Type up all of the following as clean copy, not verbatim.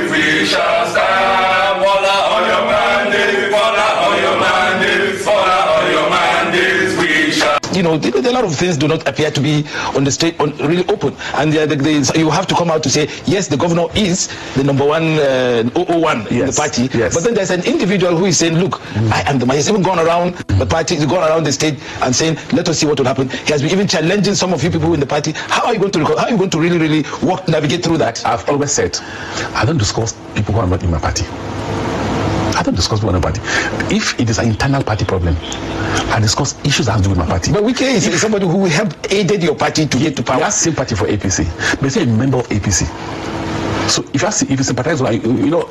We shall stand. On your mandate, on your mandate, on your mandate, we shall. You know, a lot of things do not appear to be on the state really open, and you have to come out to say yes, the governor is the number one 001 in the party. Yes. But then there's an individual who is saying, look, I am the man. He's even gone around the party, he's gone around the state and saying, let us see what will happen. He has been even challenging some of you people in the party. How are you going to really navigate through that? I've always said, I don't discuss people who are not in my party. I don't discuss with anybody. If it is an internal party problem, I discuss issues that have to do with my party. But Wike is somebody who aided your party to get to power. He has sympathy for APC, but he's a member of APC. So if you sympathize with,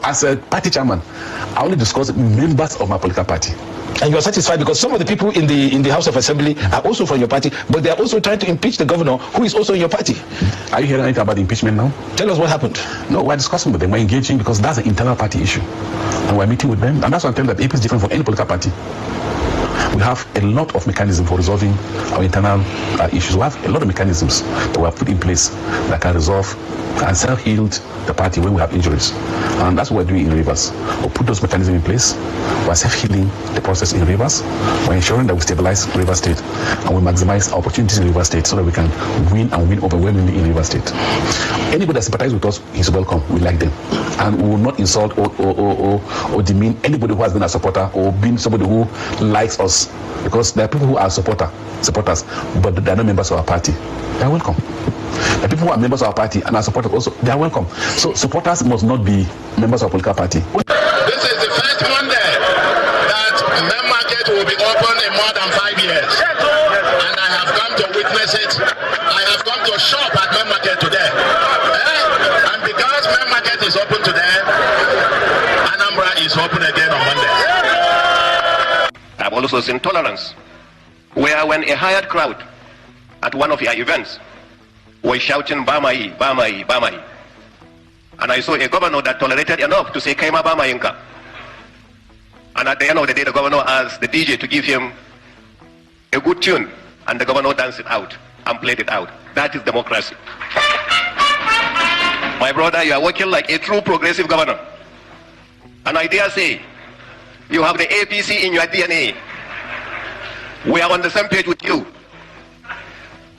as a party chairman, I only discuss members of my political party. And you're satisfied because some of the people in the House of Assembly are also from your party, but they are also trying to impeach the governor who is also in your party. Are you hearing anything about the impeachment now? Tell us what happened. No, we're discussing with them. We're engaging because that's an internal party issue. And we're meeting with them. And that's why I'm telling you that AP is different from any political party. We have a lot of mechanisms for resolving our internal issues. We have a lot of mechanisms that we have put in place that can resolve and self-heal the party when we have injuries. And that's what we're doing in Rivers. We put those mechanisms in place. We're self-healing the process in Rivers. We're ensuring that we stabilize Rivers State and we maximize our opportunities in Rivers State so that we can win and win overwhelmingly in Rivers State. Anybody that sympathizes with us is welcome. We like them. And we will not insult or demean anybody who has been a supporter or been somebody who likes us. Because there are people who are supporters, but they are not members of our party. They are welcome. The people who are members of our party and are supporters also, they are welcome. So supporters must not be members of a political party. This is the first Monday that main market will be open in more than 5 years. And I have come to witness it. I have come to shop at main market today. And because main market is open today, Anambra is open again on Monday. I've also seen tolerance, where when a hired crowd at one of your events was shouting Bamai, Bamai, Bamai, and I saw a governor that tolerated enough to say Kaima Bamayinka. And at the end of the day, the governor asked the DJ to give him a good tune, and the governor danced it out and played it out. That is democracy. My brother, you are working like a true progressive governor. And I dare say, you have the APC in your DNA. We are on the same page with you.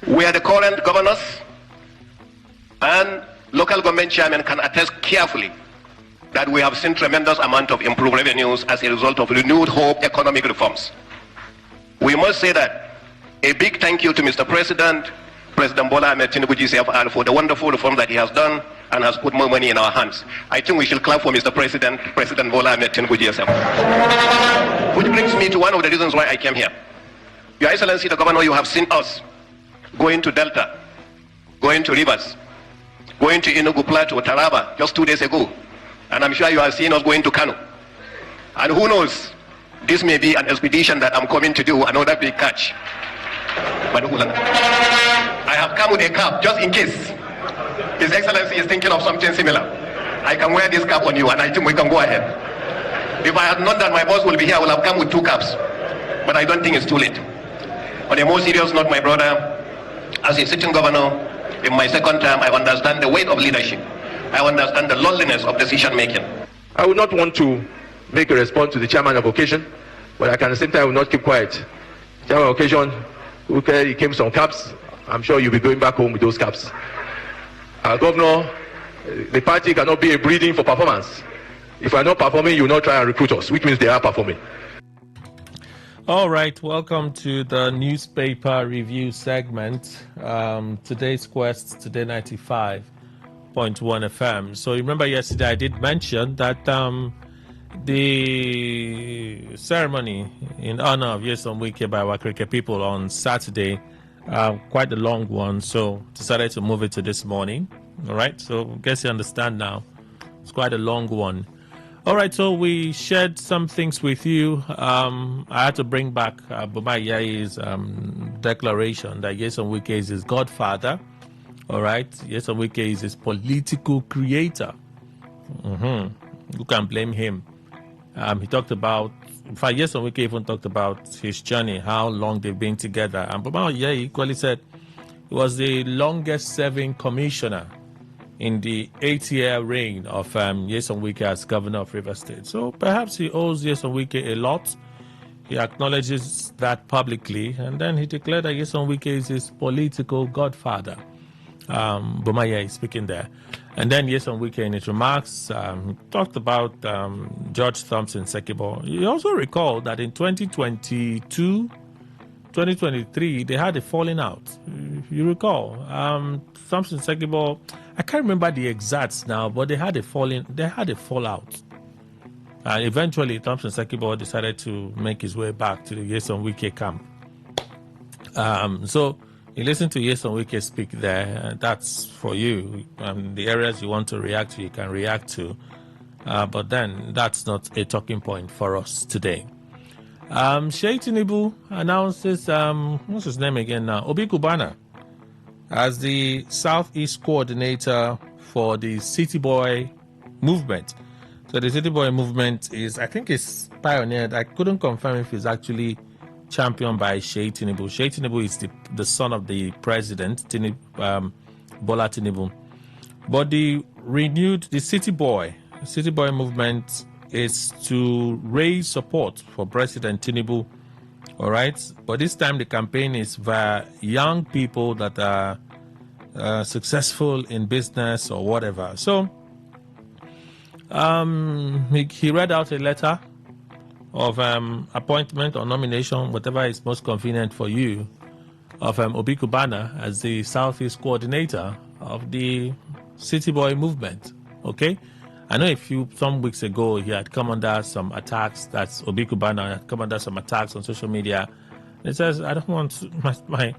We are the current governors, and local government chairmen can attest carefully that we have seen tremendous amount of improved revenues as a result of renewed hope economic reforms. We must say that a big thank you to Mr. President Bola Ahmed Tinubu GCFR for the wonderful reform that he has done and has put more money in our hands. I think we should clap for Mr. President Bola Ahmed Tinubu GCFR. Which brings me to one of the reasons why I came here. Your Excellency, the Governor, you have seen us going to Delta, going to Rivers, going to Enugu Plateau, Taraba, just 2 days ago. And I'm sure you have seen us going to Kano. And who knows, this may be an expedition that I'm coming to do, another big catch. But I have come with a cap, just in case His Excellency is thinking of something similar. I can wear this cap on you, and I think we can go ahead. If I had known that my boss will be here, I would have come with 2 caps. But I don't think it's too late. On a more serious note, my brother, as a sitting governor, in my second term, I understand the weight of leadership. I understand the loneliness of decision making. I would not want to make a response to the chairman of occasion, but I can at the same time will not keep quiet. Chairman of occasion, okay, he came some caps. I'm sure you'll be going back home with those caps. Governor, the party cannot be a breeding for performance. If we're not performing, you will not try and recruit us, which means they are performing. All right, welcome to the newspaper review segment. Today's quest, Today 95.1 FM. So remember yesterday I did mention that the ceremony in honor of Yeson Wike by Wakrike people on Saturday, quite a long one, so decided to move it to this morning. All right, so I guess you understand now. It's quite a long one. All right, so we shared some things with you. I had to bring back Bumai Yaye's declaration that Yeson Wike is his godfather. All right, Yeson Wike is his political creator. You can blame him. He talked about, in fact, Yeson Wike even talked about his journey, how long they've been together. And Bumai Yaye equally said he was the longest serving commissioner in the 8-year reign of Nyesom Wike as governor of Rivers State. So perhaps he owes Nyesom Wike a lot. He acknowledges that publicly, and then he declared that Nyesom Wike is his political godfather. Bomaye is speaking there. And then Nyesom Wike in his remarks talked about George Thompson Sekibo. He also recalled that in 2023, they had a falling out. If you recall, Thompson Sekibo, I can't remember the exacts now, but they had a fallout. Eventually, Thompson Sekibo decided to make his way back to the Nyesom Wike camp. So you listen to Nyesom Wike speak there. That's for you. The areas you want to react to, you can react to. But then that's not a talking point for us today. Sheikh Tinubu announces, what's his name again now? Obi Kubana as the Southeast coordinator for the City Boy movement. So the City Boy movement is, I think it's pioneered. I couldn't confirm if it's actually championed by Sheikh Tinubu. Sheikh Tinubu is the son of the president, Bola Tinubu. But the City Boy movement is to raise support for President Tinubu. All right. But this time the campaign is via young people that are successful in business or whatever. So he read out a letter of appointment or nomination, whatever is most convenient for you, of Obi Kubana as the Southeast coordinator of the City Boy movement. Okay. I know some weeks ago he had come under some attacks. That's Obi Kubana had come under some attacks on social media. It says, I don't want my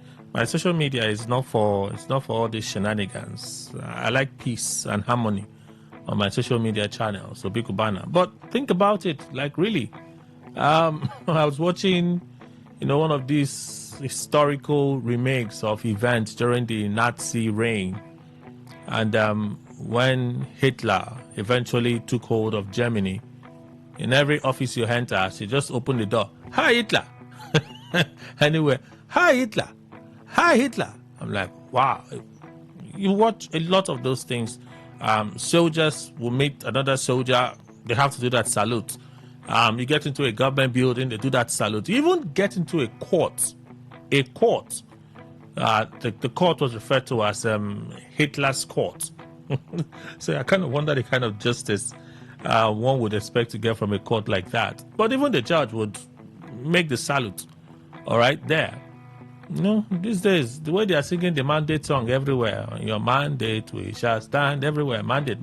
social media is not for all these shenanigans. I like peace and harmony on my social media channels, Obi Kubana. But think about it, like really. I was watching, one of these historical remakes of events during the Nazi reign, and when Hitler eventually took hold of Germany, in every office you enter, she just opened the door. Hi, Hitler. Anyway, hi, Hitler. Hi, Hitler. I'm like, wow. You watch a lot of those things. Soldiers will meet another soldier. They have to do that salute. You get into a government building, they do that salute. You even get into a court. The court was referred to as Hitler's court. So I kind of wonder the kind of justice one would expect to get from a court like that. But even the judge would make the salute, all right, there. These days, the way they are singing the mandate song everywhere, your mandate, we shall stand everywhere, mandate.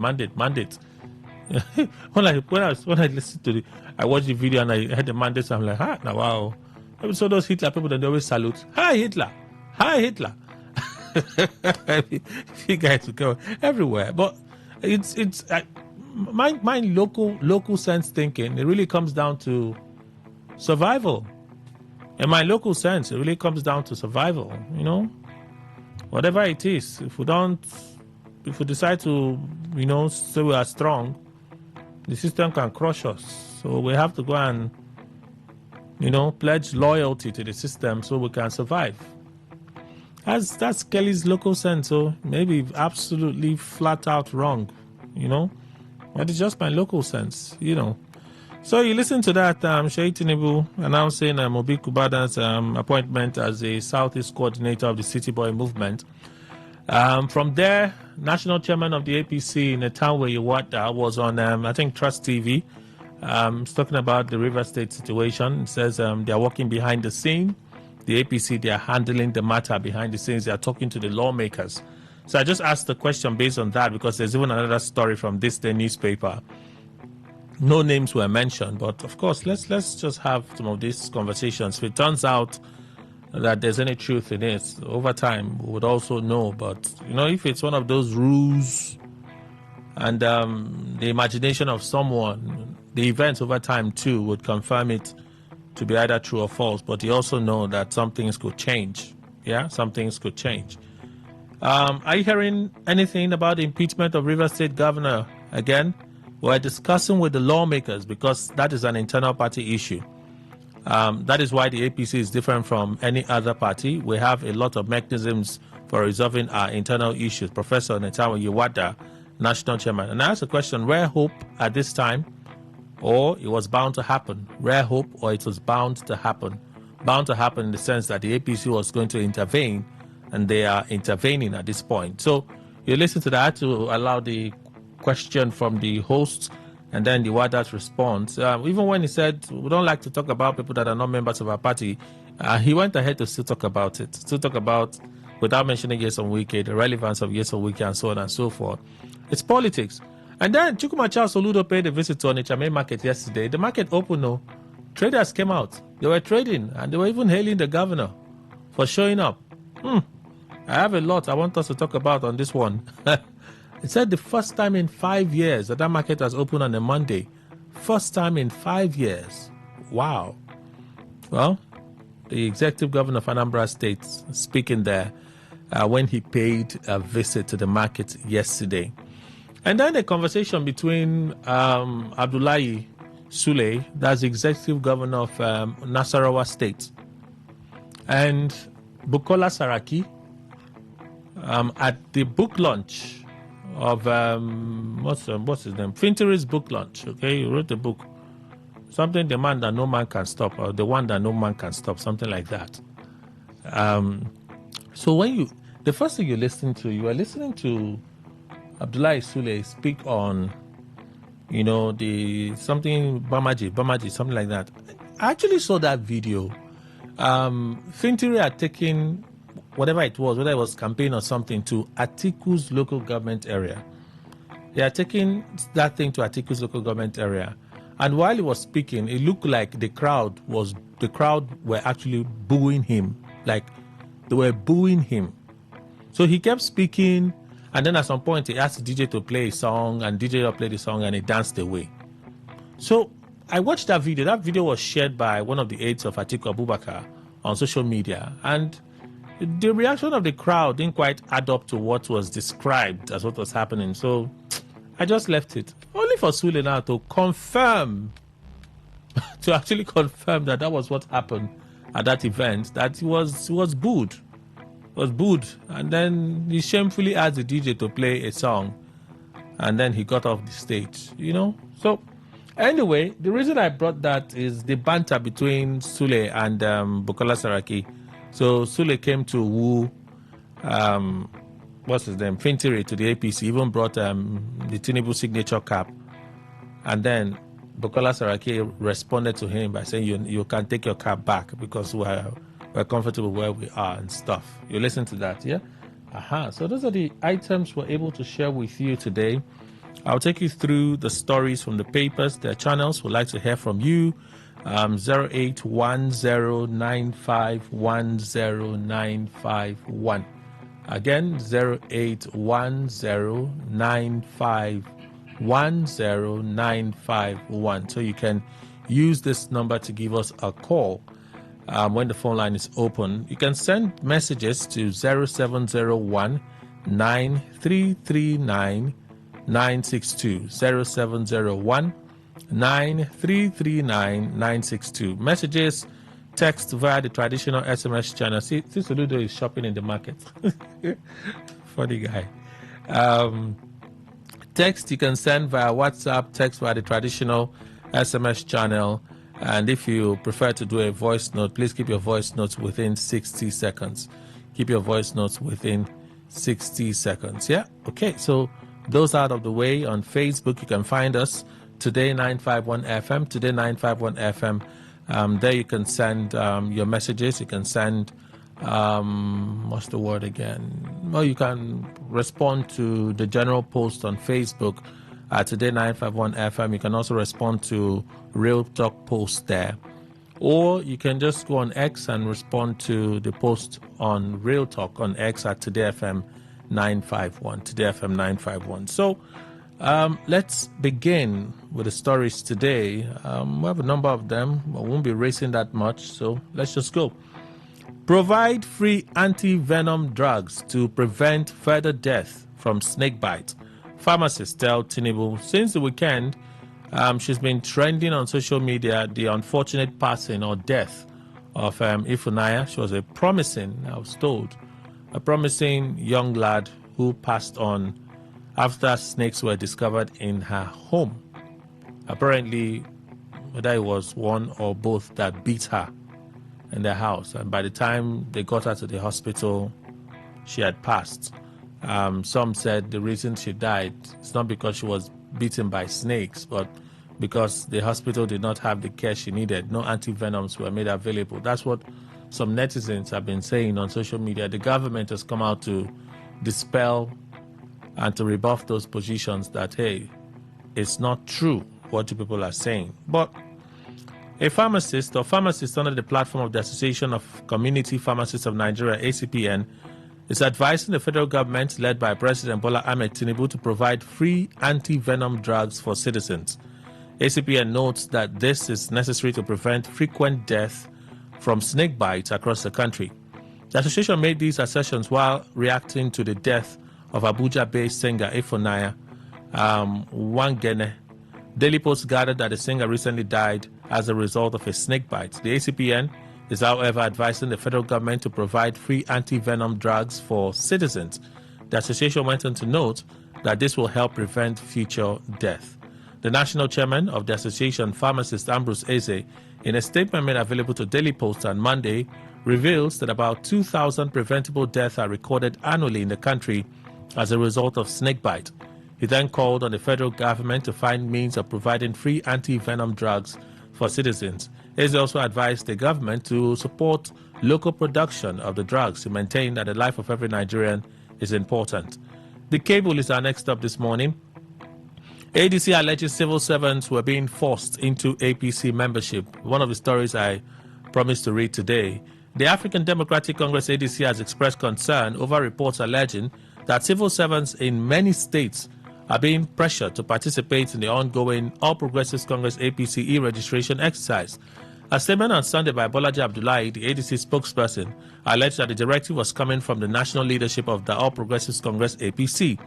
when I listened to I watched the video and I heard the mandate song, I'm like, now wow. So those Hitler people, they always salute, hi Hitler. You guys will go everywhere, but it's my local sense thinking. It really comes down to survival. In my local sense, it really comes down to survival. Whatever it is, if we decide to, say we are strong, the system can crush us. So we have to go and, pledge loyalty to the system so we can survive. That's Kelly's local sense, so maybe absolutely flat out wrong, but it's just my local sense, So you listen to that, Sheikh Tinubu announcing Obi Kubana's appointment as the Southeast coordinator of the City Boy movement. From there, national chairman of the APC, Netanwe Iwata, was on, I think, Trust TV. He's talking about the River State situation. It says they are working behind the scene. The APC, they are handling the matter behind the scenes. They are talking to the lawmakers. So I just asked the question based on that because there's even another story from this day newspaper. No names were mentioned, but of course, let's just have some of these conversations. If it turns out that there's any truth in it, over time we would also know. But if it's one of those rules and the imagination of someone, the events over time too would confirm it to be either true or false. But you also know that some things could change. Yeah, some things could change. Are you hearing anything about the impeachment of Rivers State Governor again? We're discussing with the lawmakers because that is an internal party issue. That is why the APC is different from any other party. We have a lot of mechanisms for resolving our internal issues. Professor Netawa Yewada, National Chairman. And I asked the question, rare hope at this time, or it was bound to happen? Rare hope, or it was bound to happen? Bound to happen in the sense that the APC was going to intervene, and they are intervening at this point. So you listen to that to allow the question from the host and then the Wada's response. Even when he said, we don't like to talk about people that are not members of our party, he went ahead to still talk about it, still talk about, without mentioning Nyesom Wike, the relevance of Nyesom Wike and so on and so forth. It's politics. And then Chukwuma Charles Soludo paid a visit to Onitsha main market yesterday. The market opened, no. Traders came out. They were trading, and they were even hailing the governor for showing up. I have a lot I want us to talk about on this one. It said the first time in 5 years that market has opened on a Monday. First time in 5 years. Wow. Well, the executive governor of Anambra State speaking there when he paid a visit to the market yesterday. And then the conversation between Abdullahi Sule, that's the executive governor of Nasarawa State, and Bukola Saraki at the book launch of what's his name? Finteri's book launch. Okay, he wrote the book, something the man that no man can stop, or the one that no man can stop, something like that. So when the first thing you are listening to Abdullahi Sule speak on, the something Bamaji, something like that. I actually saw that video. Fintiri had taken whatever it was, whether it was campaign or something, to Atiku's local government area. They are taking that thing to Atiku's local government area. And while he was speaking, it looked like the crowd were actually booing him. Like they were booing him. So he kept speaking, and then at some point he asked the DJ to play a song, and DJ played the song, and he danced away. So I watched that video. That video was shared by one of the aides of Atiku Abubakar on social media, and the reaction of the crowd didn't quite add up to what was described as what was happening. So I just left it. Only for Sule now to confirm, to actually confirm that was what happened at that event, that he was booed. Was booed. And then he shamefully asked the DJ to play a song, and then he got off the stage, So anyway, the reason I brought that is the banter between Sule and Bukola Saraki. So Sule came to woo, Fintiri to the APC, even brought the Tinubu signature cap. And then Bukola Saraki responded to him by saying, you can take your cap back because we're comfortable where we are and stuff. You listen to that, yeah? So those are the items we're able to share with you today. I'll take you through the stories from the papers, their channels. We'd like to hear from you. 0810951091. Again, 0810951091. So you can use this number to give us a call when the phone line is open. You can send messages to 0701 9339 962 0701 9339 962. Messages, text via the traditional SMS channel. See, Soludo is shopping in the market. Funny guy. Text you can send via WhatsApp, text via the traditional SMS channel. And if you prefer to do a voice note, please keep your voice notes within 60 seconds. Keep your voice notes within 60 seconds. Yeah? Okay, so those out of the way. On Facebook, you can find us, Today951FM, Today951FM. There you can send your messages. You can send, what's the word again? Well, you can respond to the general post on Facebook at Today951FM. You can also respond to Real Talk post there. Or you can just go on X and respond to the post on Real Talk on X at TodayFM951. TodayFM951. So let's begin with the stories today. We have a number of them, but we won't be racing that much. So let's just go. Provide free anti-venom drugs to prevent further death from snake bite. Pharmacists tell Tinubu. Since the weekend, she's been trending on social media the unfortunate passing or death of Ifunanya. She was a promising, I was told, a promising young lad who passed on after snakes were discovered in her home. Apparently, whether it was one or both that beat her in their house, and by the time they got her to the hospital, she had passed. Some said the reason she died is not because she was beaten by snakes, but because the hospital did not have the care she needed. No anti-venoms were made available. That's what some netizens have been saying on social media. The government has come out to dispel and to rebuff those positions that, hey, it's not true what you people are saying. But a pharmacist or pharmacist under the platform of the Association of Community Pharmacists of Nigeria, ACPN, is advising the federal government, led by President Bola Ahmed Tinubu, to provide free anti-venom drugs for citizens. ACPN notes that this is necessary to prevent frequent death from snake bites across the country. The association made these assertions while reacting to the death of Abuja-based singer Ifunanya Wangene. Daily Post gathered that the singer recently died as a result of a snake bite. The ACPN is, however, advising the federal government to provide free anti-venom drugs for citizens. The association went on to note that this will help prevent future death. The national chairman of the association, pharmacist Ambrose Eze, in a statement made available to Daily Post on Monday, reveals that about 2,000 preventable deaths are recorded annually in the country as a result of snakebite. He then called on the federal government to find means of providing free anti-venom drugs for citizens. Eze also advised the government to support local production of the drugs to maintain that the life of every Nigerian is important. The cable is our next stop this morning. ADC alleges civil servants were being forced into APC membership. One of the stories I promised to read today. The African Democratic Congress ADC has expressed concern over reports alleging that civil servants in many states are being pressured to participate in the ongoing All Progressives Congress APC e-registration exercise. A statement on Sunday by Bolaji Abdullahi, the ADC spokesperson, alleged that the directive was coming from the national leadership of the All Progressives Congress APC.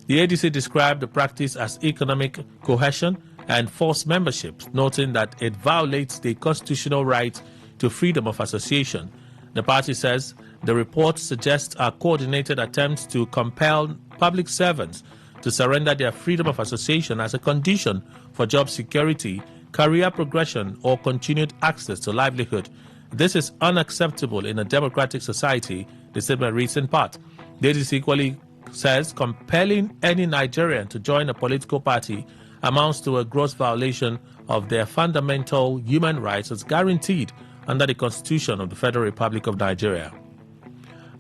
The ADC described the practice as economic coercion and forced membership, noting that it violates the constitutional right to freedom of association. The party says the report suggests a coordinated attempt to compel public servants to surrender their freedom of association as a condition for job security, career progression, or continued access to livelihood. This is unacceptable in a democratic society, the statement reads in part. The ADC equally says compelling any Nigerian to join a political party amounts to a gross violation of their fundamental human rights as guaranteed under the Constitution of the Federal Republic of Nigeria.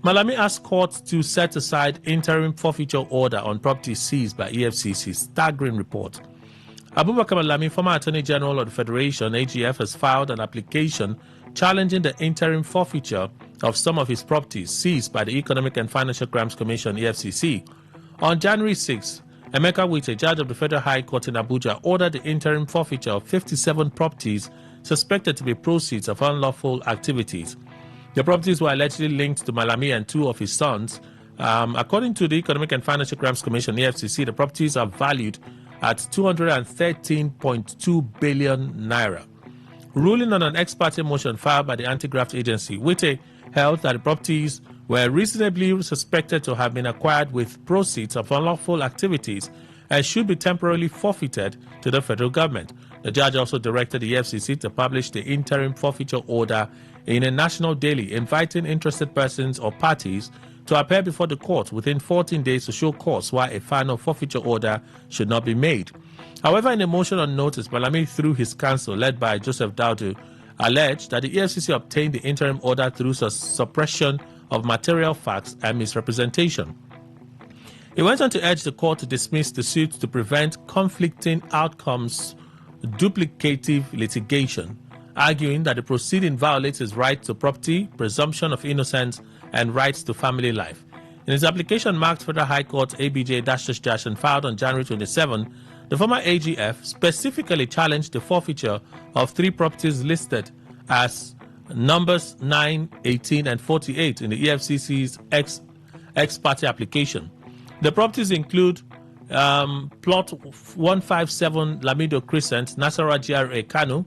Malami asked courts to set aside interim forfeiture order on property seized by EFCC. Staggering report. Abubakar Malami, former Attorney General of the Federation, AGF, has filed an application challenging the interim forfeiture of some of his properties seized by the Economic and Financial Crimes Commission, EFCC. On January 6, Emeka Wite, judge of the Federal High Court in Abuja, ordered the interim forfeiture of 57 properties suspected to be proceeds of unlawful activities. The properties were allegedly linked to Malami and two of his sons. According to the Economic and Financial Crimes Commission, EFCC, the properties are valued at 213.2 billion naira. Ruling on an ex parte motion filed by the anti-graft agency, Wite held that the properties were reasonably suspected to have been acquired with proceeds of unlawful activities and should be temporarily forfeited to the federal government. The judge also directed the EFCC to publish the interim forfeiture order in a national daily, inviting interested persons or parties to appear before the court within 14 days to show cause why a final forfeiture order should not be made. However, in a motion on notice, Malami, through his counsel, led by Joseph Daudu, alleged that the EFCC obtained the interim order through suppression of material facts and misrepresentation. He went on to urge the court to dismiss the suit to prevent conflicting outcomes, duplicative litigation, arguing that the proceeding violates his right to property, presumption of innocence, and rights to family life. In his application marked Federal High Court ABJ-, and filed on January 27, the former AGF specifically challenged the forfeiture of three properties listed as numbers 9, 18, and 48 in the EFCC's ex-parte application. The properties include plot 157 Lamido Crescent, Nasarawa GRA, Kano,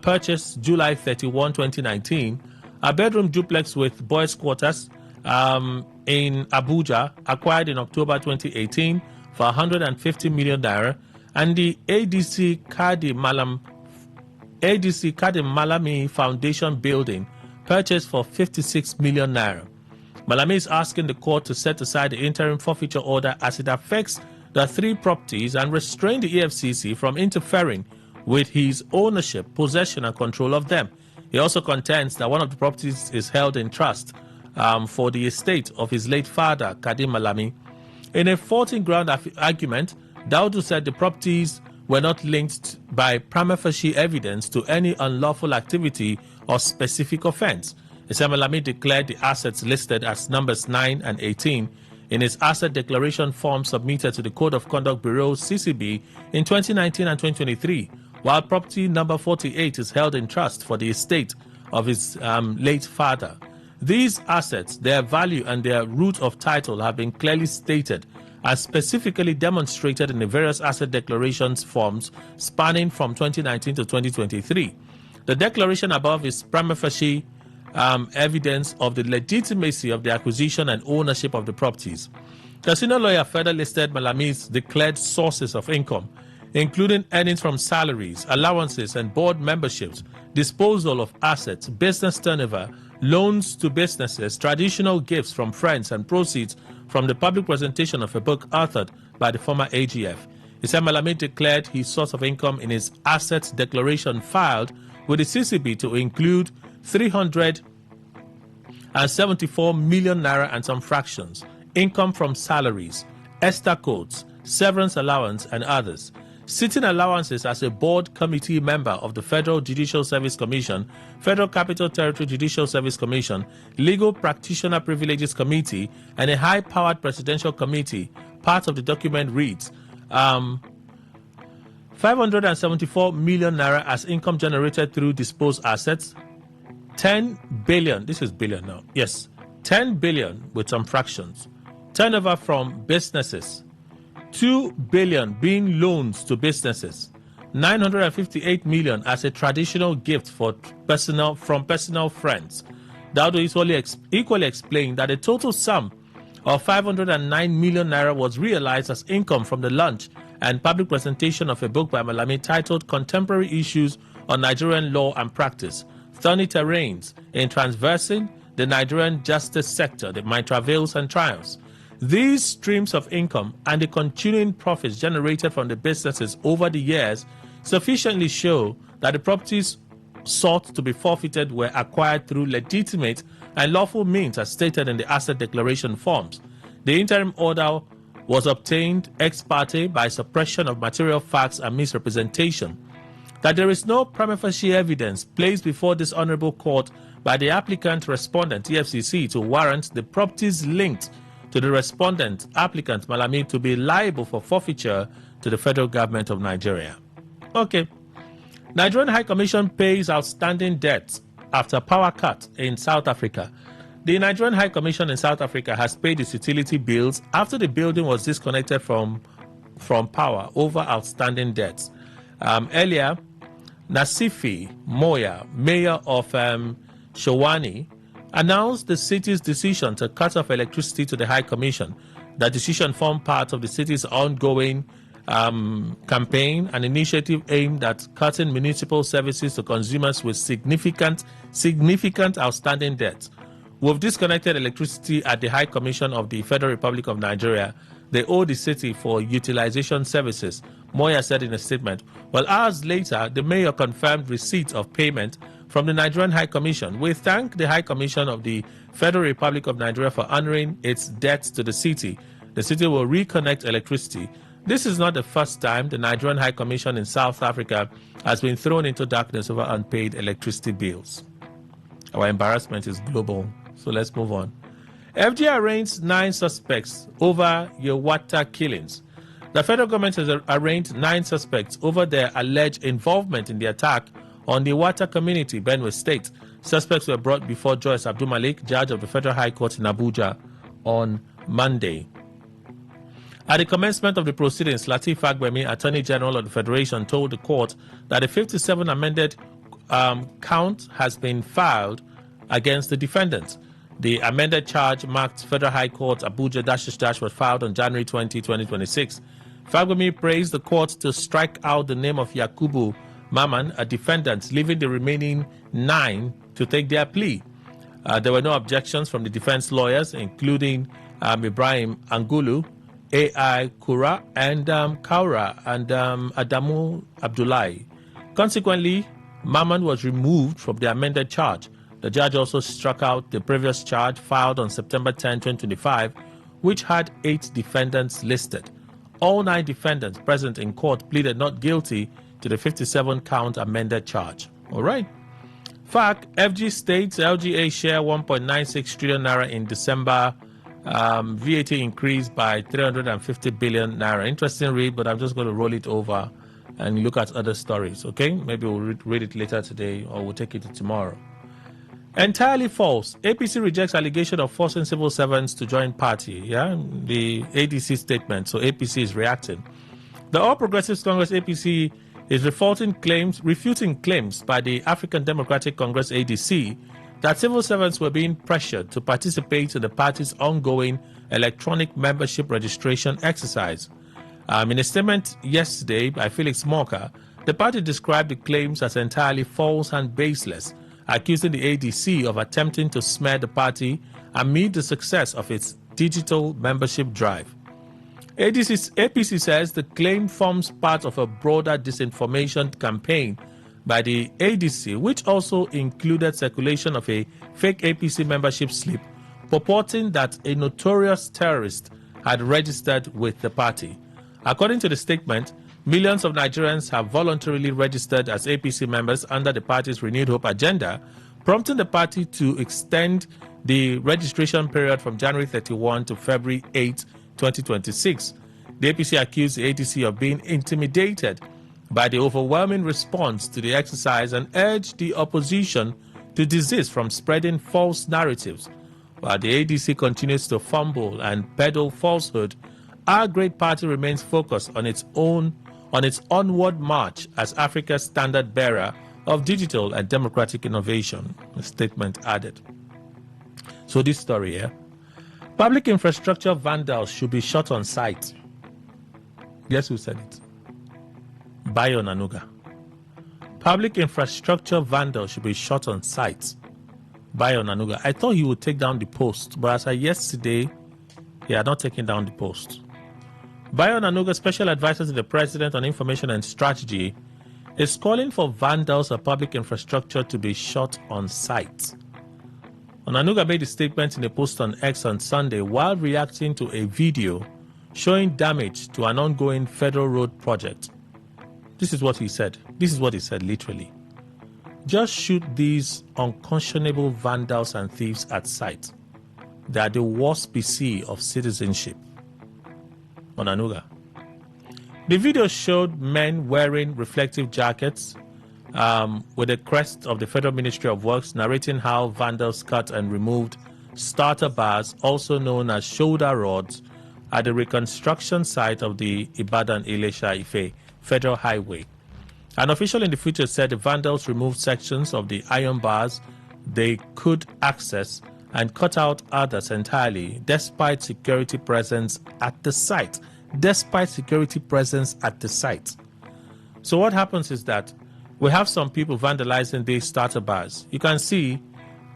purchased July 31, 2019, a bedroom duplex with boys' quarters, in Abuja, acquired in October 2018 for 150 million naira, and the ADC Kadi Malami Foundation building purchased for 56 million naira. Malami is asking the court to set aside the interim forfeiture order as it affects the 3 properties and restrain the EFCC from interfering with his ownership, possession, and control of them. He also contends that one of the properties is held in trust for the estate of his late father, Kadim Malami. In a 14-ground argument, Daudu said the properties were not linked by prima facie evidence to any unlawful activity or specific offense. Malami declared the assets listed as numbers 9 and 18 in his asset declaration form submitted to the Code of Conduct Bureau, CCB, in 2019 and 2023, while property number 48 is held in trust for the estate of his late father. These assets, their value and their root of title have been clearly stated as specifically demonstrated in the various asset declarations forms spanning from 2019 to 2023. The declaration above is prima facie evidence of the legitimacy of the acquisition and ownership of the properties. The senior lawyer further listed Malami's declared sources of income, including earnings from salaries, allowances, and board memberships, disposal of assets, business turnover, loans to businesses, traditional gifts from friends, and proceeds from the public presentation of a book authored by the former AGF. He said Malami declared his source of income in his assets declaration filed with the CCB to include 374 million naira and some fractions, income from salaries, ESTA codes, severance allowance, and others. Sitting allowances as a board committee member of the Federal Judicial Service Commission, Federal Capital Territory Judicial Service Commission, Legal Practitioner Privileges Committee, and a high-powered presidential committee. Part of the document reads, 574 million naira as income generated through disposed assets, 10 billion, this is billion now, yes, 10 billion with some fractions, turnover from businesses, 2 billion being loans to businesses, 958 million as a traditional gift from personal friends. Daudu equally explained that a total sum of 509 million naira was realized as income from the launch and public presentation of a book by Malami titled Contemporary Issues on Nigerian Law and Practice, Thorny Terrains in Transversing the Nigerian Justice Sector, My Travails and Trials. These streams of income and the continuing profits generated from the businesses over the years sufficiently show that the properties sought to be forfeited were acquired through legitimate and lawful means as stated in the asset declaration forms. The interim order was obtained ex parte by suppression of material facts and misrepresentation. That there is no prima facie evidence placed before this honorable court by the applicant respondent EFCC to warrant the properties linked to the respondent applicant Malami to be liable for forfeiture to the federal government of Nigeria. Okay. Nigerian High Commission pays outstanding debts after power cut in South Africa. The Nigerian High Commission in South Africa has paid its utility bills after the building was disconnected from power over outstanding debts. Earlier, Nasifi Moya, mayor of Shawani, announced the city's decision to cut off electricity to the High Commission. That decision formed part of the city's ongoing campaign, an initiative aimed at cutting municipal services to consumers with significant outstanding debts. We've disconnected electricity at the High Commission of the Federal Republic of Nigeria. They owe the city for utilization services, Moya said in a statement. Well, hours later, the mayor confirmed receipt of payment from the Nigerian High Commission. We thank the High Commission of the Federal Republic of Nigeria for honoring its debts to the city. The city will reconnect electricity. This is not the first time the Nigerian High Commission in South Africa has been thrown into darkness over unpaid electricity bills. Our embarrassment is global, so let's move on. FG arraigned 9 suspects over Yewata killings. The federal government has arraigned 9 suspects over their alleged involvement in the attack on the Yewata community, Benue State. Suspects were brought before Joyce Abdul Malik, judge of the Federal High Court in Abuja, on Monday. At the commencement of the proceedings, Lateef Fagbemi, Attorney General of the Federation, told the court that a 57 amended count has been filed against the defendants. The amended charge marked Federal High Court Abuja -- was filed on January 20, 2026. Fagbemi praised the court to strike out the name of Yakubu Maman, a defendant, leaving the remaining 9 to take their plea. There were no objections from the defense lawyers, including Ibrahim Angulu, A.I. Kura, and Kaura, and Adamu Abdullahi. Consequently, Maman was removed from the amended charge. The judge also struck out the previous charge filed on September 10, 2025, which had 8 defendants listed. All 9 defendants present in court pleaded not guilty to the 57-count amended charge. All right. Fact, FG states LGA share 1.96 trillion naira in December. VAT increased by 350 billion naira. Interesting read, but I'm just going to roll it over and look at other stories. Okay, maybe we'll read it later today, or we'll take it to tomorrow. Entirely false. APC rejects allegation of forcing civil servants to join party. Yeah, the ADC statement. So APC is reacting. The All Progressives Congress APC is refuting claims by the African Democratic Congress ADC that civil servants were being pressured to participate in the party's ongoing electronic membership registration exercise. In a statement yesterday by Felix Morka, the party described the claims as entirely false and baseless, accusing the ADC of attempting to smear the party amid the success of its digital membership drive. APC says the claim forms part of a broader disinformation campaign by the ADC, which also included circulation of a fake APC membership slip purporting that a notorious terrorist had registered with the party. According to the statement, millions of Nigerians have voluntarily registered as APC members under the party's Renewed Hope agenda, prompting the party to extend the registration period from January 31 to February 8, 2026. The APC accused the ADC of being intimidated by the overwhelming response to the exercise and urged the opposition to desist from spreading false narratives. While the ADC continues to fumble and peddle falsehood, our great party remains focused on its onward march as Africa's standard bearer of digital and democratic innovation, the statement added. So this story here. Public infrastructure vandals should be shot on sight. Guess who said it? Bayo Nanuga. Public infrastructure vandals should be shot on sight. Bayo Nanuga. I thought he would take down the post, but as of yesterday, he had not taken down the post. Bayo Nanuga, special advisor to the President on Information and Strategy, is calling for vandals of public infrastructure to be shot on sight. Onanuga made a statement in a post on X on Sunday while reacting to a video showing damage to an ongoing federal road project. This is what he said. This is what he said literally. Just shoot these unconscionable vandals and thieves at sight. They are the worst PC of citizenship. Onanuga. The video showed men wearing reflective jackets with the crest of the Federal Ministry of Works, narrating how vandals cut and removed starter bars, also known as shoulder rods, at the reconstruction site of the Ibadan-Ilesha-Ife Federal Highway. An official in the footage said the vandals removed sections of the iron bars they could access and cut out others entirely, despite security presence at the site. So what happens is that we have some people vandalizing these starter bars. You can see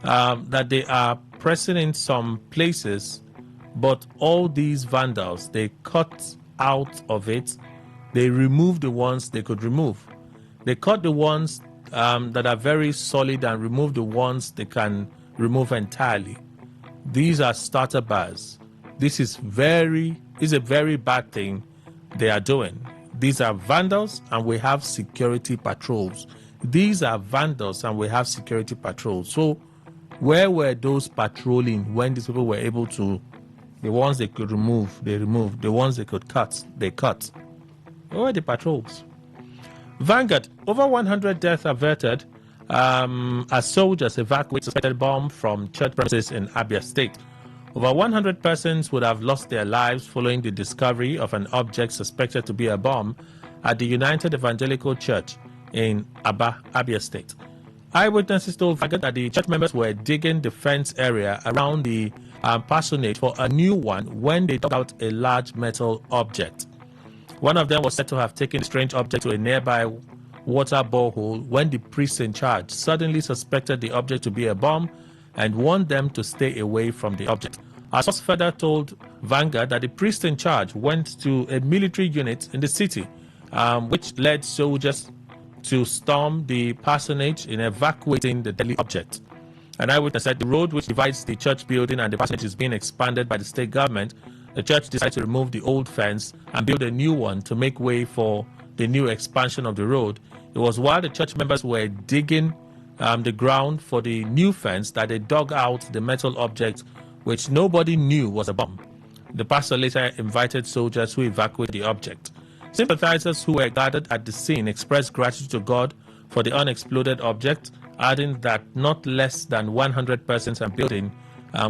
that they are pressing in some places, but all these vandals, they cut out of it. They remove the ones they could remove. They cut the ones that are very solid and remove the ones they can remove entirely. These are starter bars. This is a very bad thing they are doing. These are vandals, and we have security patrols. So where were those patrolling when these people were able to, the ones they could remove, they removed. The ones they could cut, they cut. Where were the patrols? Vanguard, over 100 deaths averted as soldiers evacuate suspected bomb from church premises in Abia State. Over 100 persons would have lost their lives following the discovery of an object suspected to be a bomb at the United Evangelical Church in Abia State. Eyewitnesses told Vanga that the church members were digging the fence area around the parsonage for a new one when they dug out a large metal object. One of them was said to have taken the strange object to a nearby water borehole when the priest in charge suddenly suspected the object to be a bomb and warned them to stay away from the object. Our source further told Vanguard that the priest in charge went to a military unit in the city, which led soldiers to storm the parsonage in evacuating the deadly object. An eyewitness said the road which divides the church building and the parsonage is being expanded by the state government. The church decided to remove the old fence and build a new one to make way for the new expansion of the road. It was while the church members were digging the ground for the new fence that they dug out the metal object, which nobody knew was a bomb. The pastor later invited soldiers who evacuated the object. Sympathizers who were gathered at the scene expressed gratitude to God for the unexploded object, adding that not less than 100 persons and building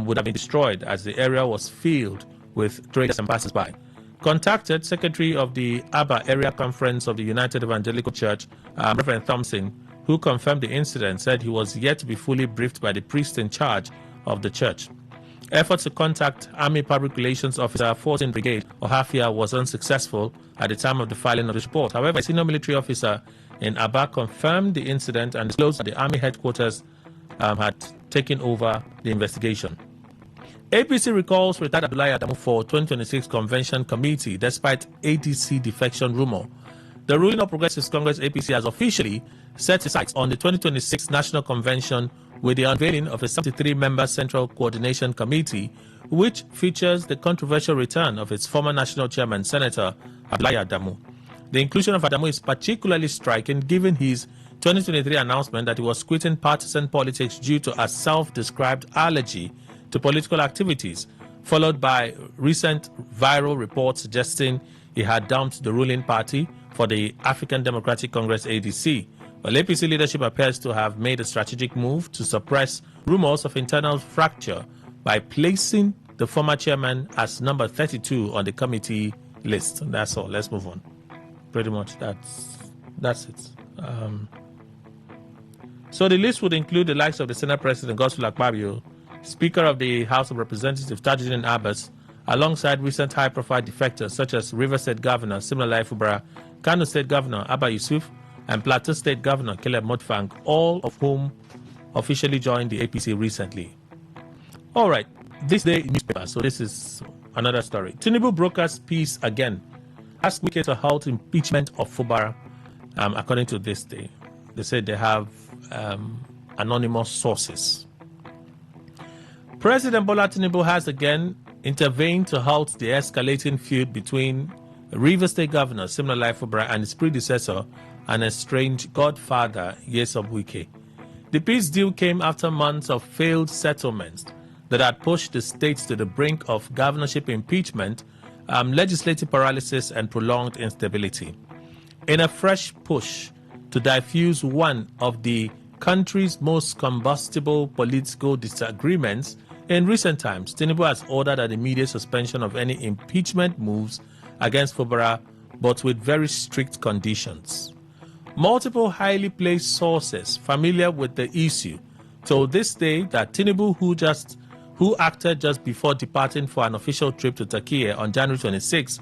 would have been destroyed as the area was filled with traders and passers-by. Contacted Secretary of the ABBA Area Conference of the United Evangelical Church, Reverend Thompson, who confirmed the incident, said he was yet to be fully briefed by the priest in charge of the church. Efforts to contact Army Public Relations Officer 14th Brigade Ohafia was unsuccessful at the time of the filing of the report. However, a senior military officer in Aba confirmed the incident and disclosed that the Army headquarters had taken over the investigation. APC recalls retired Abdullahi Adamu for 2026 Convention Committee despite ADC defection rumor. The ruling All Progressives Congress APC has officially set its sights on the 2026 National Convention with the unveiling of a 73-member Central Coordination Committee, which features the controversial return of its former national chairman, Senator Abdullahi Adamu. The inclusion of Adamu is particularly striking given his 2023 announcement that he was quitting partisan politics due to a self-described allergy to political activities, followed by recent viral reports suggesting he had dumped the ruling party for the African Democratic Congress ADC. Well, APC leadership appears to have made a strategic move to suppress rumors of internal fracture by placing the former chairman as number 32 on the committee list. And that's all. Let's move on. Pretty much that's it. So the list would include the likes of the Senate President Godswill Akpabio, Speaker of the House of Representatives Tajuddin Abbas, alongside recent high-profile defectors such as Rivers State Governor Siminalayi Fubara, Kano State Governor Abba Yusuf, and Plateau State Governor Caleb Mutfwang, all of whom officially joined the APC recently. All right, this day in newspaper, so this is another story. Tinubu brokers peace again. Asked Wike to halt impeachment of Fubara, according to this day. They said they have anonymous sources. President Bola Tinubu has again intervened to halt the escalating feud between Rivers State Governor Siminalayi Fubara and his predecessor, an estranged godfather, Nyesom Wike. The peace deal came after months of failed settlements that had pushed the state to the brink of governorship impeachment, legislative paralysis, and prolonged instability. In a fresh push to diffuse one of the country's most combustible political disagreements, in recent times, Tinubu has ordered an immediate suspension of any impeachment moves against Fubara, but with very strict conditions. Multiple highly placed sources familiar with the issue told this day that Tinubu, who acted just before departing for an official trip to Turkey on January 26,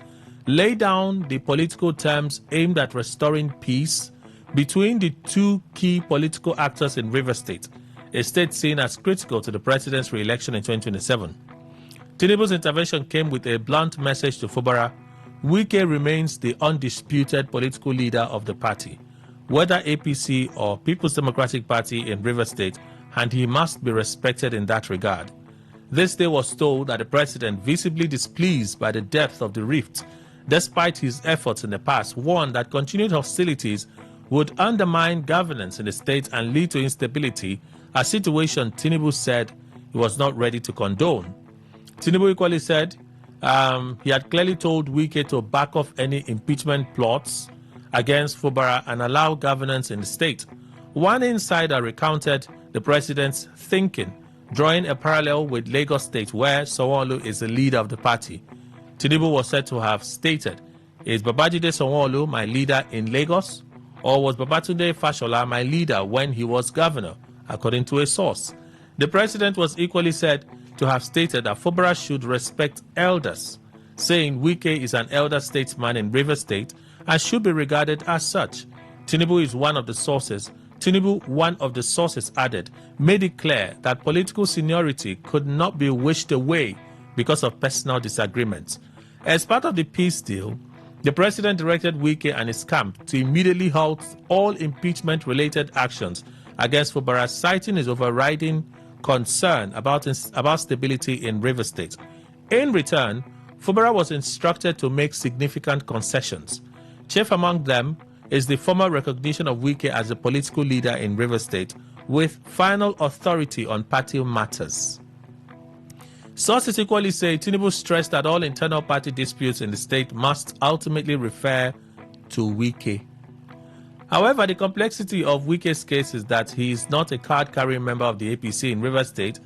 laid down the political terms aimed at restoring peace between the two key political actors in Rivers State, a state seen as critical to the president's re-election in 2027. Tinubu's intervention came with a blunt message to Fubara: Wike remains the undisputed political leader of the party, whether APC or People's Democratic Party in Rivers State, and he must be respected in that regard. This day was told that the president, visibly displeased by the depth of the rift, despite his efforts in the past, warned that continued hostilities would undermine governance in the state and lead to instability, a situation Tinubu said he was not ready to condone. Tinubu equally said he had clearly told Wike to back off any impeachment plots against Fubara and allow governance in the state. One insider recounted the president's thinking, drawing a parallel with Lagos State, where Sanwo-Olu is the leader of the party. Tinubu was said to have stated, "Is Babajide Sanwo-Olu my leader in Lagos, Or was Babatunde Fashola my leader when he was governor, according to a source? The president was equally said to have stated that Fubara should respect elders, saying Wike is an elder statesman in Rivers State and should be regarded as such. Tinubu is one of the sources. Tinubu, one of the sources added, made it clear that political seniority could not be wished away because of personal disagreements. As part of the peace deal, the president directed Wike and his camp to immediately halt all impeachment-related actions against Fubara, citing his overriding concern about stability in Rivers State. In return, Fubara was instructed to make significant concessions. Chief among them is the formal recognition of Wike as a political leader in Rivers State with final authority on party matters. Sources equally say Tinubu stressed that all internal party disputes in the state must ultimately refer to Wike. However, the complexity of Wike's case is that he is not a card-carrying member of the APC in Rivers State,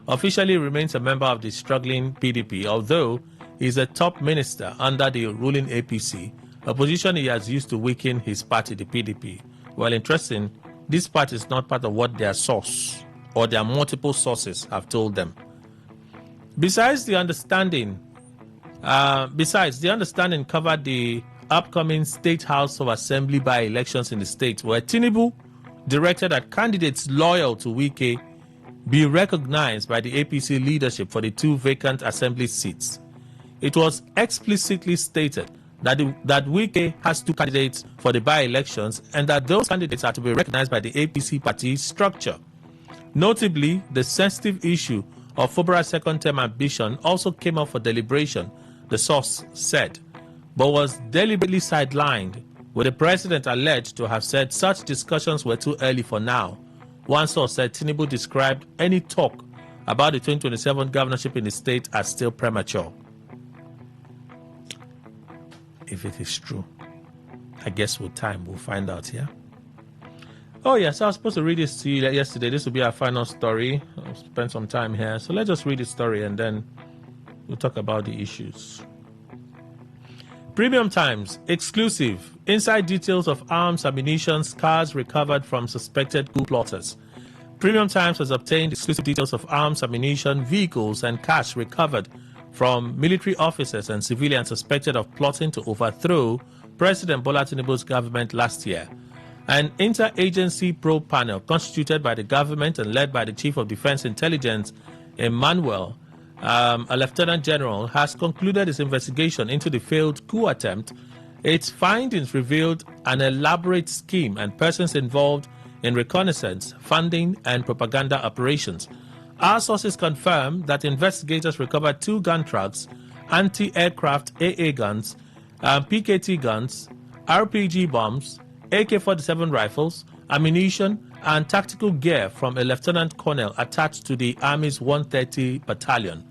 officially remains a member of the struggling PDP, although he is a top minister under the ruling APC, a position he has used to weaken his party, the PDP. Well, interesting, this part is not part of what their source or their multiple sources have told them. Besides, the understanding covered the upcoming State House of Assembly by-elections in the state, where Tinubu directed that candidates loyal to Wike be recognized by the APC leadership for the 2 vacant assembly seats. It was explicitly stated that Wike has 2 candidates for the by-elections and that those candidates are to be recognized by the APC party structure. Notably, the sensitive issue of Fubara's second-term ambition also came up for deliberation, the source said, but was deliberately sidelined, with the president alleged to have said such discussions were too early for now. One source said Tinubu described any talk about the 2027 governorship in the state as still premature. If it is true, I guess with time we'll find out, yeah? Oh, yes, I was supposed to read this to you yesterday. This will be our final story. I'll spend some time here. So let's just read the story and then we'll talk about the issues. Premium Times, exclusive. Inside details of arms, ammunition, cars recovered from suspected coup plotters. Premium Times has obtained exclusive details of arms, ammunition, vehicles, and cash recovered from military officers and civilians suspected of plotting to overthrow President Bola Tinubu's government last year. An interagency probe panel constituted by the government and led by the Chief of Defense Intelligence, Emmanuel, a lieutenant general, has concluded its investigation into the failed coup attempt. Its findings revealed an elaborate scheme and persons involved in reconnaissance, funding, and propaganda operations. Our sources confirm that investigators recovered 2 gun trucks, anti-aircraft AA guns, PKT guns, RPG bombs, AK-47 rifles, ammunition, and tactical gear from a lieutenant colonel attached to the Army's 130 Battalion.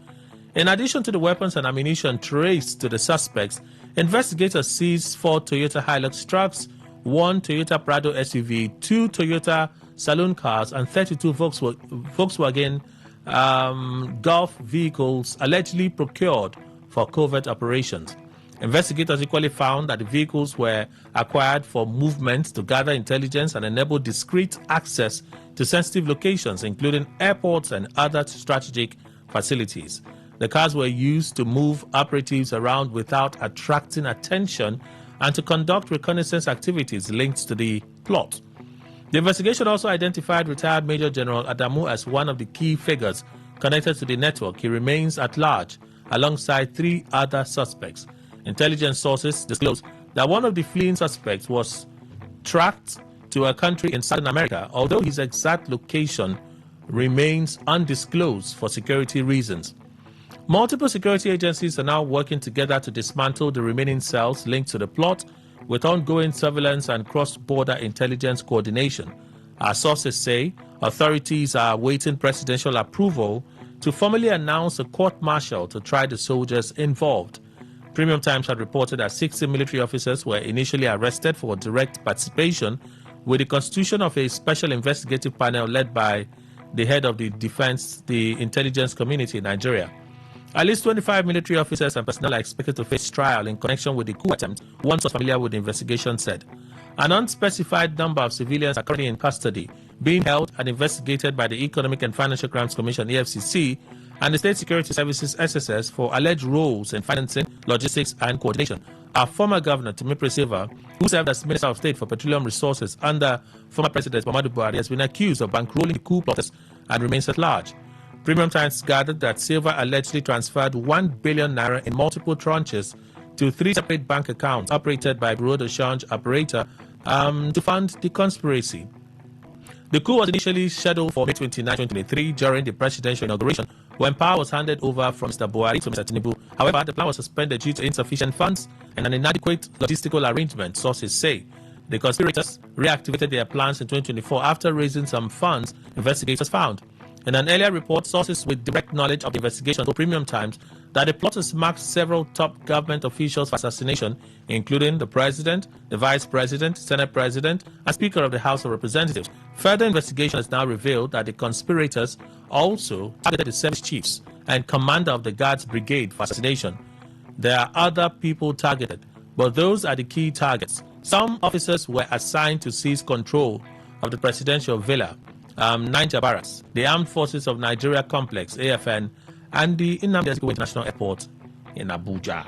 In addition to the weapons and ammunition traced to the suspects, investigators seized 4 Toyota Hilux trucks, 1 Toyota Prado SUV, 2 Toyota saloon cars, and 32 Volkswagen Golf vehicles allegedly procured for covert operations. Investigators equally found that the vehicles were acquired for movements to gather intelligence and enable discreet access to sensitive locations, including airports and other strategic facilities. The cars were used to move operatives around without attracting attention and to conduct reconnaissance activities linked to the plot. The investigation also identified retired Major General Adamu as one of the key figures connected to the network. He remains at large alongside 3 other suspects. Intelligence sources disclosed that one of the fleeing suspects was tracked to a country in Southern America, although his exact location remains undisclosed for security reasons. Multiple security agencies are now working together to dismantle the remaining cells linked to the plot, with ongoing surveillance and cross-border intelligence coordination. Our sources say authorities are awaiting presidential approval to formally announce a court-martial to try the soldiers involved. Premium Times had reported that 60 military officers were initially arrested for direct participation, with the constitution of a special investigative panel led by the head of the intelligence community in Nigeria. At least 25 military officers and personnel are expected to face trial in connection with the coup attempt, one source familiar with the investigation said. An unspecified number of civilians are currently in custody, being held and investigated by the Economic and Financial Crimes Commission, EFCC, and the State Security Services, SSS, for alleged roles in financing, logistics, and coordination. Our former governor, Timipre Silva, who served as Minister of State for Petroleum Resources under former President Muhammadu Buhari, has been accused of bankrolling the coup plotters and remains at large. Premium Times gathered that Silva allegedly transferred 1 billion naira in multiple tranches to 3 separate bank accounts operated by Bureau de Change operator to fund the conspiracy. The coup was initially scheduled for May 29, 2023 during the presidential inauguration, when power was handed over from Mr. Buhari to Mr. Tinubu. However, the plan was suspended due to insufficient funds and an inadequate logistical arrangement, sources say. The conspirators reactivated their plans in 2024 after raising some funds, investigators found. In an earlier report, sources with direct knowledge of the investigation told Premium Times that the plotters marked several top government officials for assassination, including the President, the Vice President, Senate President, and Speaker of the House of Representatives. Further investigation has now revealed that the conspirators also targeted the service chiefs and commander of the Guards Brigade for assassination. There are other people targeted, but those are the key targets. Some officers were assigned to seize control of the presidential villa, Niger Barracks, the Armed Forces of Nigeria Complex, AFN, and the Nnamdi Azikiwe International Airport in Abuja.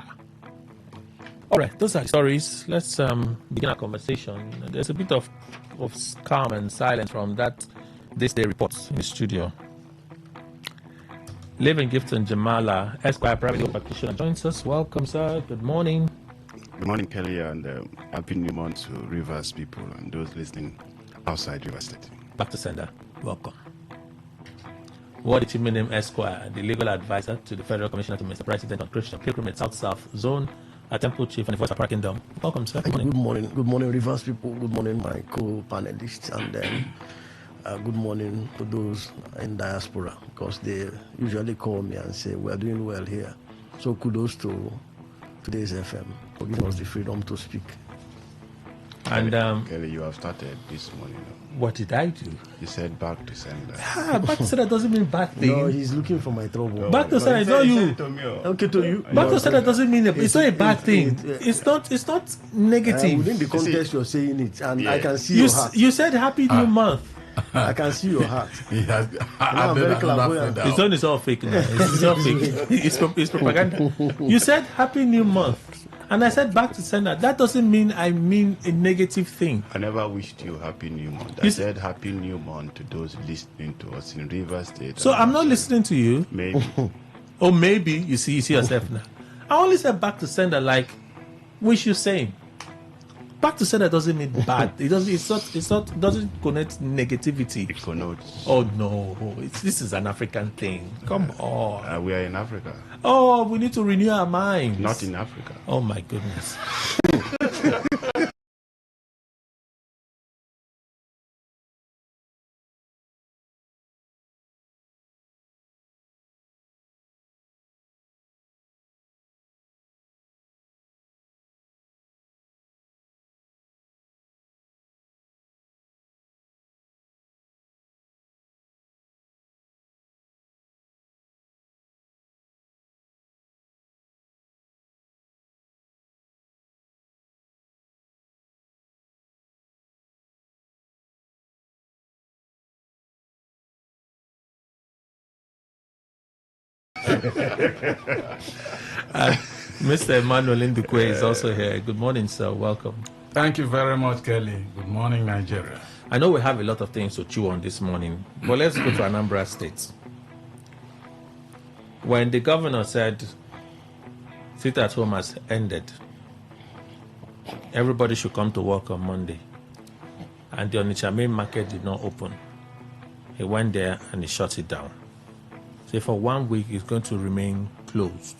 All right, those are the stories. Let's begin our conversation. There's a bit of calm and silence from this day reports in the studio. Living Gifton Jamala, Esquire Private Practitioner, joins us. Welcome, sir. Good morning. Good morning, Kelly, and happy new month to Rivers people and those listening outside Rivers State. Back to sender. Welcome. What did you name Esquire, the legal advisor to the Federal Commissioner to Mr. President on Christian Pilgrimage South Zone, a temple chief and the voice of Park Kingdom? Welcome, sir. Good morning. Good morning, Rivers people. Good morning, my co-panelists, and then good morning to those in diaspora, because they usually call me and say we are doing well here. So kudos to Today's FM for giving us the freedom to speak. And Kelly, you have started this morning. What did I do? You said back to sender. Back to sender doesn't mean bad thing. No, he's looking for my trouble. Back to sender is not you. Okay, to you. Back to sender doesn't mean it's not a bad thing. It's not negative. Within the context you're saying it, and I can see your heart. You said happy new month. I can see your heart. I'm very clairvoyant. His own is all fake now. It's all fake. It's propaganda. You said happy new month. And I said back to sender. That doesn't mean I mean a negative thing. I never wished you happy new month. I said happy new month to those listening to us in Rivers State. So I'm not listening to you. Maybe. Oh, maybe. You see yourself now. I only said back to sender like wish you same. Back to sender doesn't mean bad. It doesn't. It's not. Doesn't connect negativity. It connotes. Oh no! This is an African thing. Come on. We are in Africa. Oh, we need to renew our minds. Not in Africa. Oh my goodness. Mr. Emmanuel Indukwe is also here. Good morning, sir. Welcome. Thank you very much, Kelly. Good morning, Nigeria. I know we have a lot of things to chew on this morning, but let's go to Anambra State. When the governor said sit at home has ended, everybody should come to work on Monday, and the Onitsha main market did not open, he went there and he shut it down. So for 1 week, it's going to remain closed.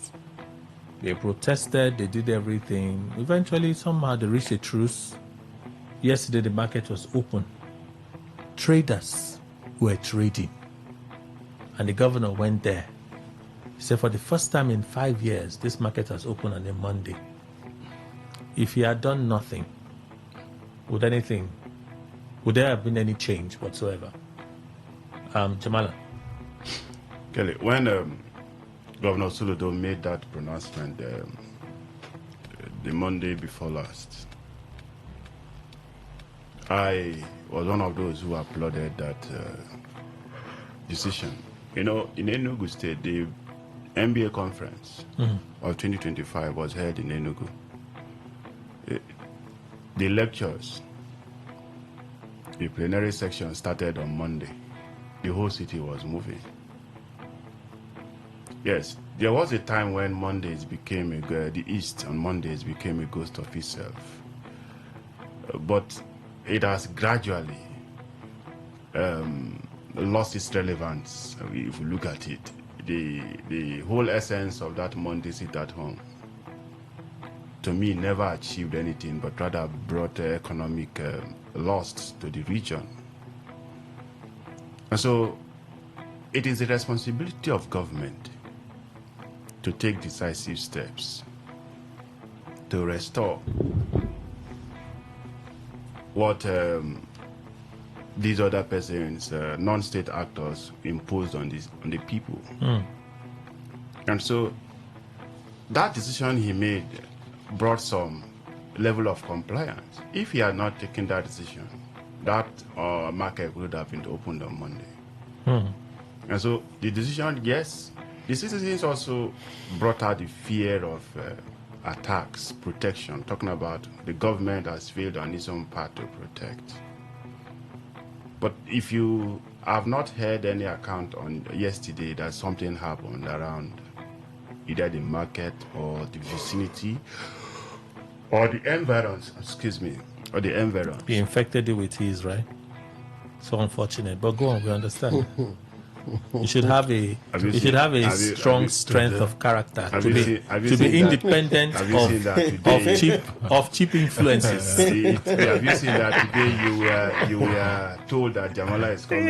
They protested, they did everything. Eventually, somehow, they reached a truce. Yesterday, the market was open. Traders were trading. And the governor went there. He said, for the first time in 5 years, this market has opened on a Monday. If he had done nothing, would there have been any change whatsoever? Jamala. Kelly, when Governor Suludo made that pronouncement the Monday before last, I was one of those who applauded that decision. You know, in Enugu State, the MBA conference of 2025 was held in Enugu. The lectures, the plenary section started on Monday. The whole city was moving. Yes, there was a time when Mondays became the East on Mondays became a ghost of itself. But it has gradually lost its relevance. If you look at it, the whole essence of that Monday sit at home, to me, never achieved anything, but rather brought economic loss to the region. And so it is the responsibility of government to take decisive steps to restore what these other persons, non-state actors, imposed on the people. And so that decision he made brought some level of compliance. If he had not taken that decision, that market would have been opened on Monday. And so the decision, yes, the citizens also brought out the fear of attacks, protection, talking about the government has failed on its own part to protect. But if you have not heard any account on yesterday that something happened around either the market or the vicinity or the environs, or the environs. He infected you with his, right? So unfortunate. But go on, we understand. You should have a strong strength of character to be independent of cheap influences. Have you seen that today you were told that Jamala is coming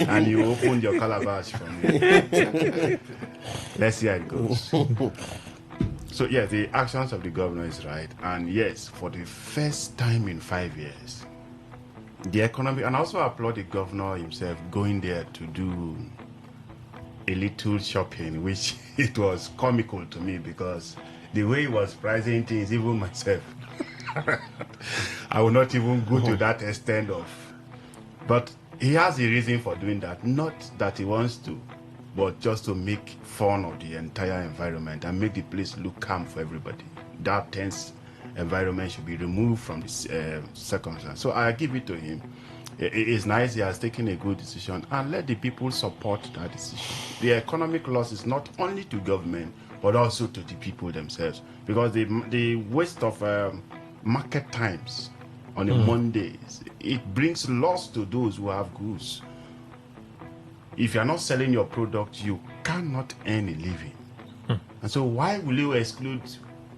and you opened your calabash for me? Let's see how it goes. So yes, the actions of the governor is right, and yes, for the first time in 5 years, the economy, and also applaud the governor himself going there to do a little shopping, which it was comical to me because the way he was pricing things, even myself, I will not even go to that extent of. But he has a reason for doing that, not that he wants to, but just to make fun of the entire environment and make the place look calm for everybody. That tense environment should be removed from this circumstance. So I give it to him. It's nice he has taken a good decision, and let the people support that decision. The economic loss is not only to government, but also to the people themselves, because the waste of market times on the Mondays, it brings loss to those who have goods. If you are not selling your product, you cannot earn a living. And so why will you exclude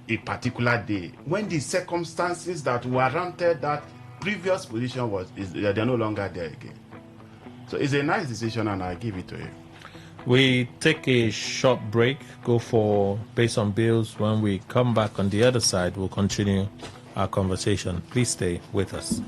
a particular day when the circumstances that warranted that previous position they're no longer there again? So it's a nice decision, and I give it to you. We take a short break, go for Based on Bills. When we come back on the other side, we'll continue our conversation. Please stay with us.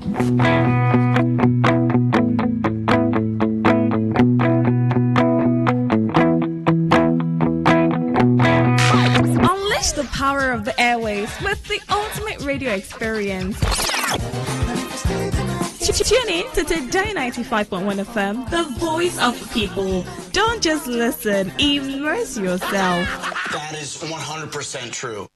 The power of the airways with the ultimate radio experience. Tune in to Today 95.1 FM, the voice of the people. Don't just listen, immerse yourself. That is 100% true.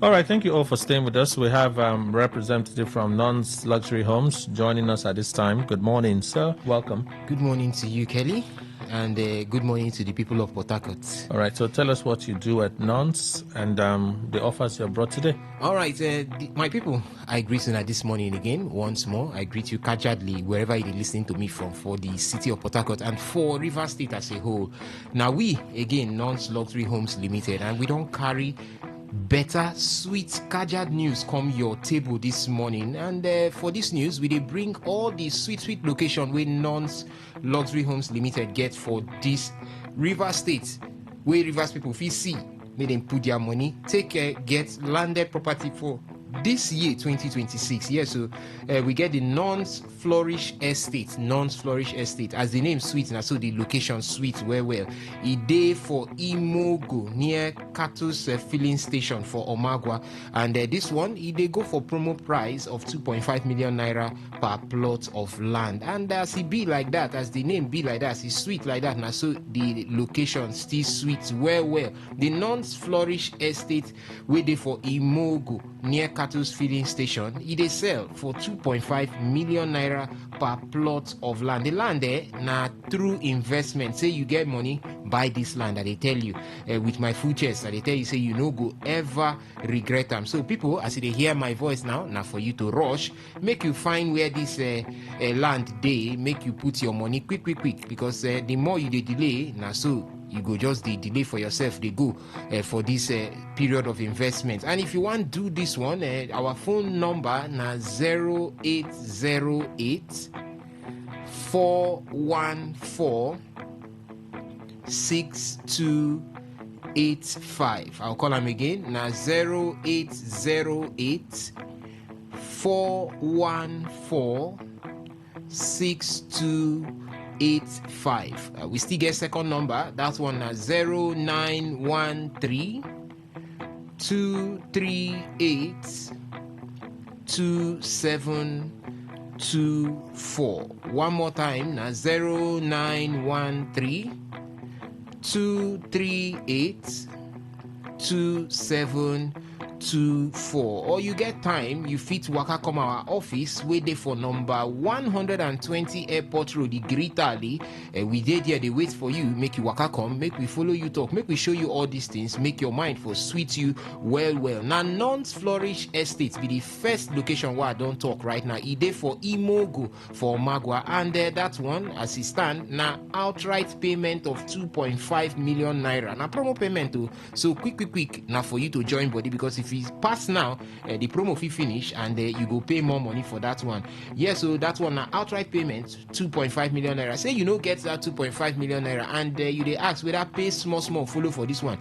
All right, thank you all for staying with us. We have representative from Non's Luxury Homes joining us at this time. Good morning, sir. Welcome. Good morning to you, Kelly, and good morning to the people of Port Harcourt. All right, so tell us what you do at Non's and the offers you have brought today. All right, my people, I greet you this morning again, once more. I greet you casually wherever you're listening to me from, for the city of Port Harcourt and for Rivers State as a whole. Now we, again, Non's Luxury Homes Limited, and we don't carry better, sweet, casual news come your table this morning. And for this news, we bring all the sweet location where Non's Luxury Homes Limited get for this Rivers State, where Rivers people feel see, may them put their money, take get landed property for this year 2026, so we get the non-flourish estate, as the name sweet, and so the location sweet well. It day for Imogo near Katus filling station for Omagwa, and this one they go for promo price of 2.5 million naira per plot of land. And as it be like that, as the name be like that, as it's sweet like that, now so the location still sweet well. The non-flourish estate waiting for Imogo near Katus filling station, they sell for 2.5 million naira per plot of land. The land there now through investment. Say you get money, buy this land, and they tell you with my full chest, and they tell you say you no go ever regret them. So people, as they hear my voice now for you to rush, make you find where this land day, make you put your money quick, because the more you delay, now so you go just the delay for yourself. They go for this period of investment. And if you want to do this one, our phone number na 0808 414 6285. I'll call them again. Now 0808 414 6285. We still get second number. That one na 0913 238 2724. One more time na 0913 238 2724. Or you get time, you fit waka come our office, we dey for number 120 Airport Road, the Great Alley. We dey there, they wait for you, make you waka come, make we follow you talk, make we show you all these things, make your mind for sweet you well. Now non-flourish estate be the first location where I don't talk right now. E dey for Imogo for Magwa, and that one as it stand now outright payment of 2.5 million naira. Now promo payment too. So quick now for you to join body, because if it's pass now, the promo fee finish, and you go pay more money for that one. So that one now outright payment 2.5 million naira. Say you no get that 2.5 million naira, and you dey ask whether pay small follow for this one.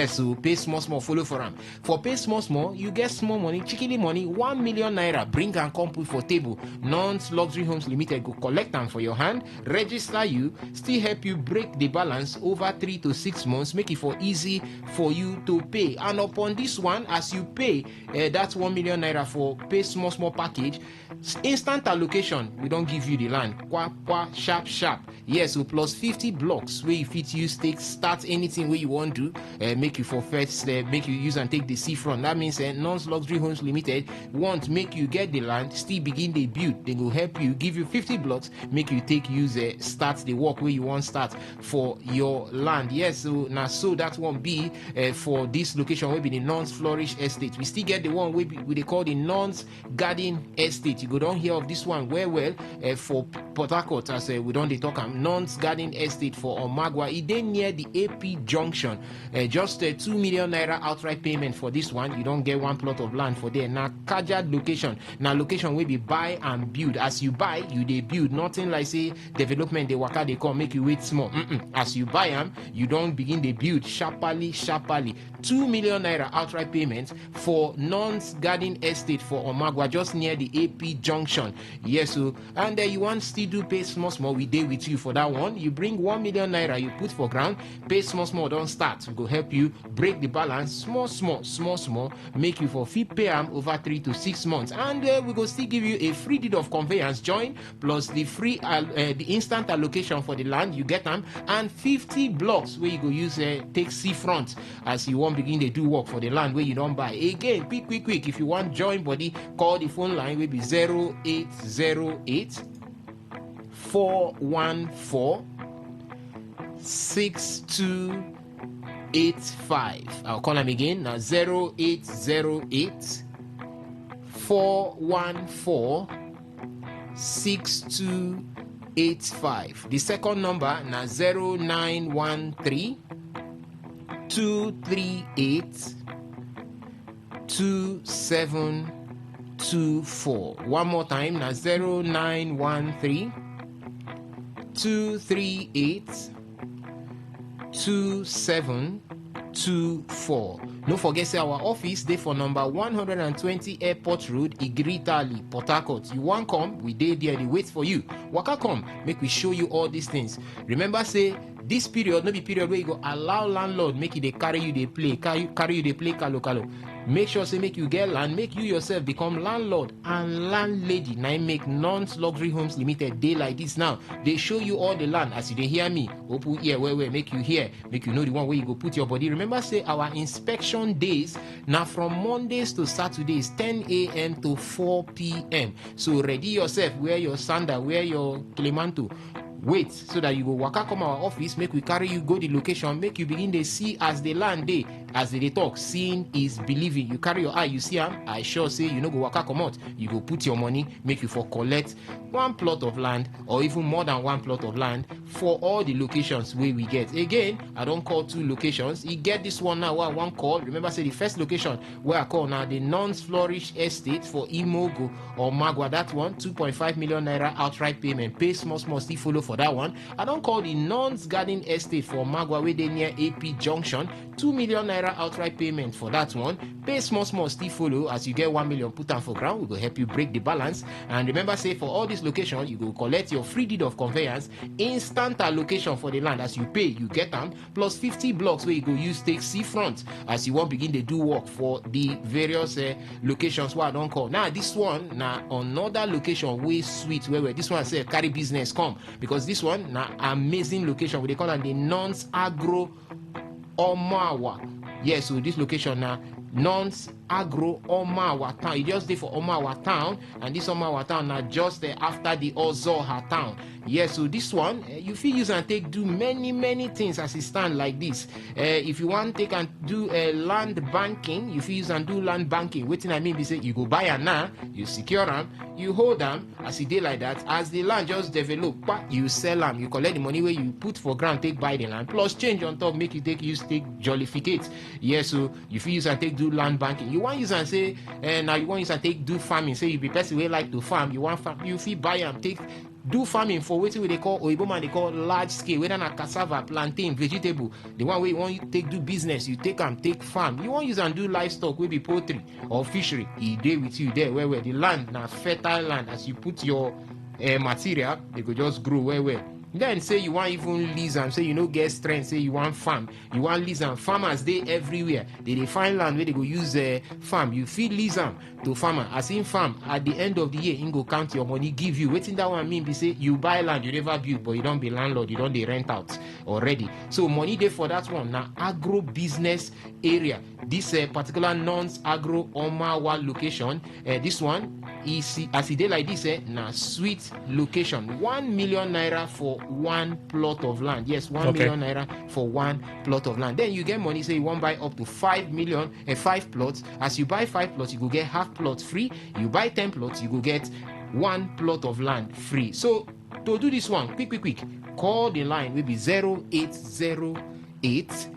So pay small follow for them. For pay small, you get small money, chickily money, 1 million naira. Bring and come put for table. Non-Luxury Homes Limited go collect them for your hand, register you, still help you break the balance over 3 to 6 months, make it for easy for you to pay. And upon this one, as you pay that 1 million naira for pay small package, instant allocation, we don't give you the land sharp. So plus 50 blocks where you fit use take start anything where you want to make you for first make you use and take the seafront. That means Non-Luxury Homes Limited want make you get the land, still begin the build. They will help you, give you 50 blocks, make you take use start the work where you want start for your land. So now so that won't be for this location will be the non-flourish estate. We still get the one we they call the non-garden estate. You go down here of this one well for Port Harcourt, as we don't talk non-garden estate for Omagwa. It then near the AP junction. Just 2 million naira outright payment for this one. You don't get one plot of land for there. Now Kajad location. Now location will be buy and build. As you buy, you they build. Nothing like say development they waka they come make you wait small. As you buy them, you don't begin the build sharply. 2 million naira outright payment for non-garden estate for Omagwa, just near the AP junction. And you want still do pay small, we dey with you for that one. You bring 1 million naira, you put for ground, pay small, don't start. We go help you break the balance small, make you for fee pay them over 3 to 6 months. And we go still give you a free deed of conveyance join, plus the free the instant allocation for the land, you get them, and 50 blocks where you go use take seafront as you want begin they do work for the land where you don't buy. Again, quick, if you want join body, call the phone line will be 0808 414 6285. I'll call them again now. 0808 414 6285. The second number now 0913 238 2724. One more time now. 0913 238 2724. 24. No forget say our office dey for number 120 Airport Road, Igritali, Port Harcourt. You want come, we dey there, they wait for you. Waka come, make we show you all these things. Remember say this period no be period where you go allow landlord make it they carry you they play, carry you they play kalo. Make sure say make you get land, make you yourself become landlord and landlady. Now make non-luxury homes limited day like this now. They show you all the land as you they hear me. Open ear where make you hear, make you know the one where you go put your body. Remember say our inspection days now from Mondays to Saturdays 10 a.m. to 4 p.m. So ready yourself, wear your sandal, wear your Kilimanto. Wait so that you go waka come our office, make we carry you go the location, make you begin to see as the land day, as they talk. Seeing is believing. You carry your eye, you see am. I sure say you know go waka come out. You go put your money, make you for collect one plot of land or even more than one plot of land for all the locations where we get. Again, I don't call 2 locations. You get this one now. One call. Remember, say the first location where I call now the non-flourish estate for Imogo or Magua. That one 2.5 million naira outright payment. Pay small still follow for that one. I don't call the non-garden estate for Magua where they near AP Junction. 2 million naira outright payment for that one. Pay small still follow as you get 1 million put down for ground. We will help you break the balance. And remember, say for all these locations, you go collect your free deed of conveyance, instant allocation for the land. As you pay, you get them, plus 50 blocks where you go use take seafront as you won't begin to do work for the various locations where I don't call. Now this one now another location way sweet where this one say carry business come, because this one now amazing location where they call it the Nons Agro Omawa. Yes, so this location now Nons Agro Omawa town. It just there for Omawa town, and this Omawa town now just after the Ozoha town. Yes, so this one you feel use and take do many things as it stand like this. If you want take and do land banking, you feel use and do land banking. Waiting I mean be say you go buy am now, you secure them, you hold them as it dey like that. As the land just develop, you sell them, you collect the money where you put for ground, take buy the land, plus change on top, make you take jollificate. Yes, so you feel use and take do land banking. You want use and say now you want use and take do farming. Say you be person wey like to farm, you want farm, you feel buy them, take do farming for what they call Oyibo man, they call large scale, whether na cassava, plantain, vegetable. The one where you want you take do business, you take them, take farm. You want use and do livestock, will be poultry or fishery. He dey with you there where the land na fertile land. As you put your material, they could just grow where. Then say you want even lease and say you know get strength, say you want farm, you want lease and farmers they everywhere. They find land where they go use farm. You feel lease them to farmer. As in farm, at the end of the year, you go count your money, give you. Waiting that one mean be say you buy land, you never build, but you don't be landlord, you don't they rent out already. So money there for that one. Now agro business area. This particular non-agro Omawa location, this one is as it like this, now sweet location. 1 million naira for one plot of land. Yes, 1 million naira for one plot of land. Then you get money, say you want buy up to 5 million, 5 plots. As you buy 5 plots, you go get half plot free. You buy 10 plots, you go get 1 plot of land free. So to do this one, quick, call the line will be 0808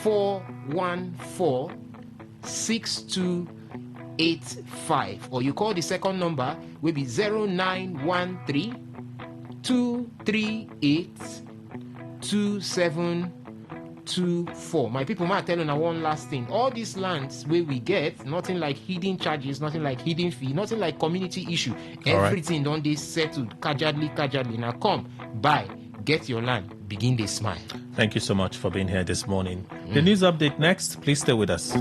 414 6285, or you call the second number will be 0913 238 2724. My people might tell you now one last thing. All these lands where we get, nothing like hidden charges, nothing like hidden fee, nothing like community issue. Everything don't they settled casually. Now come, buy, get your land, begin they smile. Thank you so much for being here this morning. The news update next. Please stay with us.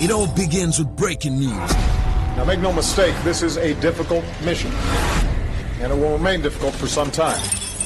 It all begins with breaking news. Now make no mistake, this is a difficult mission, and it will remain difficult for some time.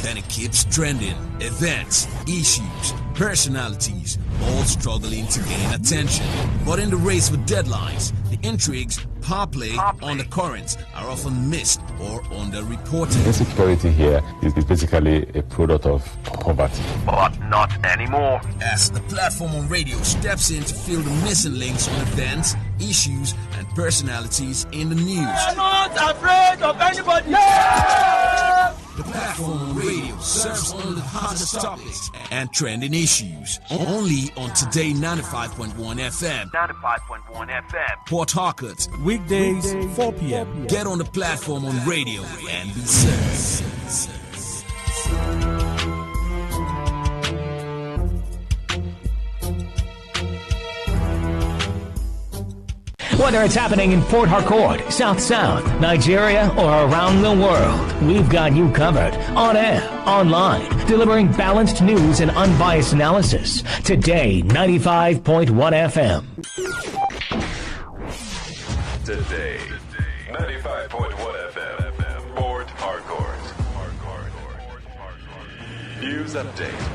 Then it keeps trending. Events, issues, personalities, all struggling to gain attention. But in the race with deadlines, the intrigues, power play, undercurrents are often missed or underreported. Insecurity here is basically a product of poverty. But not anymore. As the platform on radio steps in to fill the missing links on events, issues, and personalities in the news. I'm not afraid of anybody. Yeah! The platform on radio serves only the hottest topics and trending issues. Only on Today 95.1 FM. 95.1 FM. Port Harcourt. Weekdays, 4 p.m. Get on the platform on radio and be served. Whether it's happening in Port Harcourt, South, Nigeria, or around the world, we've got you covered. On air, online, delivering balanced news and unbiased analysis. Today, 95.1 FM. Today, 95.1 FM, Port Harcourt. News update.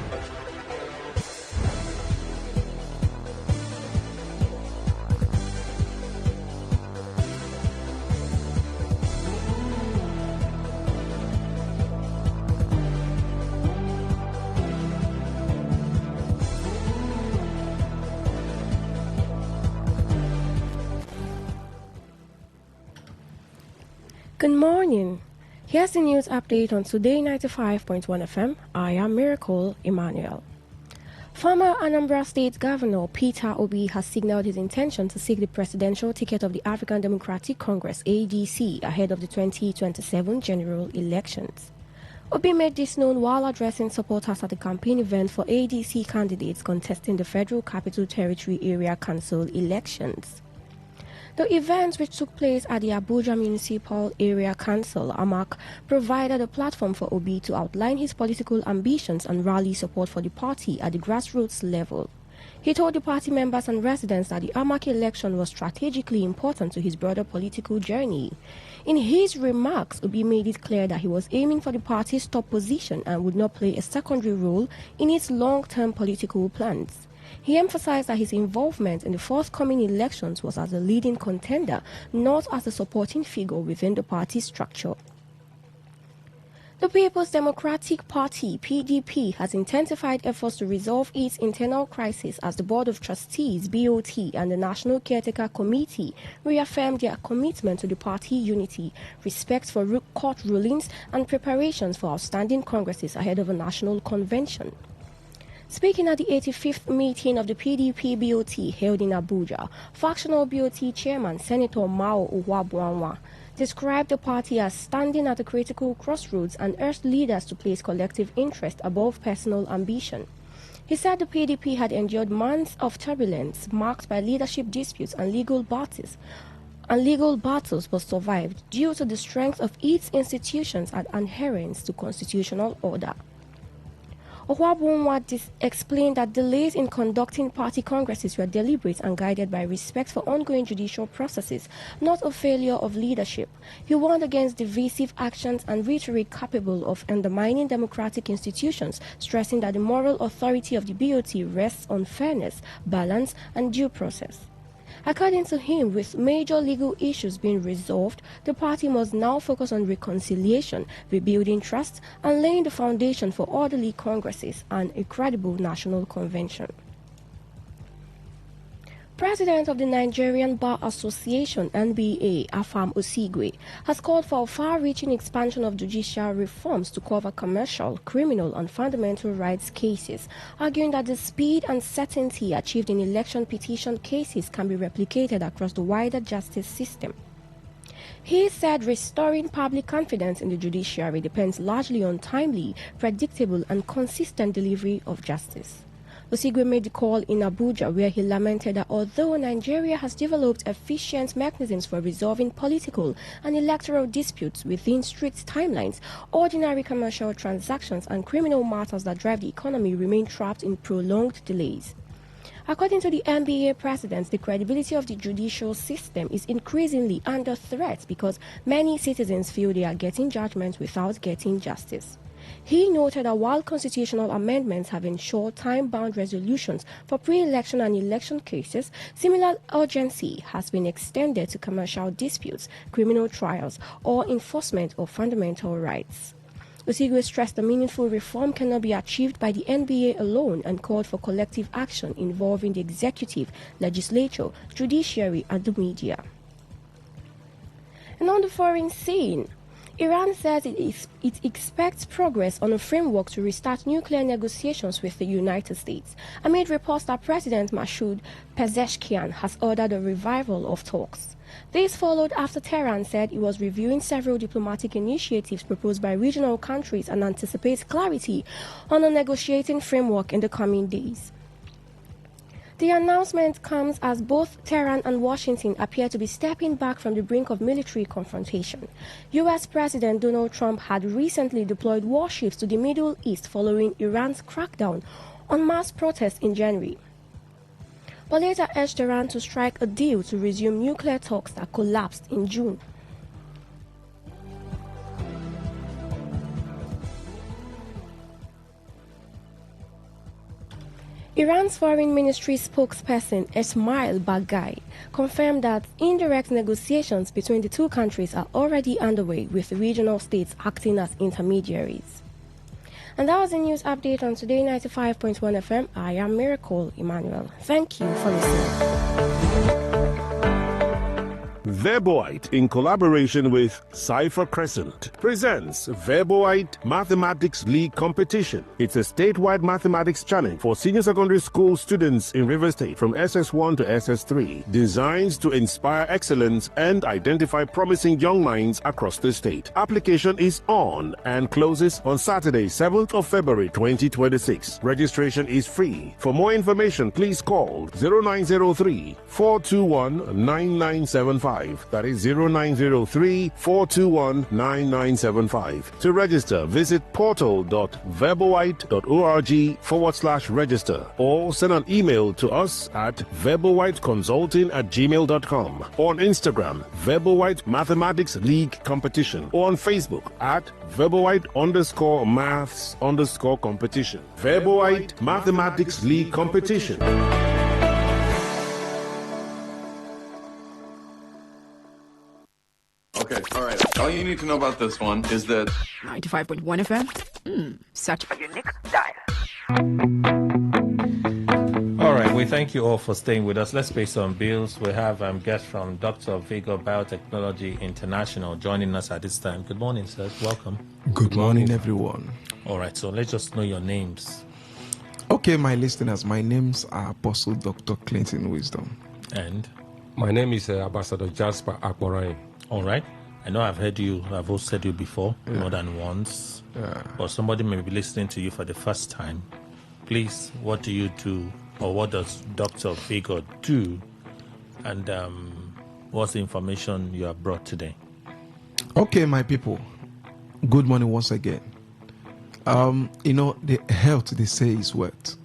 Good morning. Here's the news update on Today 95.1 FM. I am Miracle Emmanuel. Former Anambra State Governor Peter Obi has signaled his intention to seek the presidential ticket of the African Democratic Congress ADC ahead of the 2027 general elections. Obi made this known while addressing supporters at the campaign event for ADC candidates contesting the Federal Capital Territory Area Council elections. The event, which took place at the Abuja Municipal Area Council, AMAC, provided a platform for Obi to outline his political ambitions and rally support for the party at the grassroots level. He told the party members and residents that the AMAC election was strategically important to his broader political journey. In his remarks, Obi made it clear that he was aiming for the party's top position and would not play a secondary role in its long-term political plans. He emphasized that his involvement in the forthcoming elections was as a leading contender, not as a supporting figure within the party structure. The People's Democratic Party, PDP, has intensified efforts to resolve its internal crisis as the Board of Trustees, BOT, and the National Caretaker Committee reaffirmed their commitment to the party unity, respect for court rulings, and preparations for outstanding congresses ahead of a national convention. Speaking at the 85th meeting of the PDP BOT held in Abuja, factional BOT chairman Senator Mao Uwabuanwa described the party as standing at a critical crossroads and urged leaders to place collective interest above personal ambition. He said the PDP had endured months of turbulence marked by leadership disputes and legal battles, but survived due to the strength of its institutions and adherence to constitutional order. Ohuabunwa explained that delays in conducting party congresses were deliberate and guided by respect for ongoing judicial processes, not a failure of leadership. He warned against divisive actions and rhetoric capable of undermining democratic institutions, stressing that the moral authority of the BOT rests on fairness, balance, and due process. According to him, with major legal issues being resolved, the party must now focus on reconciliation, rebuilding trust, and laying the foundation for orderly congresses and a credible national convention. President of the Nigerian Bar Association, NBA, Afam Osigwe, has called for a far-reaching expansion of judicial reforms to cover commercial, criminal, and fundamental rights cases, arguing that the speed and certainty achieved in election petition cases can be replicated across the wider justice system. He said restoring public confidence in the judiciary depends largely on timely, predictable, and consistent delivery of justice. Osigwe made the call in Abuja, where he lamented that although Nigeria has developed efficient mechanisms for resolving political and electoral disputes within strict timelines, ordinary commercial transactions and criminal matters that drive the economy remain trapped in prolonged delays. According to the NBA president, the credibility of the judicial system is increasingly under threat because many citizens feel they are getting judgment without getting justice. He noted that while constitutional amendments have ensured time-bound resolutions for pre-election and election cases, similar urgency has been extended to commercial disputes, criminal trials, or enforcement of fundamental rights. Osigwe stressed that meaningful reform cannot be achieved by the NBA alone and called for collective action involving the executive, legislature, judiciary, and the media. And on the foreign scene, Iran says it expects progress on a framework to restart nuclear negotiations with the United States, amid reports that President Masoud Pezeshkian has ordered a revival of talks. This followed after Tehran said it was reviewing several diplomatic initiatives proposed by regional countries and anticipates clarity on a negotiating framework in the coming days. The announcement comes as both Tehran and Washington appear to be stepping back from the brink of military confrontation. U.S. President Donald Trump had recently deployed warships to the Middle East following Iran's crackdown on mass protests in January, but later urged Iran to strike a deal to resume nuclear talks that collapsed in June. Iran's foreign ministry spokesperson Esmail Baghaei confirmed that indirect negotiations between the two countries are already underway, with the regional states acting as intermediaries. And that was a news update on Today 95.1 FM. I am Miracle Emmanuel. Thank you for listening. Verboite, in collaboration with Cypher Crescent, presents Verboite Mathematics League Competition. It's a statewide mathematics challenge for senior secondary school students in River State from SS1 to SS3, designed to inspire excellence and identify promising young minds across the state. Application is on and closes on Saturday, 7th of February 2026. Registration is free. For more information, please call 0903 421 9975. That is 0903-421-9975. To register, visit portal.verboite.org/register or send an email to us at verboiteconsulting@gmail.com, or on Instagram, Verboite Mathematics League Competition, or on Facebook at Verboite_Maths_competition. Verboite Mathematics League Competition. Okay, all right. All you need to know about this one is that 95.1 FM. Such a unique dial. All right, we thank you all for staying with us. Let's pay some bills. We have guests from Dr. Vigor Biotechnology International joining us at this time. Good morning, sir. Welcome. Good morning, everyone. All right, so let's just know your names. Okay, my listeners, my names are Apostle Dr. Clinton Wisdom. And? My name is Ambassador Jasper Akborai. All right. I know I've heard you, I've hosted you before, more than once. Or somebody may be listening to you for the first time. Please, what do you do, or what does Dr. Vigor do? And what's the information you have brought today? Okay, my people. Good morning once again. The health, they say, is wealth.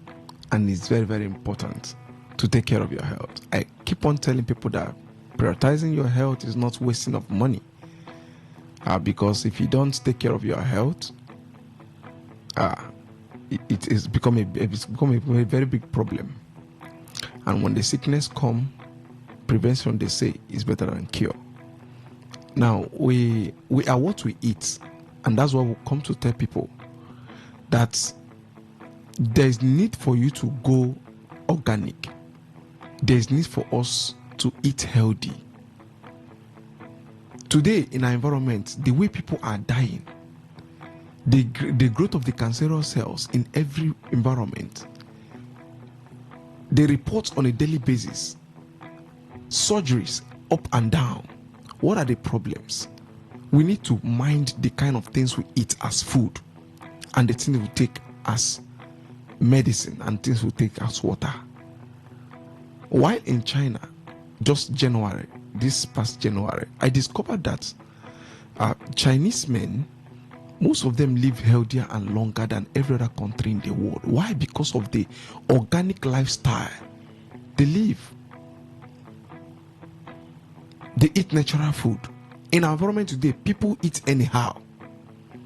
And it's very, very important to take care of your health. I keep on telling people that prioritizing your health is not wasting of money. Because if you don't take care of your health, it's become a very big problem. And when the sickness comes, prevention, they say, is better than cure. Now, we are what we eat. And that's why we come to tell people that there's need for you to go organic. There's need for us to eat healthy. Today, in our environment, the way people are dying, the growth of the cancerous cells in every environment, they report on a daily basis, surgeries up and down. What are the problems? We need to mind the kind of things we eat as food, and the things we take as medicine, and things we take as water. While in China, just January, this past January, I discovered that Chinese men, most of them live healthier and longer than every other country in the world. Why? Because of the organic lifestyle they live. They eat natural food. In our environment today, people eat anyhow.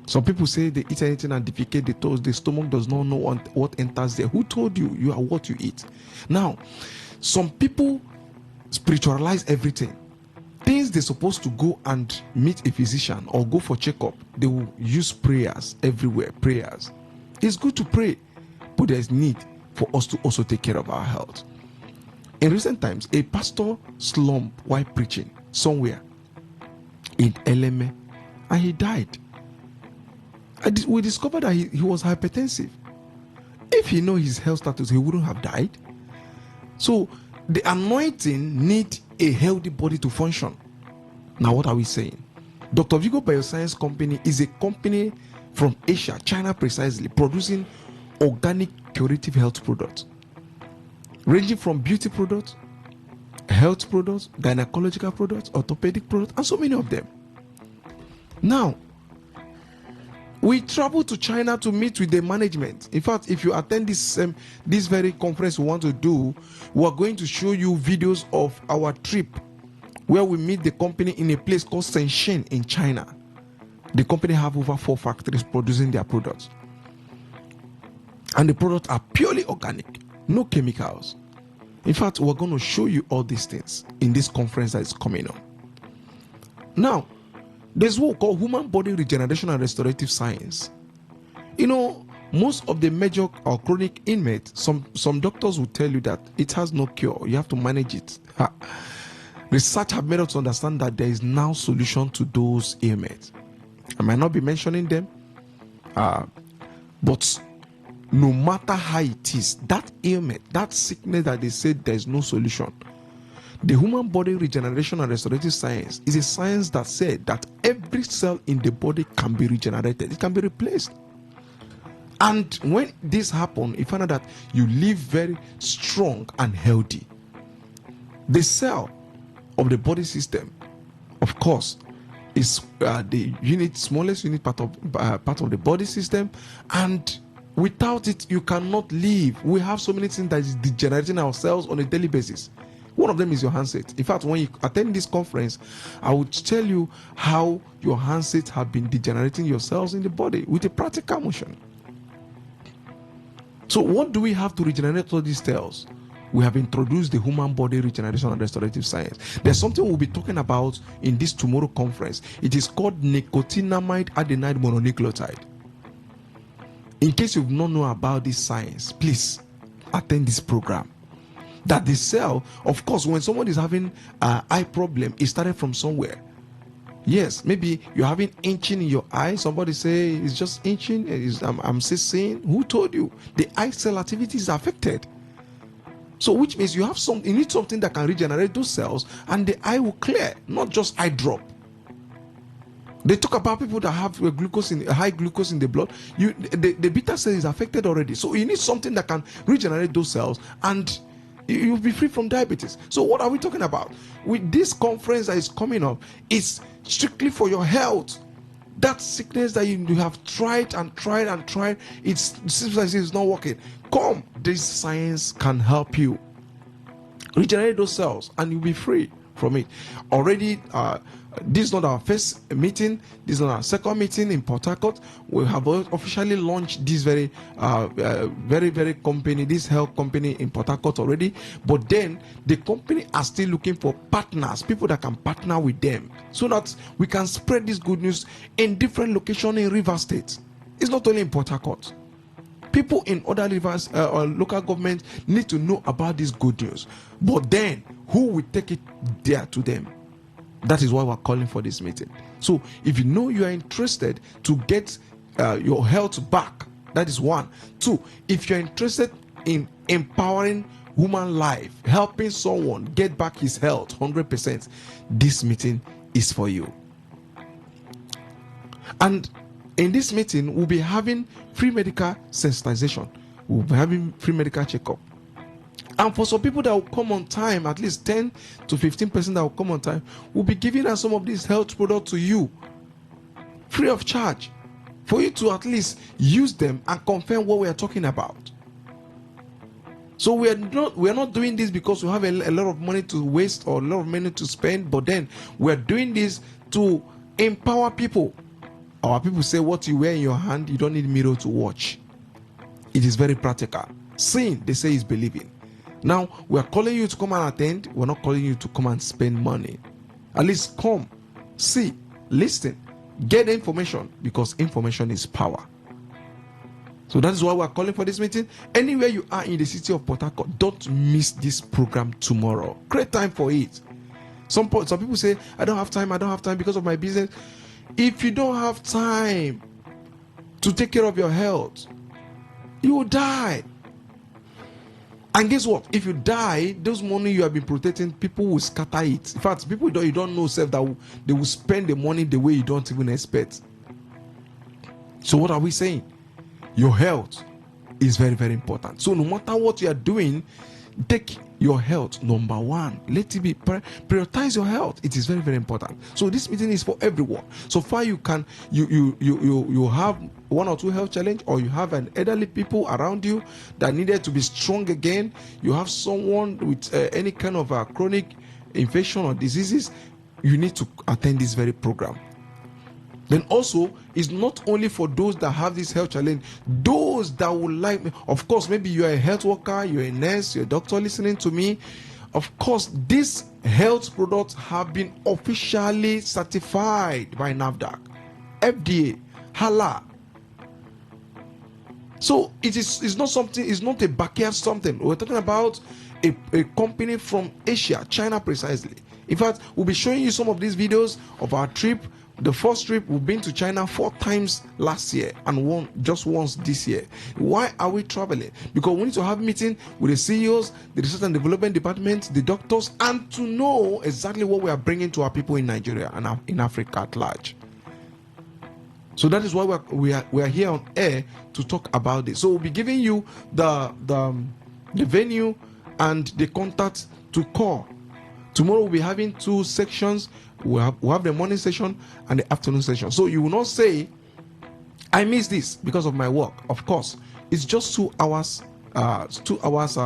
Some people say they eat anything and defecate, the stomach does not know what enters there. Who told you? You are what you eat. Now, some people spiritualize everything. Things they're supposed to go and meet a physician or go for checkup, they will use prayers everywhere. Prayers. It's good to pray, but there's need for us to also take care of our health. In recent times, a pastor slumped while preaching somewhere in Eleme, and he died. We discovered that he was hypertensive. If he knows his health status, he wouldn't have died. So the anointing needs a healthy body to function. Now, what are we saying? Dr. Vigo Bioscience Company is a company from Asia, China precisely, producing organic curative health products, ranging from beauty products, health products, gynecological products, orthopedic products, and so many of them. Now, we travel to China to meet with the management. In fact, if you attend this very conference we want to do, we are going to show you videos of our trip where we meet the company in a place called Shenzhen in China. The company have over 4 factories producing their products. And the products are purely organic, no chemicals. In fact, we're going to show you all these things in this conference that is coming up. Now, there's what we call human body regeneration and restorative science. You know, most of the major or chronic inmates, some doctors will tell you that it has no cure. You have to manage it. Research have made us understand that there is now solution to those ailments. I might not be mentioning them, but no matter how it is, that ailment, that sickness that they said there is no solution, the human body regeneration and restorative science is a science that said that every cell in the body can be regenerated. It can be replaced. And when this happens, you find out that you live very strong and healthy. The cell of the body system, of course, is the smallest unit part of the body system, and without it, you cannot live. We have so many things that is degenerating our cells on a daily basis. One of them is your handset. In fact, when you attend this conference, I would tell you how your handsets have been degenerating your cells in the body with a practical motion. So what do we have to regenerate all these cells? We have introduced the human body regeneration and restorative science. There's something we'll be talking about in this tomorrow conference. It is called nicotinamide adenine mononucleotide. In case you don't know about this science, please attend this program. That the cell, of course, when someone is having an eye problem, it started from somewhere. Yes, maybe you're having itching in your eye. Somebody say it's just itching. I'm seeing. Who told you? The eye cell activity is affected. So, which means you need something that can regenerate those cells, and the eye will clear, not just eye drop. They talk about people that have high glucose in the blood. The beta cell is affected already. So you need something that can regenerate those cells, and you'll be free from diabetes. So what are we talking about? With this conference that is coming up, it's strictly for your health. That sickness that you have tried, it seems like it's not working. Come, this science can help you regenerate those cells, and you'll be free from it. Already, this is not our first meeting. This is not our second meeting in Port Harcourt. We have officially launched this very company, this health company in Port Harcourt already. But then the company are still looking for partners, people that can partner with them, so that we can spread this good news in different locations in River State. It's not only in Port Harcourt. People in other rivers or local governments need to know about this good news. But then, who will take it there to them? That is why we're calling for this meeting. So, if you know you are interested to get your health back, that is one. Two, if you're interested in empowering human life, helping someone get back his health 100%, this meeting is for you. And in this meeting, we'll be having free medical sensitization. We'll be having free medical checkup. And for some people that will come on time, at least 10 to 15% that will come on time, we'll be giving us some of these health products to you free of charge, for you to at least use them and confirm what we are talking about. So we are not doing this because we have a lot of money to waste or a lot of money to spend, but then we are doing this to empower people. Our people say what you wear in your hand, you don't need a mirror to watch. It is very practical. Seeing, they say, is believing. Now, we are calling you to come and attend. We're not calling you to come and spend money. At least come, see, listen, get information, because information is power. So that is why we're calling for this meeting. Anywhere you are in the city of Port Harcourt, don't miss this program tomorrow. Create time for it. Some people say, I don't have time because of my business. If you don't have time to take care of your health, you will die. And guess what? If you die, those money you have been protecting, people will scatter it. In fact, people you don't know self that they will spend the money the way you don't even expect. So what are we saying? Your health is very, very important. So no matter what you are doing, take your health number one. Let it be prioritize your health. It is very, very important. So this meeting is for everyone. So far you can you have one or two health challenge, or you have an elderly people around you that needed to be strong again. You have someone with any kind of a chronic infection or diseases. You need to attend this very program. Then also, it's not only for those that have this health challenge, those that would like, of course, maybe you're a health worker, you're a nurse, you're a doctor listening to me. Of course, these health products have been officially certified by NAFDAC, FDA, HALA. So it's not something, it's not a backyard something. We're talking about a company from Asia, China precisely. In fact, we'll be showing you some of these videos of our trip. The first trip, we've been to China 4 times last year and just once this year. Why are we traveling? Because we need to have meeting with the CEOs, the research and development department, the doctors, and to know exactly what we are bringing to our people in Nigeria and in Africa at large. So that is why we are here on air to talk about this. So we'll be giving you the venue and the contact to call. Tomorrow we'll be having 2 sections. We'll have the morning session and the afternoon session. So you will not say, I missed this because of my work. Of course, it's just 2 hours, 2 hours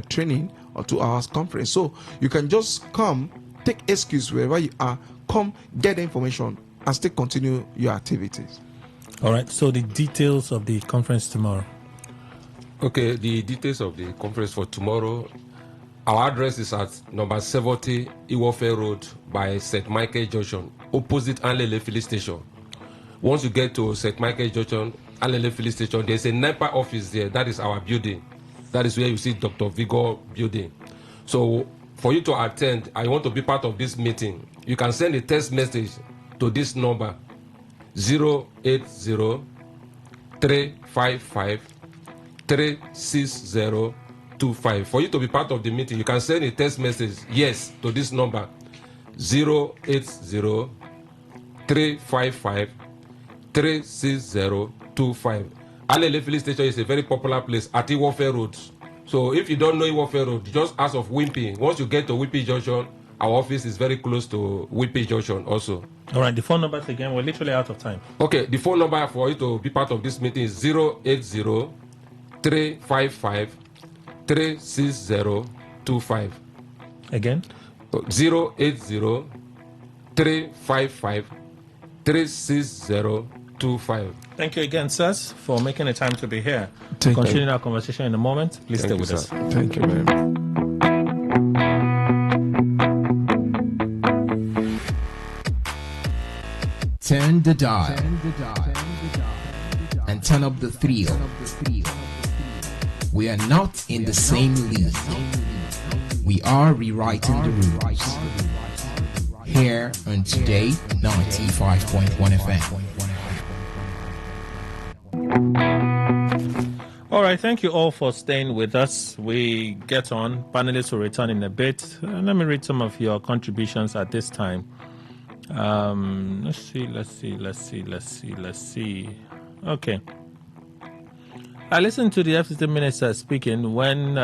training or 2 hours conference. So you can just come, take excuse wherever you are, come get the information and still continue your activities. All right. So the details of the conference tomorrow. Okay, the details of the conference for tomorrow. Our address is at number 70 Iwofe Road by St. Michael Junction, opposite Anlele Filling Station. Once you get to St. Michael Junction, Anlele Filling Station, there's a NEPA office there. That is our building. That is where you see Dr. Vigor building. So for you to attend, I want to be part of this meeting. You can send a text message to this number 080 355 360 25. For you to be part of the meeting, you can send a text message yes to this number 080 355 360 25. Alele Filling Station is a very popular place at Iwofe Road. So if you don't know Iwofe Road, just ask of Wimpy. Once you get to Wimpy Junction, our office is very close to Wimpy Junction also. All right, the phone numbers again, we're literally out of time. Okay, the phone number for you to be part of this meeting is 080 355 36025. Again? 080 355 36025. Thank you again, sirs, for making the time to be here. Thank you. Continuing our conversation in a moment. Please stay with us. Thank you very much. Turn the dial and turn up the thrill. We are not in the same league. We are rewriting the rules. Here on Today 95.1 FM. All right, thank you all for staying with us. We get on. Panelists will return in a bit. Let me read some of your contributions at this time. Let's see. Okay. I listened to the FCC minister speaking. When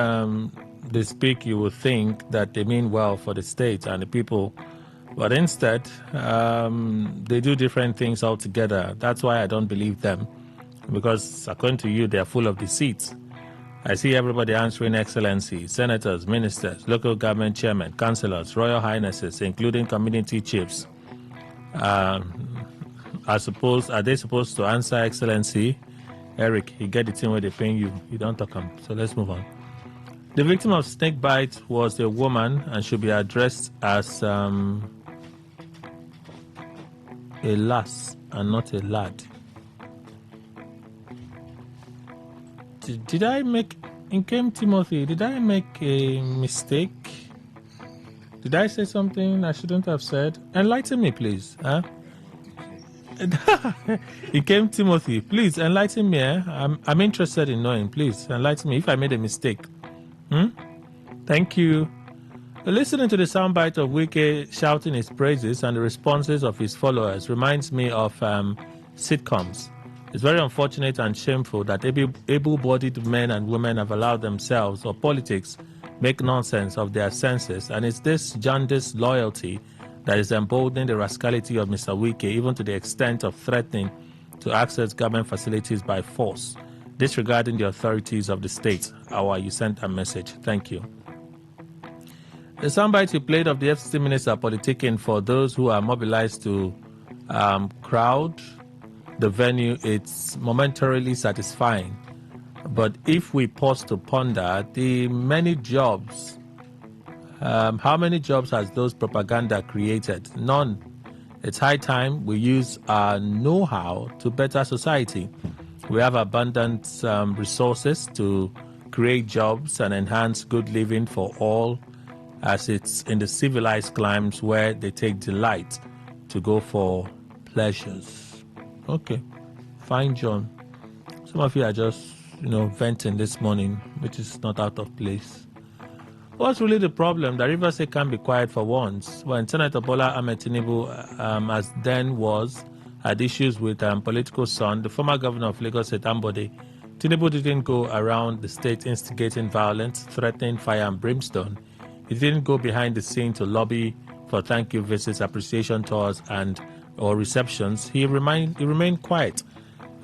they speak, you would think that they mean well for the state and the people. But instead, they do different things altogether. That's why I don't believe them. Because according to you, they are full of deceit. I see everybody answering excellency, senators, ministers, local government chairmen, councillors, royal highnesses, including community chiefs. Are they supposed to answer excellency? Eric, you get the thing where they're paying you. You don't talk them. So let's move on. The victim of snake bite was a woman and should be addressed as a lass and not a lad. Did I make, in King Timothy, did I make a mistake? Did I say something I shouldn't have said? Enlighten me, please. Huh? He came, Timothy. Please enlighten me. I'm interested in knowing. Please enlighten me if I made a mistake. Thank you. Listening to the soundbite of Wike shouting his praises and the responses of his followers reminds me of sitcoms. It's very unfortunate and shameful that able-bodied men and women have allowed themselves or politics make nonsense of their senses, and it's this jaundiced loyalty that is emboldening the rascality of Mr. Wike, even to the extent of threatening to access government facilities by force, disregarding the authorities of the state. You sent a message. Thank you. The soundbite you played of the FCC minister politicking for those who are mobilized to crowd the venue, it's momentarily satisfying. But if we pause to ponder the many jobs, how many jobs has those propaganda created? None. It's high time we use our know-how to better society. We have abundant resources to create jobs and enhance good living for all, as it's in the civilized climes where they take delight to go for pleasures. Okay, fine, John. Some of you are just, venting this morning, which is not out of place. What's really the problem? The Rivers State can't be quiet for once. When Senator Bola Ahmed Tinubu, as then was, had issues with political son, the former governor of Lagos State, Ambode, Tinubu didn't go around the state instigating violence, threatening fire and brimstone. He didn't go behind the scene to lobby for thank you visits, appreciation tours, or receptions. He remained quiet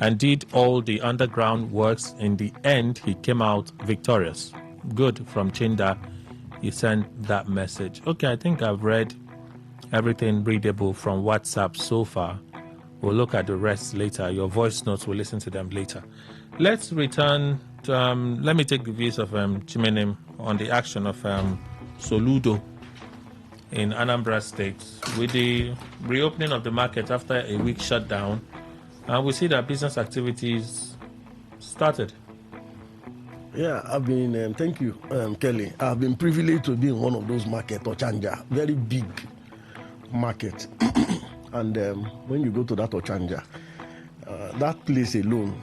and did all the underground works. In the end, he came out victorious. Good, from Chinda. He sent that message. Okay, I think I've read everything readable from WhatsApp so far. We'll look at the rest later. Your voice notes, we'll listen to them later. Let's return to, let me take the views of Chimenim on the action of Soludo in Anambra State. With the reopening of the market after a week shutdown, we see that business activities started. Yeah, I've been, thank you, Kelly. I've been privileged to be in one of those markets, Ochanja, very big market. And when you go to that Ochanja, that place alone,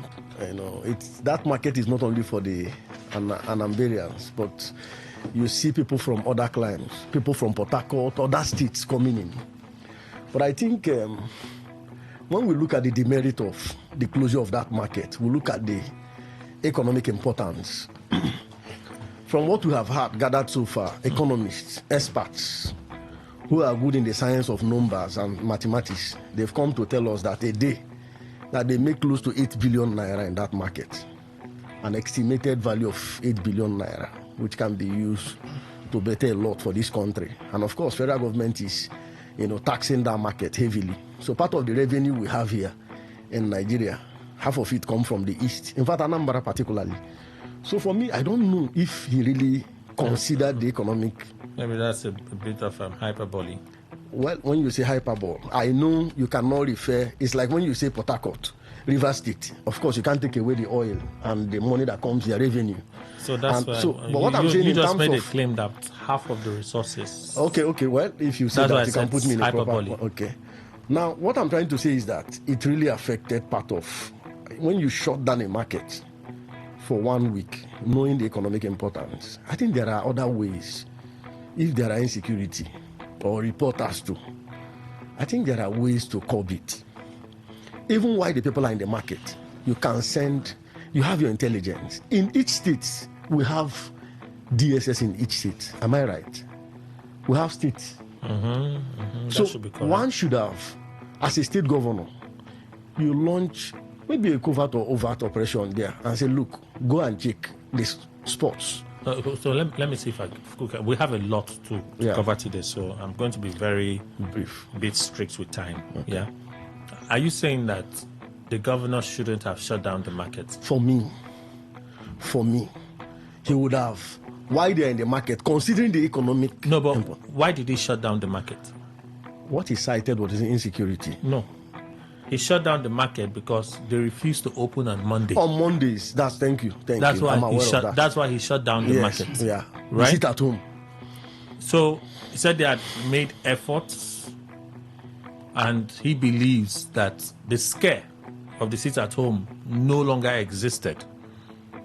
that market is not only for the Anambarians, but you see people from other climes, people from Port Harcourt, other states coming in. But I think when we look at the demerit of the closure of that market, we look at the economic importance. From what we have gathered so far, economists, experts who are good in the science of numbers and mathematics, they've come to tell us that a day that they make close to 8 billion naira in that market, an estimated value of 8 billion naira, which can be used to better a lot for this country. And of course, federal government is, taxing that market heavily. So part of the revenue we have here in Nigeria, half of it comes from the east. In fact, Anambra particularly. So for me, I don't know if he really considered the economic. Maybe that's a bit of hyperbole. Well, when you say hyperbole, I know you cannot refer. It's like when you say Port Harcourt, River State. Of course, you can't take away the oil and the money that comes, the revenue. So that's why. But what I'm saying you in just terms made of a claim that half of the resources. Okay. Well, if you say that, you can put me in a proper. Okay. Now, what I'm trying to say is that it really affected part of when you shut down a market for 1 week, knowing the economic importance. I think there are other ways. If there are insecurity or reporters too, I think there are ways to curb it. Even while the people are in the market, you can send, you have your intelligence. In each state, we have DSS in each state. Am I right? We have states. So one should have, as a state governor, you launch maybe a covert or overt operation there and say, look, go and check these spots. So let me see if we have a lot to cover today, so I'm going to be very brief, bit strict with time. Okay. Yeah. Are you saying that the governor shouldn't have shut down the market? For me, he would have. Why they're in the market, considering the economic. No, but why did he shut down the market? What he cited was insecurity. No. He shut down the market because they refused to open on Monday. On Mondays, thank you. That's why he shut down the market. Yeah, right. Sit at home. So he said they had made efforts and he believes that the scare of the sit at home no longer existed.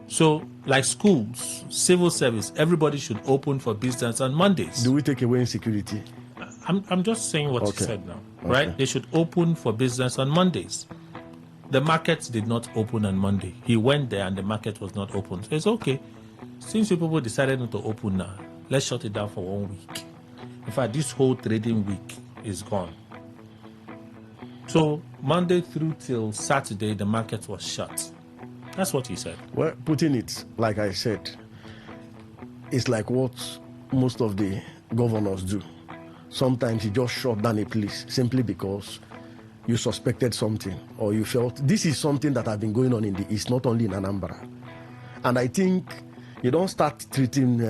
So, like schools, civil service, everybody should open for business on Mondays. Do we take away insecurity? I'm just saying what he said now, Okay. right? They should open for business on Mondays. The market did not open on Monday. He went there and the market was not open. So it's okay. Since you people decided not to open now, let's shut it down for 1 week. In fact, this whole trading week is gone. So Monday through till Saturday, the market was shut. That's what he said. Well, putting it, like I said, it's like what most of the governors do. Sometimes you just shut down a place simply because you suspected something or you felt this is something that has been going on in the East, not only in Anambra. And I think you don't start treating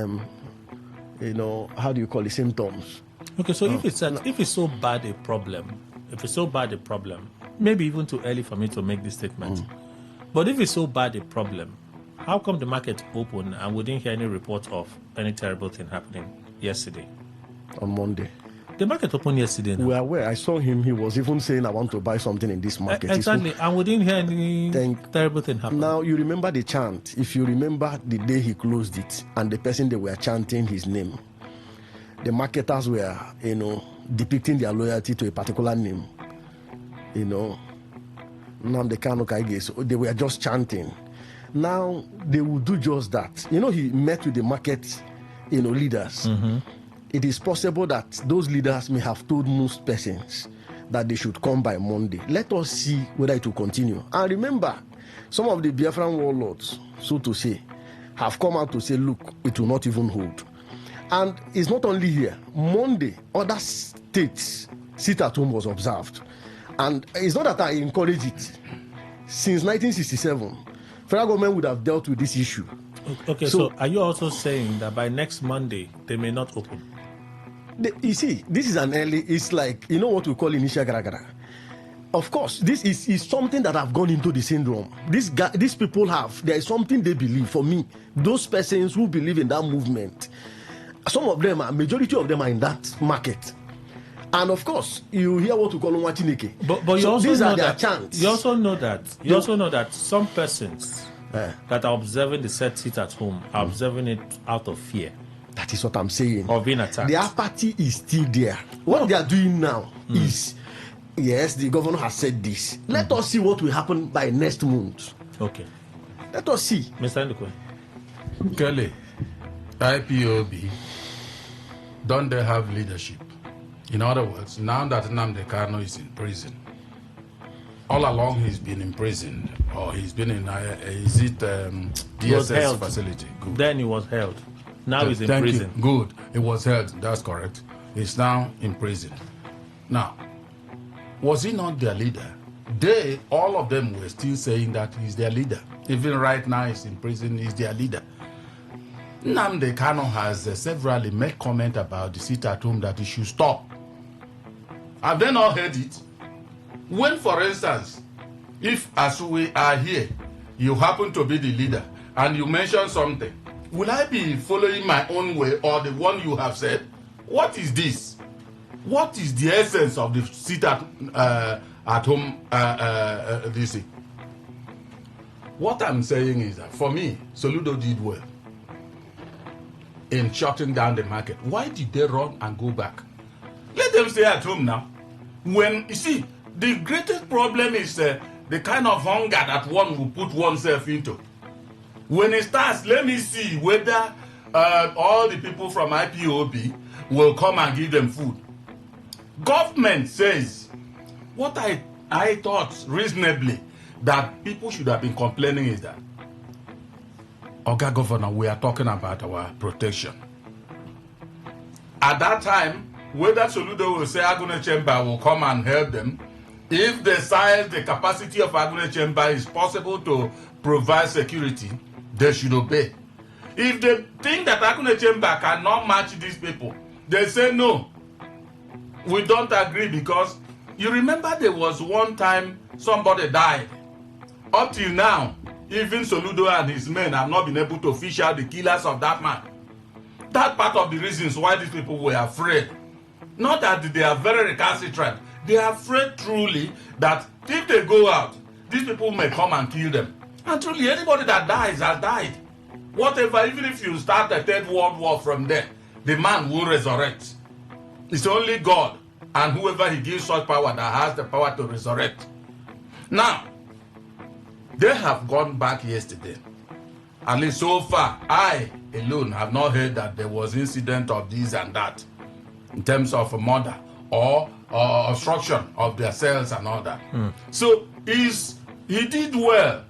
how do you call it, symptoms. Okay, so if it's so bad a problem, maybe even too early for me to make this statement. But if it's so bad a problem, how come the market opened and we didn't hear any report of any terrible thing happening yesterday? On Monday. The market opened yesterday. We are aware. I saw him. He was even saying, I want to buy something in this market. Exactly. And we didn't hear any terrible thing happen. Now, you remember the chant. If you remember the day he closed it and the person they were chanting his name, the marketers were, depicting their loyalty to a particular name. Nnamdi Kanu Kaige. So they were just chanting. Now, they will do just that. He met with the market, leaders. Mm-hmm. It is possible that those leaders may have told most persons that they should come by Monday. Let us see whether it will continue. And remember, some of the Biafran warlords, so to say, have come out to say, look, it will not even hold. And it's not only here. Monday, other states, sit at home was observed. And it's not that I encourage it. Since 1967, federal government would have dealt with this issue. Okay, so are you also saying that by next Monday, they may not open? You see, this is it's like, what we call initial garagara. Of course, this is something that have gone into the syndrome. These people there is something they believe. For me, those persons who believe in that movement, majority of them are in that market. And of course, you hear what we call Nwachineke. But you also these know are their that, chants. You also know that some persons that are observing the set sit at home are observing it out of fear. That is what I'm saying. Of being attacked. The apathy is still there. What they are doing now is, yes, the governor has said this. Let us see what will happen by next month. Okay. Let us see. Mr. Ndukwe. Kelly, IPOB, don't they have leadership? In other words, now that Nnamdi Kanu is in prison, all along he's been imprisoned, or he's been in DSS facility. Good. Then he was held. Now he's in prison. Good. He was held. That's correct. He's now in prison. Now, was he not their leader? All of them were still saying that he's their leader. Even right now he's in prison, he's their leader. Nnamdi Kanu has severally made comment about the sit at home that he should stop. Have they not heard it? When, for instance, if as we are here, you happen to be the leader and you mention something, will I be following my own way or the one you have said? What is this? What is the essence of the sit at home DC? What I'm saying is that for me, Soludo did well in shutting down the market. Why did they run and go back? Let them stay at home now. When you see, the greatest problem is the kind of hunger that one will put oneself into. When it starts, let me see whether all the people from IPOB will come and give them food. Government says, what I thought reasonably that people should have been complaining is that, okay, Governor, we are talking about our protection. At that time, whether Soludo will say Agune Chamber will come and help them, if the size, the capacity of Agune Chamber is possible to provide security, they should obey. If they think that Agune Chamber cannot match these people, they say no. We don't agree because you remember there was one time somebody died. Up till now, even Soludo and his men have not been able to fish out the killers of that man. That's part of the reasons why these people were afraid. Not that they are very recalcitrant. They are afraid truly that if they go out, these people may come and kill them. And truly, anybody that dies has died. Whatever, even if you start the Third World War from there, the man will resurrect. It's only God and whoever he gives such power that has the power to resurrect. Now, they have gone back yesterday. At least so far, I alone have not heard that there was incident of this and that in terms of a murder or obstruction of their cells and all that. So he did well.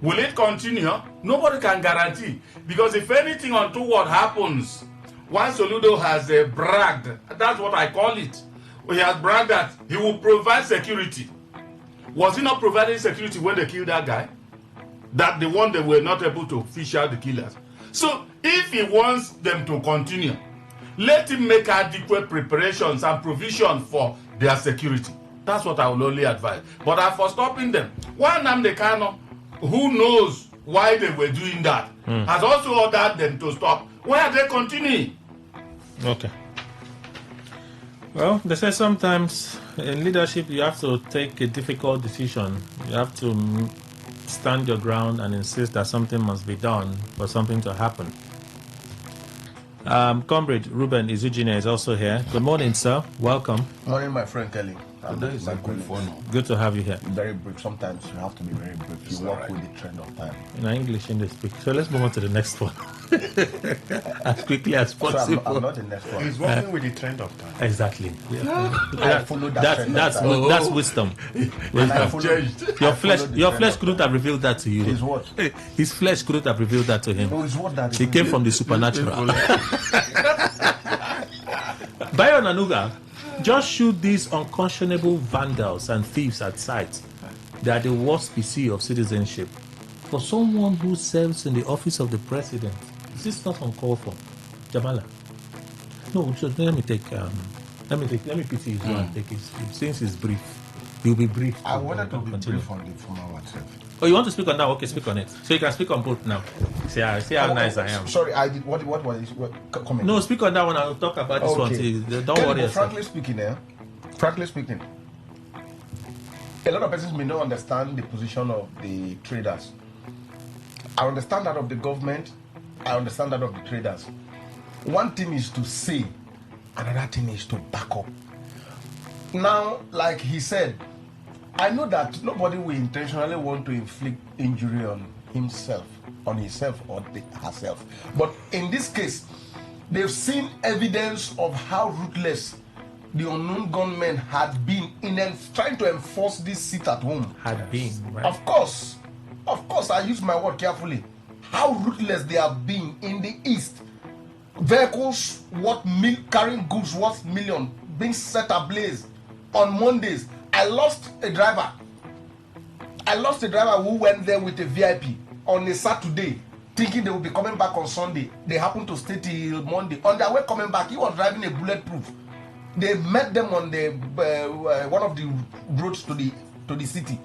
Will it continue? Nobody can guarantee. Because if anything untoward happens, while Soludo has bragged, that's what I call it. He has bragged that he will provide security. Was he not providing security when they killed that guy? That the one they were not able to fish out the killers. So if he wants them to continue, let him make adequate preparations and provision for their security. That's what I will only advise. But as for stopping them, one Nnamdi Kanu, who knows why they were doing that, has also ordered them to stop. Why are they continuing? Okay. Well, they say sometimes in leadership you have to take a difficult decision. You have to stand your ground and insist that something must be done for something to happen. Comrade Ruben Izujine is also here. Good morning, sir. Welcome. Morning, my friend Kelly. Good to have you here. Very brief. Sometimes you have to be very brief. You work with the trend of time. In English in this speak. So let's move on to the next one. As quickly as possible. I'm not the next one. He's working with the trend of time. Exactly. Yeah. I followed that trend. That's wisdom. Your flesh couldn't have revealed that to you. His what? His flesh couldn't have revealed that to him. No, his what that he came from the supernatural. Bayo Nanuga, just shoot these unconscionable vandals and thieves at sight. They are the worst species of citizenship. For someone who serves in the office of the president, is this not uncalled for? Jamala? No, so let me pity his one. Take his, since he's brief. He'll be brief. I wanted to be brief on the former WhatsApp. Oh, you want to speak on that? Okay, speak on it. So you can speak on both now. See how nice I am. Sorry, I did. What was comment? No, speak on that one. I'll talk about this one. Don't worry. Frankly speaking, a lot of persons may not understand the position of the traders. I understand that of the government. I understand that of the traders. One thing is to say, another thing is to back up. Now, like he said, I know that nobody will intentionally want to inflict injury on himself or herself. But in this case, they've seen evidence of how ruthless the unknown gunmen had been in trying to enforce this sit at home. Had been, right? Of course, I use my word carefully. How ruthless they have been in the East. Vehicles carrying goods worth millions being set ablaze on Mondays. I lost a driver who went there with a VIP on a Saturday, thinking they would be coming back on Sunday. They happened to stay till Monday. On their way coming back, he was driving a bulletproof. They met them on the one of the roads to the city.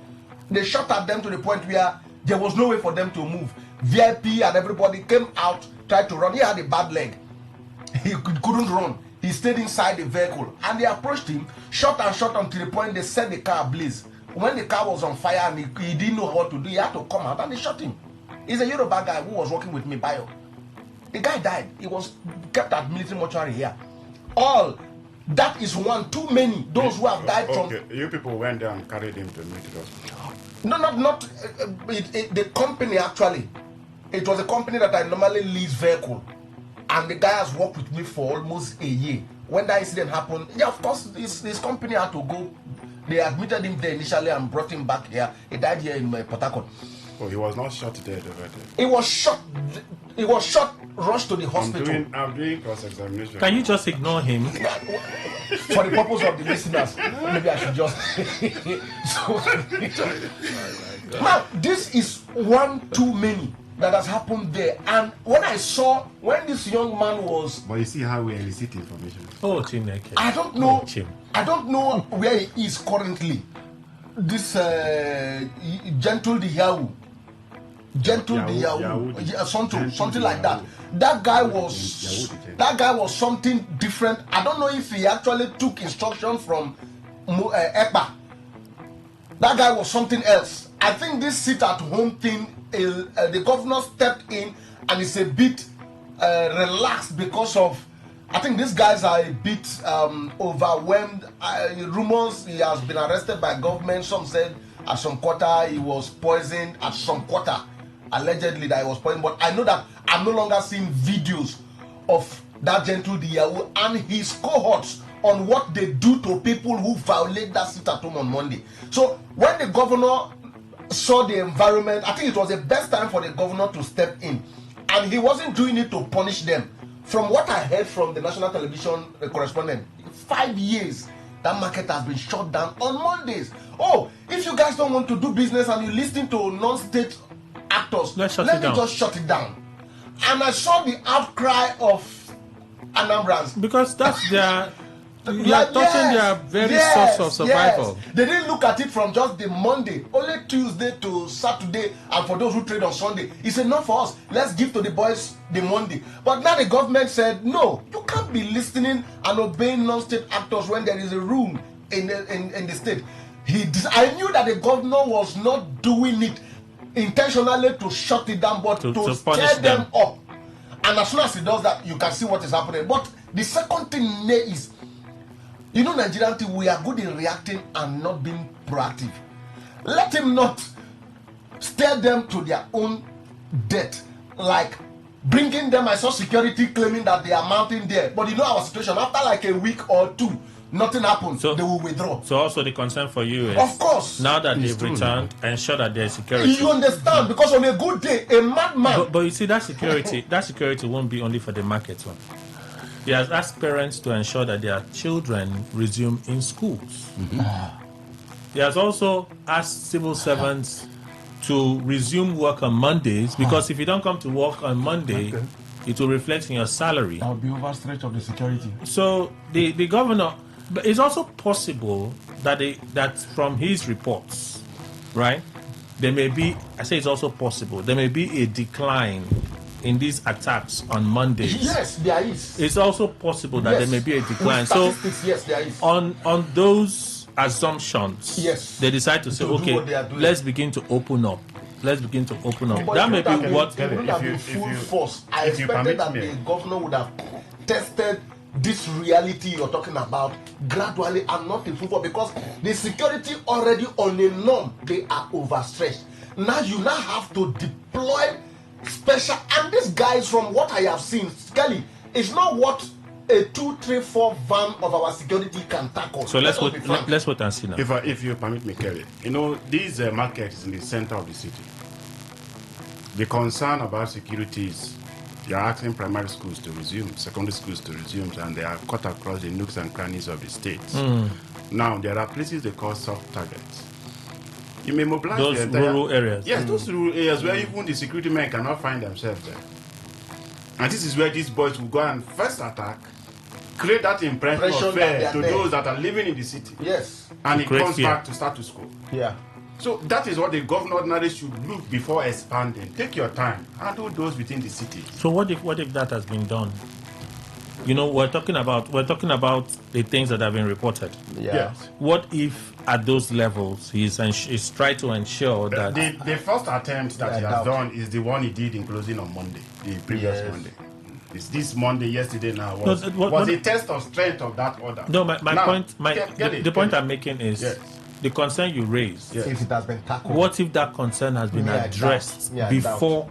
They shot at them to the point where there was no way for them to move. VIP and everybody came out, tried to run. He had a bad leg. He couldn't run. He stayed inside the vehicle and they approached him, shot until the point they set the car ablaze. When the car was on fire and he didn't know what to do, he had to come out and they shot him. He's a Yoruba guy who was working with me, Bayo. The guy died. He was kept at military mortuary here. All that is one too many. Those who have died from. You people went there and carried him to military hospital. No, not the company actually. It was a company that I normally lease vehicle. And the guy has worked with me for almost a year. When that incident happened, yeah, of course, this company had to go. They admitted him there initially and brought him back here. He died here in Port Harcourt. Oh, he was not shot dead already. He was shot, rushed to the hospital. I'm doing cross-examination. Can you just ignore him? For the purpose of the listeners, maybe I should just... Now, this is one too many that has happened there. And when this young man was... But you see how we elicit information. Oh, Chineke. I don't know where he is currently. This Gentle the Yahoo. Something like that. That guy was something different. I don't know if he actually took instruction from Ekpa. That guy was something else. I think this sit-at-home thing, the governor stepped in and is a bit relaxed because of, I think these guys are a bit overwhelmed. Rumors he has been arrested by government. Some said at some quarter he was poisoned. At some quarter, allegedly that he was poisoned. But I know that I'm no longer seeing videos of that gentle Diyawu and his cohorts on what they do to people who violate that sit-at-home on Monday. So when the governor saw the environment, I think it was the best time for the governor to step in. And he wasn't doing it to punish them. From what I heard from the national television correspondent, 5 years, that market has been shut down on Mondays. Oh, if you guys don't want to do business and you listen to non-state actors, let me just shut it down. And I saw the outcry of Anambrans. Because that's their... You are touching their very source of survival. Yes. They didn't look at it from just the Monday, only Tuesday to Saturday, and for those who trade on Sunday. It's enough for us. Let's give to the boys the Monday. But now the government said, no, you can't be listening and obeying non-state actors when there is a rule in the state. I knew that the governor was not doing it intentionally to shut it down, but to stir them up. And as soon as he does that, you can see what is happening. But the second thing is, you know, Nigerian team, we are good in reacting and not being proactive. Let him not steer them to their own death. Like bringing them, I saw security claiming that they are mounting there. But you know our situation, after like a week or two, nothing happens, so they will withdraw. So also the concern for you is, of course, now that they've returned, ensure that there's security. You understand? Because on a good day, a madman. But you see, that security won't be only for the market one. He has asked parents to ensure that their children resume in schools. He has also asked civil servants to resume work on Mondays, because if you don't come to work on Monday, it will reflect in your salary. That will be overstretch of the security. So the governor, but it's also possible that that from his reports, right, there may be, I say it's also possible, there may be a decline in these attacks on Mondays. Yes, there is. It's also possible that there may be a decline. So yes, there is. On those assumptions, yes, they decide to say, okay, let's begin to open up. Let's begin to open up. That may be what. It would have been full force. I expected that the governor would have tested this reality you're talking about gradually and not in full force, because the security already on a norm, they are overstretched. Now you have to deploy special, and these guys, from what I have seen, Kelly, it's not what a 2, 3, 4 van of our security can tackle. So let's wait and see now. If you permit me, Kelly, you know, this market is in the center of the city. The concern about security is you're asking primary schools to resume, secondary schools to resume, and they are cut across the nooks and crannies of the state. Now, there are places they call soft targets. You may mobilize those the entire rural areas. Yes, those rural areas where even the security men cannot find themselves there. And this is where these boys will go and first attack, create that impression of fear to those that are living in the city. Yes. And it comes back to status quo. Yeah. So that is what the governor ordinarily should look before expanding. Take your time. Handle those within the city. So what if that has been done? You know, we're talking about the things that have been reported. Yes. What if at those levels he's trying to ensure that the first attempt that he has done is the one he did in closing on Monday, the previous Monday. It's this Monday, yesterday now was a test of strength of that order. No, the point I'm making is the concern you raised. If it has been tackled. What if that concern has been addressed before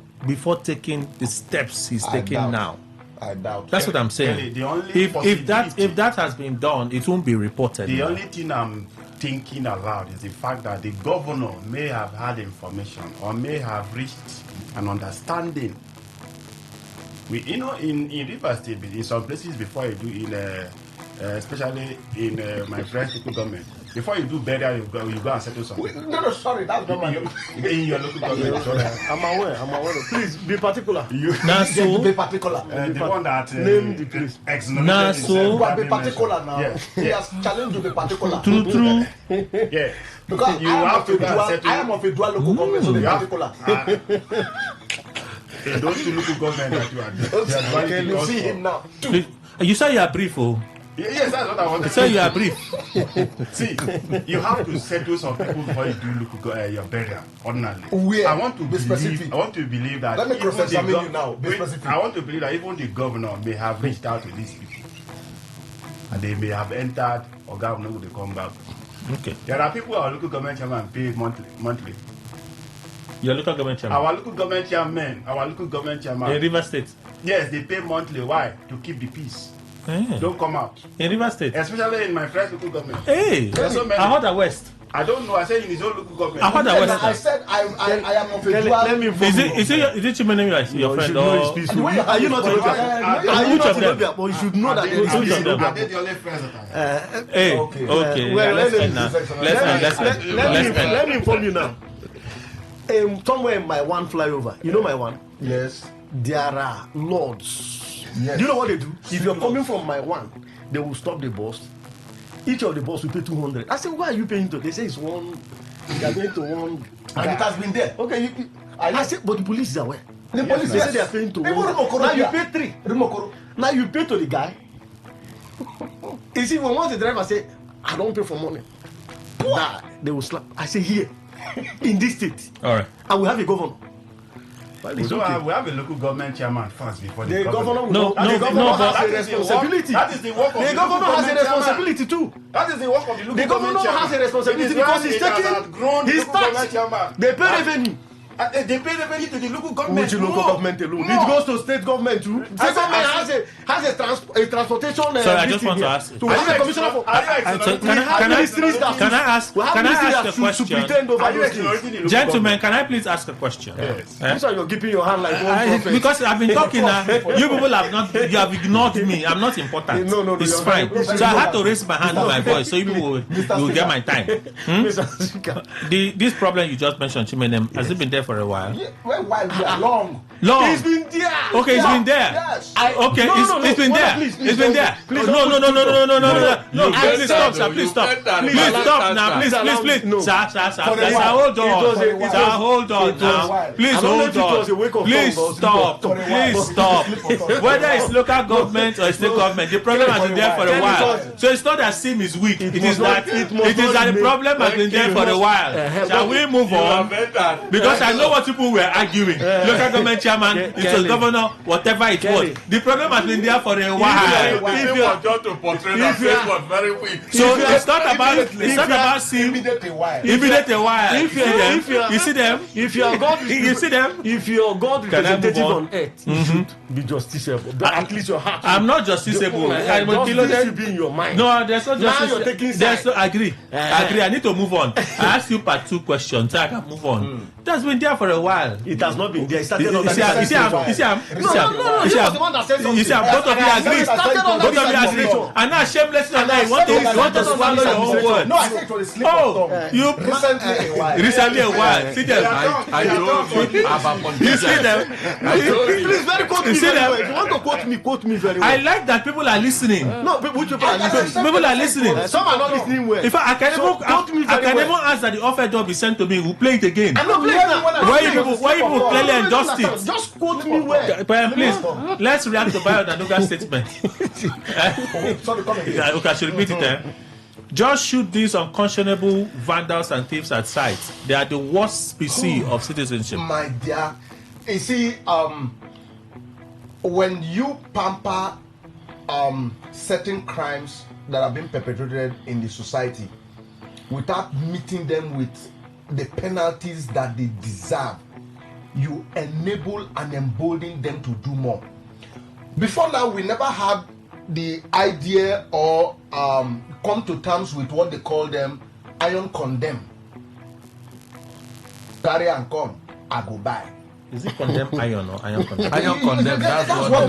taking the steps he's taking now? I doubt. That's what I'm saying. If that has been done, it won't be reported. The only thing I'm thinking aloud is the fact that the governor may have had information or may have reached an understanding. In Rivers State, in some places before you do especially in my friend's local government, before you do burial, you go and settle something. No, sorry, that's not my in your local government. Sorry. I'm aware. Please be particular. Be particular. The one that name the place. Be particular now. Yes. He has challenged you to be particular. True. Yeah. Because I am of a dual local government, so be particular. Those two local governments that you are you see him now. You say you are brief, oh. Yes, that's what I want to So you are brief. See, you have to settle some people before you do your burial. Ordinarily, Where? I want to Be specific. believe. I want to believe that. Let me even cross-examine the you now. Be specific. I want to believe that even the governor may have reached out to these people, and they may have entered or governor will come back. Okay. There are people our local government chairman pay monthly. Your local government chairman. Our local government chairman. In River State. Yes, they pay monthly. Why? To keep the peace. Hey. Don't come out. In River State. Especially in my friend's local government. Hey, so many. I heard the West. I don't know. I said in his own local government. I heard the West. I said I am of a dual. Is it Chimenemi, your friend? Or Are you not a but you should know that there is peace. Are they the only friends that I have? Hey, okay. Well, Let's end now. Let me inform you now. Somewhere in my one flyover, you know my one? Yes. There are lords. Yes. Do you know what they do? If you're coming from my one, they will stop the bus. Each of the bus will pay 200. I said, why are you paying to? They say it's one. They are going to one. And it has been there. Okay. I said, but the police is aware. The police, they say they are paying to one. Now you pay 3. Now you pay to the guy. You see, when once the driver say, I don't pay for money, nah, they will slap. I say, here, in this state, all right, and we have a governor. Well, we have a local government chairman first before the governor. The governor has a responsibility. That is the work of the governor has a responsibility too. That is the work of the local government chairman. The governor has a responsibility because he's taking his tax. They pay revenue. They pay revenue to the local government. Which local government alone? It goes to state government too. State government has a transportation. Sorry, I just want to ask. So we have a commissioner for. Can I ask a question? Gentlemen, can I please ask a question? Yes. This one you're keeping your hand like one prophet. Because I've been talking now. You people have ignored me. I'm not important. No, it's fine. So I had to raise my hand and my voice so you people will get my time. This problem you just mentioned, Chimenem, has it been there for a while? Yeah, long. It's been there. Okay, it's been there. Yes. Okay, it's been there. It's been there. No. Please stop now. Please hold on now. Please hold on. Please stop. Whether it's local government or state government, the problem has been there for a while. So it's not that SIM is weak. It is that the problem has been there for a while. Shall we move on? Because I know what people were arguing. Local government chairman, it was governor, whatever it was. The problem has been there for a while. If you are just to portray that face was very weak. So it's not about SIM. Immediate a while. You see them? If you are God, you see them? If your God representative on earth, you should be justiciable. But at least your heart. I'm not justiciable. Justice should be in your mind. No, there's no justice. Now you're taking sides. Agree. I need to move on. I asked you part 2 questions, so I can move on. That's been there for a while. It has not been there. It started on You see, I'm both of you agree. Both of you agree. And now shamelessly on that, you want to swallow your own word. No, I said it was a slip of tongue. You recently a while. See them. I told you about You see them. Please, very quote me. If you want to quote me very well. I like that people are listening. No, which people are listening? People are listening. Some are not listening well. In fact, I can even ask that the offer job be sent to me. We'll play it again. I'm not playing now. Why you people clearly endorsed it? Just quote me well. Please, let's react to Bio statement. Okay, I should repeat it. Just shoot these unconscionable vandals and thieves at sight. They are the worst species of citizenship. My dear, you see, when you pamper certain crimes that have been perpetrated in the society without meeting them with the penalties that they deserve, you enable and embolden them to do more. Before now, we never had the idea or come to terms with what they call them iron condemn. Carry and come, I go buy. Is it condemn iron or iron condemn? Iron condemn. That's what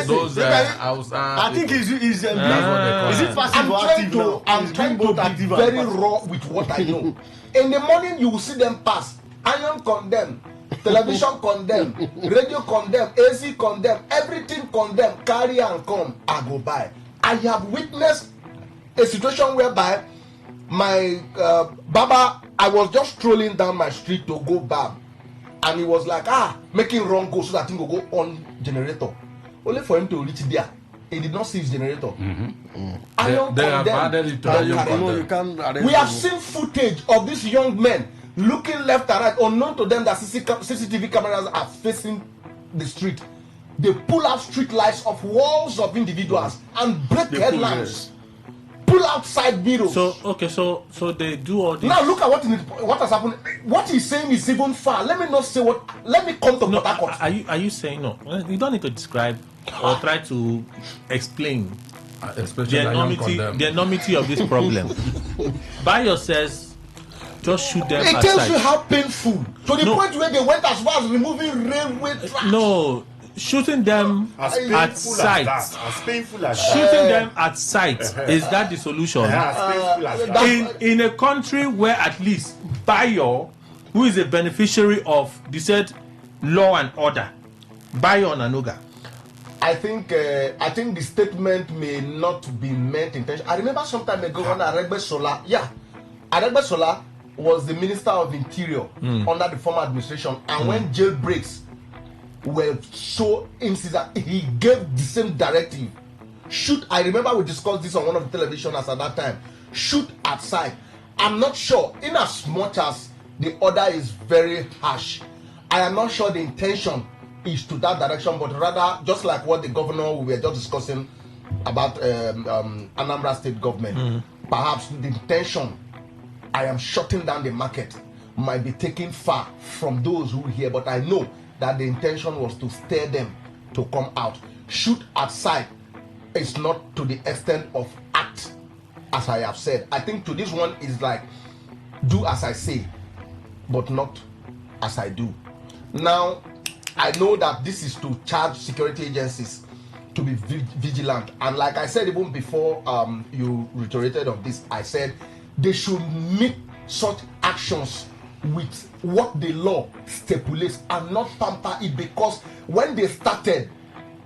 those I think is it passive or active now? I'm trying to be very raw with what I know. In the morning, you will see them pass. Iron condemn, television condemn, radio condemn, AC condemn, everything condemn. Carry and come, I go buy. I have witnessed a situation whereby my Baba, I was just strolling down my street to go barb, and he was like, making wrong go so that thing will go on generator. Only for him to reach there he did not see his generator. They have added it to the We have seen footage of these young men looking left and right, unknown to them that CCTV cameras are facing the street. They pull out street lights of walls of individuals and break headlamps. Pull out side mirrors. So they do all this. Now look at what has happened. What he's saying is even far. Let me not say what. Let me come to Port Harcourt. Are you saying no? You don't need to describe or try to explain the enormity of this problem. Bayo says, just shoot them. It tells you how painful. To the point where they went as far as removing railway tracks. No. Shooting them at sight. Shooting them at sight. Is that the solution? In a country where at least Bayo, who is a beneficiary of the said law and order, Bayo Nanuga. I think the statement may not be meant intentionally. I remember some time ago when Aregbesola was the Minister of Interior under the former administration, and when jailbreaks were so insistent, he gave the same directive. Shoot. I remember we discussed this on one of the televisions at that time. Shoot at sight. I'm not sure, in as much as the order is very harsh, I am not sure the intention is to that direction, but rather just like what the governor we were just discussing about Anambra State government, perhaps the intention, I am shutting down the market, might be taken far from those who hear, but I know that the intention was to stir them to come out. Shoot at sight is not to the extent of act, as I have said. I think to this one is like, do as I say, but not as I do. Now, I know that this is to charge security agencies to be vigilant. And like I said even before you reiterated on this, I said they should meet such actions with what the law stipulates and not pamper it, because when they started,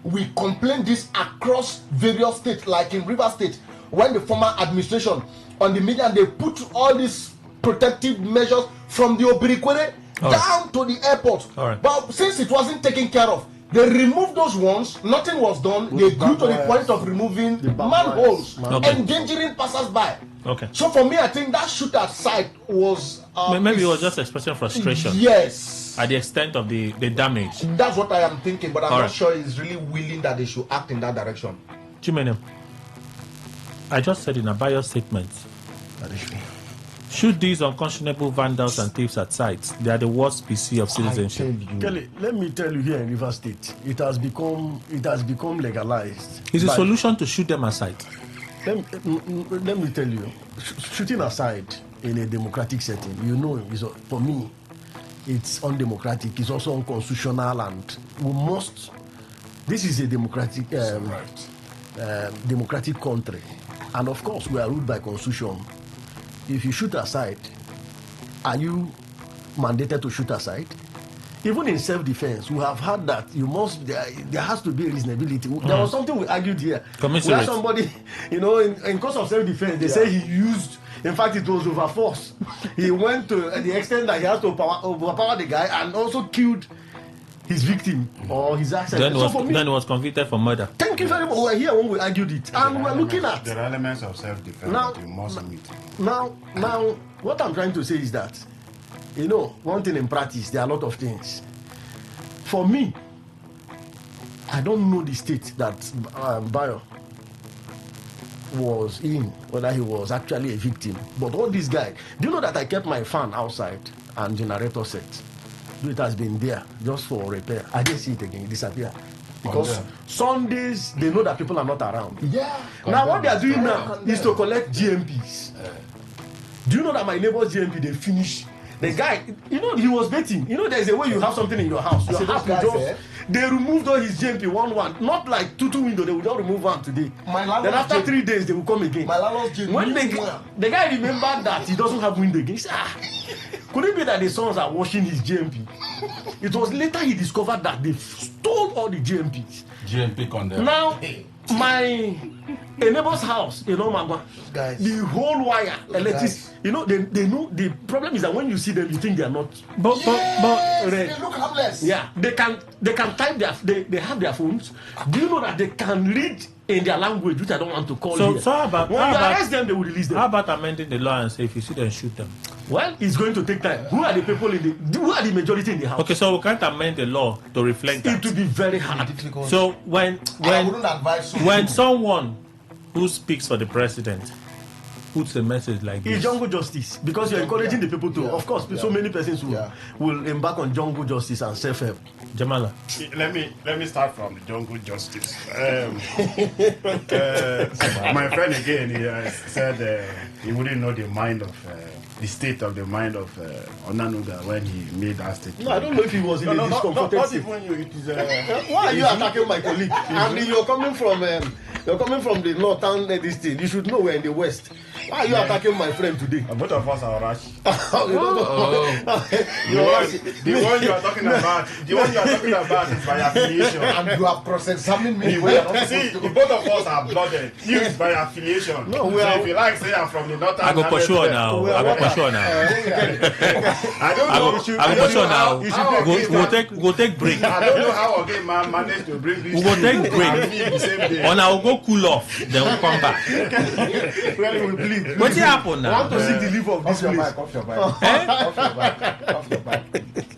we complained this across various states, like in River State, when the former administration on the media, they put all these protective measures from the Obirikwere down to the airport. But since it wasn't taken care of, they removed those ones, nothing was done. They grew to the point of removing manholes, endangering passers-by. So for me, I think that shoot at sight was maybe it was just expressing frustration. Yes, at the extent of the damage. That's what I am thinking, but I'm not sure he's really willing that they should act in that direction. Chimene, I just said in a bio statement, shoot these unconscionable vandals and thieves at sight. They are the worst species of citizenship. Kelly, let me tell you, here in River State, it has become legalized. It's a solution to shoot them at sight. Let me tell you, shooting aside in a democratic setting, for me, it's undemocratic. It's also unconstitutional, and we must. This is a democratic country, and of course, we are ruled by constitution. If you shoot aside, are you mandated to shoot aside? Even in self-defense, we have heard that there has to be a reasonability. There was something we argued here. Where somebody, in course of self-defense, they say he used, in fact, it was over force. He went to the extent that he has to overpower the guy and also killed his victim or his accent. Then he was convicted for murder. Thank you very much. We were here when we argued it, and we were looking at there are elements of self-defense that you must meet. Now, what I'm trying to say is that, one thing in practice, there are a lot of things. For me, I don't know the state that Bayo was in, whether he was actually a victim. But all these guys, do you know that I kept my fan outside and generator set? It has been there just for repair. I didn't see it again, it disappeared. Because Sundays, they know that people are not around. Yeah. Now, what they are doing now is to collect GMPs. Do you know that my neighbor's GMP, they finish? The guy, he was betting. There's a way you have something in your house. Your house they removed all his GMP one. Not like two windows, they will just remove one today. Then after 3 days, they will come again. My landlord's GMP. When the guy remembered that he doesn't have window again, he said, could it be that the sons are washing his GMP? It was later he discovered that they stole all the GMPs. GMP condemned. Now, a neighbor's house, Magwa, the whole wire, electricity, they know the problem is that when you see them, you think they are not. But they look harmless. Yeah, they can type they have their phones. Do you know that they can read in their language, which I don't want to call So here. how about when you arrest them, they will release them. How about amending the law and say if you see them, shoot them? Well, it's going to take time. Who are the people who are the majority in the house? Okay, so we can't amend the law to reflect that. It will be very hard. So when when someone who speaks for the president puts a message like this, it's jungle justice, because you're encouraging the people to. Of course, so many persons will embark on jungle justice and self-help. Jamala, let me start from the jungle justice. My friend again, he said he wouldn't know the mind of the state of the mind of Onanuga when he made that statement. No, I don't know if he was in a discomforted state. Not even you. It is. Why are you attacking my colleague? And you're coming from the northern this thing. You should know we're in the west. Why are you attacking my friend today? Both of us are rash. The one you are talking about is by affiliation. And you have cross-examined me. See, both of us are blooded. You is by affiliation. No, so if you like, say I'm from the northern. I go for sure now. I go for sure now. I don't know. I go for sure now. We'll take break. I don't know how again man managed to bring this. We will take break. And I will go cool off. Then we'll come back. Well, we bleed. What's happened now? I want to see the liver of this place. Off your back.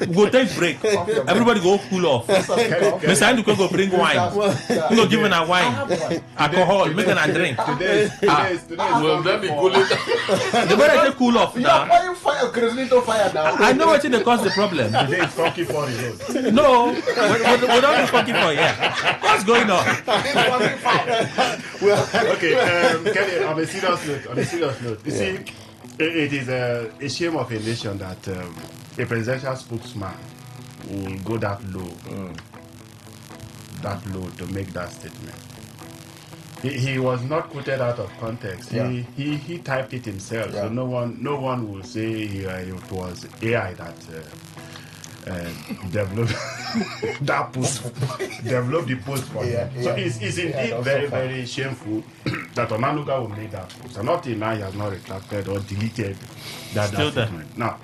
We'll take break. Everybody go cool off. Mr. Anduko go bring wine. We go give a wine. Alcohol. Make a drink. Today Will them be cooling? The better take cool off now. Why you fire now? I know what they cause the problem. Today is funky for the road. No, we don't be fucking for yeah. What's going on? Okay, Kelly, on a serious note, you see, it is a shame of a nation that a presidential spokesman will go that low to make that statement. He was not quoted out of context. Yeah. He typed it himself, so no one will say it was AI that developed that post, developed the post for him. So it's indeed very, very shameful that Onanuga will make that post. And up till now, he has not retracted or deleted that statement. Now,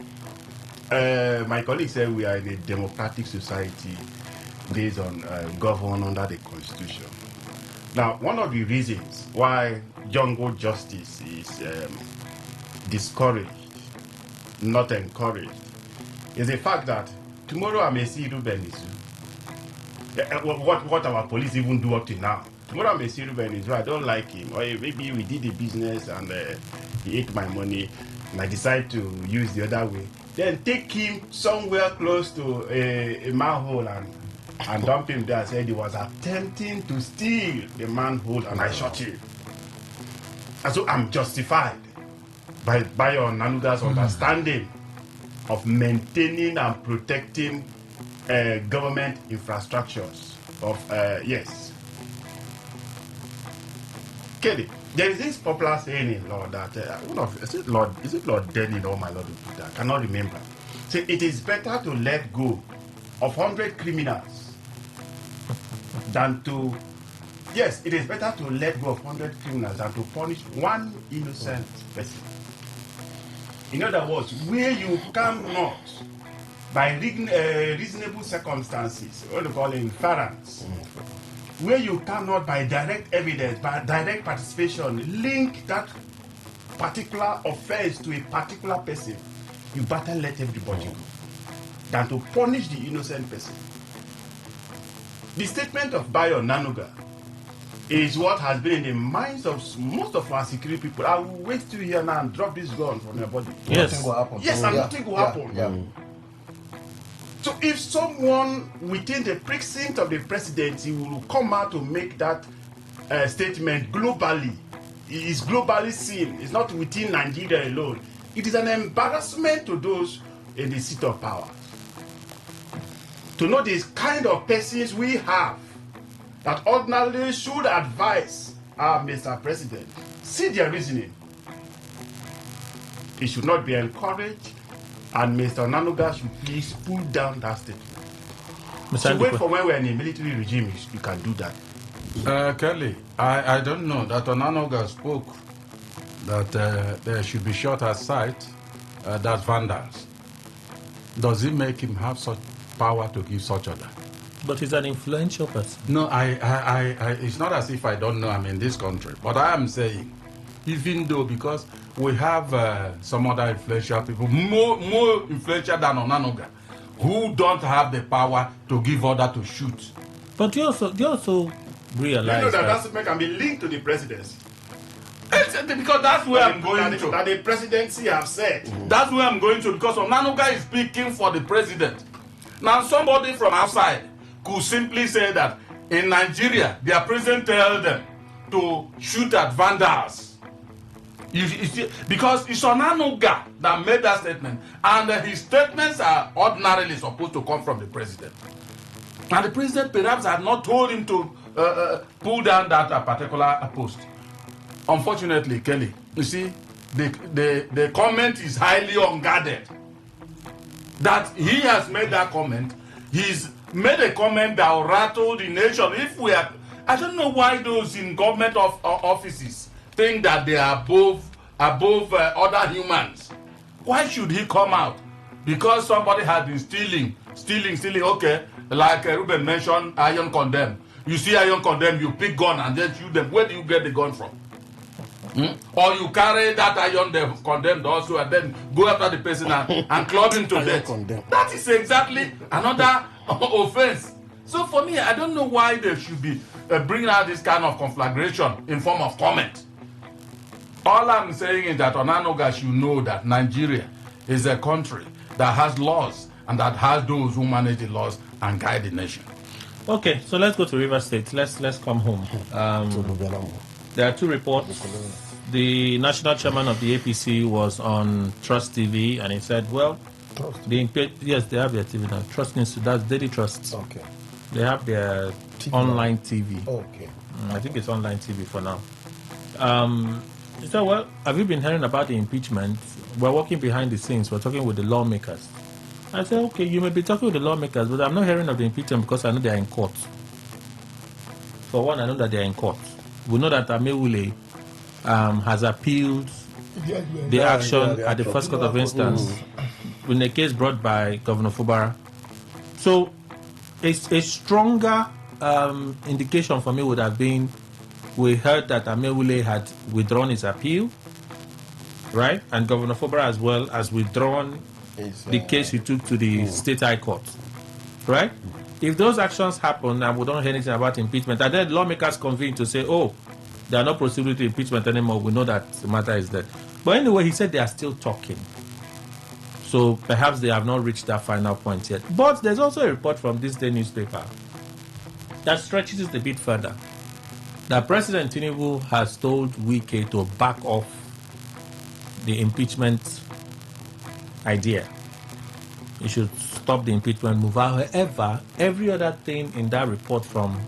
my colleague said we are in a democratic society based on governed under the Constitution. Now, one of the reasons why jungle justice is discouraged, not encouraged, is the fact that tomorrow I may see Ruben Isu. What our police even do up to now. Tomorrow I may see Ruben Isu. I don't like him. Or maybe we did the business and he ate my money and I decide to use the other way. Then take him somewhere close to a manhole and dump him there. I said he was attempting to steal the manhole and I shot him. And so I'm justified by Onanuga's understanding of maintaining and protecting government infrastructures. Yes. Kelly, there is this popular saying in law that is it Lord Denning or my Lord Uputa? I cannot remember. Say it is better to let go of 100 criminals than to it is better to let go of 100 criminals than to punish one innocent person. In other words, where you cannot, by reasonable circumstances, what we call inference, where you cannot, by direct evidence, by direct participation, link that particular offense to a particular person, you better let everybody go than to punish the innocent person. The statement of Bayo Nanuga is what has been in the minds of most of our security people. I will wait till here now and drop this gun from your body. Yes. Nothing will happen. Yes, and nothing will happen. Yeah. So if someone within the precinct of the presidency will come out to make that statement globally, it is globally seen. It's not within Nigeria alone. It is an embarrassment to those in the seat of power. To know this kind of persons we have that ordinarily should advise our Mr. President. See their reasoning. It should not be encouraged, and Mr. Onanuga should please pull down that statement. So wait for when we're in a military regime, you can do that. Kelly, I don't know that Onanuga spoke that there should be shot at sight, that's vandals. Does it make him have such power to give such order? But he's an influential person. No, it's not as if I don't know I'm in this country, but I am saying, even though, because we have some other influential people, more influential than Onanuga, who don't have the power to give order to shoot. But you also realize you know that can be linked to the presidency. Because that's where I'm going to. That the presidency have said. That's where I'm going to, because Onanuga is speaking for the president. Now somebody from outside could simply say that in Nigeria, their president tells them to shoot at vandals. Because it's Onanuga that made that statement, and his statements are ordinarily supposed to come from the president. And the president perhaps had not told him to pull down that particular post. Unfortunately, Kelly, you see, the comment is highly unguarded. That he has made that comment, he's made a comment that will rattle the nation. I don't know why those in government offices think that they are above other humans. Why should he come out? Because somebody has been stealing. Okay, like Ruben mentioned, iron condemn. You see iron condemn, you pick gun and then shoot them. Where do you get the gun from? Or you carry that iron condemned also and then go after the person and club him to death. That is exactly another offense. So for me, I don't know why they should be bringing out this kind of conflagration in form of comment. All I'm saying is that Onanuga should know that Nigeria is a country that has laws and that has those who manage the laws and guide the nation. Okay, so let's go to River State. Let's come home. There are two reports. The national chairman of the APC was on Trust TV and he said, well, yes, they have their TV now. Trust Institute, that's Daily Trust. Okay. They have their TV online TV. Okay. I think it's online TV for now. He said, well, have you been hearing about the impeachment? We're working behind the scenes. We're talking with the lawmakers. I said, okay, you may be talking with the lawmakers, but I'm not hearing of the impeachment because I know they're in court. For one, I know that they're in court. We know that Amewule has appealed the action at the first court of instance in a case brought by Governor Fubara. So a stronger indication for me would have been, we heard that Amewule had withdrawn his appeal, right? And Governor Fubara as well has withdrawn the case he took to the State High Court, right? If those actions happen and we don't hear anything about impeachment, and then lawmakers convene to say, oh, they are not proceeding with impeachment anymore, we know that the matter is dead. But anyway, he said they are still talking. So perhaps they have not reached that final point yet. But there's also a report from this day newspaper that stretches it a bit further. That President Tinubu has told Wike to back off the impeachment idea. He should stop the impeachment move. However, every other thing in that report from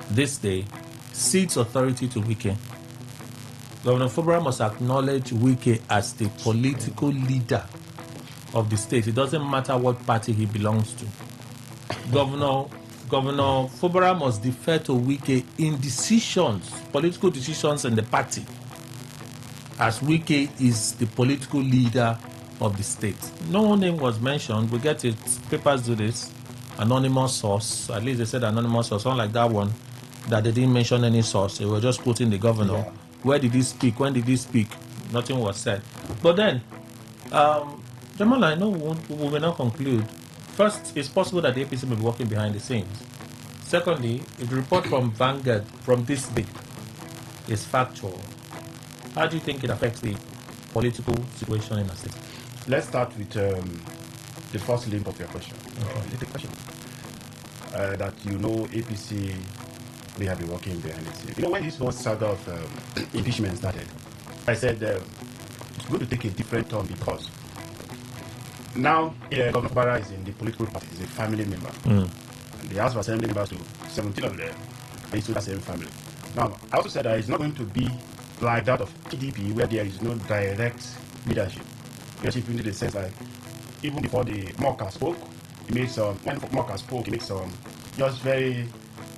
this day cedes authority to Wike. Governor Fubara must acknowledge Wike as the political leader of the state. It doesn't matter what party he belongs to. Governor Fubara must defer to Wike in decisions, political decisions in the party, as Wike is the political leader of the state. No name was mentioned. We get it. Papers do this. Anonymous source. At least they said anonymous source. Unlike that one, that they didn't mention any source. They were just quoting the governor. Yeah. Where did he speak? When did he speak? Nothing was said. But then, Jamal, I know we will not conclude. First, it's possible that the APC may be working behind the scenes. Secondly, if the report from Vanguard from this day is factual, how do you think it affects the political situation in the state? Let's start with the first link of your question. The question that APC may have been working behind the scenes. When this whole saga of impeachment started, I said it's going to take a different turn because now Governor Fubara is in the political party, he's a family member. And the House of Assembly members to 17 of them are into the same family. Now, I also said that it's not going to be like that of PDP where there is no direct leadership. Leadership in the sense that even before the Mocker spoke, he made some just very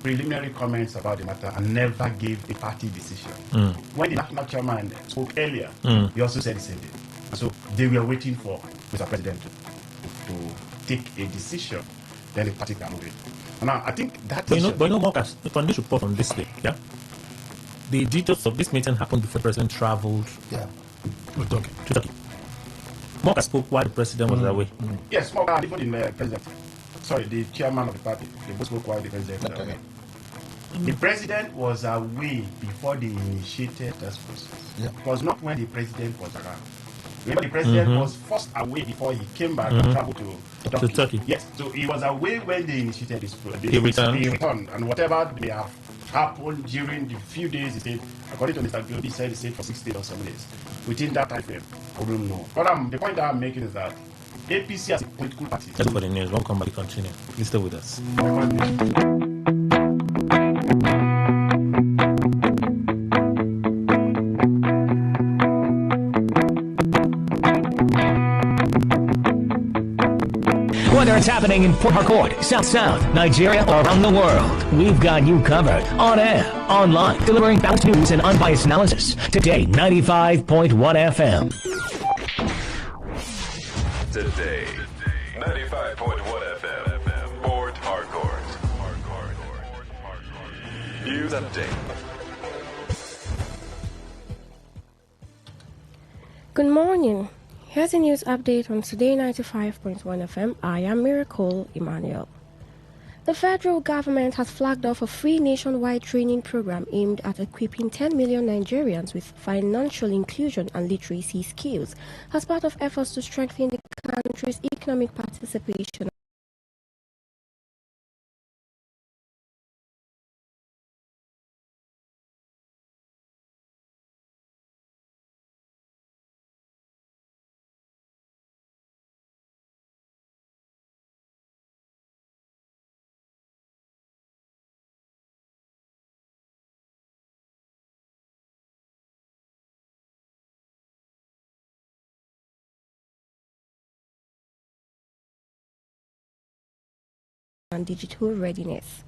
preliminary comments about the matter and never gave a party decision. When the national chairman spoke earlier, he also said the same thing. And so they were waiting for Mr. President to take a decision, then the party can move it. Now, I think that But Marcus, from this report on this day, yeah, the details of this meeting happened before the president traveled to Turkey. Marcus spoke while the president was away. Yes, Marcus, even the president. Sorry, the chairman of the party. They both spoke while the president was away. The president was away before they initiated that process. It was not when the president was around. Remember, the president was first away before he came back and traveled to Turkey. Yes, so he was away when they initiated this process. He returned. And whatever may have happened during the few days he stayed, according to Mr. Bill, he said he stayed for 6 days or 7 days. Within that time frame, I don't know. But the point that I'm making is that APC as a political party. That's for the news. Won't come back. Continue. Please stay with us. Whether it's happening in Port Harcourt, South, Nigeria, or around the world, we've got you covered. On air, online, delivering balanced news and unbiased analysis. Today, 95.1 FM. Today, 95.1 FM, Port Harcourt. News update. Good morning. Here's a news update on Today 95.1 FM. I am Miracle Emmanuel. The federal government has flagged off a free nationwide training program aimed at equipping 10 million Nigerians with financial inclusion and literacy skills as part of efforts to strengthen the country's economic participation. And digital readiness.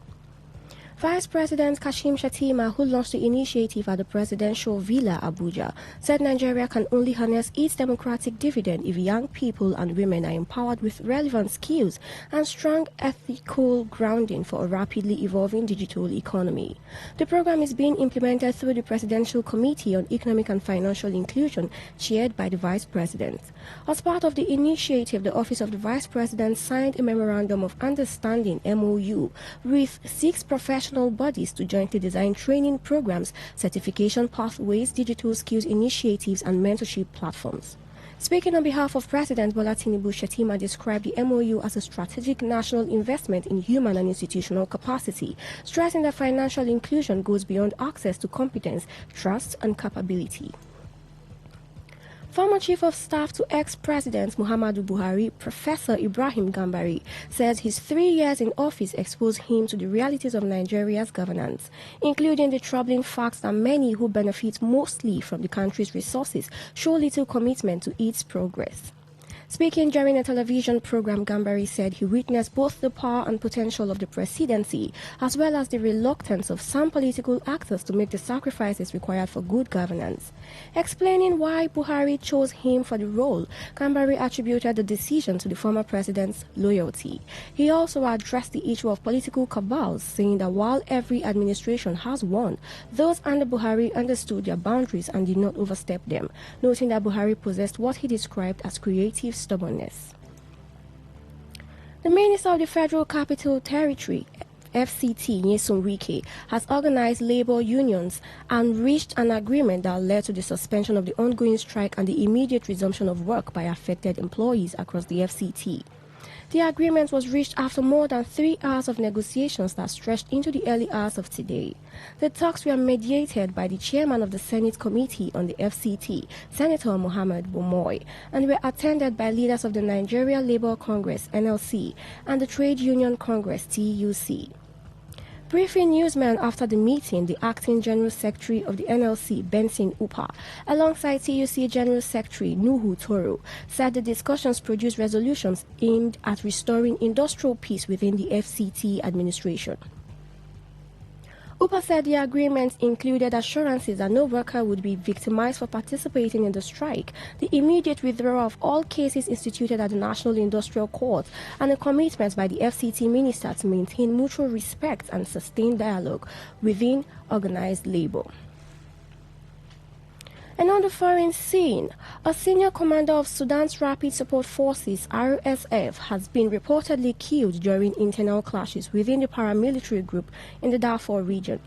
Vice President Kashim Shettima, who launched the initiative at the Presidential Villa, Abuja, said Nigeria can only harness its democratic dividend if young people and women are empowered with relevant skills and strong ethical grounding for a rapidly evolving digital economy. The program is being implemented through the Presidential Committee on Economic and Financial Inclusion, chaired by the Vice President. As part of the initiative, the Office of the Vice President signed a Memorandum of Understanding, MOU, with 6 professional bodies to jointly design training programs, certification pathways, digital skills initiatives, and mentorship platforms. Speaking on behalf of President Bola Tinubu, Shettima described the MOU as a strategic national investment in human and institutional capacity, stressing that financial inclusion goes beyond access to competence, trust, and capability. Former Chief of Staff to ex-President Muhammadu Buhari, Professor Ibrahim Gambari, says his 3 years in office exposed him to the realities of Nigeria's governance, including the troubling facts that many who benefit mostly from the country's resources show little commitment to its progress. Speaking during a television program, Gambari said he witnessed both the power and potential of the presidency, as well as the reluctance of some political actors to make the sacrifices required for good governance. Explaining why Buhari chose him for the role, Gambari attributed the decision to the former president's loyalty. He also addressed the issue of political cabals, saying that while every administration has one, those under Buhari understood their boundaries and did not overstep them, noting that Buhari possessed what he described as creative stubbornness. The Minister of the Federal Capital Territory, FCT, Nyesom Wike, has organized labor unions and reached an agreement that led to the suspension of the ongoing strike and the immediate resumption of work by affected employees across the FCT. The agreement was reached after more than 3 hours of negotiations that stretched into the early hours of today. The talks were mediated by the chairman of the Senate Committee on the FCT, Senator Mohammed Bomoy, and were attended by leaders of the Nigeria Labour Congress, NLC, and the Trade Union Congress, TUC. Briefing newsmen after the meeting, the acting General Secretary of the NLC, Benson Upa, alongside TUC General Secretary Nuhu Toro, said the discussions produced resolutions aimed at restoring industrial peace within the FCT administration. UPA said the agreement included assurances that no worker would be victimized for participating in the strike, the immediate withdrawal of all cases instituted at the National Industrial Court, and a commitment by the FCT minister to maintain mutual respect and sustain dialogue within organized labor. And on the foreign scene, a senior commander of Sudan's Rapid Support Forces, RSF, has been reportedly killed during internal clashes within the paramilitary group in the Darfur region.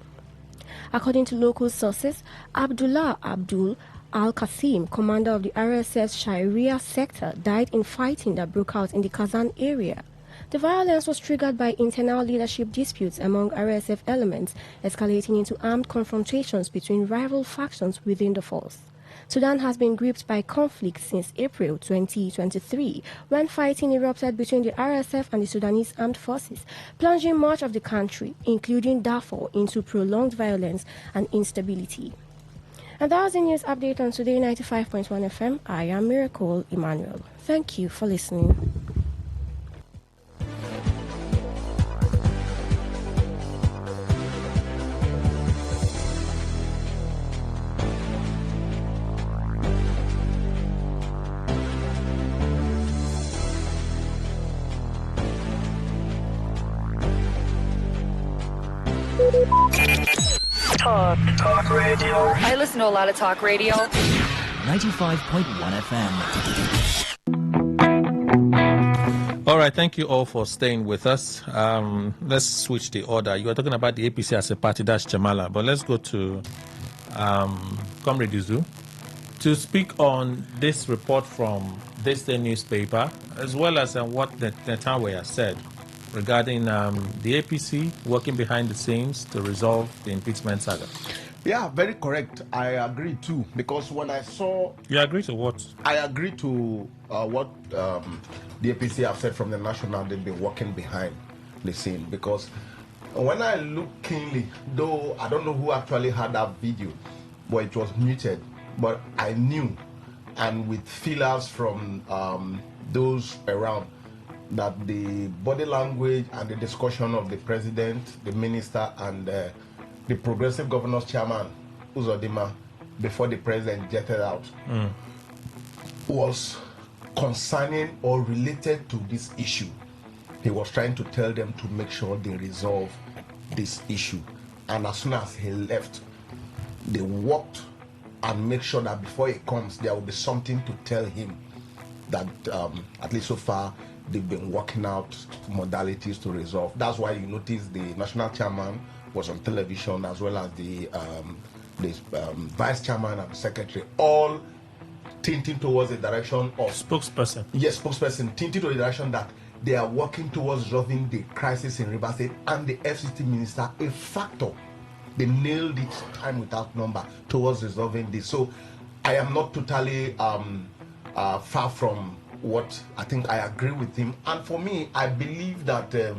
According to local sources, Abdullah Abdul Al-Qasim, commander of the RSF's Sharia sector, died in fighting that broke out in the Kazan area. The violence was triggered by internal leadership disputes among RSF elements, escalating into armed confrontations between rival factions within the force. Sudan has been gripped by conflict since April 2023, when fighting erupted between the RSF and the Sudanese armed forces, plunging much of the country, including Darfur, into prolonged violence and instability. And that was the news update on Today 95.1 FM. I am Miracle Emmanuel. Thank you for listening. Talk radio. I listen to a lot of talk radio. 95.1 FM. All right, thank you all for staying with us. Let's switch the order. You were talking about the APC as a party, that's Jamala, but let's go to Comrade Izu to speak on this report from this day newspaper, as well as what Netawe has said regarding the APC working behind the scenes to resolve the impeachment saga. Yeah, very correct. I agree too, because when I saw... You agree to what? I agree to what the APC have said from the national. They've been working behind the scene, because when I look keenly, though I don't know who actually had that video, but it was muted, but I knew, and with feelers from those around, that the body language and the discussion of the president, the minister, and the progressive governors chairman, Uzodima, before the president jetted out, was concerning or related to this issue. He was trying to tell them to make sure they resolve this issue. And as soon as he left, they worked and make sure that before he comes, there will be something to tell him that, at least so far, they've been working out modalities to resolve. That's why you notice the national chairman was on television, as well as the vice chairman and secretary, all tinting towards the direction of... Spokesperson. Yes, spokesperson, tinting to the direction that they are working towards resolving the crisis in Rivers State, and the FCT minister a factor. They nailed it time without number towards resolving this. So I am not totally far from what I think. I agree with him, and for me, I believe that they've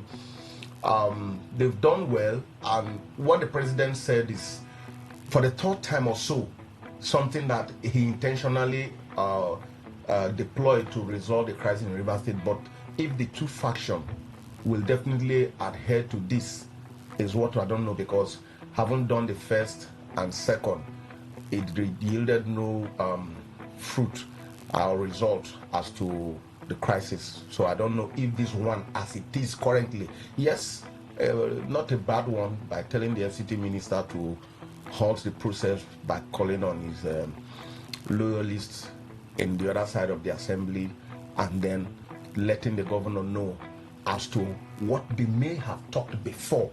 done well. And what the president said is, for the third time or so, something that he intentionally deployed to resolve the crisis in Rivers State. But if the two factions will definitely adhere to this, is what I don't know, because having done the first and second, it yielded no fruit or result as to the crisis. So I don't know if this one, as it is currently, yes, not a bad one, by telling the FCT minister to halt the process by calling on his loyalists in the other side of the assembly, and then letting the governor know as to what they may have talked before,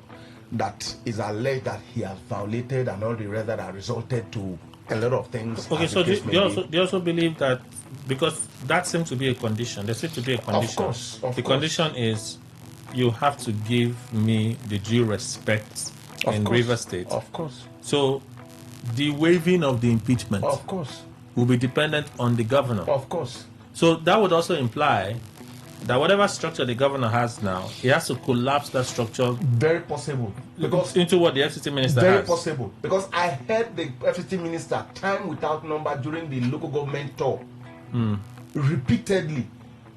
that is alleged that he has violated, and all the rest that have resulted to a lot of things. Okay, so they also believe that, because that seems to be a condition. There seems to be a condition. Of course. The condition is you have to give me the due respect in Rivers State. Of course. So the waiving of the impeachment, of course, will be dependent on the governor. Of course. So that would also imply that whatever structure the governor has now, he has to collapse that structure. Very possible. Because into what the FCT minister has. Very possible. Because I heard the FCT minister time without number during the local government tour repeatedly,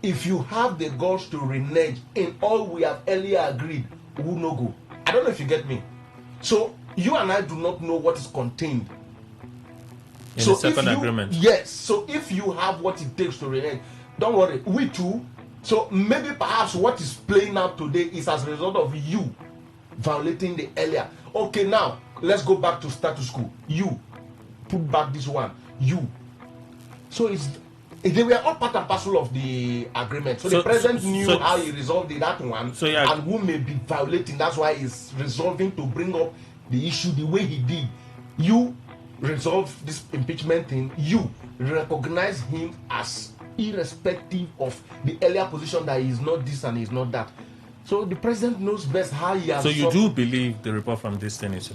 if you have the guts to renege in all we have earlier agreed, we will not go. I don't know if you get me. So you and I do not know what is contained in the second agreement. Yes. So if you have what it takes to relent, don't worry. We too. So maybe perhaps what is playing out today is as a result of you violating the earlier. Okay, now let's go back to status quo. You put back this one. You. So they were all part and parcel of the agreement. So the president knew how he resolved that one, and who may be violating. That's why he's resolving to bring up the issue the way he did. You resolve this impeachment thing. You recognize him as irrespective of the earlier position that he is not this and he is not that. So the president knows best how he has. So you do believe the report from this senator?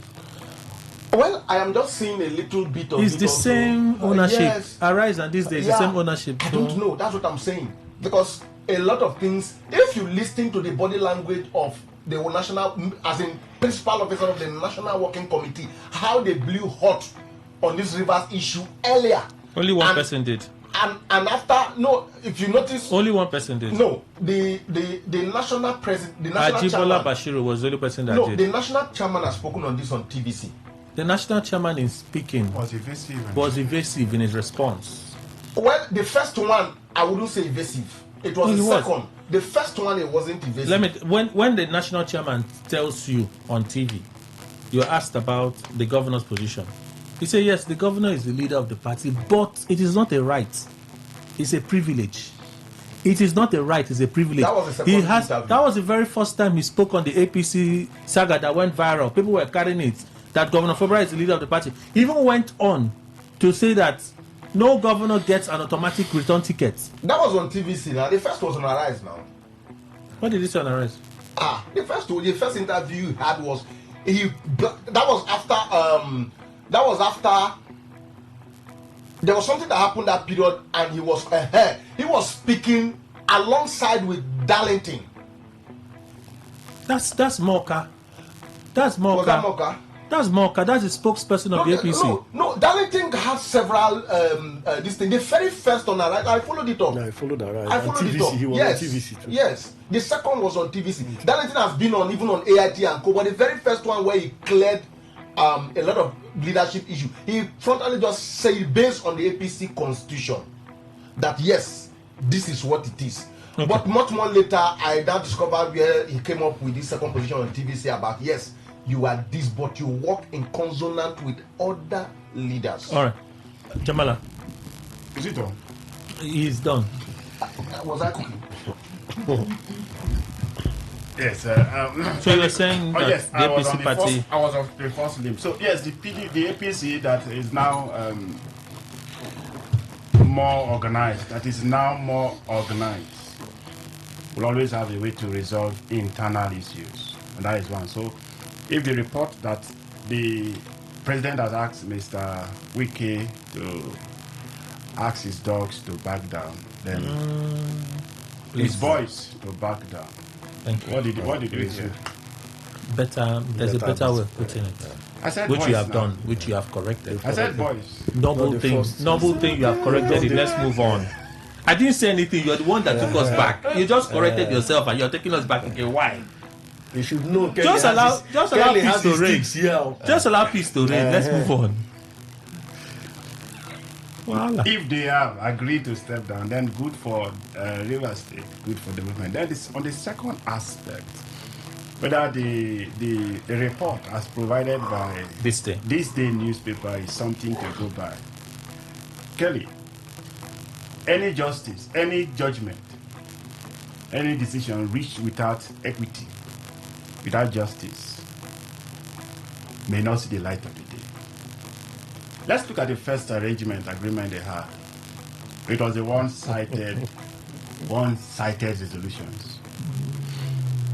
Well, I am just seeing a little bit of. It's the same ownership. Yes. Arise and these days, the same ownership. I don't know. That's what I'm saying. Because a lot of things, if you listen to the body language of the national, as in principal officer of the National Working Committee, how they blew hot on this rivers issue earlier. Only one person did. And after, no, if you notice, only one person did. No, the national president, the national Ajibola chairman, Bashiru was the only person that did. No, the national chairman has spoken on this on TVC. The national chairman in speaking was evasive in his response. Well, the first one, I wouldn't say evasive. It was the second. The first one, it wasn't evasive. When the national chairman tells you on TV, you're asked about the governor's position. He said, yes, the governor is the leader of the party, but it is not a right. It's a privilege. It is not a right, it's a privilege. That was the second interview. That was the very first time he spoke on the APC saga that went viral. People were carrying it, that Governor February is the leader of the party. He even went on to say that no governor gets an automatic return ticket. That was on TVC now. The first was on Arise now. What did he say on Arise? The first interview he had was that was after there was something that happened that period, and he was speaking alongside with Darlington. That's Moka. That's Moka. Was that Moka? That's Moka. That's the spokesperson of the APC. No, Darlington has several this thing. The very first on Arise, I followed it up. No, I followed that. I followed TVC, it up. He was Yes, on TVC too. yes. The second was on TVC. Darlington has been on even on AIT and Co. But the very first one where he cleared a lot of leadership issue, he frontally just said based on the APC constitution that yes, this is what it is. Okay. But much more later, I now discovered where he came up with this second position on TVC about yes, you are this, but you work in consonant with other leaders. All right, Jamala. Is it done? He's done. Was I cooking? Yes. So you're saying that yes, the APC party... I was on the first limb. So yes, the APC that is now more organized, will always have a way to resolve internal issues. And that is one. So if the report that the president has asked Mr. Wike to ask his dogs to back down, then his boys to back down. Thank you. What did you say? There's a better way of putting it. I said which boys you have now. done, which you have corrected. I said boys. Noble thing you have corrected it. Let's move on. I didn't say anything. You're the one that took us back. You just corrected yourself and you're taking us back again. Why? You should know. Just allow peace to reign. Just allow peace to reign. Let's move on. Voila. If they have agreed to step down, then good for River State, good for development. That is on the second aspect. Whether the report as provided by this day newspaper is something to go by. Kelly, any justice, any judgment, any decision reached without equity, without justice, may not see the light of the day. Let's look at the first agreement they had. It was a one-sided resolutions.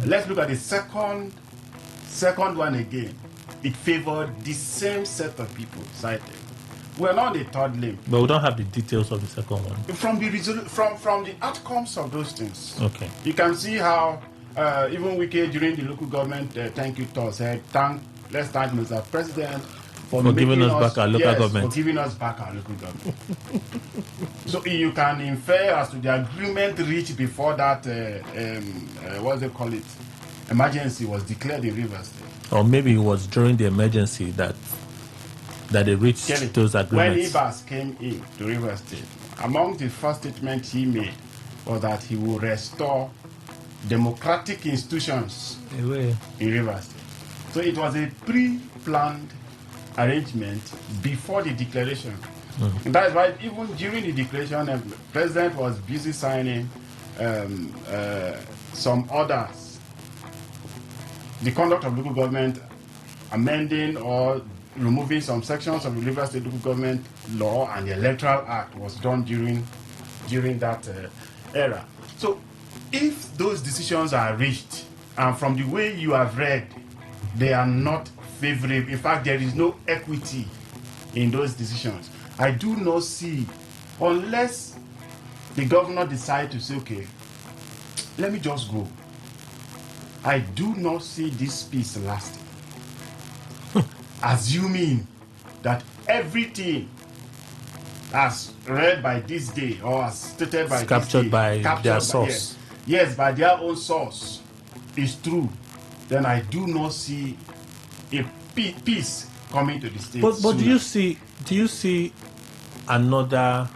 Let's look at the second one again. It favored the same set of people cited. We're not the third limb. But we don't have the details of the second one. From the outcomes of those things. Okay. You can see how even Wike during the local government thank you talk said let's thank Mr. President for giving us back our local government. For giving us back our local government. So you can infer as to the agreement reached before that what do they call it? emergency was declared in Rivers State. Or maybe it was during the emergency that they reached those agreements. When Ibas came in to Rivers State, among the first statements he made was that he will restore democratic institutions in Rivers State. So it was a pre-planned arrangement before the declaration. And that is why even during the declaration, the president was busy signing some orders. The conduct of local government, amending or removing some sections of the Rivers State local government law and the Electoral Act was done during that era. So if those decisions are reached, and from the way you have read, they are not favorable, in fact, there is no equity in those decisions, I do not see, unless the governor decides to say, okay, let me just go, I do not see this peace lasting. Assuming that everything as read by this day or as stated by captured by their source. Yes, by their own source is true, then I do not see a peace coming to the state. But do you see another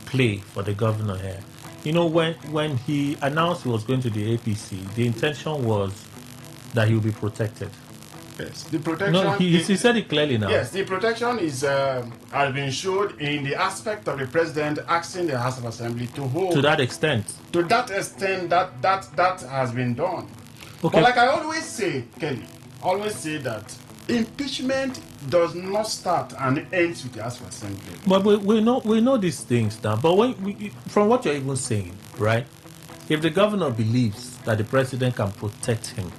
play for the governor here? You know, when he announced he was going to the APC, the intention was that he would be protected. Yes, the protection. No, he said it clearly now. Yes, the protection is has been showed in the aspect of the president asking the House of Assembly to hold. To that extent. To that extent, that has been done. Okay. But like I always say, Kelly, that impeachment does not start and ends with the House of Assembly. But we know these things now. But from what you're even saying, right? If the governor believes that the president can protect him,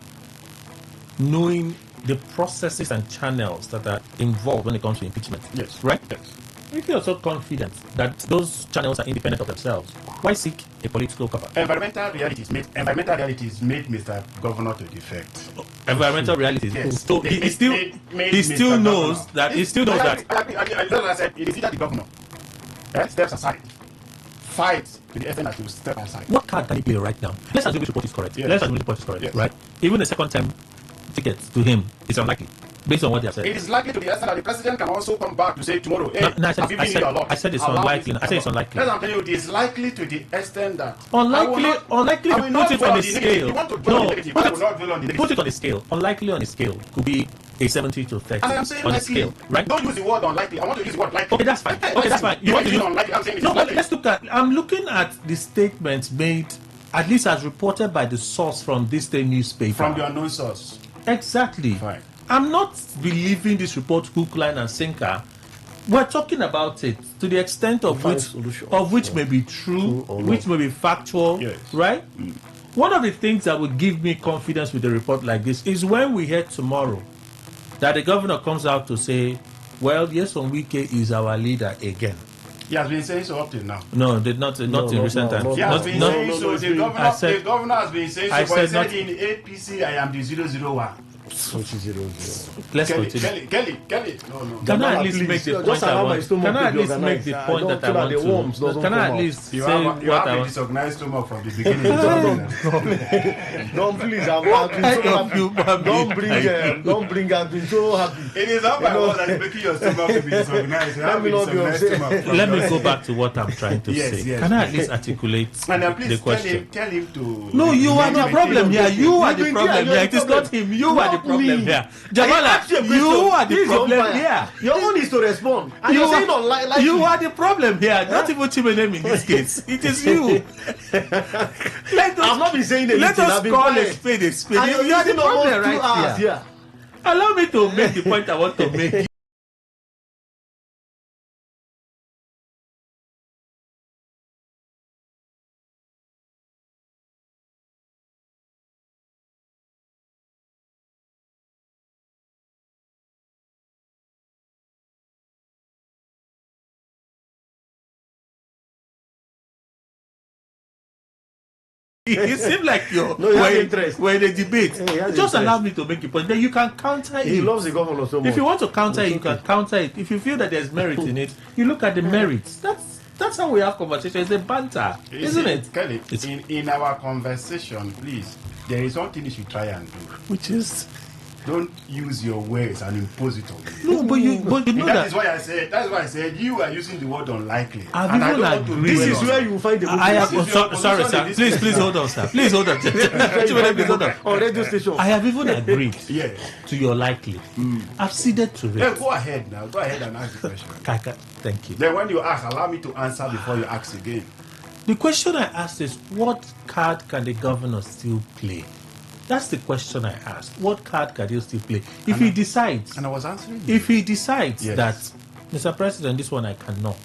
knowing the processes and channels that are involved when it comes to impeachment. Yes. Right? Yes. If you're so confident that those channels are independent of themselves, why seek a political cover? Environmental realities made Mr. Governor to defect. Environmental realities. Yes. So he still knows that. He still knows that. I said, it is either the governor steps aside, fights to the extent that he will step aside. What card can he play right now? Let's assume the report is correct. Yes. Let's assume the report is correct. Yes. Right? Even a second time ticket to him is unlikely, based on what they have said. It is likely to the extent that the president can also come back to say tomorrow, hey, I said it's unlikely. I said it's unlikely. Let me tell you, it is likely to the extent that unlikely to put it on the scale. No, put it on the scale. Unlikely on the scale could be a 70 to 30 and I'm saying on the likely. scale, right? Don't use the word unlikely. I want to use the word likely. Okay, that's fine. Okay, that's fine. You want to use unlikely? I'm saying no, likely. Let's look at. I'm looking at the statements made, at least as reported by the source from this day newspaper. From the unknown source. Exactly. Fine. I'm not believing this report hook, line, and sinker. We're talking about it to the extent of which may be true, which may be factual, yes. Right? One of the things that would give me confidence with a report like this is when we hear tomorrow that the governor comes out to say, well, Nyesom Wike is our leader again. He has been saying so up till now. No, not in recent times. He has been saying so. The governor has been saying so. But he said in APC, I am the 001. Let's continue. Kelly. No. Can I at least make the point I want? Can I at least make the point that I want to? Can I at least say what I want? You have a disorganized stomach from the beginning. Don't please, I'm so happy. Don't bring. I've been so happy. It is not my word that is making your stomach to be disorganized. Let me not be upset. Let me go back to what I'm trying to say. Yes. Can I at least articulate the question? Tell him to. No, you are the problem here. You are the problem here. It is not him. You are the problem here. Jamala, you are the problem here. Your own is to respond. And you're saying unlikely. You are the problem here. Not even Chimenem in this case. It is you. I've not been saying anything. Let us call a spade a spade. You are the problem right here. Allow me to make the point I want to make. It seems like we're in a debate. Just allow me to make a point. Then you can counter it. He loves the governor so much. If you want to counter it, you can counter it. If you feel that there's merit in it, you look at the merits. That's how we have conversation. It's a banter, isn't it? Kelly, in our conversation, please, there is one thing you should try and do. Which is? Don't use your words and impose it on me. No, but you know that is why I said. That's why I said you are using the word unlikely. I've even agreed. This is where you find the. I have. Sorry, sir. Please hold on, sir. Please hold on. Please hold on. On radio station. I have even agreed. Yeah. To your likely. I've ceded to it. Yeah, go ahead now. Go ahead and ask the question. Kaka, thank you. Then when you ask, allow me to answer before you ask again. The question I asked is, what card can the governor still play? That's the question I asked. What card can he still play? If he decides... And I was answering If he decides yes. that, Mr. President, this one I cannot,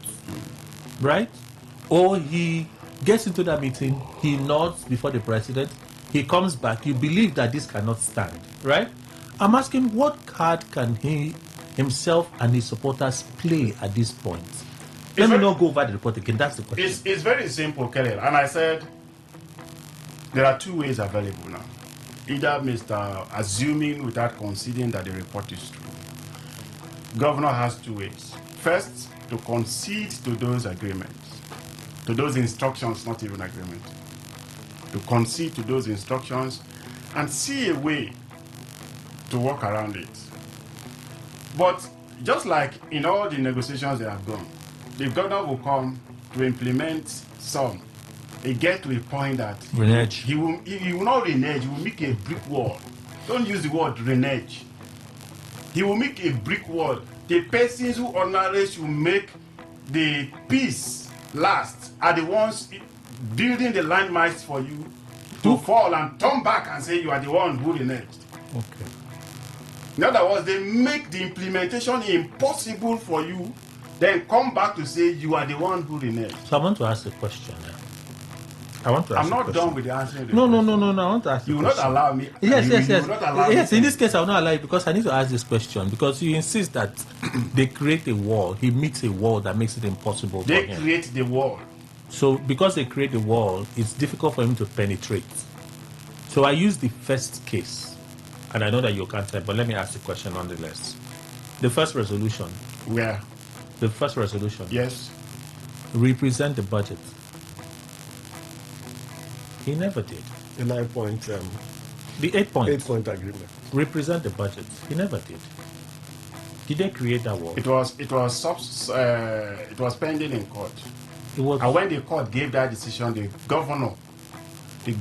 right? Or he gets into that meeting, he nods before the president, he comes back, you believe that this cannot stand, right? I'm asking, what card can he himself and his supporters play at this point? Let me not go over the report again. That's the question. It's very simple, Kelly. And I said, there are two ways available now. Either Mr. assuming without conceding that the report is true. Governor has two ways. First, to concede to those agreements, to those instructions, not even agreement. To concede to those instructions and see a way to work around it. But just like in all the negotiations they have gone, the governor will come to implement some. They get to a point that renege. He will not renege, he will make a brick wall. Don't use the word renege. He will make a brick wall. The persons who ordinarily should make the peace last are the ones building the landmines for you to fall and turn back and say you are the one who reneged. Okay. In other words, they make the implementation impossible for you, then come back to say you are the one who reneged. So I want to ask a question now. I'm not done with the answer. No. I want to ask you. You will not allow me. Yes. You will not allow yes, me. In this case, I will not allow you because I need to ask this question. Because you insist that they create a wall. He meets a wall that makes it impossible they for him. They create the wall. So because they create the wall, it's difficult for him to penetrate. So I use the first case. And I know that you can't tell, but let me ask the question nonetheless. The first resolution. Where? The first resolution. Yes. Represent the budget. He never did. The 9 point. The 8 point. 8 point agreement. Represent the budget. He never did. Did they create that wall? It was pending in court. It was. And when the court gave that decision, the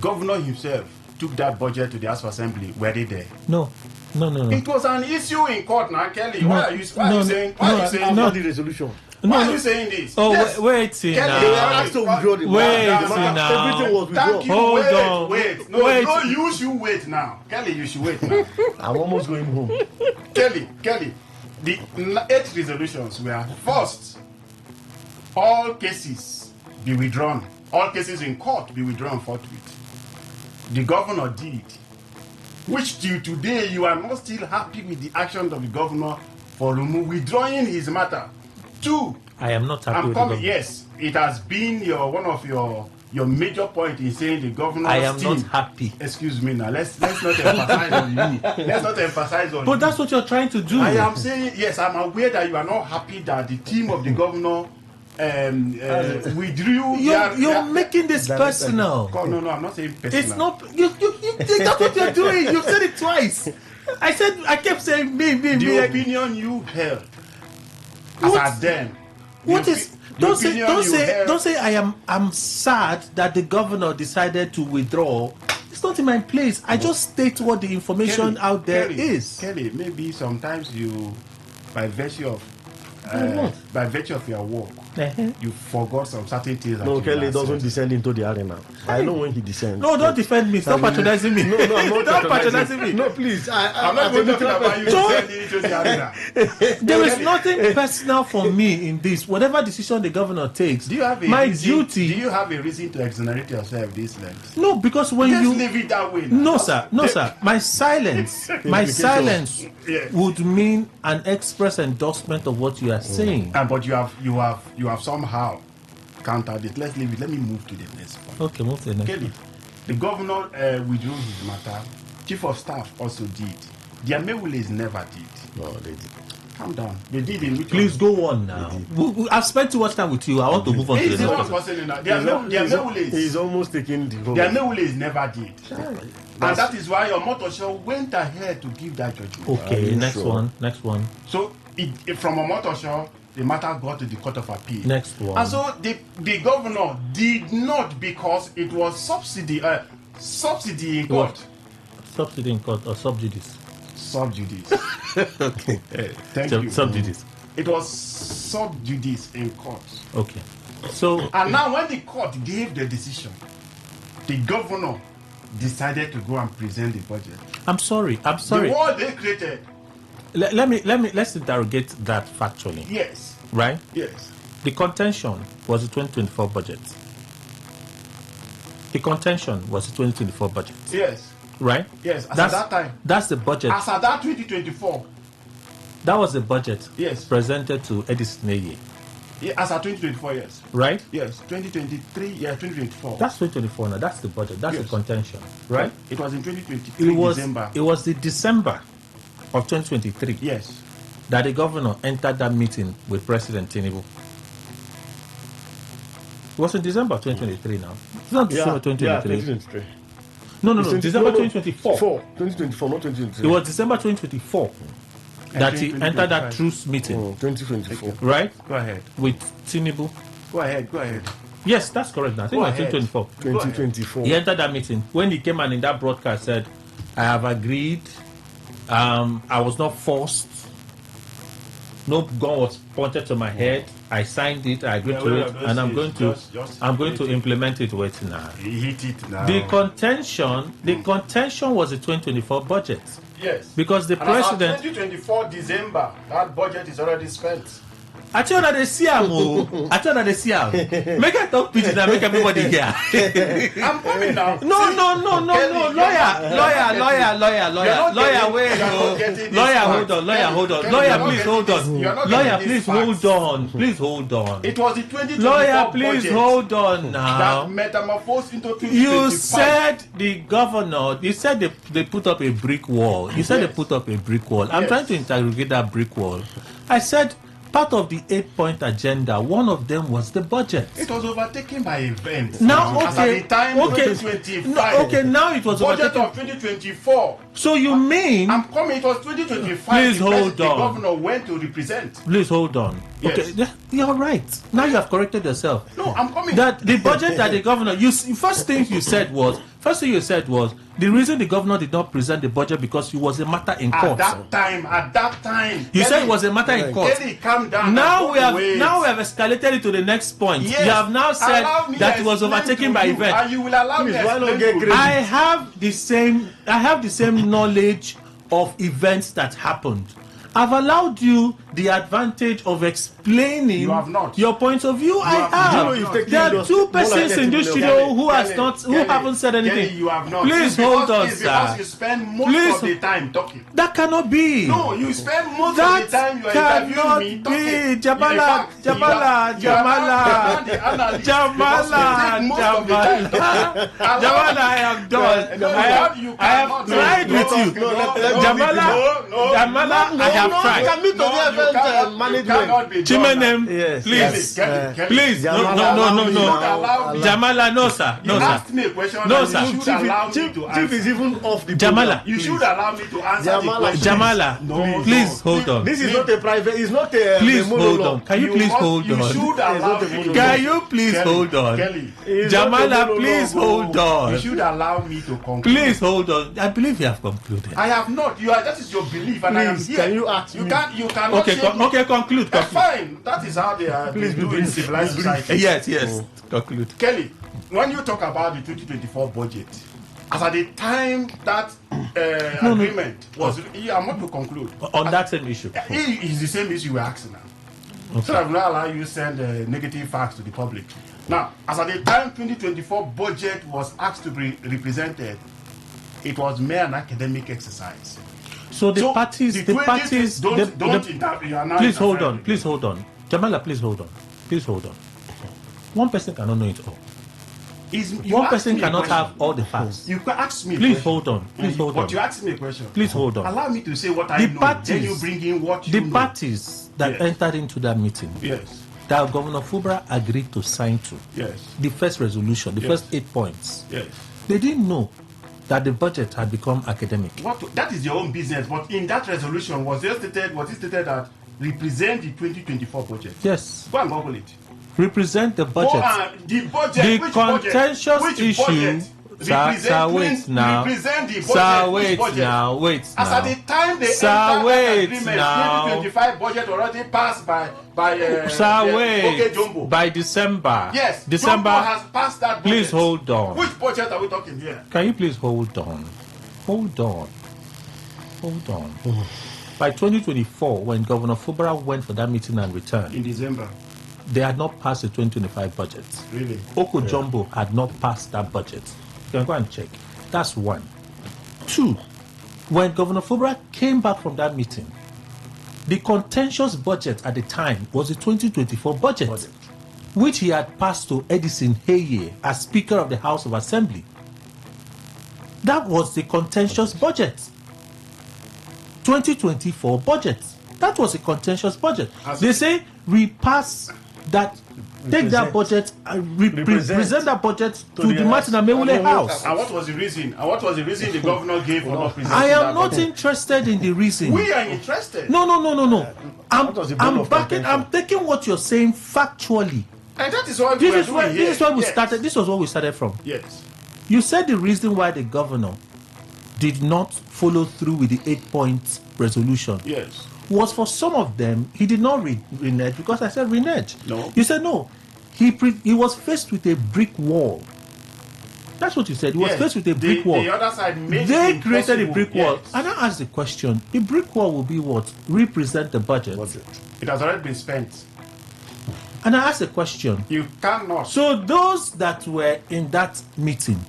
governor himself took that budget to the House of Assembly. Were they there? No. It was an issue in court now, Kelly. Why are you saying? Not the resolution. Why are you saying this? Oh, yes. wait now. They were asked to withdraw the now. Everything was withdrawn. Thank you. Hold on. Wait. No, you should wait now. Kelly, you should wait now. I'm almost going home. Kelly, the 8 resolutions were first, all cases be withdrawn. All cases in court be withdrawn forthwith. The governor did. Which till today you are not still happy with the actions of the governor for withdrawing his matter. 2. I am not happy with the governor. Yes, it has been one of your major point in saying the governor. I am not happy. Excuse me now. Let's not emphasize on you. Let's not emphasize on But you. that's what you're trying to do. I am saying yes. I'm aware that you are not happy that the team of the governor withdrew. You're making this personal. No, I'm not saying personal. It's not. That's what you're doing. You've said it twice. I kept saying me. The opinion you held. As at then. What is? Don't say I'm sad that the governor decided to withdraw. It's not in my place. I just state what the information out there is. Kelly, maybe sometimes you, by virtue of your work, you forgot some certain things. No, Kelly doesn't descend into the arena. I know when he descends. No, don't defend me. Stop patronizing me. No, I'm not Stop patronizing me. No, please. I'm not going to talk about you descending into the arena. There is nothing personal for me in this. Whatever decision the governor takes, do you have duty. Do you have a reason to exonerate yourself this length? No, because when Just you leave it that way. No, sir. My silence would mean an express endorsement of what you are saying. But you have somehow countered it. Let's leave it. Let me move to the next point. Okay, move to the next. Kelly, the governor withdrew his matter. Chief of staff also did. The Amewules never did. No, they did. Calm down. They did in which Please go on now. I've spent too much time with you. I want to move on to the next person. He's almost taking the whole. Their Mewulis never did. And that is why your motor show went ahead to give that judgment. Okay, next one. So, from a motor show, the matter got to the Court of Appeal. Next one. And so, the governor did not, because it was subsidy in court. Subsidy in court or subjudice? Subjudice. Okay. Thank you. Subjudice. It was subjudice in court. Okay. So. And now, when the court gave the decision, the governor decided to go and present the budget. I'm sorry. The word they created. Let's interrogate that factually. Yes. Right? Yes. The contention was the 2024 budget. The contention was the 2024 budget. Yes. Right? Yes. At that time. That's the budget. As at that 2024. That was the budget. Yes. Presented to Edison Eye. Yeah, as at 2024, yes. Right? Yes. 2023, yeah, 2024. That's 2024 now. That's the budget. That's the contention. Right? It was in 2023 December. It was the December of 2023. Yes. That the governor entered that meeting with President Tinubu. It was in December 2023 now. It's not December 2023. Yeah, 2023. No. December 2024. 2024, not 2023. It was December 2024 that he entered that truce meeting. 2024. Right? Go ahead. With Tinubu. Go ahead. Yes, that's correct now. I think it was 2024. 2024. He entered that meeting. When he came and in that broadcast said, I have agreed. I was not forced. No gun was pointed to my head. I signed it. I agreed to it, and I'm going to implement it. Wait now. He hit it now. The contention was the 2024 budget. Yes. Because the president. 2024 December, that budget is already spent. I tell you that they see him. Make it talk pidgin and make everybody hear. I'm coming now. No. Lawyer, wait. Lawyer, hold on. Lawyer, please hold on. Please hold on. It was the 2024 Lawyer, please budget hold on now. that metamorphosed into 2025. You said the governor, you said they put up a brick wall. You said they put up a brick wall. I'm trying to interrogate that brick wall. I said, part of the 8-point agenda, one of them was the budget. It was overtaken by events. Now, As at the time, 2025. Now it was budget overtaken. of 2024. So you mean? I'm coming. It was 2025. Please hold on. The governor went to represent. Please hold on. Yes. Okay, you're right. Now you have corrected yourself. No, I'm coming. That the budget that the governor, first thing you said was the reason the governor did not present the budget because it was a matter in court. At that time. You said it was a matter in court. Calm down. Now we have escalated it to the next point. Yes. You have now said that it was overtaken by event. And you will allow me to I have the same knowledge of events that happened. I've allowed you the advantage of explaining your point of view. I have. There are two persons in this studio who haven't said anything. You have not. Please hold on, sir. Because you spend most of the time talking. That cannot be. No, you spend most of the time you are interviewing me talking. Jamala, I am done. I have tried with you. Jamala, I have tried. Chimenem, please. No. Jamala, no, sir. You asked me a question. No, sir. Chief is even off the Jamala. You should allow me to answer the question. Jamala, please hold on. This is not a private. It's not a. Please hold on. Can you please hold on? You should allow me. Can you please hold on? Jamala, please hold on. You should allow me to conclude. Please hold on. I believe you have concluded. I have not. That is your belief, and I am here. Can you ask me? You cannot. Okay, conclude. Fine. That is how they are doing in civilized society. Yes. Conclude. Kelly, when you talk about the 2024 budget, as at the time that agreement was, I want to conclude on that same issue. It is the same issue we're asking now. Okay. So I will not allow you to send negative facts to the public. Now, as at the time 2024 budget was asked to be represented, it was mere an academic exercise. So the parties. Don't interfere. Please hold on. Jamala, please hold on. One person cannot know it all. One person cannot have all the facts. You can ask me. Please hold on. Please hold on. But you asked me a question. Please hold on. Allow me to say what I know. Then you bring in what you know. The parties that entered into that meeting. Yes. That Governor Fubara agreed to sign to. Yes. The first resolution, the first 8 points. Yes. They didn't know that the budget had become academic. That is your own business. But in that resolution, was it stated that represent the 2024 budget? Yes. Go and Google it. Represent the budget. The budget. The which contentious budget? issue. Sir, wait now. Represent the budget. Sir, wait now. Wait now. As at the time they entered that agreement, 2025 budget already passed by Sir, wait. Okay, Jumbo. By December. Yes. December Jumbo has passed that budget. Please hold on. Which budget are we talking here? Can you please hold on? Hold on. Hold on. By 2024, when Governor Fubara went for that meeting and returned, in December, they had not passed the 2025 budget. Really? Oko Jumbo had not passed that budget. You can go and check. That's one. Two, when Governor Fubara came back from that meeting, the contentious budget at the time was the 2024 budget, which he had passed to Edison Heye as Speaker of the House of Assembly. That was the contentious budget. 2024 budget. That was a contentious budget. They say repass that, take that budget and present that budget to the Martin Amewule House. And what was the reason? And what was the reason the governor gave for not presenting? I am not interested in the reason. We are interested. No. I'm taking what you're saying factually. And that is why This was what we started from. Yes. You said the reason why the governor did not follow through with the 8-point resolution. Yes. Was for some of them, he did not renege because I said renege. No. You said no. He was faced with a brick wall. That's what you said. He was faced with a brick wall. The other side made they it created a impossible. brick wall. Yes. And I asked the question, the brick wall will be what? Represent the budget. It has already been spent. And I asked the question. You cannot. So those that were in that meeting,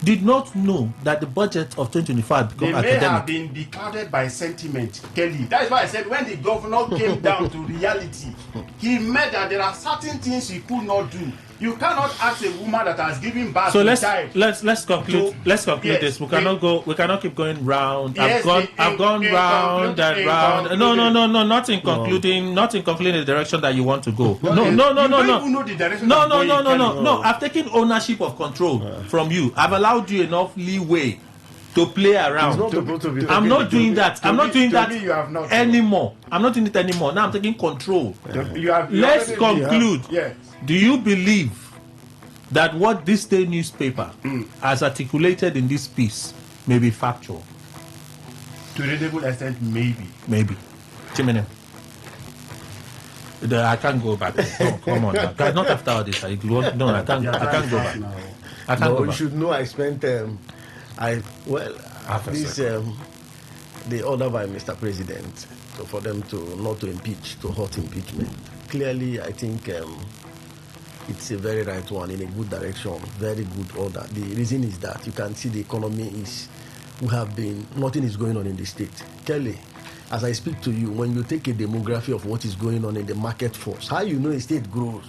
did not know that the budget of 2025 become academic. They may have been beclouded by sentiment, Kelly. That is why I said when the governor came down to reality, he meant that there are certain things he could not do. You cannot ask a woman that has given birth to a child. Let's conclude this. We cannot keep going round. I've gone round and round. No, not in concluding the direction that you want to go. No. You don't even know the direction. No. I've taken ownership of control from you. I've allowed you enough leeway to play around. I'm not doing that. I'm not doing that anymore. I'm not doing it anymore. Now I'm taking control. Let's conclude. Yes. Do you believe that what this day newspaper has articulated in this piece may be factual? To a reasonable extent, maybe. Maybe. Chimene. I can't go back. No, come on. Now. Not after all this. I can't go back. I can't go back. You should know I spent the order by Mr. President for them not to impeach, to halt impeachment. Clearly, I think it's a very right one in a good direction, very good order. The reason is that you can see the economy nothing is going on in the state. Kelly, as I speak to you, when you take a demography of what is going on in the market force, how you know a state grows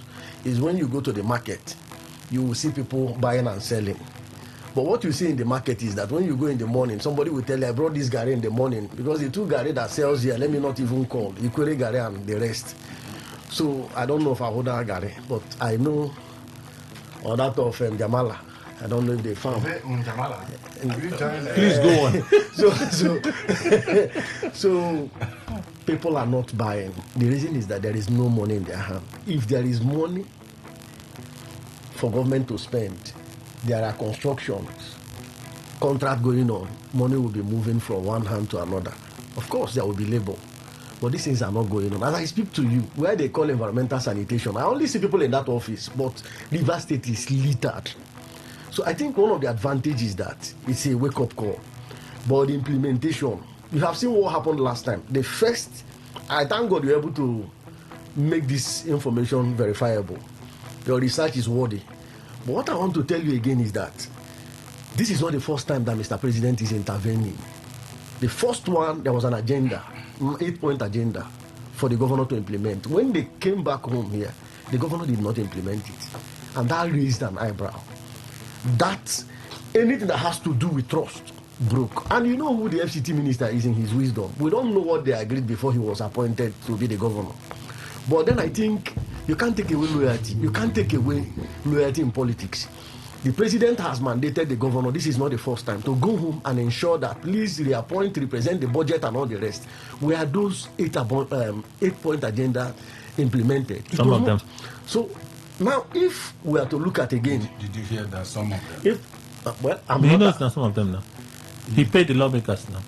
is when you go to the market, you will see people buying and selling. But what you see in the market is that when you go in the morning, somebody will tell you, I brought this gari in the morning, because the two gari that sells here, let me not even call, Ikwere gari and the rest. So I don't know if I hold that gari, but I know or that of Jamala. I don't know if they found. Please go on. So people are not buying. The reason is that there is no money in their hand. If there is money for government to spend, there are constructions, contract going on, money will be moving from one hand to another. Of course, there will be labor. But these things are not going on. As I speak to you, where they call environmental sanitation, I only see people in that office, but River State is littered. So I think one of the advantages is that it's a wake-up call. But the implementation, you have seen what happened last time. I thank God you're able to make this information verifiable. Your research is worthy. But what I want to tell you again is that this is not the first time that Mr. President is intervening. The first one, there was an agenda, 8-point agenda for the governor to implement. When they came back home here, The governor did not implement it. And that raised an eyebrow. That anything that has to do with trust broke. And you know who the FCT minister is in his wisdom. We don't know what they agreed before he was appointed to be the governor. But then I think you can't take away loyalty. You can't take away loyalty in politics. The president has mandated the governor, this is not the first time, to go home and ensure that please reappoint, represent the budget and all the rest. Where those 8-point agenda implemented. Some of them. So now if we are to look at again. Did you hear that some of them? If, he knows not some of them now. He paid the lawmakers now.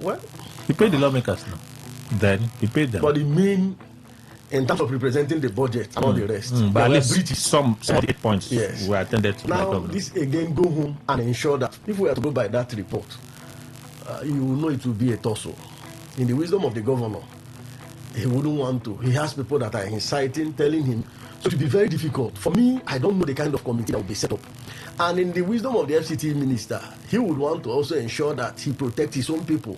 What? He paid the lawmakers now. Then he paid them. But the main, in terms of representing the budget and all the rest, but at least British. some 8 points were attended to. Now this again, go home and ensure that if we are to go by that report, you will know it will be a tussle. In the wisdom of the governor, he wouldn't want to. He has people that are inciting, telling him. So it will be very difficult. For me, I don't know the kind of committee that will be set up. And in the wisdom of the FCT minister, he would want to also ensure that he protects his own people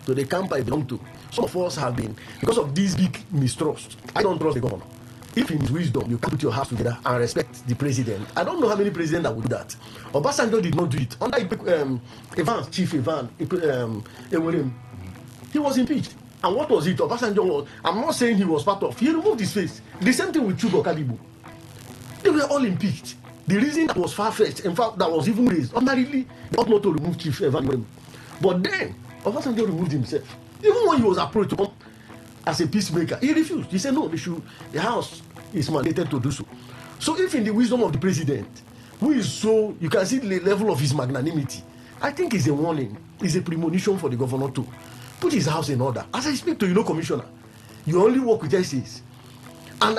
to the camp I belong to. Some of us have been, because of this big mistrust, I don't trust the governor. If in his wisdom you can put your house together and respect the president, I don't know how many presidents that would do that. Obasanjo did not do it. Under Evans, Chief Evans, he was impeached. And what was it? Obasanjo was, I'm not saying he was part of, he removed his face. The same thing with Chubo Kadibu. They were all impeached. The reason that was far-fetched, in fact, that was even raised, ordinarily, they ought not to remove Chief Evans. But then, Obasanjo removed himself. Even when he was approached to come as a peacemaker, he refused. He said, no, the House is mandated to do so. So if in the wisdom of the president, who is so, you can see the level of his magnanimity, I think it's a warning, it's a premonition for the governor to put his house in order. As I speak to Commissioner, you only work with essays. And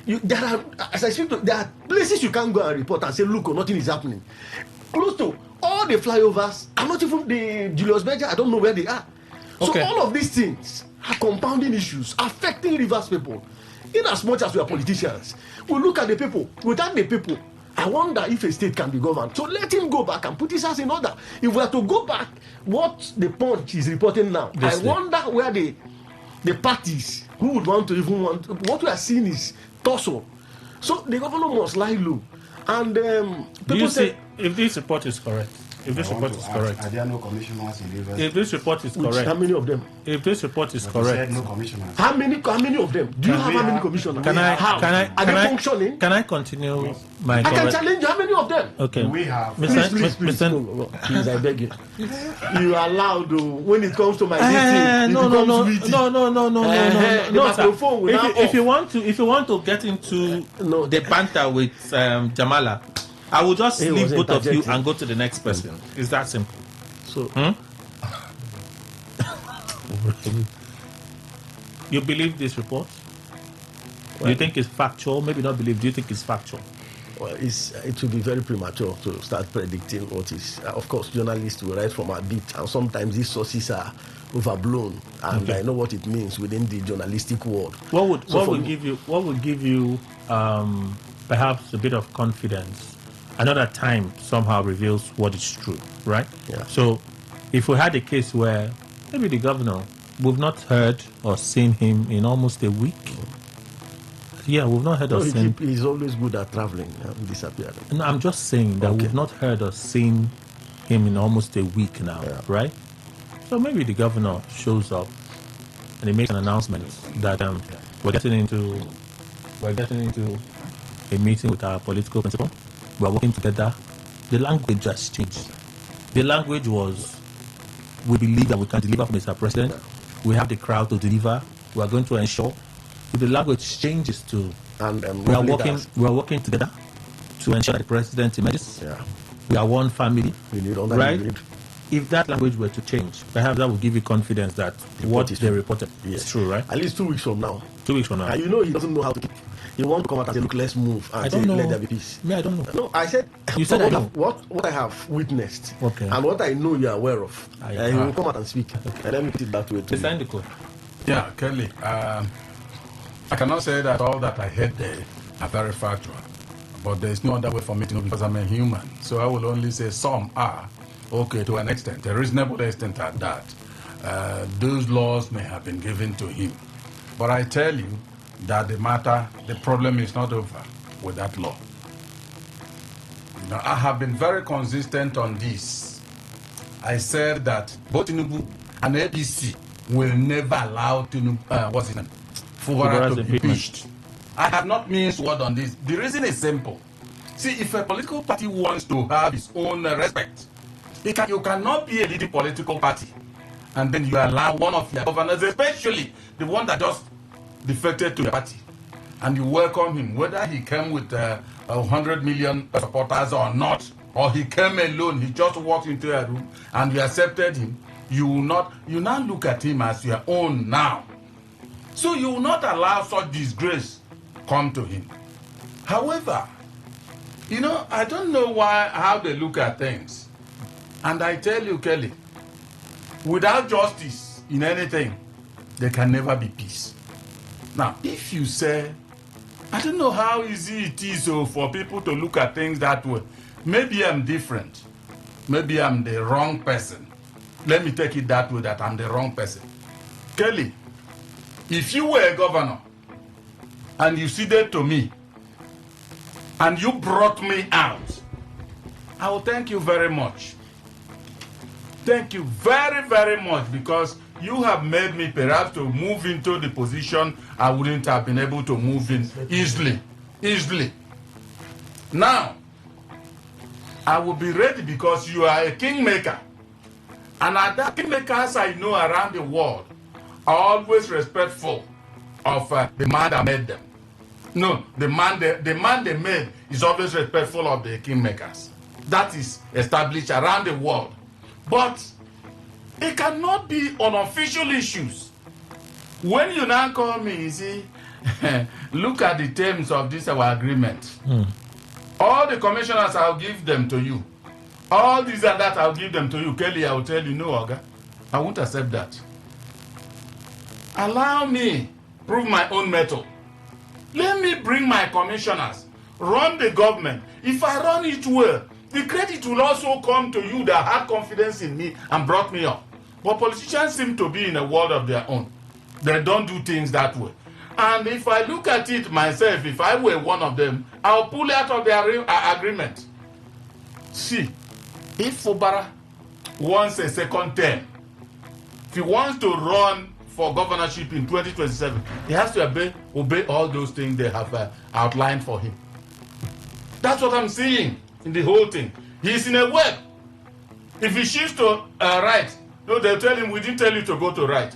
there are places you can go and report and say, look, nothing is happening. Close to all the flyovers, and not even the Julius Berger, I don't know where they are. So all of these things are compounding issues affecting Rivers people. In as much as we are politicians, we look at the people. Without the people, I wonder if a state can be governed. So let him go back and put his house in order. If we are to go back, what the Punch is reporting now, I wonder where the parties who would want to even want. What we are seeing is tussle. So the governor must lie low. And people say, if this report is correct, Are there no commissioners in Rivers? If this report is correct, how many of them? If this report is correct, no commissioners. How many of them? Do you have how many commissioners? Are they functioning? Can I continue my? I can challenge you. How many of them? Okay. We have. Please, I beg you. You are allowed when it comes to my meeting. No. If you want to get into the banter with Jamala, I will just leave both of you and go to the next person. It's that simple. So, you believe this report? You think it's factual? Maybe not believe. Do you think it's factual? Well, it will be very premature to start predicting what is. Of course, journalists will write from a bit, and sometimes these sources are overblown, and I know what it means within the journalistic world. What would give you perhaps a bit of confidence? Another time somehow reveals what is true, right? Yeah. So if we had a case where maybe the governor, we've not heard or seen him in almost a week. Yeah, we've not heard or seen him. He's always good at traveling and disappearing. No, I'm just saying that we've not heard or seen him in almost a week now, right? So maybe the governor shows up and he makes an announcement that we're getting into a meeting with our political principal. We are working together. The language has changed. The language was, we believe that we can deliver for Mr. President. We have the crowd to deliver. We are going to ensure. The language changes to, we are working together to ensure that the President emerges. Yeah. We are one family. We need all that. Right? If that language were to change, perhaps that would give you confidence that what they reported is true, right? At least 2 weeks from now. 2 weeks from now. And he doesn't know how to keep. He wants to come out and say, look, let's move and say, let there be peace. Me, I don't know. No, I said, you said what I have witnessed and what I know you are aware of. He will come out and speak. And let me put it that way too. Sign the code. Yeah, Kelly. I cannot say that all that I heard there are very factual. But there's no other way for me to know because I'm a human. So I will only say some are. Okay, to an extent, a reasonable extent at that. Those laws may have been given to him. But I tell you, that the problem is not over with that law. You know, I have been very consistent on this. I said that both Tinubu and APC will never allow Fubara to be impeached. I have not minced word on this. The reason is simple. See, if a political party wants to have its own respect, you cannot be a leading political party and then you allow one of your governors, especially the one that just defected to the party, and you welcome him, whether he came with 100 million supporters or not, or he came alone, he just walked into a room and you accepted him, you now look at him as your own now. So you will not allow such disgrace come to him. However, you know, I don't know how they look at things. And I tell you, Kelly, without justice in anything, there can never be peace. Now, if you say, I don't know how easy it is for people to look at things that way. Maybe I'm different. Maybe I'm the wrong person. Let me take it that way, that I'm the wrong person. Kelly, if you were a governor and you ceded to me and you brought me out, I will thank you very much. Thank you very, very much, because you have made me perhaps to move into the position I wouldn't have been able to move in easily. Now, I will be ready because you are a kingmaker. And other kingmakers I know around the world are always respectful of the man that made them. No, the man they made is always respectful of the kingmakers. That is established around the world. But it cannot be on official issues. When you now call me, you see, look at the terms of this our agreement. All the commissioners, I'll give them to you. All these and that, I'll give them to you. Kelly, I will tell you, no, Oga, I won't accept that. Allow me prove my own method. Let me bring my commissioners, run the government. If I run it well, the credit will also come to you that had confidence in me and brought me up. But politicians seem to be in a world of their own. They don't do things that way. And if I look at it myself, if I were one of them, I'll pull out of the agreement. See, if Fubara wants a second term, if he wants to run for governorship in 2027, he has to obey all those things they have outlined for him. That's what I'm seeing in the whole thing. He's in a web. If he shifts to right, no, they'll tell him, we didn't tell you to go to right.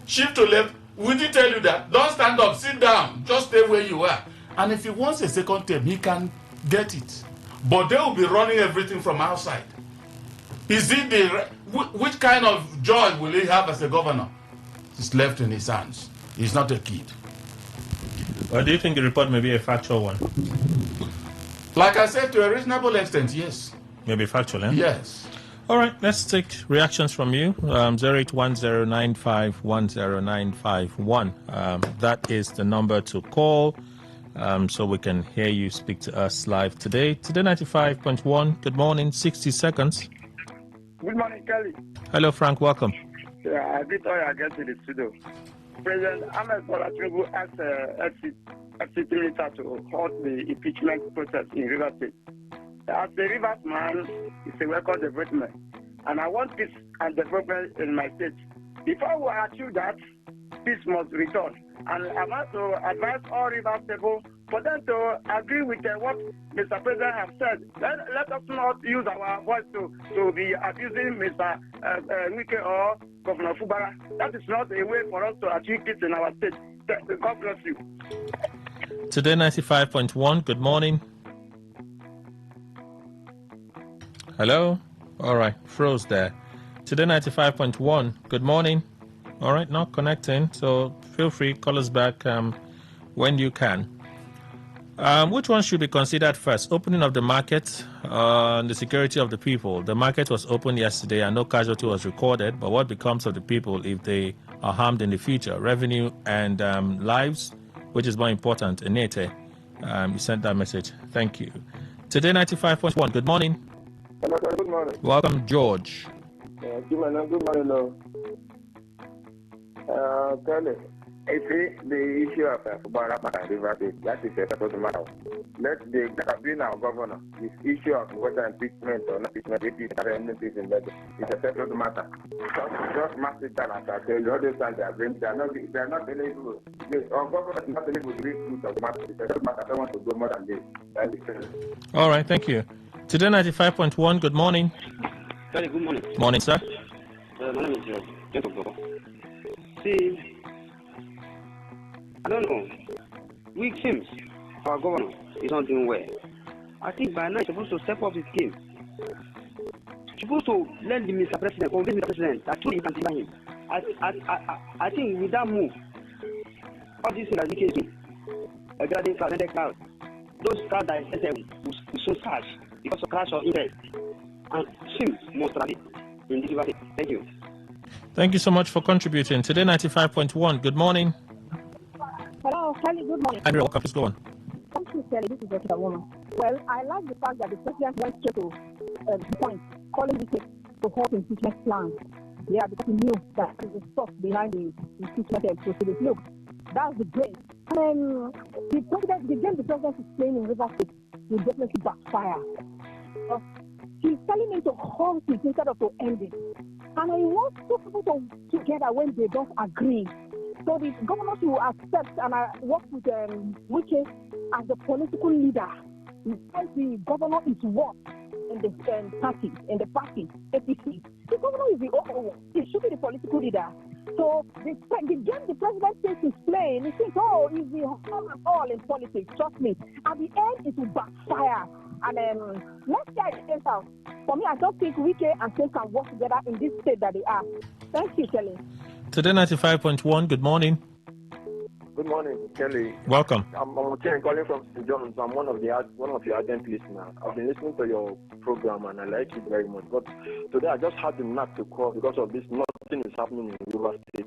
Shift to left, we didn't tell you that. Don't stand up, sit down, just stay where you are. And if he wants a second term, he can get it. But they will be running everything from outside. Is it which kind of joy will he have as a governor? It's left in his hands. He's not a kid. Or do you think the report may be a factual one? Like I said, to a reasonable extent, yes. Maybe factual, eh? Yes. All right, let's take reactions from you. 0810951091. That is the number to call, so we can hear you speak to us live today. Today 95.1. Good morning. 60 seconds. Good morning, Kelly. Hello, Frank. Welcome. Yeah, I did all I get to the studio. President Ahmed Bola Tinubu asked FCT minister to halt the impeachment process in Rivers State. As a Rivers man, it's a welcome development. And I want peace and development in my state. Before we achieve that, peace must return. And I want to advise all Rivers people for them to agree with what Mr. President has said. Let us not use our voice to be abusing Mr. Wike or Governor Fubara. That is not a way for us to achieve peace in our state. God bless you. Today 95.1. Good morning. Hello? All right, froze there. Today 95.1, good morning. All right, not connecting, so feel free, call us back when you can. Which one should be considered first? Opening of the market and the security of the people. The market was opened yesterday and no casualty was recorded, but what becomes of the people if they are harmed in the future? Revenue and lives, which is more important. Enete, you sent that message. Thank you. Today 95.1, good morning. Hello, good morning. Welcome, George. Good morning. Kelly, I see the issue of Barapa River State, that is a separate matter. Let the been our governor. This issue of whether impeachment or not impeachment, it's a separate matter. Just master that as I tell you, all those times they are not able. Our government is not able to read truth of the matter. It's a separate matter. I don't want to go more than this. All right, thank you. Today 95.1, good morning. Very good morning. Morning, sir. My name is Jacob. See, I don't know. We teams, our governor is not doing well. I think by now he's supposed to step up his game. He's supposed to let the Mr. President, convince Mr. President that truly he can deny him. I think with that move, all these things that he can do, regarding cloud, those cards that I said will soon crash because of crash of interest. And seems most likely in this debate. Thank you. Thank you so much for contributing. Today 95.1, good morning. Hello, Kelly, good morning. I'm welcome, please go on. Thank you, Kelly. This is Dr. Woman. Well, I like the fact that the president went straight to the point, calling the case to halt impeachment plan. Yeah, because he knew that there is a source behind the impeachment proceedings. Look, that's the brain. And the game the president is playing in River State will definitely backfire. He's telling me to halt it instead of to end it. And I want two people to together when they don't agree. So the governor should accept and work with Wike as the political leader. Because the governor is what in the party, APC. The governor is the overall. He should be the political leader. So the game the president thinks is playing, he thinks, is the whole and all in politics. Trust me. At the end, it will backfire. And let's get it out. For me, I don't think Wike and State can work together in this state that they are. Thank you, Kelly. Today 95.1, good morning. Good morning, Kelly. Welcome. I'm Ken calling from St. John's. I'm one of your ardent listeners. I've been listening to your program and I like it very much. But today I just had the knack to call because of this. Nothing is happening in River State.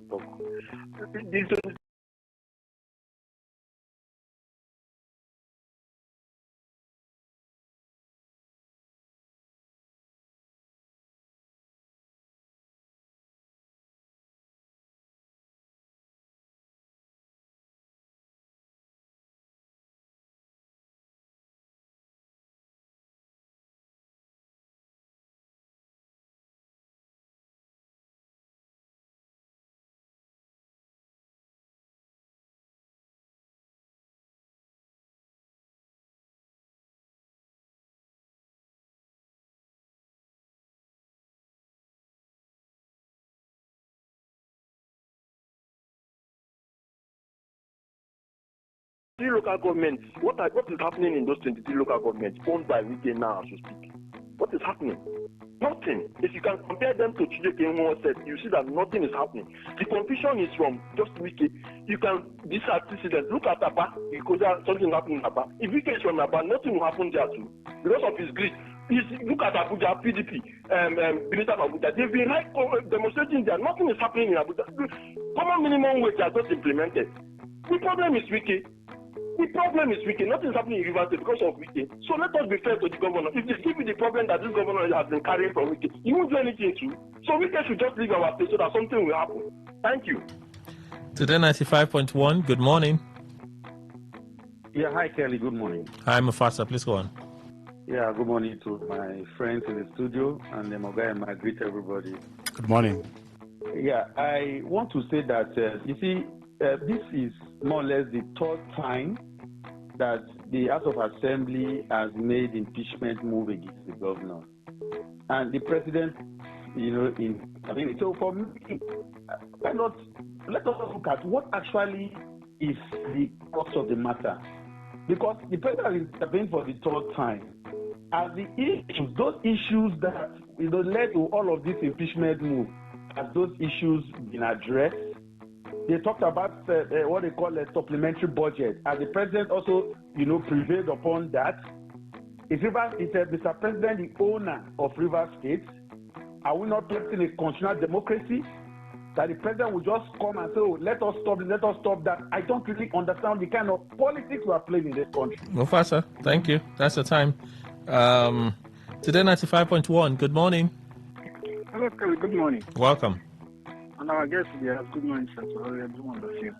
Three local governments. What is happening in those 23 local governments owned by Wike now as we speak? What is happening? Nothing. If you can compare them to Chideke said, you see that nothing is happening. The confusion is from just Wike. You can this antecedent. Look at Aba because something happening in Aba. If Wike is from Aba, nothing will happen there too because of his greed. Look at Abuja, PDP, Minister of Abuja. They've been demonstrating there. Nothing is happening in Abuja. Common minimum wage are just implemented. The problem is Wike. The problem is Wike. Nothing is happening in River State because of Wike. So let us be fair to the governor. If they give you the problem that this governor has been carrying from Wike, he won't do anything too. So Wike should just leave our state so that something will happen. Thank you. Today 95.1, good morning. Yeah, hi Kelly, good morning. Hi, Mufasa, please go on. Yeah, good morning to my friends in the studio and Mogai and I greet everybody. Good morning. Yeah, I want to say that, you see, this is more or less the third time that the House of Assembly has made impeachment move against the governor. And the president, so for me, let us look at what actually is the crux of the matter. Because the president is intervened for the third time. As the issues, those issues that led to all of this impeachment move, have those issues been addressed? They talked about what they call a supplementary budget. As the president also, prevailed upon that. Is Mr. President the owner of River State? Are we not practicing a constitutional democracy? That the president will just come and say, let us stop that. I don't really understand the kind of politics we are playing in this country. Mufasa, thank you. That's the time. Today 95.1, good morning. Hello, Kelly, good morning. Welcome. And our guest here, good morning, sir, to every one of you.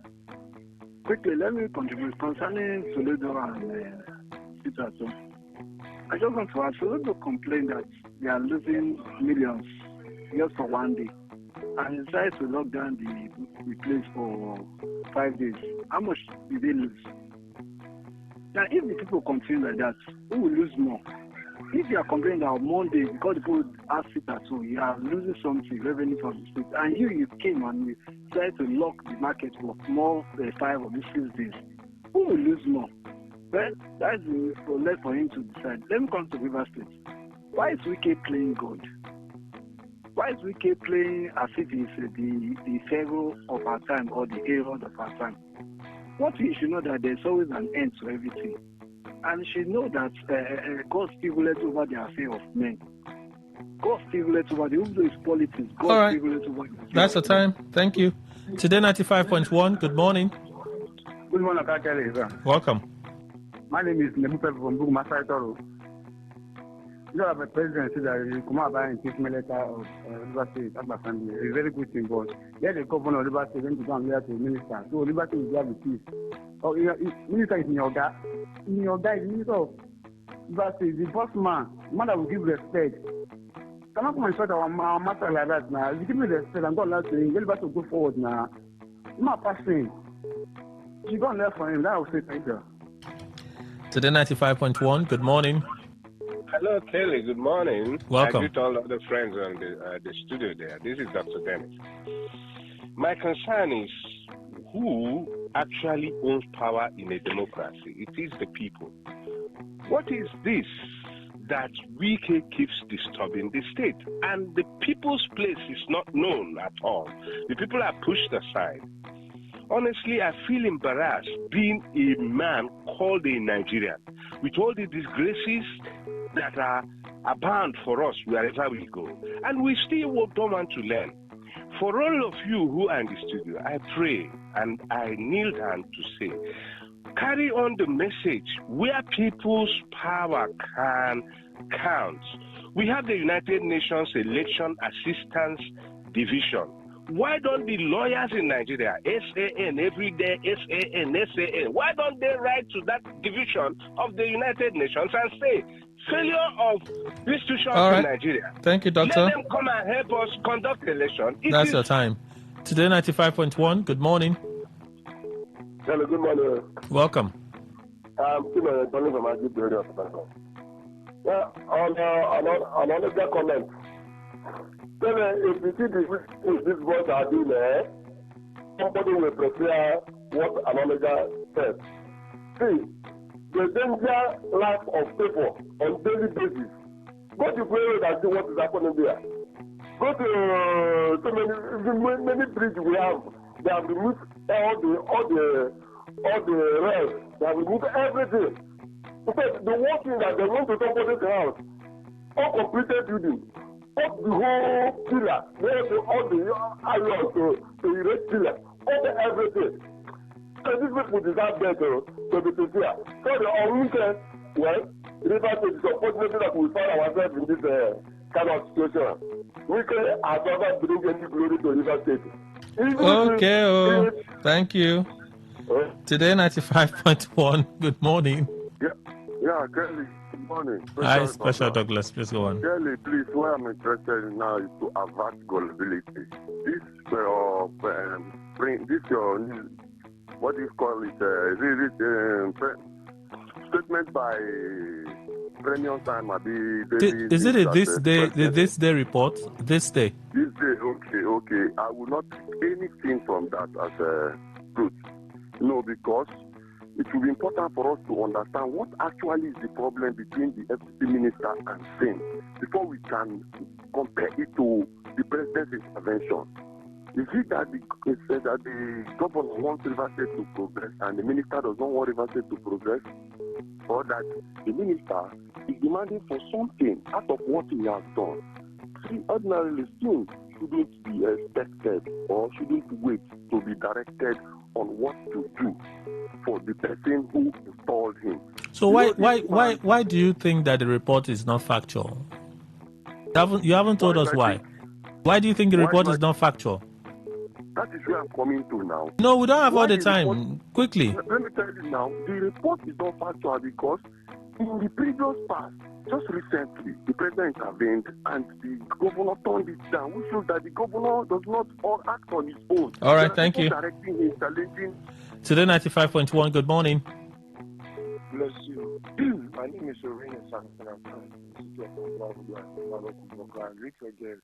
Quickly, let me contribute concerning Toledo and Citato. I just want to ask, Toledo complain that they are losing millions just for one day and decide to lock down the place for 5 days. How much did they lose? Now, if the people continue like that, who will lose more? If you are complaining that on Monday, because the people ask it at all, you are losing something, revenue from the state, and you came and you tried to lock the market for more 5 or 6 days, who will lose more? Well, that's left for him to decide. Let me come to River State. Why is Wike playing God? Why is Wike playing as if he's the pharaoh of our time or the Herod of our time? What he should know that there's always an end to everything. And she know that God still ruleth over the affair of men. God still ruleth over the even though it's politics. God All right. still ruleth over the That's the time. Thank you. Today 95.1. Good morning. Good morning, sir. Welcome. My name is Nebupe from Buguma Toro. You know, the president said that you come out by impeachment letter of River State Abba family. It's a very good thing, but let the governor of River State going to come here to minister. So River State will have the peace. Oh, minister is in your guy. In your guy, the minister of River State, the boss man that will give respect. Cannot come and shut our master like that now. If you give me respect and God allows to him, River State go forward now. I'm not passing. She gone left for him. That will say thank you. Today 95.1. Good morning. Hello, Kelly. Good morning. Welcome. I greet all other friends on the studio there. This is Dr. Dennis. My concern is who actually owns power in a democracy. It is the people. What is this that Wike keeps disturbing the state? And the people's place is not known at all. The people are pushed aside. Honestly, I feel embarrassed being a man called a Nigerian with all the disgraces that are abound for us wherever we go. And we still don't want to learn. For all of you who are in the studio, I pray and I kneel down to say, carry on the message where people's power can count. We have the United Nations Election Assistance Division. Why don't the lawyers in Nigeria, SAN every day, SAN, why don't they write to that division of the United Nations and say, failure of institutions in Nigeria. Thank you, Doctor. Let them come and help us conduct election. That's your time. Today 95.1. Good morning. Hello, good morning. Welcome. I'm Timothy calling from Agip Radio. Yeah, on another comment. Tell me, if you see this boys are doing there, somebody will prepare what another said. See, the danger life of people on daily basis. Go to Prayer and see what is happening there. Go to so many bridges we have. They have removed all the rails. They have removed everything. Because the one thing that they want to somebody's house, uncompleted building, up the whole pillar, all the iron to erase pillar, all everything. So these people deserve better to be sincere. So the weekend, well, River State is unfortunately that we find ourselves in this kind of situation. We can never bring any glory to River State. Okay, thank you. Today 95.1. Good morning. Yeah, Kelly. Good morning. Hi, Special Douglas. Please go on. Kelly, please. What I'm interested in now is to avert gullibility. This what do you call it? Statement by Premium Time. Is it this day report? This day. This day, okay. I will not take anything from that as a truth. No, because it will be important for us to understand what actually is the problem between the FCC minister and SIM before we can compare it to the president's intervention. Is it that the governor wants River State to progress and the minister does not want River State to progress? Or that the minister is demanding for something out of what he has done? See, ordinarily, SIM shouldn't be expected or shouldn't wait to be directed on what to do for the person who installed him. So why do you think that the report is not factual? You haven't told us why. Why do you think the report is not factual? That is where I'm coming to now. No, we don't have Why all the the time. report- Quickly. Let me tell you now, the report is not factual because in the previous past, just recently, the president intervened and the governor turned it down, which shows that the governor does not all act on his own. All right, There are thank people you. Directing him, challenging. Today 95.1, good morning. Bless you. My name is Serena Sanson. I'm from the city of Oklahoma. Greet your guest.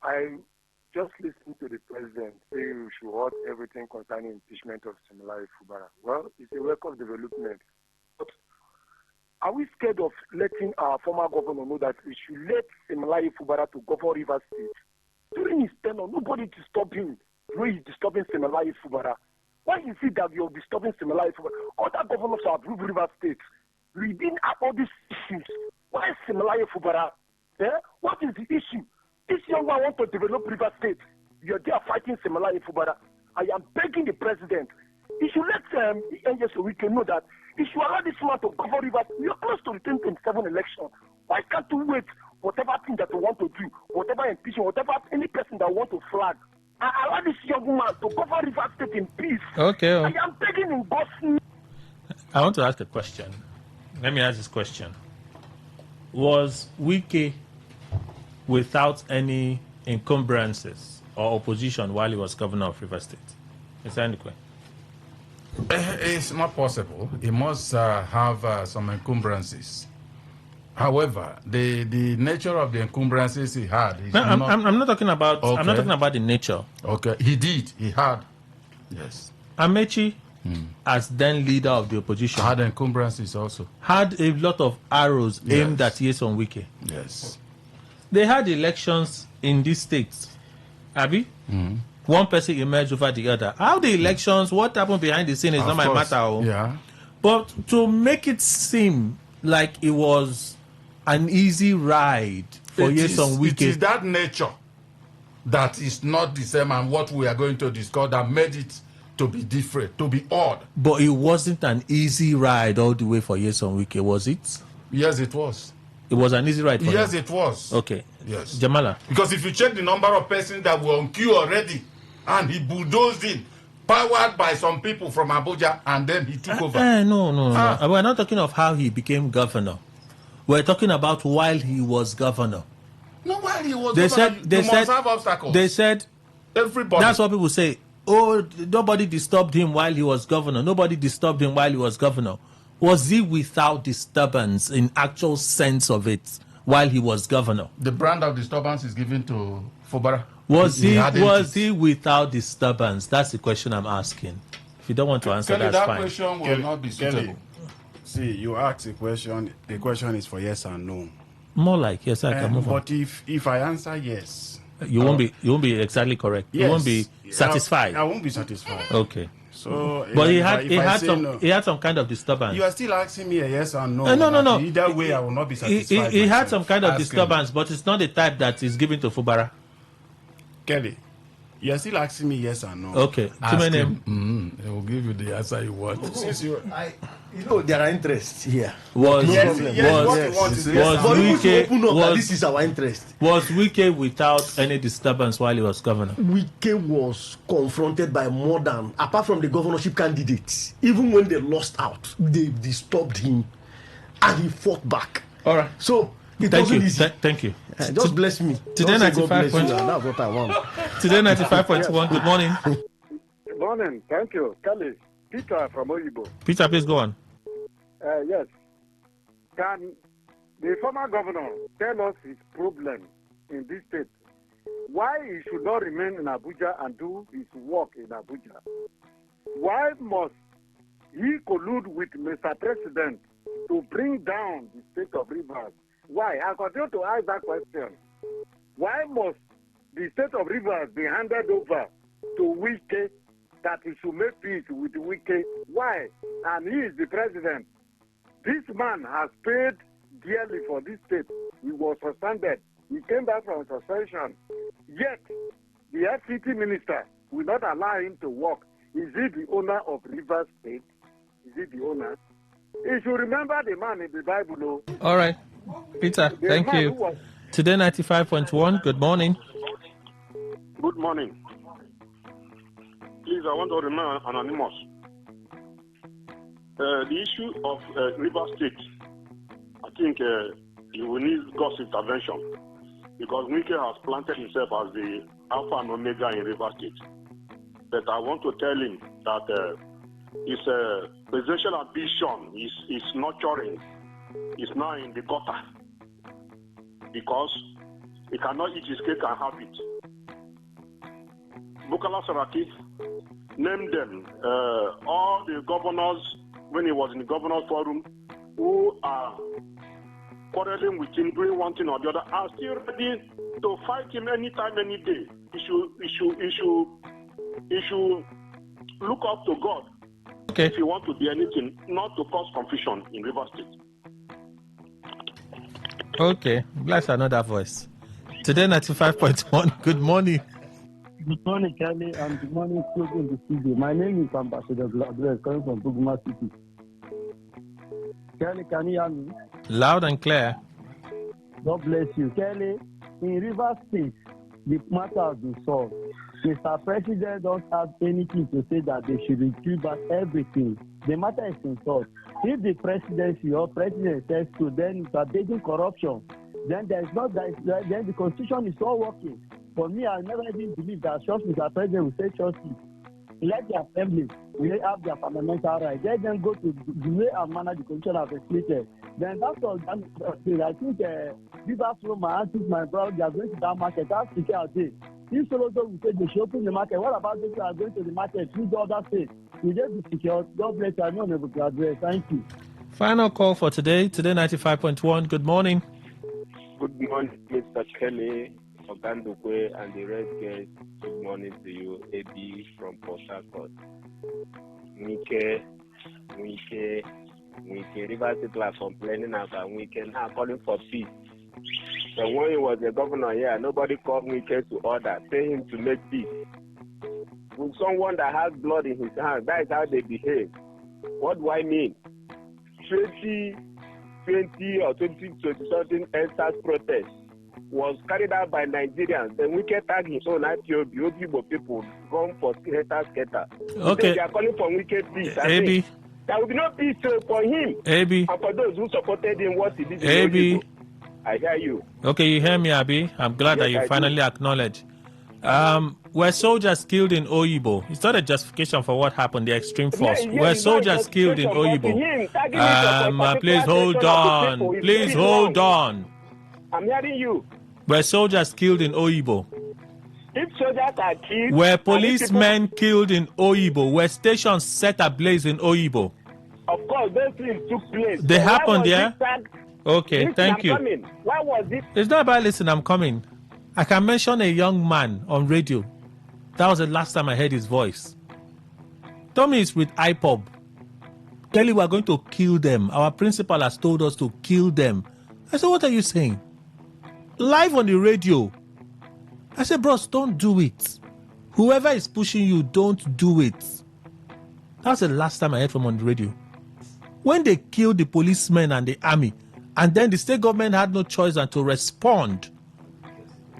I just listened to the president say we should hold everything concerning impeachment of Simelai Fubara. Well, it's a record development. But are we scared of letting our former governor know that we should let Simelai Fubara to govern Rivers State? During his tenure, nobody disturbed him the way he's disturbing Simelai Fubara. Why is it that you're disturbing Simelai Fubara? Other governors have ruled Rivers State. We didn't have all these issues. Why Simelai Fubara? What is the issue? This young man wants to develop River State. You're there fighting Simelai Fubara. I am begging the president. He should let NJ so we can know that he should allow this man to govern River. We are close to the 2027 election. Why can't we wait? Whatever thing that we want to do, whatever impeachment, whatever any person that want to flag, and allow this young man to govern River State in peace. Okay. I am begging in God's name. I want to ask a question. Let me ask this question. Was Wike without any encumbrances or opposition while he was governor of River State? Is that any question? It's not possible. He must have some encumbrances. However, the nature of the encumbrances he had is No, I'm not talking about. Okay. I'm not talking about the nature. Okay, he did. He had. Yes. Amechi, as then leader of the opposition, had encumbrances also. had a lot of arrows aimed at Yeson Wike. Yes. They had elections in these states. Abi? One person emerged over the other. How the elections, what happened behind the scene is not my matter. Oh. Yeah. But to make it seem like it was an easy ride for Yeson Wike. It is that nature that is not the same and what we are going to discuss that made it to be different, to be odd. But it wasn't an easy ride all the way for Yeson Wike, was it? Yes, it was. It was an easy ride for Yes, him? it was. Okay. Yes. Jamala. Because if you check the number of persons that were on queue already, and he bulldozed in, powered by some people from Abuja, and then he took over. No. We're not talking of how he became governor. We're talking about while he was governor. No, while he was They governor, said they you said must have obstacles. They said everybody. That's what people say. Oh, nobody disturbed him while he was governor. Nobody disturbed him while he was governor. Was he without disturbance in actual sense of it while he was governor? The brand of disturbance is given to Fubara. Was he without disturbance? That's the question I'm asking. If you don't want to answer, Kelly, that's that fine. question will not be suitable. Kelly, see, you ask a question. The question is for yes and no. More like yes, I can move on. But if I answer yes, You won't be exactly correct. Yes, You won't be satisfied. I won't be satisfied. Okay. So, but if I he had some kind of disturbance. You are still asking me a yes or no. No. Either way, I will not be satisfied. He had some kind of Ask disturbance, but it's not the type that is given to Fubara. Kelly, you are still asking me yes or no. Okay. Ask him. He will give you the answer you want. Since you there are interests here. Was this is our interest. Was Wike without any disturbance while he was governor? Wike was confronted by more than, apart from the governorship candidates, even when they lost out, they disturbed him and he fought back. All right. So it Thank wasn't you. easy. Thank you. Just bless me. Today 95. That's what I want. Today 95.1. Good morning. Good morning. Thank you. Kelly. Peter from Oyibo. Peter, please go on. Yes. Can the former governor tell us his problem in this state? Why he should not remain in Abuja and do his work in Abuja? Why must he collude with Mr. President to bring down the state of Rivers? Why? I continue to ask that question. Why must the state of Rivers be handed over to Wike, that he should make peace with Wike? Why? And he is the president. This man has paid dearly for this state. He was suspended. He came back from suspension. Yet, the FCT minister will not allow him to work. Is he the owner of Rivers State? Is he the owner? He should remember the man in the Bible. No? All right. Peter, thank you. Today 95.1. Good morning. Good morning. Please, I want to remain anonymous. The issue of River State, I think you will need God's intervention because Wike has planted himself as the alpha and omega in River State. But I want to tell him that his presidential ambition is nurturing, is now in the gutter because he cannot eat his cake and have it. Bukola Saraki named them all the governors when he was in the governors forum who are quarreling with him, doing one thing or the other, are still ready to fight him anytime, any day. He should look up to God if you want to be anything, not to cause confusion in River State. Okay, bless another voice. Today 95.1. Good morning. Good morning, Kelly, and good morning, people in the studio. My name is Ambassador Gladwell, coming from Buguma City. Kelly, can you hear me? Loud and clear. God bless you. Kelly, in River State, the matter has been solved. Mr. President don't have anything to say that they should retrieve back everything. The matter is in solved. If the presidency or president says so, then it's abating corruption. Then then the constitution is all working. For me, I never even believe that just Mr. President will say justice. Let the assembly will have their fundamental right. Let them go to the way and manner the constitution has explained. Then that's all. I think Vivas Roma and my brother, they are going to that market. That's the care day. If Solodo will say they should open the market, what about those who are going to the market through the other states? We just be secure. God bless you. I know never graduate. Thank you. Final call for today 95.1. Good morning. Good morning, Mr. Kelly, Ogandokwe, and the rest guests. Good morning to you, AB from Port Harcourt. Wike, River people are complaining about Wike now calling for peace. So when he was the governor here, nobody called Wike to order, tell him to make peace. With someone that has blood in his hands, that is how they behave. What do I mean? 2020 or 2020-something EndSARS protest was carried out by Nigerians. Then Wike tagged his own IPOB, Obibo people gone for scatter. Okay. They are calling for Wike peace. AB. There will be no peace for him. AB. And for those who supported him, what he did. AB. I hear you. Okay, you hear me, Abi? I'm glad that you finally acknowledge. Were soldiers killed in Oyibo? It's not a justification for what happened, the extreme force. Were soldiers killed in Oyibo? Please hold on. Please hold on. I'm hearing you. Were soldiers killed in Oyibo? If soldiers are killed... Were policemen killed in Oyibo? Were stations set ablaze in Oyibo? Of course, those things took place. They happened, yeah? Okay, listen, thank you. Coming. Why was it? It's not about listen, I'm coming. I can mention a young man on radio. That was the last time I heard his voice. Tommy is with IPOB. Kelly, we are going to kill them. Our principal has told us to kill them. I said, what are you saying? Live on the radio. I said, bros, don't do it. Whoever is pushing you, don't do it. That's the last time I heard from on the radio. When they killed the policemen and the army, and then the state government had no choice than to respond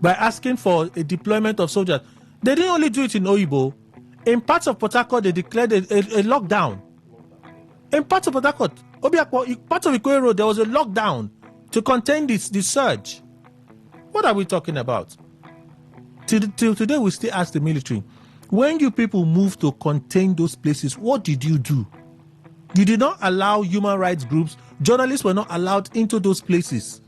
by asking for a deployment of soldiers. They didn't only do it in Oyibo. In parts of Port Harcourt, they declared a lockdown. In parts of Port Harcourt, parts of Ikoyi Road, there was a lockdown to contain the surge. What are we talking about? Till today, we still ask the military, when you people moved to contain those places, what did you do? You did not allow human rights groups, journalists were not allowed into those places.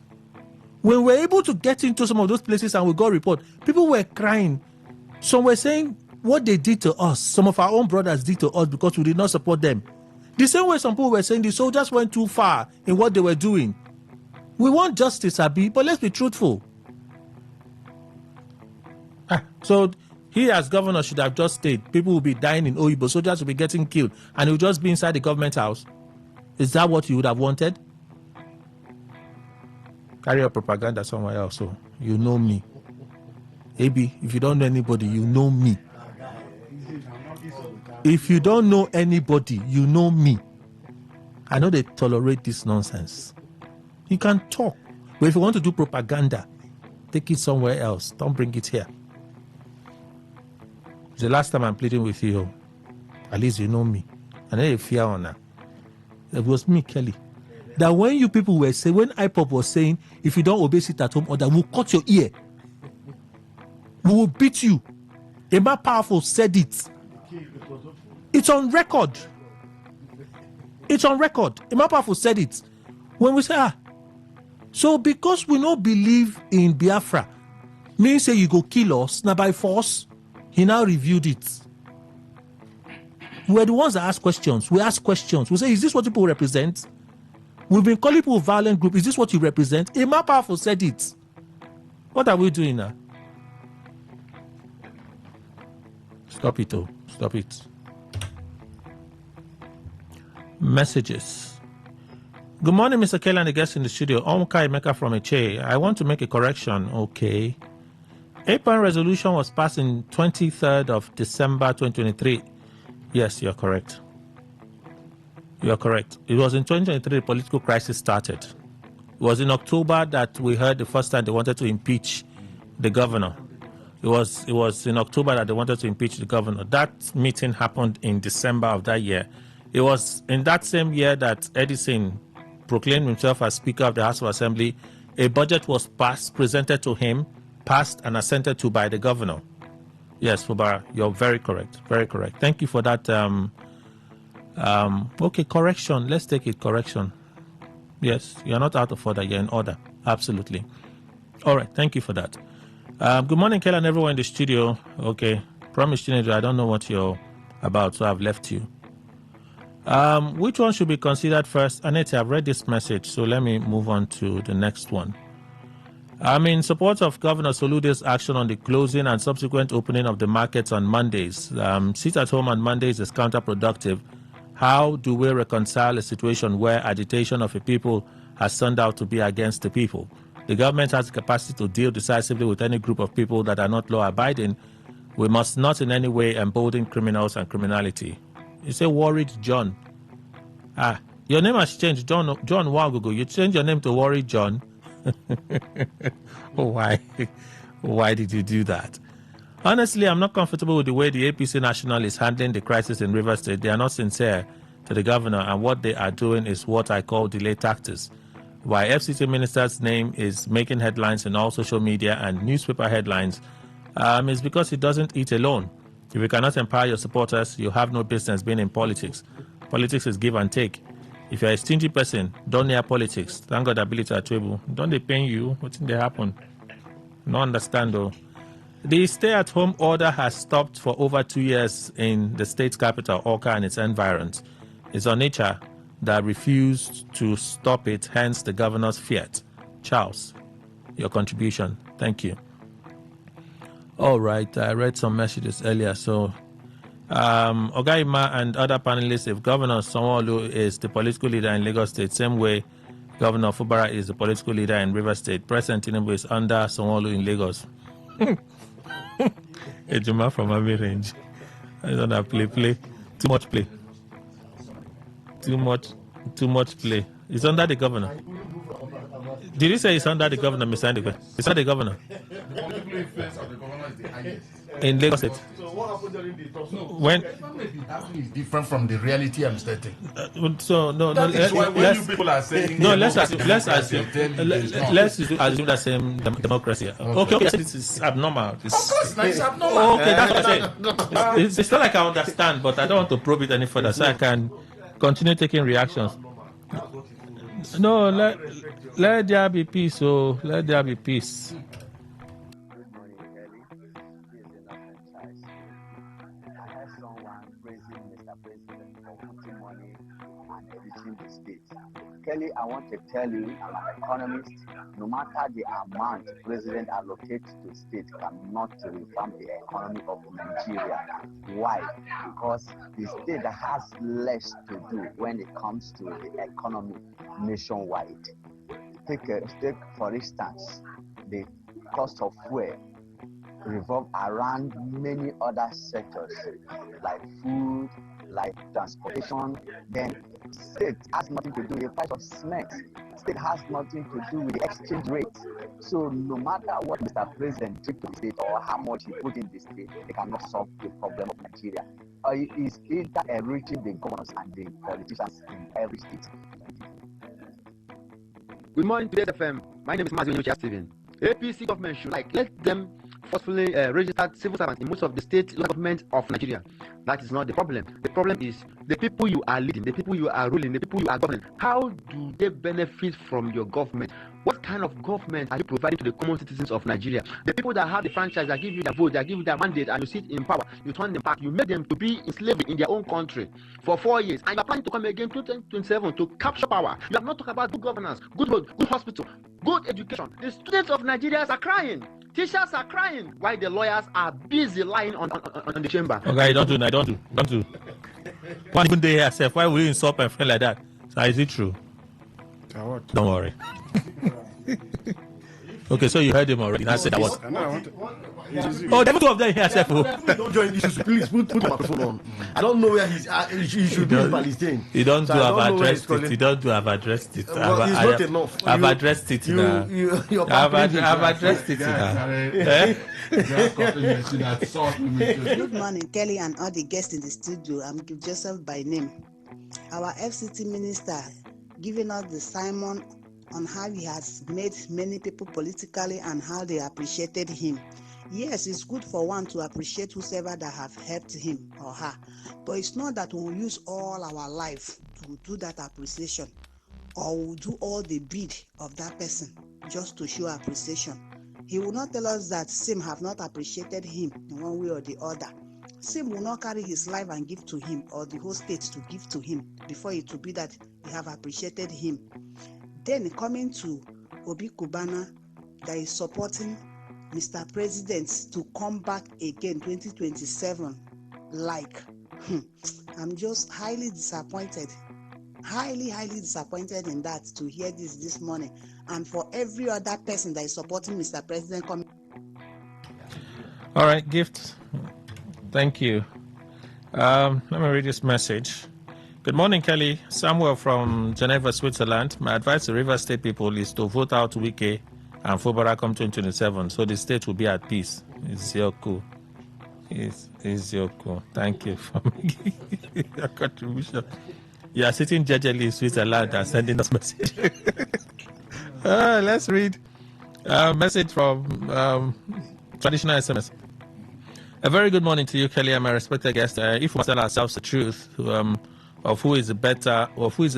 When we were able to get into some of those places and we got report, people were crying. Some were saying what they did to us, some of our own brothers did to us because we did not support them. The same way some people were saying the soldiers went too far in what they were doing. We want justice, Abi, but let's be truthful. So he as governor should have just stayed. People will be dying in Oyibo, soldiers will be getting killed, and he will just be inside the government house. Is that what you would have wanted? Carry your propaganda somewhere else, so you know me. AB, if you don't know anybody, you know me. If you don't know anybody, you know me. I know they tolerate this nonsense. You can talk, but if you want to do propaganda, take it somewhere else. Don't bring it here. It's the last time I'm pleading with you. At least you know me. And then fear on her. It was me, Kelly. That when you people were saying, when IPOP was saying, if you don't obey sit at home order, we'll cut your ear. We will beat you. Emma Powerful said it. It's on record. It's on record. Emma Powerful said it. When we say, so because we don't believe in Biafra, means say you go kill us, now by force, he now reviewed it. We're the ones that ask questions. We ask questions. We say, is this what people represent? We've been calling people a violent group. Is this what you represent? Emma Powerful said it. What are we doing now? Stop it, oh. Stop it. Messages. Good morning, Mr. Kelly and the guests in the studio. Omkai Meka from Eche. I want to make a correction. Okay. A-point resolution was passed in 23rd of December 2023. Yes, you're correct. You're correct. It was in 2023 the political crisis started. It was in October that we heard the first time they wanted to impeach the governor. It was in October that they wanted to impeach the governor. That meeting happened in December of that year. It was in that same year that Edison proclaimed himself as Speaker of the House of Assembly. A budget was passed, presented to him, passed and assented to by the governor. Yes, Fubara, you're very correct. Very correct. Thank you for that. Okay, correction. Let's take it. Correction. Yes, you're not out of order. You're in order. Absolutely. All right. Thank you for that. Good morning, Kelly, and everyone in the studio. Okay. Promise, teenager, I don't know what you're about, so I've left you. Which one should be considered first? Annette, I've read this message, so let me move on to the next one. I'm in support of Governor Soludo's action on the closing and subsequent opening of the markets on Mondays. Sit at home on Mondays is counterproductive. How do we reconcile a situation where agitation of a people has turned out to be against the people? The government has the capacity to deal decisively with any group of people that are not law-abiding. We must not in any way embolden criminals and criminality. You say Worried John. Your name has changed, John Wagogo. You changed your name to Worried John. Why? Why did you do that? Honestly, I'm not comfortable with the way the APC National is handling the crisis in Rivers State. They are not sincere to the governor, and what they are doing is what I call delay tactics. Why FCT minister's name is making headlines in all social media and newspaper headlines is because he doesn't eat alone. If you cannot empower your supporters, you have no business being in politics. Politics is give and take. If you're a stingy person, don't near politics. Thank God ability at table. Don't they pay you? What did they happen? No understand though. The stay-at-home order has stopped for over 2 years in the state's capital, Awka, and its environs. It's on nature that refused to stop it, hence the governor's fiat. Charles, your contribution. Thank you. All right, I read some messages earlier. So, Ogaima and other panelists, if Governor Sanwo-Olu is the political leader in Lagos State, same way Governor Fubara is the political leader in Rivers State, President Tinubu is under Sanwo-Olu in Lagos. Ejuma from Ami Range. I don't have play. Too much play. Too much play. It's under the governor. Did you say it's under the governor, Mr. Andigwe? It's under the governor. The political influence of the governor is the highest. In Lagos State. So what happened during the talk? When is different from the reality I'm stating. So no. That is why when you people are saying no. Let's assume the same democracy. Okay. This is abnormal. Of course, it's abnormal. Okay, that's what I'm saying. It's not like I understand, but I don't want to probe it any further, so I can continue taking reactions. No, let there be peace. So let there be peace. Kelly, I want to tell you, I'm an economist, no matter the amount the president allocates to state cannot reform the economy of Nigeria. Why? Because the state has less to do when it comes to the economy nationwide. Take for instance, the cost of fuel revolve around many other sectors like food, like transportation, then state has nothing to do with the price of cement. State has nothing to do with the exchange rate. So no matter what Mr. President did to the state or how much he put in the state, they cannot solve the problem of Nigeria. It is either enriching the governors and the politicians in every state. Good morning, Today95.1fm. My name is Mazio Steven. APC government should let them forcefully register civil servants in most of the state government of Nigeria. That is not the problem. The problem is the people you are leading, the people you are ruling, the people you are governing. How do they benefit from your government? What kind of government are you providing to the common citizens of Nigeria? The people that have the franchise, that give you their vote, that give you their mandate, and you sit in power, you turn them back, you make them to be in slavery in their own country for 4 years, and you are planning to come again 2027 to capture power. You have not talked about good governance, good road, good hospital, good education. The students of Nigeria are crying. Teachers are crying while the lawyers are busy lying on the chamber. Okay, don't do. One even day yourself, why will you insult my friend like that? So is it true? Don't worry. Okay, so you heard him already. I said that was. Oh, there are two of them here, Chef. Don't join issues. Please put the microphone on. I don't know where he should be in Palestine. You don't do have addressed it. You don't do have addressed it. Well, it's not enough. I've addressed it now. I've addressed it now. Good morning, Kelly and all the guests in the studio. I'm Joseph by name. Our FCT minister giving us the sermon on how he has made many people politically and how they appreciated him. Yes, it's good for one to appreciate whoever that have helped him or her, but it's not that we'll use all our life to do that appreciation, or we'll do all the bid of that person just to show appreciation. He will not tell us that Sim have not appreciated him in one way or the other. Sim will not carry his life and give to him, or the whole state to give to him, before it will be that we have appreciated him. Then coming to Obi Kubana, that is supporting Mr. President to come back again 2027, I'm just highly disappointed in that, to hear this morning, and for every other person that is supporting Mr. President coming. All right, Gift. Thank you. Let me read this message. Good morning, Kelly. Samuel from Geneva, Switzerland. My advice to River State people is to vote out Wike and Fubara come 2027, so the state will be at peace. It's your cool. It's your cool. Thank you for making your contribution. You are sitting jejely in Switzerland and sending us message. Let's read a message from traditional SMS. A very good morning to you, Kelly, and my respected guest. If we must tell ourselves the truth of who is the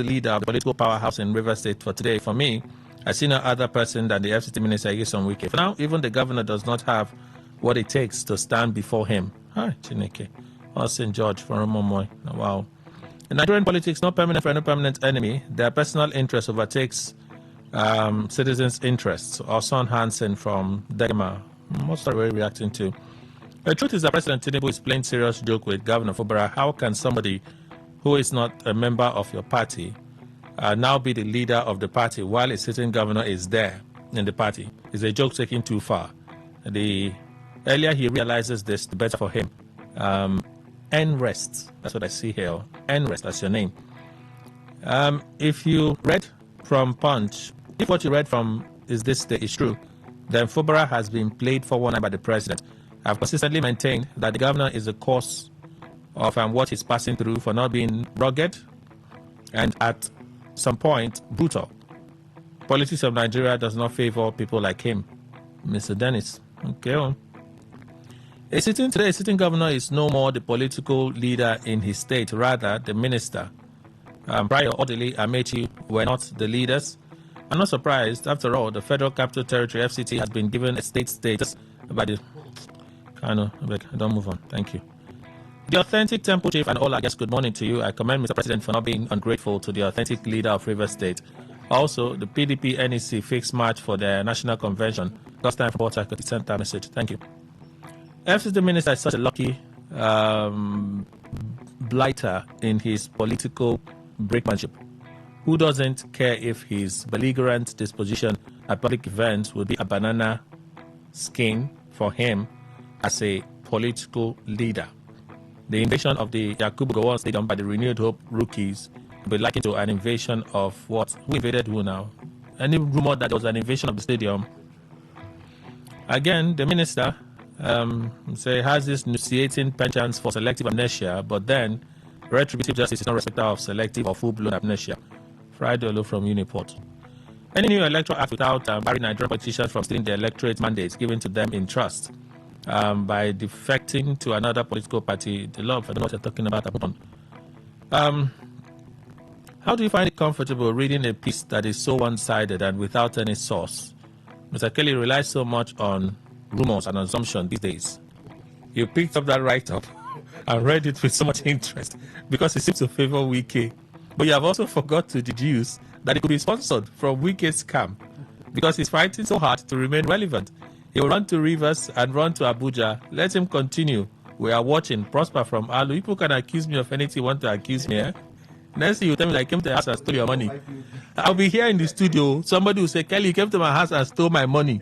leader of the political powerhouse in River State for today, for me, I see no other person than the FCT Minister, Yisom Wike. For now, even the governor does not have what it takes to stand before him. Hi, Chineke. St. George from Momoy. Wow. In Nigerian politics, no permanent friend, no permanent enemy. Their personal interest overtakes citizens' interests. Son Hansen from Degma. What are we reacting to? The truth is that President Tinubu is playing serious joke with Governor Fubara. How can somebody who is not a member of your party now be the leader of the party while a sitting governor is there in the party? Is a joke taking too far? The earlier he realizes this, the better for him. N-Rest, that's what I see here. N-Rest, that's your name. If you read from Punch, if what you read from is true, then Fubara has been played for one by the president. I've consistently maintained that the governor is the cause of what he's passing through for not being rugged and at some point brutal. Politics of Nigeria does not favor people like him. Mr. Dennis. Okay. A sitting governor is no more the political leader in his state, rather the minister. Prior Odili Amechi were not the leaders. I'm not surprised. After all, the Federal Capital Territory, FCT, has been given a state status by the... I don't move on. Thank you. The authentic temple chief and all, I guess, good morning to you. I commend Mr. President for not being ungrateful to the authentic leader of River State. Also, the PDP NEC fixed March for their national convention. Last time for Port Harcourt, sent that message. Thank you. FCT minister is such a lucky blighter in his political brinkmanship. Who doesn't care if his belligerent disposition at public events will be a banana skin for him as a political leader. The invasion of the Yakubu Gowon Stadium by the Renewed Hope rookies will be likened to an invasion of what? Who invaded who now? Any rumor that there was an invasion of the stadium? Again, the minister has this nauseating penchant for selective amnesia, but then retributive justice is not respecter of selective or full-blown amnesia. Friday Olu from Uniport. Any new electoral act without barring Nigerian politicians from stealing the electorate mandates given to them in trust by defecting to another political party, the law, I don't know what you're talking about. How do you find it comfortable reading a piece that is so one-sided and without any source? Mr. Kelly relies so much on rumors and assumptions these days. You picked up that write-up and read it with so much interest because it seems to favor Wike. But you have also forgot to deduce that it could be sponsored from Wike's camp because he's fighting so hard to remain relevant. He will run to Rivers and run to Abuja. Let him continue. We are watching. Prosper from Alu. People can accuse me of anything you want to accuse me. Next thing you tell me that I came to the house and stole your money. I'll be here in the studio. Somebody will say, Kelly, you came to my house and stole my money.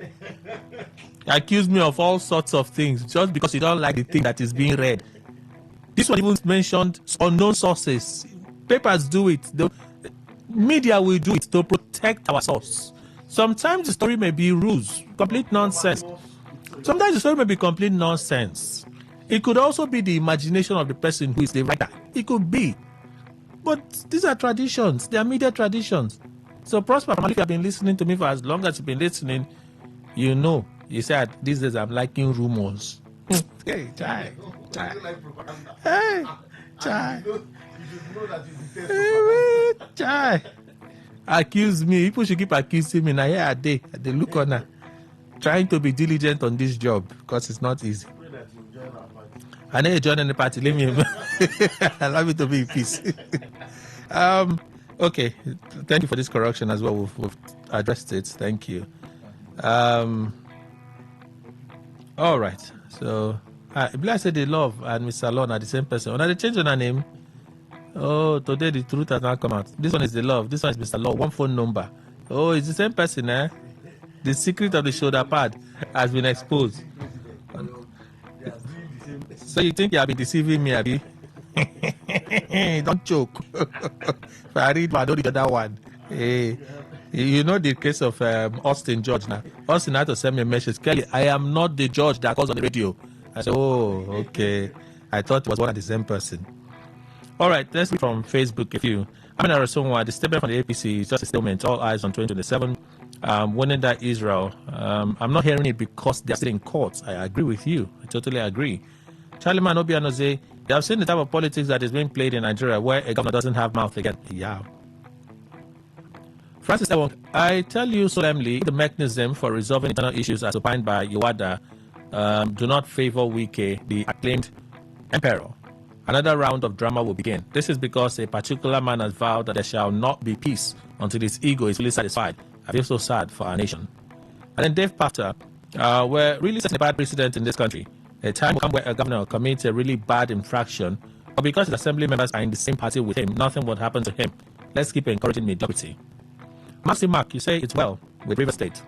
Accuse me of all sorts of things just because you don't like the thing that is being read. This one even mentioned unknown sources. Papers do it. The media will do it to protect our source. Sometimes the story may be ruse, complete nonsense. Sometimes the story may be complete nonsense. It could also be the imagination of the person who is the writer. It could be. But these are traditions. They are media traditions. So Prosper, if you have been listening to me for as long as you've been listening, you know. You said these days I'm liking rumors. Hey, chai. Hey, chai. Chai. Accuse me. People should keep accusing me. Now here are they look on her. Trying to be diligent on this job because it's not easy. I know you're joining the party. Leave me allow me to be in peace. Okay. Thank you for this correction as well. We've addressed it. Thank you. All right. So Blessed the Love and Mr. Lon are the same person. When they change on her name. Oh, today the truth has not come out. This one is the Love. This one is Mr. Love. One phone number. Oh, it's the same person, eh? The secret of the shoulder pad has been exposed. So you think you have been deceiving me, Abby? Don't choke. If I read one, I don't read the other one. Hey, you know the case of Austin George now. Austin had to send me a message. Kelly, I am not the judge that calls on the radio. I said, oh, okay. I thought it was one and the same person. All right, let's read from Facebook. If you, the statement from the APC is just a statement. All eyes on 2027. Winning that Israel. I'm not hearing it because they're still in court. I agree with you. I totally agree. Charlie Man Obiano say, they have seen the type of politics that is being played in Nigeria where a governor doesn't have mouth again. Yeah. Francis Ewong, I tell you solemnly, the mechanism for resolving internal issues as opined by Iwada do not favor Wike, the acclaimed emperor. Another round of drama will begin. This is because a particular man has vowed that there shall not be peace until his ego is fully satisfied. I feel so sad for our nation. And then Dave Pachter, we're really setting a bad precedent in this country. A time will come where a governor commits a really bad infraction, but because his assembly members are in the same party with him, nothing will happen to him. Let's keep encouraging mediocrity. Maxi Mark, you say it's well with River State.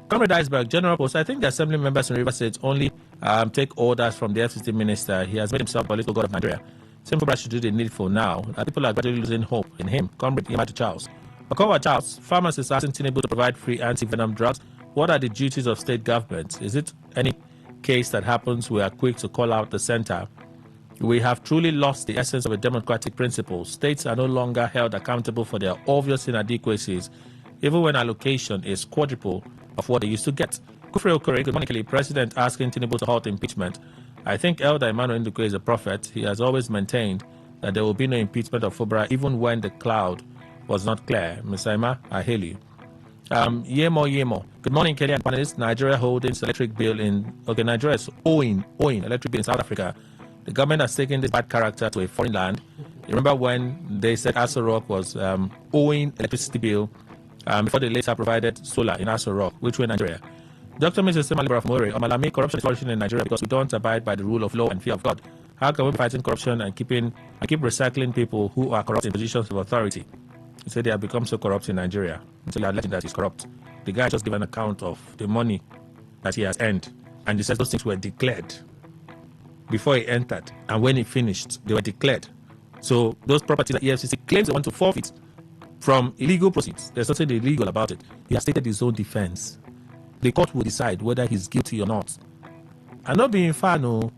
Comrade Iceberg, General Post, I think the assembly members in River State only take orders from the FCT minister. He has made himself a political god of Nigeria. Simple should do the needful now. People are gradually losing hope in him. Comrade Yamatu Charles. Okowa Charles, pharmacists asking Tinubu to provide free anti-venom drugs. What are the duties of state government? Is it any case that happens we are quick to call out the center? We have truly lost the essence of a democratic principle. States are no longer held accountable for their obvious inadequacies, even when allocation is quadruple of what they used to get. Kufre Okore, good morning, President asking Tinubu to halt impeachment. I think Elder Emmanuel Ndukwe is a prophet. He has always maintained that there will be no impeachment of Fubara even when the cloud was not clear. Mr. Emma, I hail you. Yemo. Good morning, Kelly and panelists. Nigeria holdings electric bill in... Okay, Nigeria is owing electric bill in South Africa. The government has taken this bad character to a foreign land. You remember when they said Aso Rock was owing electricity bill before they later provided solar in Aso Rock, which were Nigeria. Dr. Mrs. Semalibra from Ore, Omalami, corruption is flourishing in Nigeria because we don't abide by the rule of law and fear of God. How can we be fighting corruption and keep recycling people who are corrupt in positions of authority? He said they have become so corrupt in Nigeria until they are alleging that he's corrupt. The guy just gave an account of the money that he has earned And he says those things were declared before he entered. And when he finished, they were declared. So those properties that EFCC claims they want to forfeit from illegal proceeds, there's nothing illegal about it. He has stated his own defense. The court will decide whether he's guilty or not. I'm not being fair, no.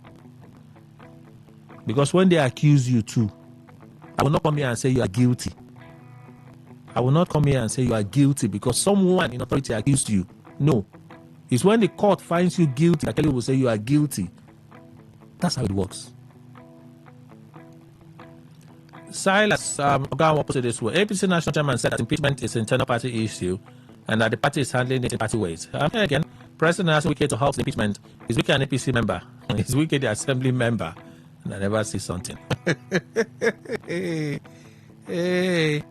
Because when they accuse you too, I will not come here and say you are guilty. I will not come here and say you are guilty because someone in authority accused you. No. It's when the court finds you guilty that Kelly will say you are guilty. That's how it works. Silas Ogawa will put it this way. APC National Chairman said that impeachment is an internal party issue and that the party is handling it in party ways. Again, President asked Wike to halt the impeachment. Is Wike an APC member? Is Wike the assembly member? And I never see something. Hey.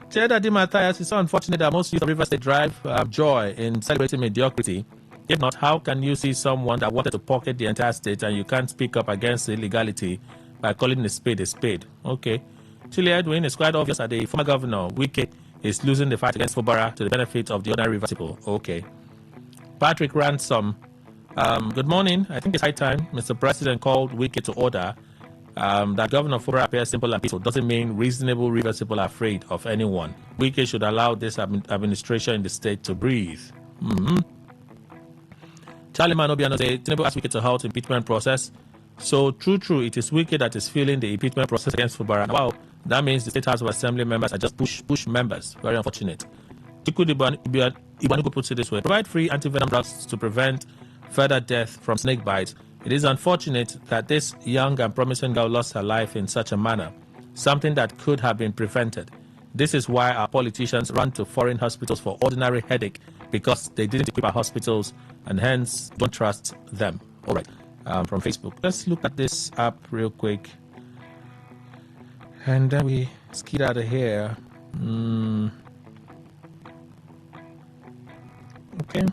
Cheda Matthias, it's so unfortunate that most youth of River State drive joy in celebrating mediocrity. If not, how can you see someone that wanted to pocket the entire state and you can't speak up against illegality by calling a spade a spade? Okay. Chile Edwin, it's quite obvious that the former governor, Wike, is losing the fight against Fubara to the benefit of the ordinary River people. Okay. Patrick Ransom, good morning. I think it's high time Mr. President called Wike to order. That Governor Fubara appears simple and peaceful doesn't mean reasonable Rivers people are afraid of anyone. Wike should allow this administration in the state to breathe. Charlie Manobiano says, Tinubu asked Wike to halt impeachment process. So true, it is Wike that is feeling the impeachment process against Fubara. Wow, that means the State House of Assembly members are just push members. Very unfortunate. Chiku Ibanugo puts it this way. Provide free antivenom drugs to prevent further death from snake bites. It is unfortunate that this young and promising girl lost her life in such a manner, something that could have been prevented. This is why our politicians run to foreign hospitals for ordinary headache, because they didn't equip our hospitals and hence don't trust them. All right, from Facebook. Let's look at this app real quick. And then we skid out of here. Okay.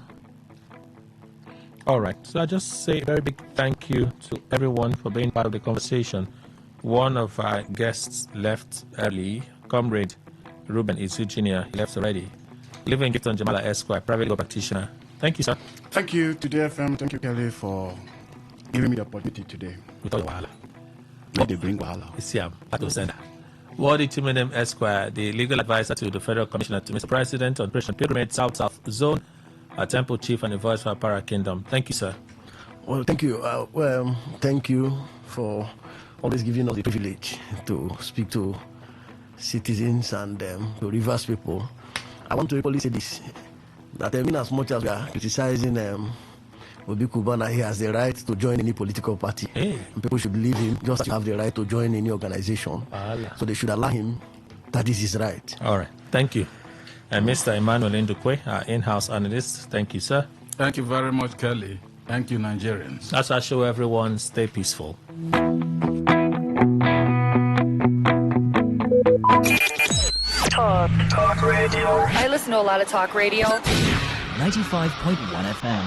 All right. So I just say a very big thank you to everyone for being part of the conversation. One of our guests left early, Comrade Ruben Isu Jr. He left already. Living Gifton Jamala Esquire, private legal practitioner. Thank you, sir. Thank you to DFM. Thank you, Kelly, for giving me the opportunity today. Without Wahala. What they bring Wahala. Siam, Pato Senda. Wadi Chimenem Esquire, the legal advisor to the Federal Commissioner to Mr. President on Operation Pyramid South Zone, our Temple Chief and a voice for our Para Kingdom. Thank you, sir. Well, thank you. Thank you for always giving us the privilege to speak to citizens and to Rivers people. I want to equally say this, that in as much as we are criticizing Obi Kubana, he has the right to join any political party. Hey. And people should believe him, just have the right to join any organization. So they should allow him that is his right. All right. Thank you. And Mr. Emmanuel Indukwe, our in-house analyst. Thank you, sir. Thank you very much, Kelly. Thank you, Nigerians. That's our show, everyone. Stay peaceful. Talk radio. I listen to a lot of talk radio. 95.1 FM.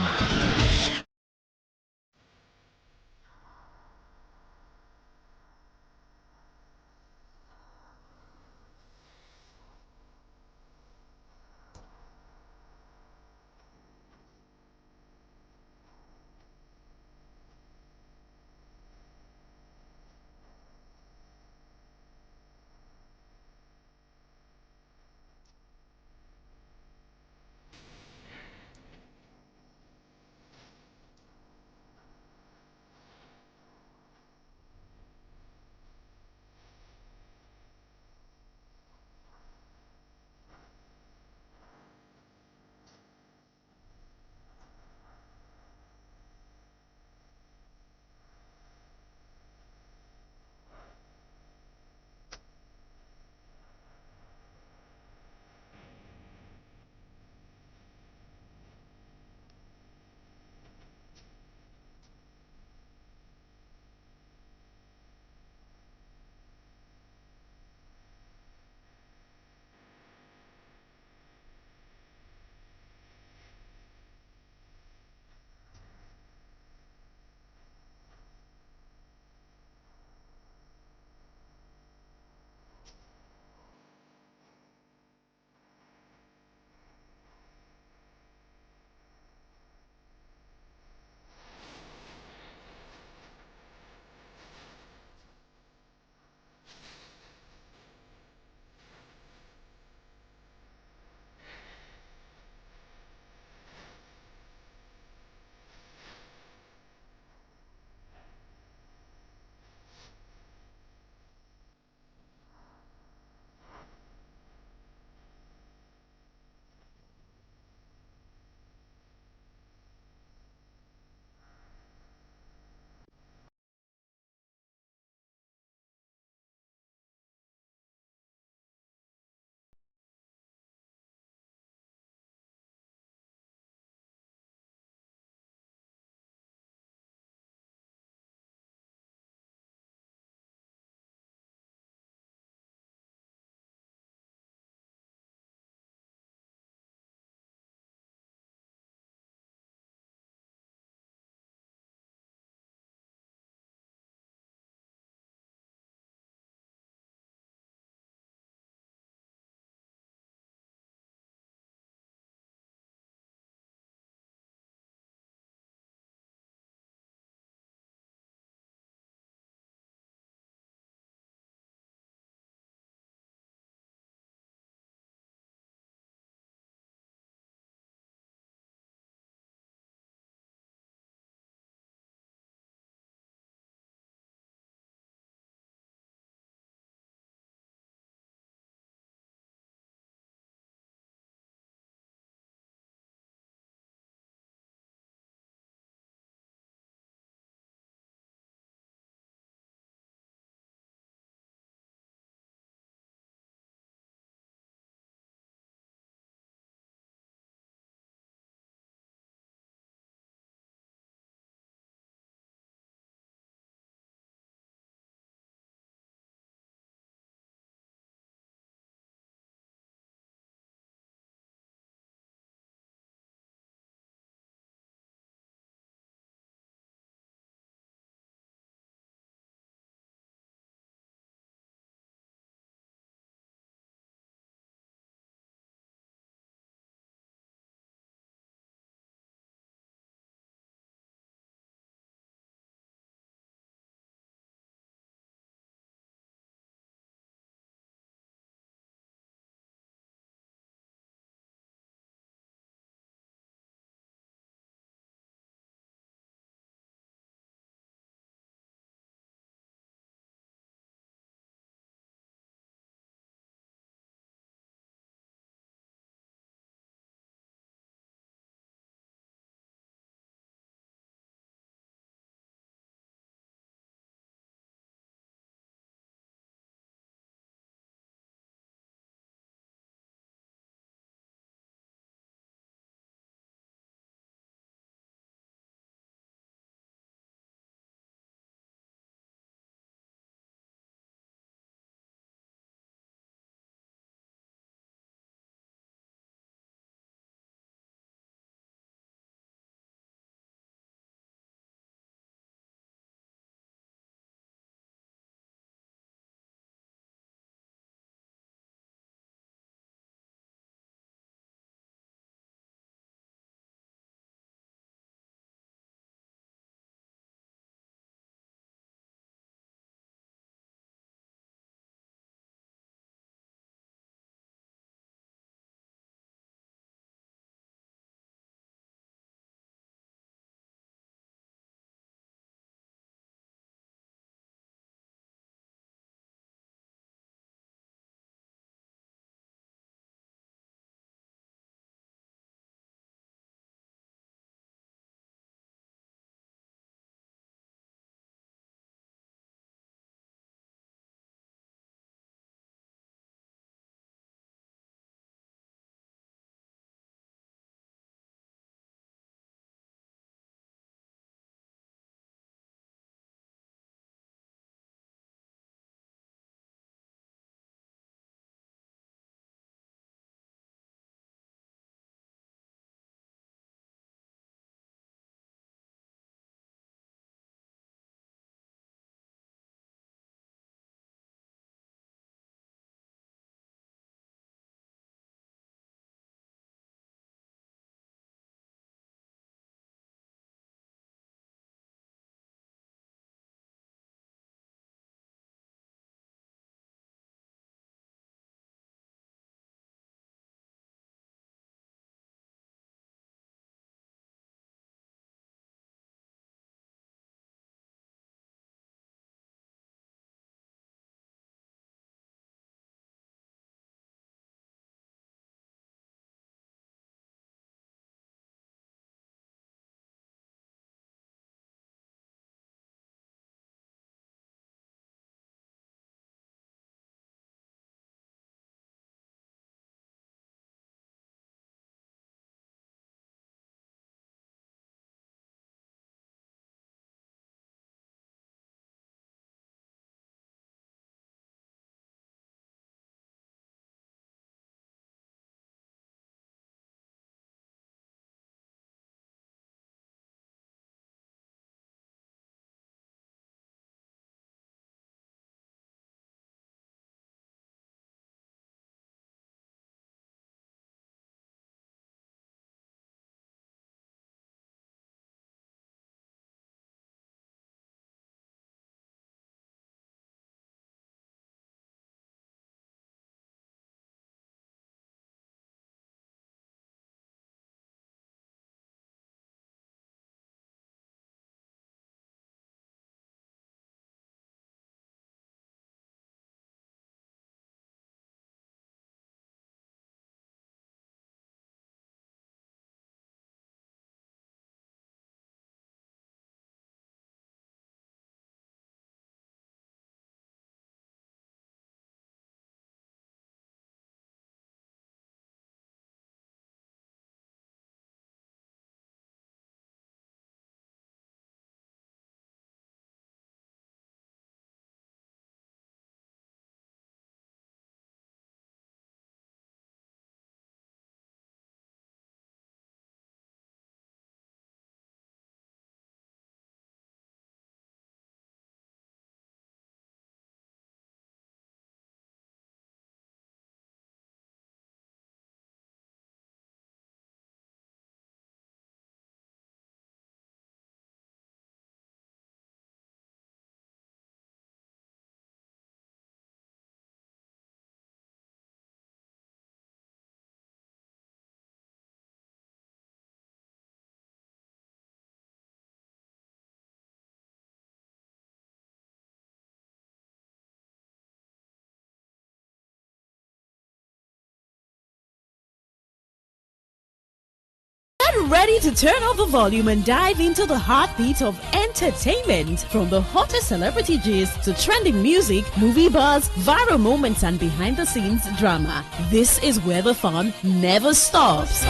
ready to turn up the volume and dive into the heartbeat of entertainment? From the hottest celebrity gist to trending music, movie buzz, viral moments, and behind-the-scenes drama. This is where the fun never stops.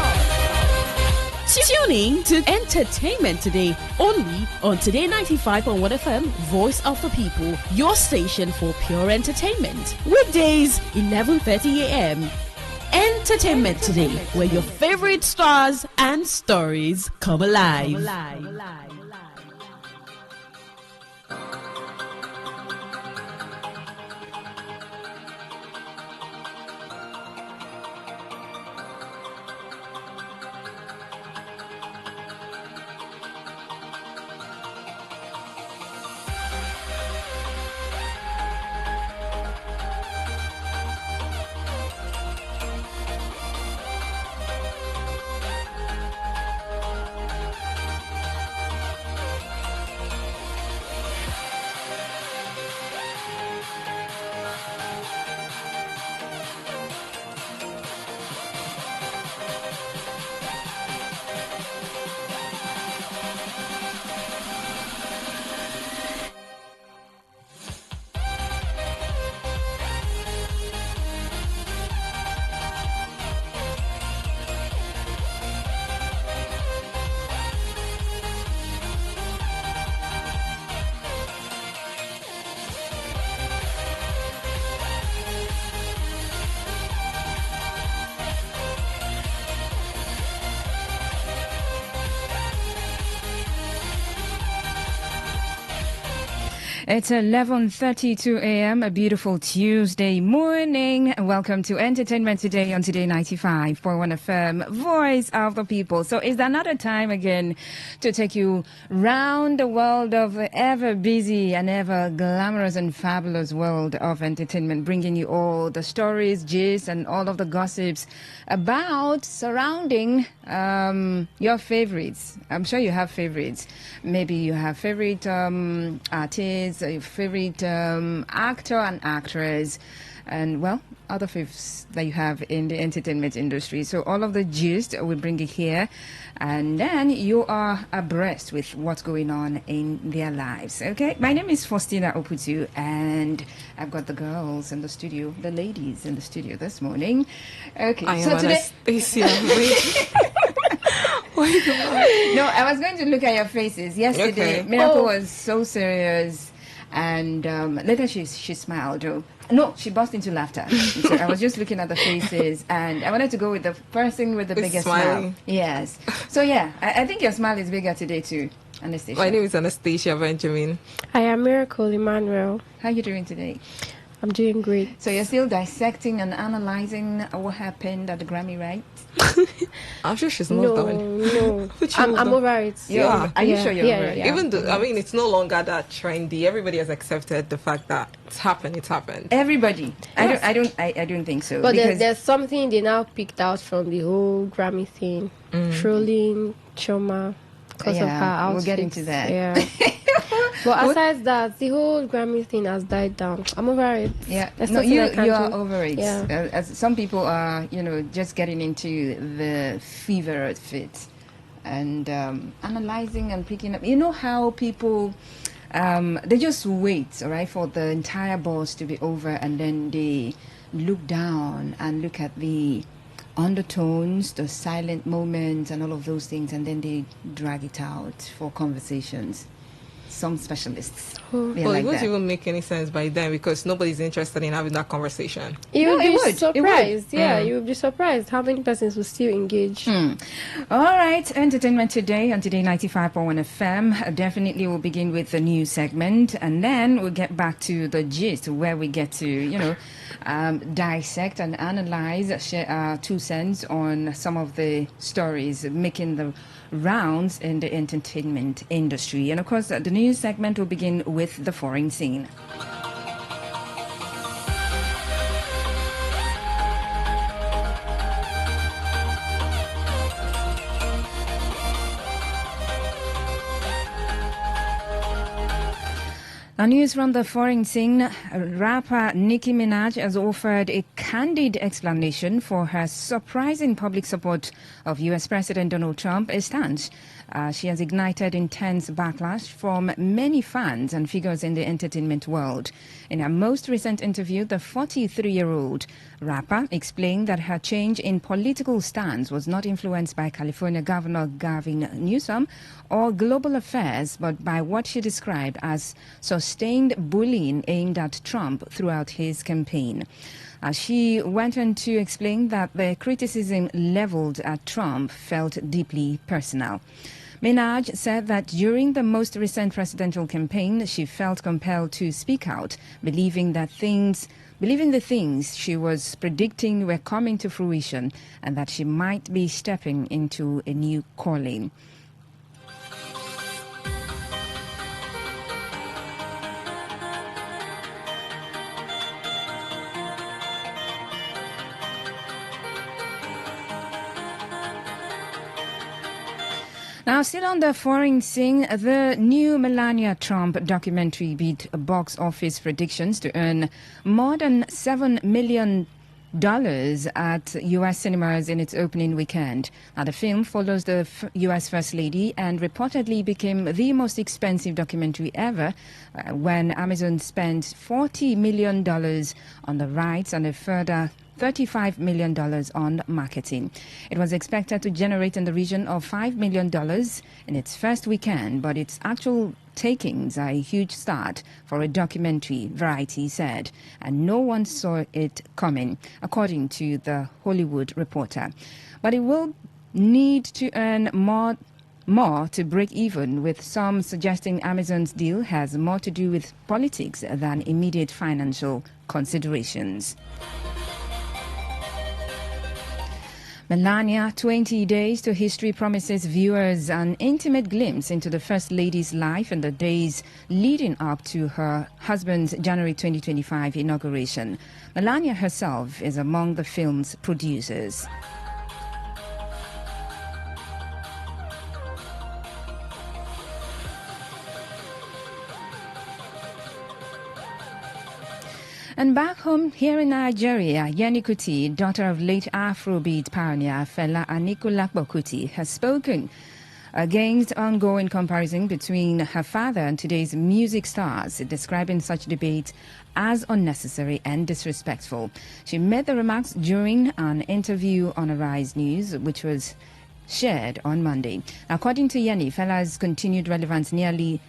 Tuning to Entertainment Today, only on Today 95.1 FM, Voice of the People, your station for pure entertainment. Weekdays, 11:30 a.m. Entertainment Today, where your favorite stars and stories come alive. It's 11:32 a.m., a beautiful Tuesday morning. Welcome to Entertainment Today on Today 95.1 FM, Voice of the People. So it's another time again to take you round the world of the ever busy and ever glamorous and fabulous world of entertainment, bringing you all the stories, gists, and all of the gossips about surrounding your favorites. I'm sure you have favorites. Maybe you have favorite artists, your favorite actor and actress, and well, other faves that you have in the entertainment industry. So all of the gist we bring it here, and then you are abreast with what's going on in their lives. Okay, my name is Faustina Oputu, and I've got the girls in the studio, the ladies in the studio this morning. Okay, I so am today. Anastasia. No, I was going to look at your faces. Yesterday, Okay. Miracle was so serious, and later she smiled. Oh. No, she burst into laughter. So I was just looking at the faces, and I wanted to go with the person with the Who's biggest smiling? smile. Yes. So yeah, I think your smile is bigger today too, Anastasia. My name is Anastasia Benjamin. I am Miracle Emmanuel. How are you doing today? I'm doing great. So you're still dissecting and analyzing what happened at the Grammy, right? I'm sure she's moved on. No. Which I'm moved on? over it. Yeah. Are you sure you're over it? Even though, I mean, it's no longer that trendy. Everybody has accepted the fact that it's happened. It's happened. Everybody. Yes. I don't think so. But because there's something they now picked out from the whole Grammy thing. Trolling Choma because of her outfit. we'll get into that. Yeah. But aside that, the whole Grammy thing has died down. I'm over it. Yeah, There's no, nothing you I can are do. over it. Yeah. As some people are, just getting into the fever of it, and analyzing and picking up. You know how people, they just wait, all right, for the entire buzz to be over, and then they look down and look at the undertones, the silent moments, and all of those things, and then they drag it out for conversations. Some specialists. Well, like it won't that. even make any sense by then because nobody's interested in having that conversation. You No, would it be would. surprised. It would. Yeah, you would be surprised how many persons will still engage. All right, Entertainment Today on Today 95.1 FM. Definitely we'll begin with the news segment, and then we'll get back to the gist where we get to, dissect and analyze, share our 2 cents on some of the stories making the rounds in the entertainment industry. And of course, the news segment will begin with the foreign scene. Now, news from the foreign scene. Rapper Nicki Minaj has offered a candid explanation for her surprising public support of U.S. President Donald Trump, a stance she has ignited intense backlash from many fans and figures in the entertainment world. In her most recent interview, the 43-year-old rapper explained that her change in political stance was not influenced by California Governor Gavin Newsom or global affairs, but by what she described as sustained bullying aimed at Trump throughout his campaign. She went on to explain that the criticism leveled at Trump felt deeply personal. Minaj said that during the most recent presidential campaign, she felt compelled to speak out, believing the things she was predicting were coming to fruition and that she might be stepping into a new calling. Now, still on the foreign scene, the new Melania Trump documentary beat box office predictions to earn more than $7 million at U.S. cinemas in its opening weekend. Now, the film follows the U.S. First Lady and reportedly became the most expensive documentary ever when Amazon spent $40 million on the rights and a further $35 million on marketing. It was expected to generate in the region of $5 million in its first weekend, but its actual takings are a huge start for a documentary, Variety said, and no one saw it coming, according to the Hollywood Reporter. But it will need to earn more to break even, with some suggesting Amazon's deal has more to do with politics than immediate financial considerations. Melania, 20 Days to History, promises viewers an intimate glimpse into the First Lady's life in the days leading up to her husband's January 2025 inauguration. Melania herself is among the film's producers. And back home here in Nigeria, Yeni Kuti, daughter of late Afrobeat pioneer Fela Anikulapo Kuti, has spoken against ongoing comparison between her father and today's music stars, describing such debate as unnecessary and disrespectful. She made the remarks during an interview on Arise News, which was shared on Monday. According to Yeni, Fela's continued relevance nearly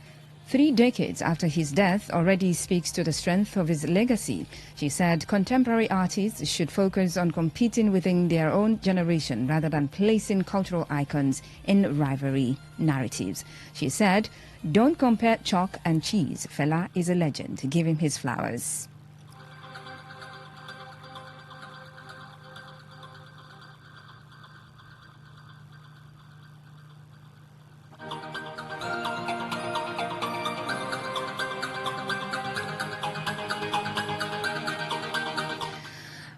3 decades after his death already speaks to the strength of his legacy. She said contemporary artists should focus on competing within their own generation rather than placing cultural icons in rivalry narratives. She said, "Don't compare chalk and cheese. Fela is a legend. Give him his flowers."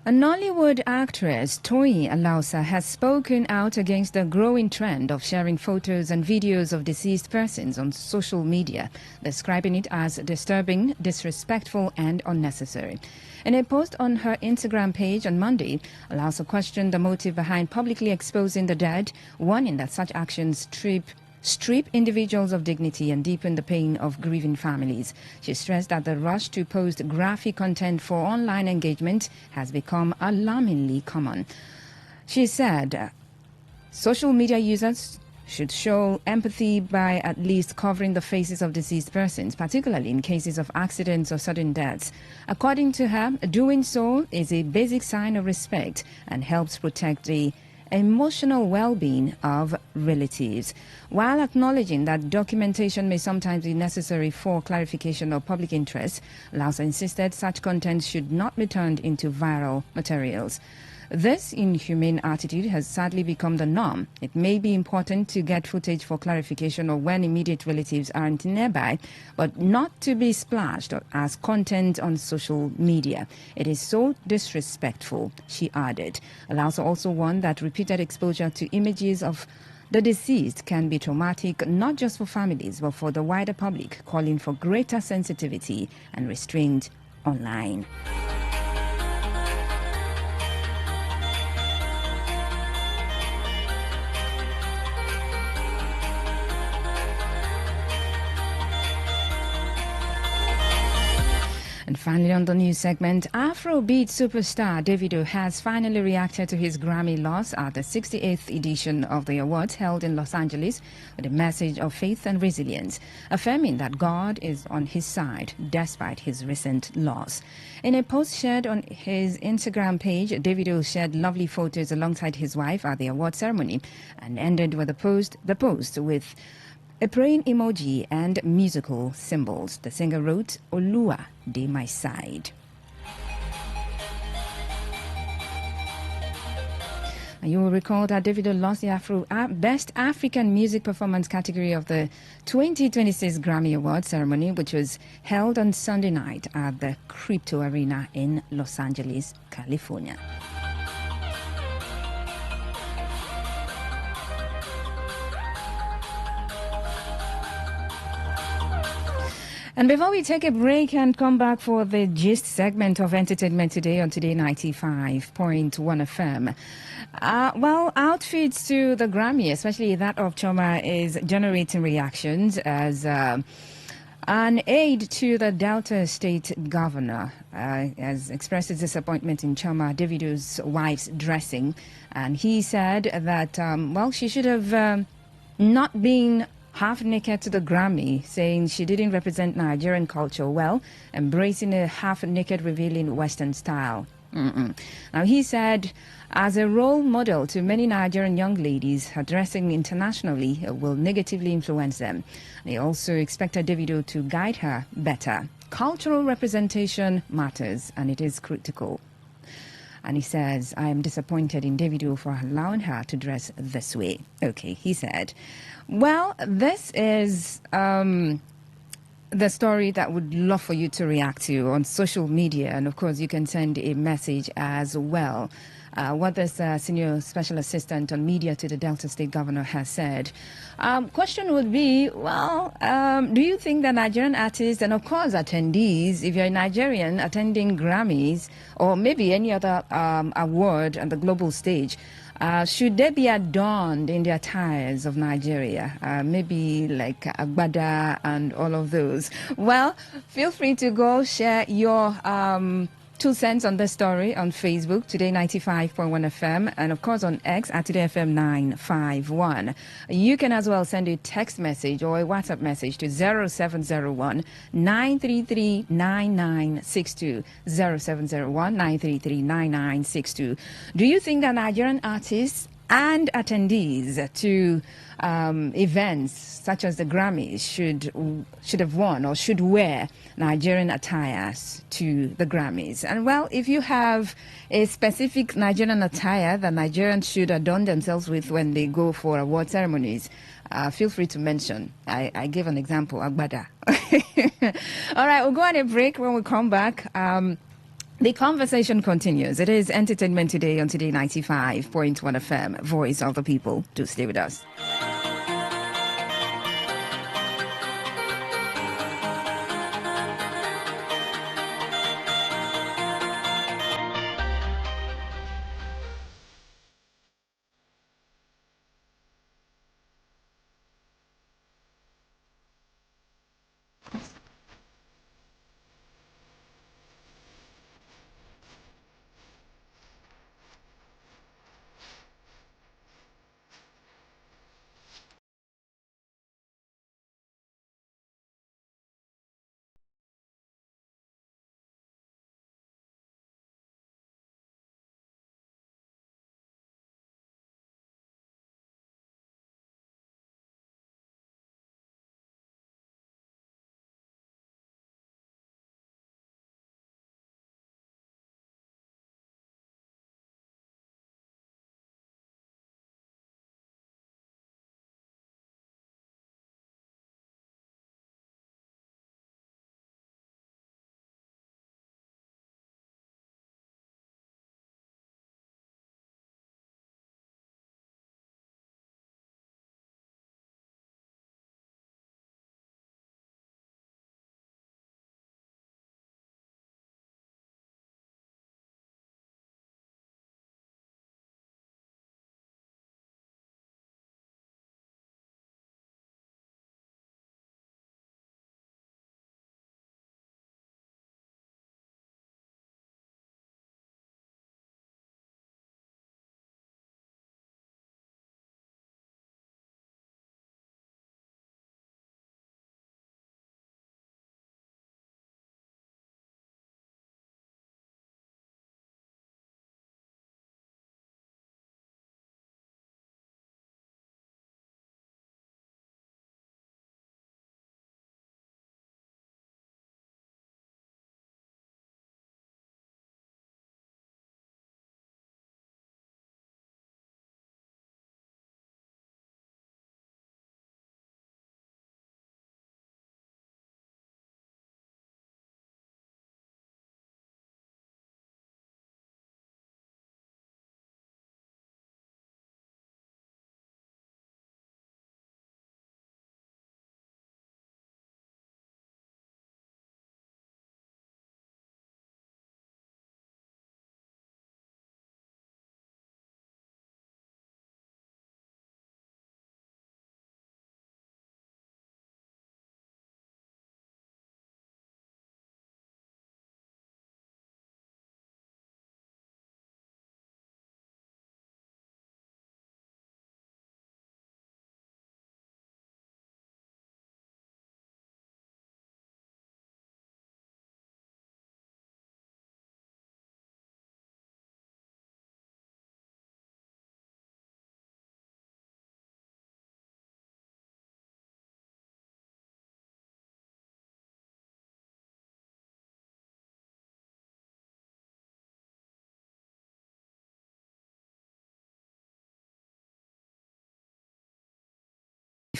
A Nollywood actress, Toyin Alausa, has spoken out against the growing trend of sharing photos and videos of deceased persons on social media, describing it as disturbing, disrespectful and unnecessary. In a post on her Instagram page on Monday, Alausa questioned the motive behind publicly exposing the dead, warning that such actions strip individuals of dignity and deepen the pain of grieving families. She stressed that the rush to post graphic content for online engagement has become alarmingly common. She said social media users should show empathy by at least covering the faces of deceased persons, particularly in cases of accidents or sudden deaths. According to her, doing so is a basic sign of respect and helps protect the emotional well-being of relatives. While acknowledging that documentation may sometimes be necessary for clarification of public interest, Lausa insisted such content should not be turned into viral materials. This inhumane attitude has sadly become the norm. It may be important to get footage for clarification or when immediate relatives aren't nearby, but not to be splashed as content on social media. It is so disrespectful, she added. Alausa also warned that repeated exposure to images of The deceased can be traumatic not just for families but for the wider public, calling for greater sensitivity and restraint online. And finally, on the news segment, Afrobeat superstar Davido has finally reacted to his Grammy loss at the 68th edition of the awards held in Los Angeles with a message of faith and resilience, affirming that God is on his side despite his recent loss. In a post shared on his Instagram page, Davido shared lovely photos alongside his wife at the award ceremony and ended with the post with a praying emoji and musical symbols. The singer wrote, "Olua de my side." And you will recall that Davido lost the Best African Music Performance category of the 2026 Grammy Award ceremony, which was held on Sunday night at the Crypto Arena in Los Angeles, California. And before we take a break and come back for the gist segment of Entertainment Today on Today 95.1 FM, outfits to the Grammy, especially that of Choma, is generating reactions as an aide to the Delta State governor has expressed his disappointment in Choma Davido's wife's dressing. And he said that, she should have not been half naked to the Grammy, saying she didn't represent Nigerian culture well, embracing a half naked revealing Western style. Now, he said, as a role model to many Nigerian young ladies, her dressing internationally will negatively influence them. They also expected Davido to guide her better. Cultural representation matters, and it is critical. And he says, I am disappointed in Davido for allowing her to dress this way. Okay, he said. Well, this is the story that would love for you to react to on social media. And of course, you can send a message as well. What this senior special assistant on media to the Delta State governor has said. Question would be, do you think that Nigerian artists and of course attendees, if you're a Nigerian attending Grammys or maybe any other award on the global stage, should they be adorned in the attires of Nigeria? Maybe like Agbada and all of those. Well, feel free to go share your 2 cents on this story on Facebook, Today 95.1 FM, and of course on X at Today FM 951. You can as well send a text message or a WhatsApp message to 0701 933 9962. 0701 933 9962. Do you think that Nigerian artists and attendees to events such as the Grammys should have worn or should wear Nigerian attires to the Grammys? And well, if you have a specific Nigerian attire that Nigerians should adorn themselves with when they go for award ceremonies, feel free to mention. I gave an example, Agbada. All right, we'll go on a break. When we come back, the conversation continues. It is Entertainment Today on Today 95.1 FM, Voice of the People. Do stay with us.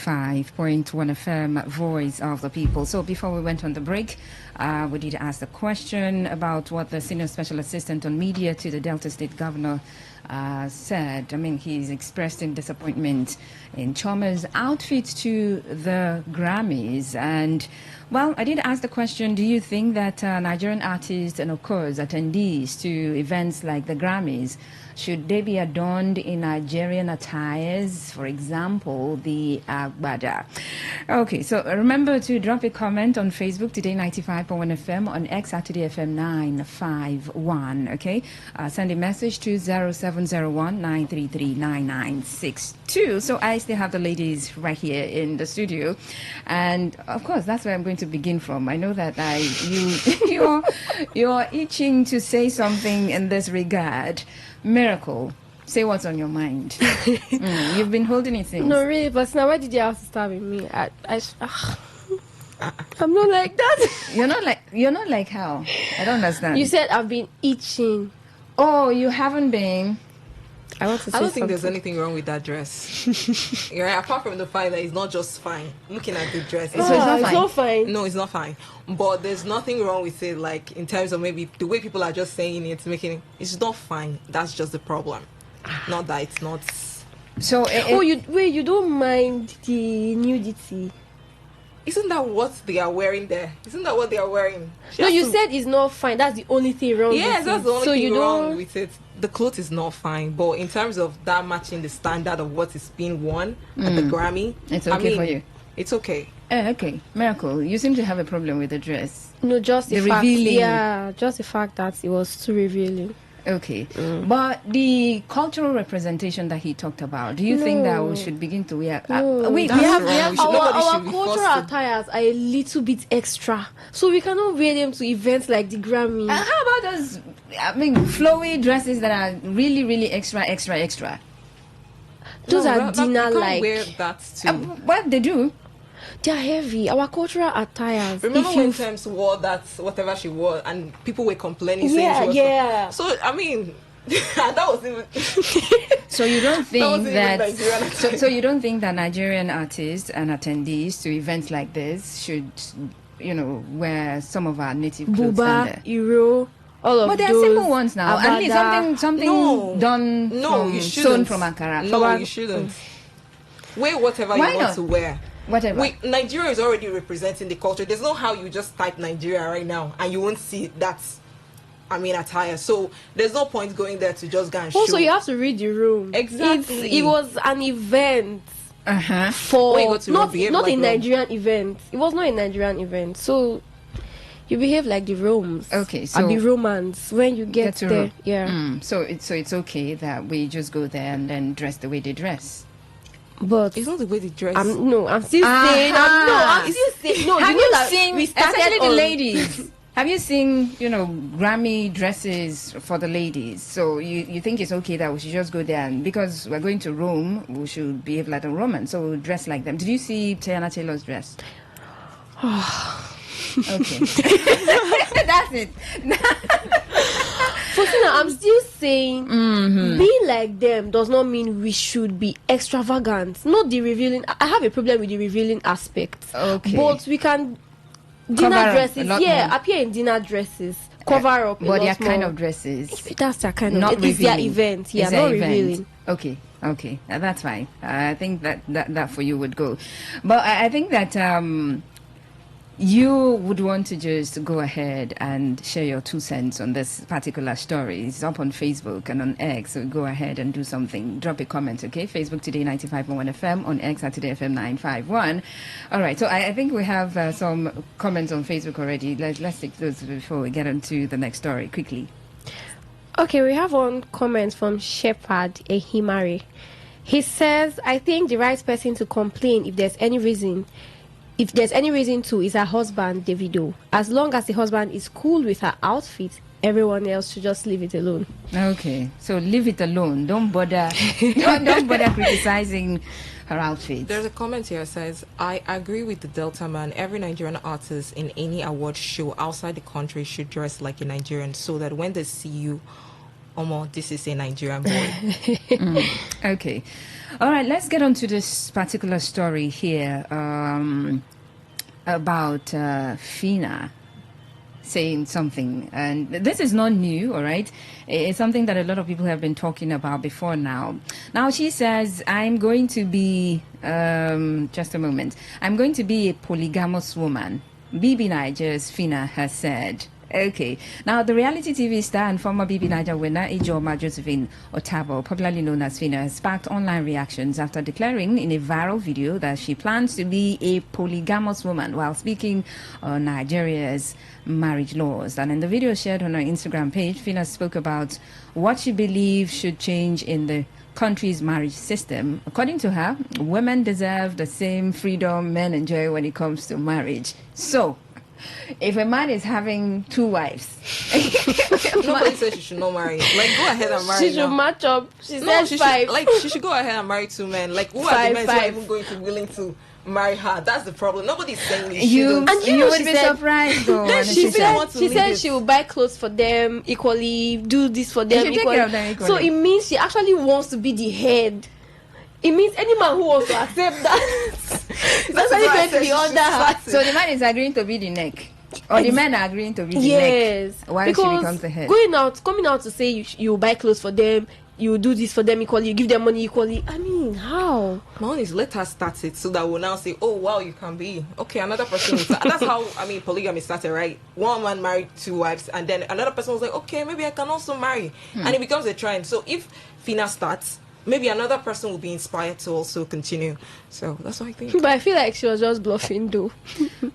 95.1 FM, Voice of the People. So before we went on the break, we did ask the question about what the Senior Special Assistant on Media to the Delta State Governor said. I mean, he's expressed in disappointment in Choma's outfit to the Grammys. And, well, I did ask the question, do you think that Nigerian artists and, of course, attendees to events like the Grammys, should they be adorned in Nigerian attires? For example, the Agbada. Okay, so remember to drop a comment on Facebook, Today 95.1 FM, on X at Today FM 951, okay? Send a message to 0701-933-9962. So I still have the ladies right here in the studio. And, of course, that's where I'm going to begin from. I know that you're itching to say something in this regard. Miracle, say what's on your mind. You've been holding it since. No, really, but now why did you have to start with me? I'm not like that. You're not like how? I don't understand. You said I've been itching. Oh, you haven't been. I don't think there's anything wrong with that dress. Right? Apart from the fact that it's not just fine. Looking at the dress, it's not fine. No, it's not fine. But there's nothing wrong with it. Like in terms of maybe the way people are just saying it, it's not fine. That's just the problem. Not that it's not. So you don't mind the nudity? Isn't that what they are wearing there? Isn't that what they are wearing? No, you said it's not fine. That's the only thing wrong with it. Yes, that's the only thing wrong with it. The clothes is not fine, but in terms of that matching the standard of what is being worn at the Grammy, it's okay for you. It's okay. Okay, Miracle, you seem to have a problem with the dress. No, just the fact. Revealing. Yeah, just the fact that it was too revealing. Okay, but the cultural representation that he talked about, do you think that we should begin to wear? We have our cultural attires are a little bit extra, so we cannot wear them to events like the Grammy. How about those? I mean, flowy dresses that are really, really extra. Those are dinner like. Wear that too. What they do? They are heavy. Our cultural attires. Remember when Thames wore that, whatever she wore, and people were complaining, saying she was so I mean, that was even. So you don't think that? So you don't think that Nigerian artists and attendees to events like this should, wear some of our native clothes? Buba, Iro. All of but they're simple ones now. At least something done sewn from Ankara. No, you shouldn't. Wear whatever you want to wear. Whatever. Nigeria is already representing the culture. There's no how you just type Nigeria right now and you won't see that. Attire. So there's no point going there to just go and show. Also, you have to read the room. Exactly. It was an event for not a Nigerian event. It was not a Nigerian event. So you behave like the Romans. Okay, so the Romans when you get there. Yeah. So it's okay that we just go there and then dress the way they dress. But it's not the way they dress. I'm still saying. I'm still saying. No, have you know seen, we started especially the ladies? Have you seen, Grammy dresses for the ladies? So you think it's okay that we should just go there and because we're going to Rome, we should behave like a Roman, so we'll dress like them. Did you see Tiana Taylor's dress? Okay. That's it. Faustina, I'm still saying being like them does not mean we should be extravagant. Not the revealing. I have a problem with the revealing aspect. Okay. But we can dinner dresses. Appear in dinner dresses. Cover up. But their kind of dresses. If that's their kind not of it's their event. Yeah, not revealing. Okay. That's fine. I think that for you would go. But I think that you would want to just go ahead and share your 2 cents on this particular story. It's up on Facebook and on X, so go ahead and do something. Drop a comment, okay? Facebook Today 95.1 FM, on X at Today FM 951. All right, so I think we have some comments on Facebook already. Let's take those before we get on to the next story quickly. Okay, we have one comment from Shepherd Ehimari. He says, I think the right person to complain if there's any reason to is her husband, Davido. As long as the husband is cool with her outfit, everyone else should just leave it alone. Okay, so leave it alone. Don't bother. don't bother criticizing her outfit. There's a comment here that says, I agree with the Delta man. Every Nigerian artist in any award show outside the country should dress like a Nigerian so that when they see you this is a Nigerian boy. Okay. All right, let's get on to this particular story here about Fina saying something. And this is not new, all right? It's something that a lot of people have been talking about before now. Now, she says, I'm going to be, just a moment, I'm going to be a polygamous woman. BB Niger's Fina has said. Okay. Now, the reality TV star and former BB Niger winner, Ijoma Josephine Otabo, popularly known as Fina, has sparked online reactions after declaring in a viral video that she plans to be a polygamous woman while speaking on Nigeria's marriage laws. And in the video shared on her Instagram page, Fina spoke about what she believes should change in the country's marriage system. According to her, women deserve the same freedom men enjoy when it comes to marriage. So, if a man is having 2 wives, nobody says she should not marry. Like, go ahead and marry. She should match up. She said 5. She should go ahead and marry 2 men. Like, who are the men who are even going to be willing to marry her? That's the problem. Nobody's saying this. You would be surprised though. She said she will buy clothes for them equally, do this for them equally. So it means she actually wants to be the head. It means any man who wants to accept that is actually going to be under her. So the man is agreeing to be the neck, or the men are agreeing to be the neck. While she becomes the head. Coming out to say you buy clothes for them, you do this for them equally, you give them money equally. I mean, how? My own is let her start it so that we'll now say, oh wow, you can be okay. Another person. That's how polygamy started, right? One man married 2 wives, and then another person was like, okay, maybe I can also marry, and it becomes a trend. So if Fina starts, maybe another person will be inspired to also continue. So that's what I think. But I feel like she was just bluffing, though.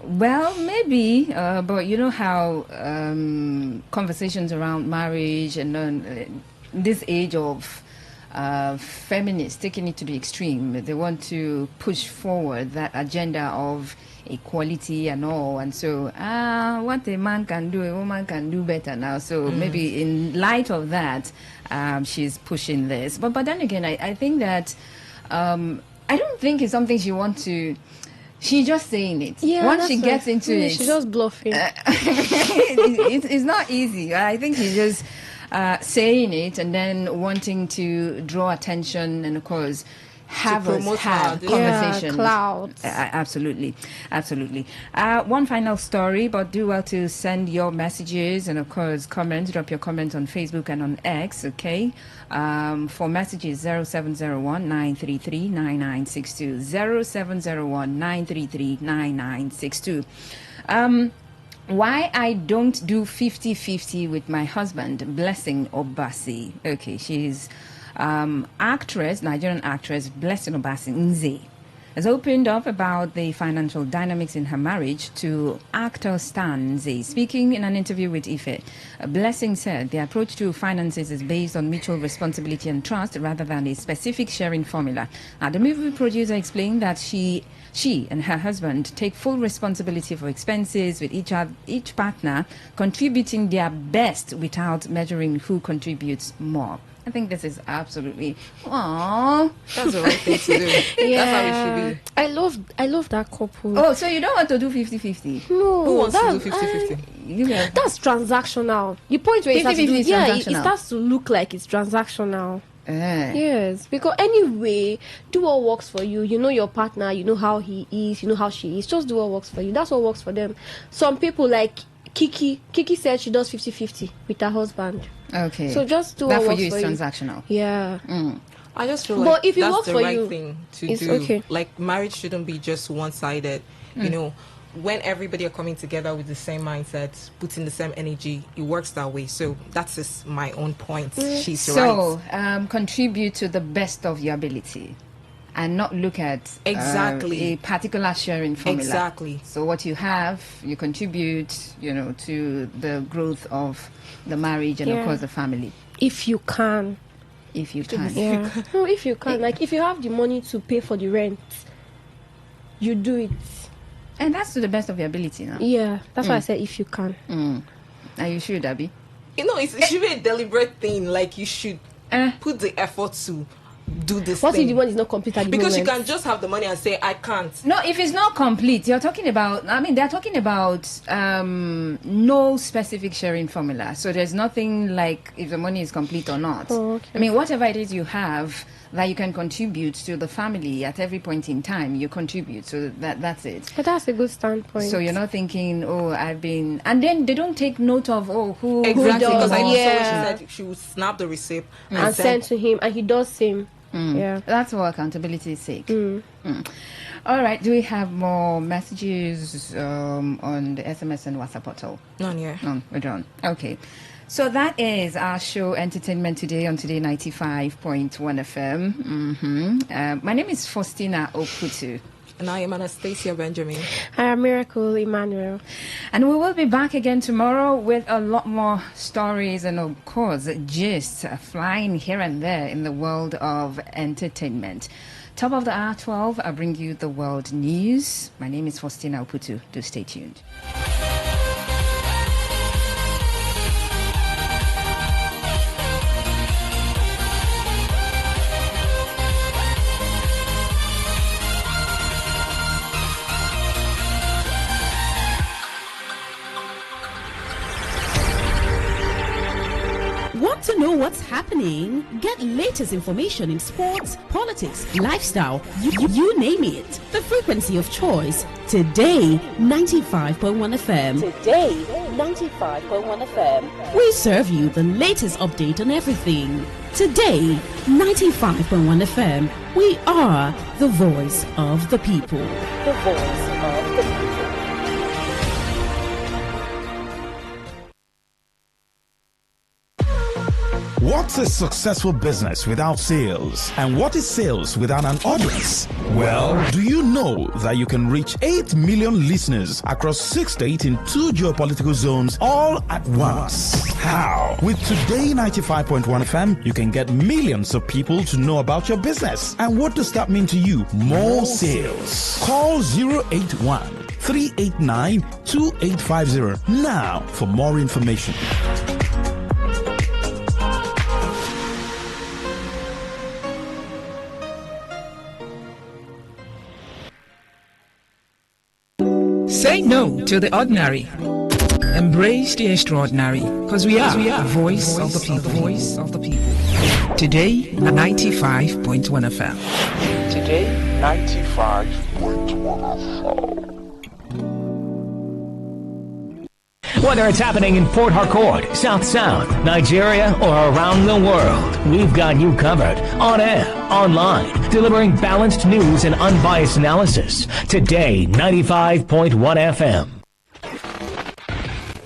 Well, maybe, but you know how conversations around marriage and this age of feminists taking it to the extreme, they want to push forward that agenda of equality and all, and so what a man can do, a woman can do better now. So maybe in light of that, she's pushing this. But then again, I think that I don't think it's something she wants to. She's just saying it. Yeah, once she gets into it, she's just bluffing. It's not easy. I think she's just saying it and then wanting to draw attention and, of course, have conversations. Clouds. Absolutely. One final story, but do well to send your messages and, of course, comments. Drop your comments on Facebook and on X, okay? For messages, 0701 933 9962. 0701 933 9962. Why I don't do 50-50 with my husband, Blessing Obasi. Okay, she's Nigerian actress Blessing Obasi Nze has opened up about the financial dynamics in her marriage to actor Stan Nze. Speaking in an interview with Ife, Blessing said the approach to finances is based on mutual responsibility and trust rather than a specific sharing formula. The movie producer explained that she and her husband take full responsibility for expenses, with each partner contributing their best without measuring who contributes more. I think this is absolutely, that's the right thing to do. Yeah. That's how it should be. I love that couple. Oh, so you don't want to do 50-50? No. Who wants to do 50-50? That's transactional. The point where it starts to look like it's transactional. Yes, because anyway, do what works for you. You know your partner, you know how he is, you know how she is. Just do what works for you. That's what works for them. Some people like Kiki said she does 50-50 with her husband. Okay. So just do what works for you. That for you is transactional. Yeah. I just feel like if it that's works the for right you, thing to it's do. okay. Like, marriage shouldn't be just one-sided. You know, when everybody are coming together with the same mindset, putting the same energy, it works that way. So that's just my own point. She's right. So contribute to the best of your ability and not look at a particular sharing formula. Exactly. So what you have, you contribute, to the growth of the marriage and of course the family. If you can. Yeah. No, if you can. Like, if you have the money to pay for the rent, you do it. And that's to the best of your ability now. Yeah, that's why I said if you can. Are you sure, Abby? It should be a deliberate thing. Like, you should put the effort to do this What thing. if the one is not complete at the Because you moment? can just have the money and say, I can't. No, if it's not complete, you're talking about, I mean, they're talking about no specific sharing formula. So there's nothing like if the money is complete or not. Oh, okay. I mean, whatever it is you have that you can contribute to the family at every point in time, you contribute. So that's it. But that's a good standpoint. So you're not thinking, oh, I've been, and then they don't take note of, oh, who Exactly, who does because I what. saw she said she would snap the receipt and send to him, and he does same. Yeah. That's for accountability's sake. All right. Do we have more messages on the SMS and WhatsApp portal? None yet. No, we don't. Okay. So that is our show, Entertainment Today on Today 95.1 FM. My name is Faustina Oputu. And I am Anastasia Benjamin. I am Miracle Emmanuel. And we will be back again tomorrow with a lot more stories and, of course, gist flying here and there in the world of entertainment. Top of the hour 12, I bring you the world news. My name is Faustina Oputu. Do stay tuned. Want to know what's happening? Get latest information in sports, politics, lifestyle, you name it. The frequency of choice. Today, 95.1 FM. Today, 95.1 FM. We serve you the latest update on everything. Today, 95.1 FM. We are the voice of the people. The voice of the people. What's a successful business without sales? And what is sales without an audience? Well, do you know that you can reach 8 million listeners across 6 states in 2 geopolitical zones all at once? How? With Today 95.1 FM, you can get millions of people to know about your business. And what does that mean to you? More sales. Call 081 389 2850 now for more information. Say no to the ordinary. Embrace the extraordinary, because we are the voice of the people. Voice of the people. Today, 95.1 FM. Today, 95.1 FM. Whether it's happening in Port Harcourt, South Sound, Nigeria, or around the world, we've got you covered. On air, online, delivering balanced news and unbiased analysis. Today, 95.1 FM.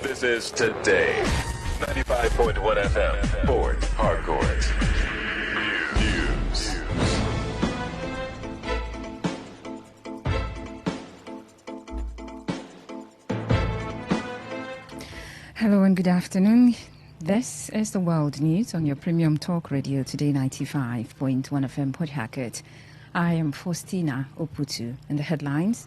This is Today, 95.1 FM, Port Harcourt. News. Hello and good afternoon. This is the World News on your premium talk radio, Today 95.1 FM Port Harcourt. I am Faustina Oputu. And the headlines: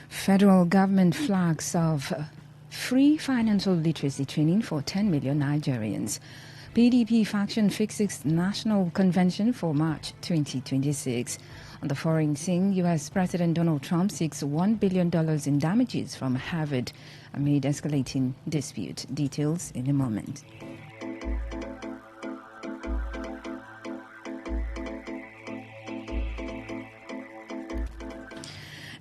Federal government flags of free financial literacy training for 10 million Nigerians. PDP faction fixes national convention for March 2026. On the foreign scene, U.S. President Donald Trump seeks $1 billion in damages from Harvard amid escalating dispute. Details in a moment.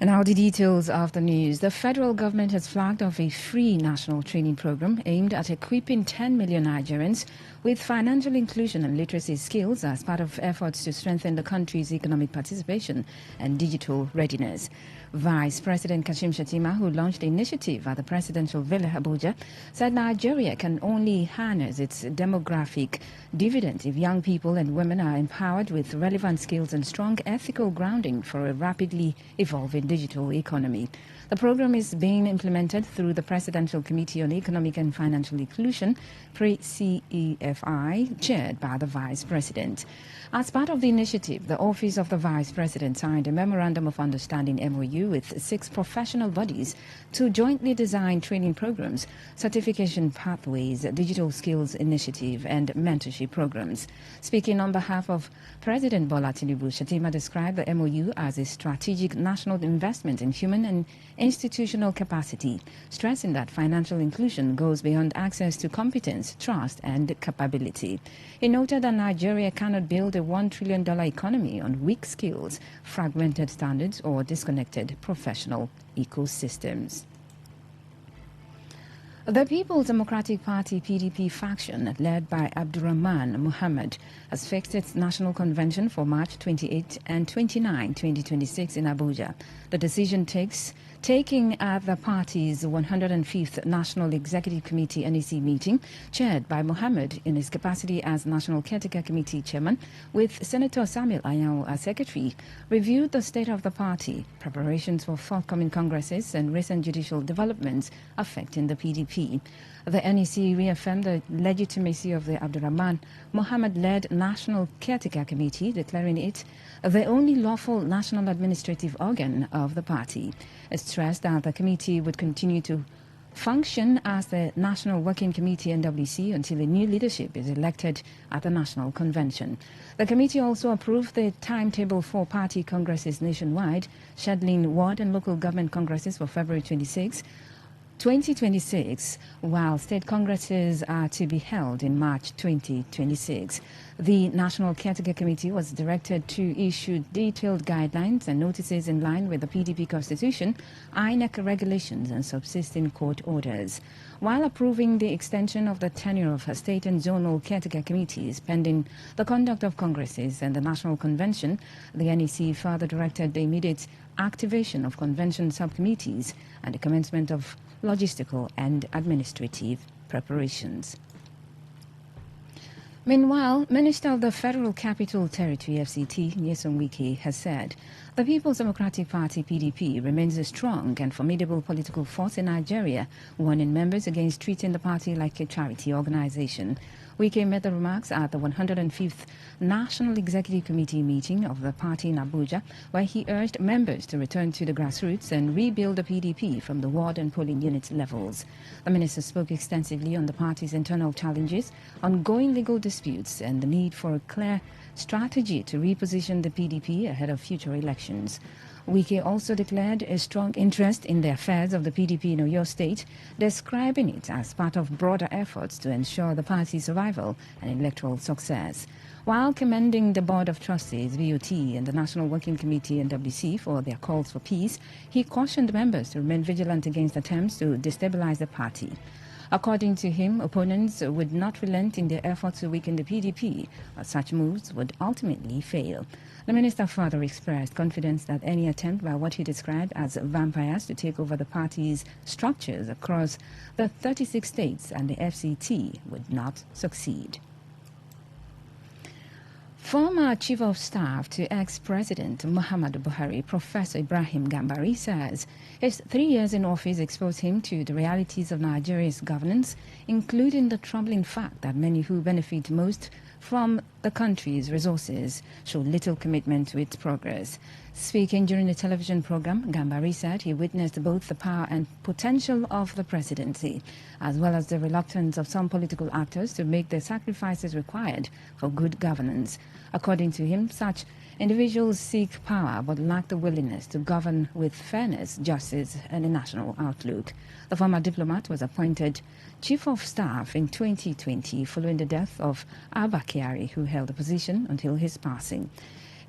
And now the details of the news. The federal government has flagged off a free national training program aimed at equipping 10 million Nigerians with financial inclusion and literacy skills as part of efforts to strengthen the country's economic participation and digital readiness. Vice President Kashim Shettima, who launched the initiative at the Presidential Villa Abuja, said Nigeria can only harness its demographic dividend if young people and women are empowered with relevant skills and strong ethical grounding for a rapidly evolving digital economy. The program is being implemented through the Presidential Committee on Economic and Financial Inclusion, pre-CEFI, chaired by the Vice President. As part of the initiative, the Office of the Vice President signed a Memorandum of Understanding MOU with 6 professional bodies to jointly design training programs, certification pathways, digital skills initiative, and mentorship programs. Speaking on behalf of President Bola Tinubu, Shatima described the MOU as a strategic national investment in human and institutional capacity, stressing that financial inclusion goes beyond access to competence, trust, and capability. He noted that Nigeria cannot build a $1 trillion economy on weak skills, fragmented standards, or disconnected professional ecosystems. The People's Democratic Party PDP faction, led by Abdurrahman Mohammed, has fixed its national convention for March 28 and 29, 2026 in Abuja. The decision taking at the party's 105th National Executive Committee NEC meeting, chaired by Mohammed in his capacity as National Caretaker Committee Chairman, with Senator Samuel Anyanwu as Secretary, reviewed the state of the party, preparations for forthcoming congresses, and recent judicial developments affecting the PDP. The NEC reaffirmed the legitimacy of the Abdurrahman Mohammed-led National Caretaker Committee, declaring it the only lawful national administrative organ of the party. It stressed that the committee would continue to function as the National Working Committee NWC until a new leadership is elected at the National Convention. The committee also approved the timetable for party congresses nationwide, scheduling ward and local government congresses for February 26, 2026, while state congresses are to be held in March 2026. The National Caretaker Committee was directed to issue detailed guidelines and notices in line with the PDP Constitution, INEC regulations, and subsisting court orders. While approving the extension of the tenure of state and zonal caretaker committees pending the conduct of congresses and the National Convention, the NEC further directed the immediate activation of convention subcommittees and the commencement of logistical and administrative preparations. Meanwhile, Minister of the Federal Capital Territory FCT, Nyesom Wike, has said the People's Democratic Party PDP remains a strong and formidable political force in Nigeria, warning members against treating the party like a charity organization. Wike made the remarks at the 105th National Executive Committee meeting of the party in Abuja, where he urged members to return to the grassroots and rebuild the PDP from the ward and polling unit levels. The minister spoke extensively on the party's internal challenges, ongoing legal disputes, and the need for a clear strategy to reposition the PDP ahead of future elections. Wike also declared a strong interest in the affairs of the PDP in Oyo State, describing it as part of broader efforts to ensure the party's survival and electoral success. While commending the Board of Trustees, BOT, and the National Working Committee, NWC, for their calls for peace, he cautioned members to remain vigilant against attempts to destabilize the party. According to him, opponents would not relent in their efforts to weaken the PDP, but such moves would ultimately fail. The minister further expressed confidence that any attempt by what he described as vampires to take over the party's structures across the 36 states and the FCT would not succeed. Former Chief of Staff to ex-President Muhammadu Buhari, Professor Ibrahim Gambari, says his 3 years in office exposed him to the realities of Nigeria's governance, including the troubling fact that many who benefit most from the country's resources show little commitment to its progress. Speaking during a television program, Gambari said he witnessed both the power and potential of the presidency, as well as the reluctance of some political actors to make the sacrifices required for good governance. According to him, such individuals seek power but lack the willingness to govern with fairness, justice, and a national outlook. The former diplomat was appointed Chief of Staff in 2020 following the death of Abba Kyari, who held the position until his passing.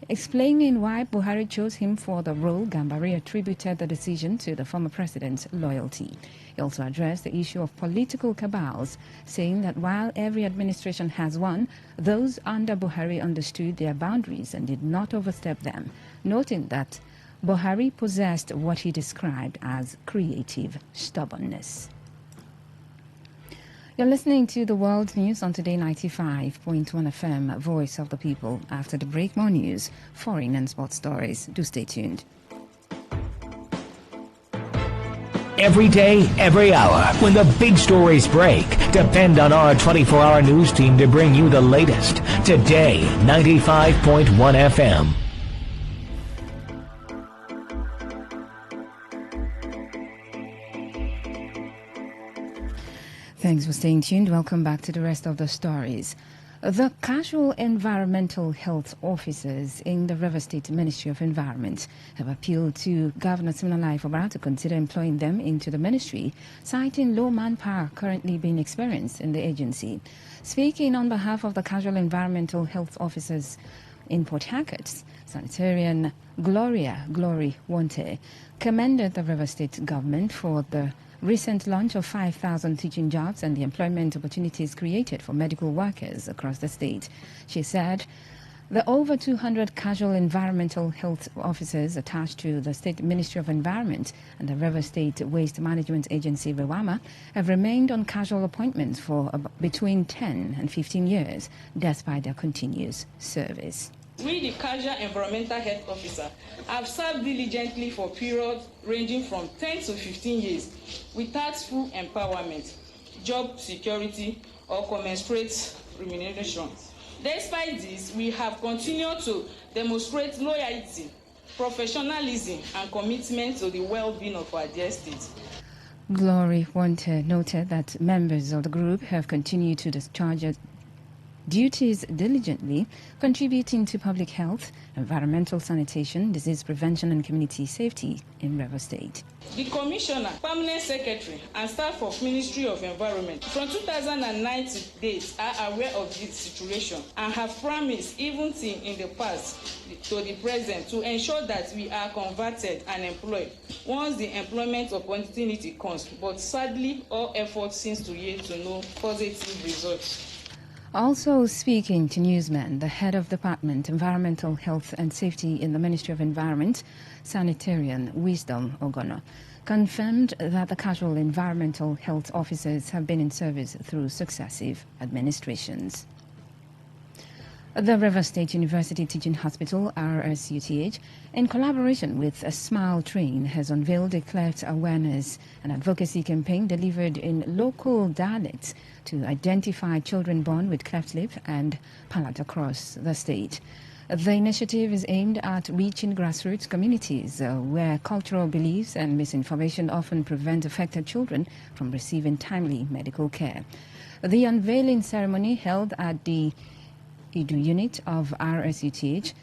Explaining why Buhari chose him for the role, Gambari attributed the decision to the former president's loyalty. He also addressed the issue of political cabals, saying that while every administration has one, those under Buhari understood their boundaries and did not overstep them, noting that Buhari possessed what he described as creative stubbornness. You're listening to the World News on Today 95.1 FM, Voice of the People. After the break, more news, foreign and sports stories. Do stay tuned. every day, every hour. When the big stories break, depend on our 24-hour news team to bring you the latest. Today, 95.1 FM. Thanks for staying tuned. Welcome back to the rest of the stories. The casual environmental health officers in the River State Ministry of Environment have appealed to Governor Siminalayi Fubara to consider employing them into the ministry, citing low manpower currently being experienced in the agency. Speaking on behalf of the casual environmental health officers in Port Harcourt, Sanitarian Glory Wonte commended the River State government for the recent launch of 5,000 teaching jobs and the employment opportunities created for medical workers across the state. She said the over 200 casual environmental health officers attached to the State Ministry of Environment and the River State Waste Management Agency, REWAMA, have remained on casual appointments for between 10 and 15 years, despite their continuous service. We, the casual environmental health officer, have served diligently for periods ranging from 10 to 15 years without full empowerment, job security, or commensurate remuneration. Despite this, we have continued to demonstrate loyalty, professionalism, and commitment to the well-being of our dear state. Glory Wonte noted that members of the group have continued to discharge duties diligently, contributing to public health, environmental sanitation, disease prevention, and community safety in River State. The Commissioner, Permanent Secretary, and staff of Ministry of Environment from 2009 to date are aware of this situation and have promised, even in the past to the present, to ensure that we are converted and employed once the employment opportunity comes. But sadly, all efforts seems to yield to no positive results. Also speaking to newsmen, the head of Department Environmental Health and Safety in the Ministry of Environment, Sanitarian Wisdom Ogono, confirmed that the casual environmental health officers have been in service through successive administrations. The River State University Teaching Hospital, RSUTH, in collaboration with a Smile Train, has unveiled a cleft awareness and advocacy campaign delivered in local dialects to identify children born with cleft lip and palate across the state. The initiative is aimed at reaching grassroots communities where cultural beliefs and misinformation often prevent affected children from receiving timely medical care. The unveiling ceremony held at the Idu unit of RSUTH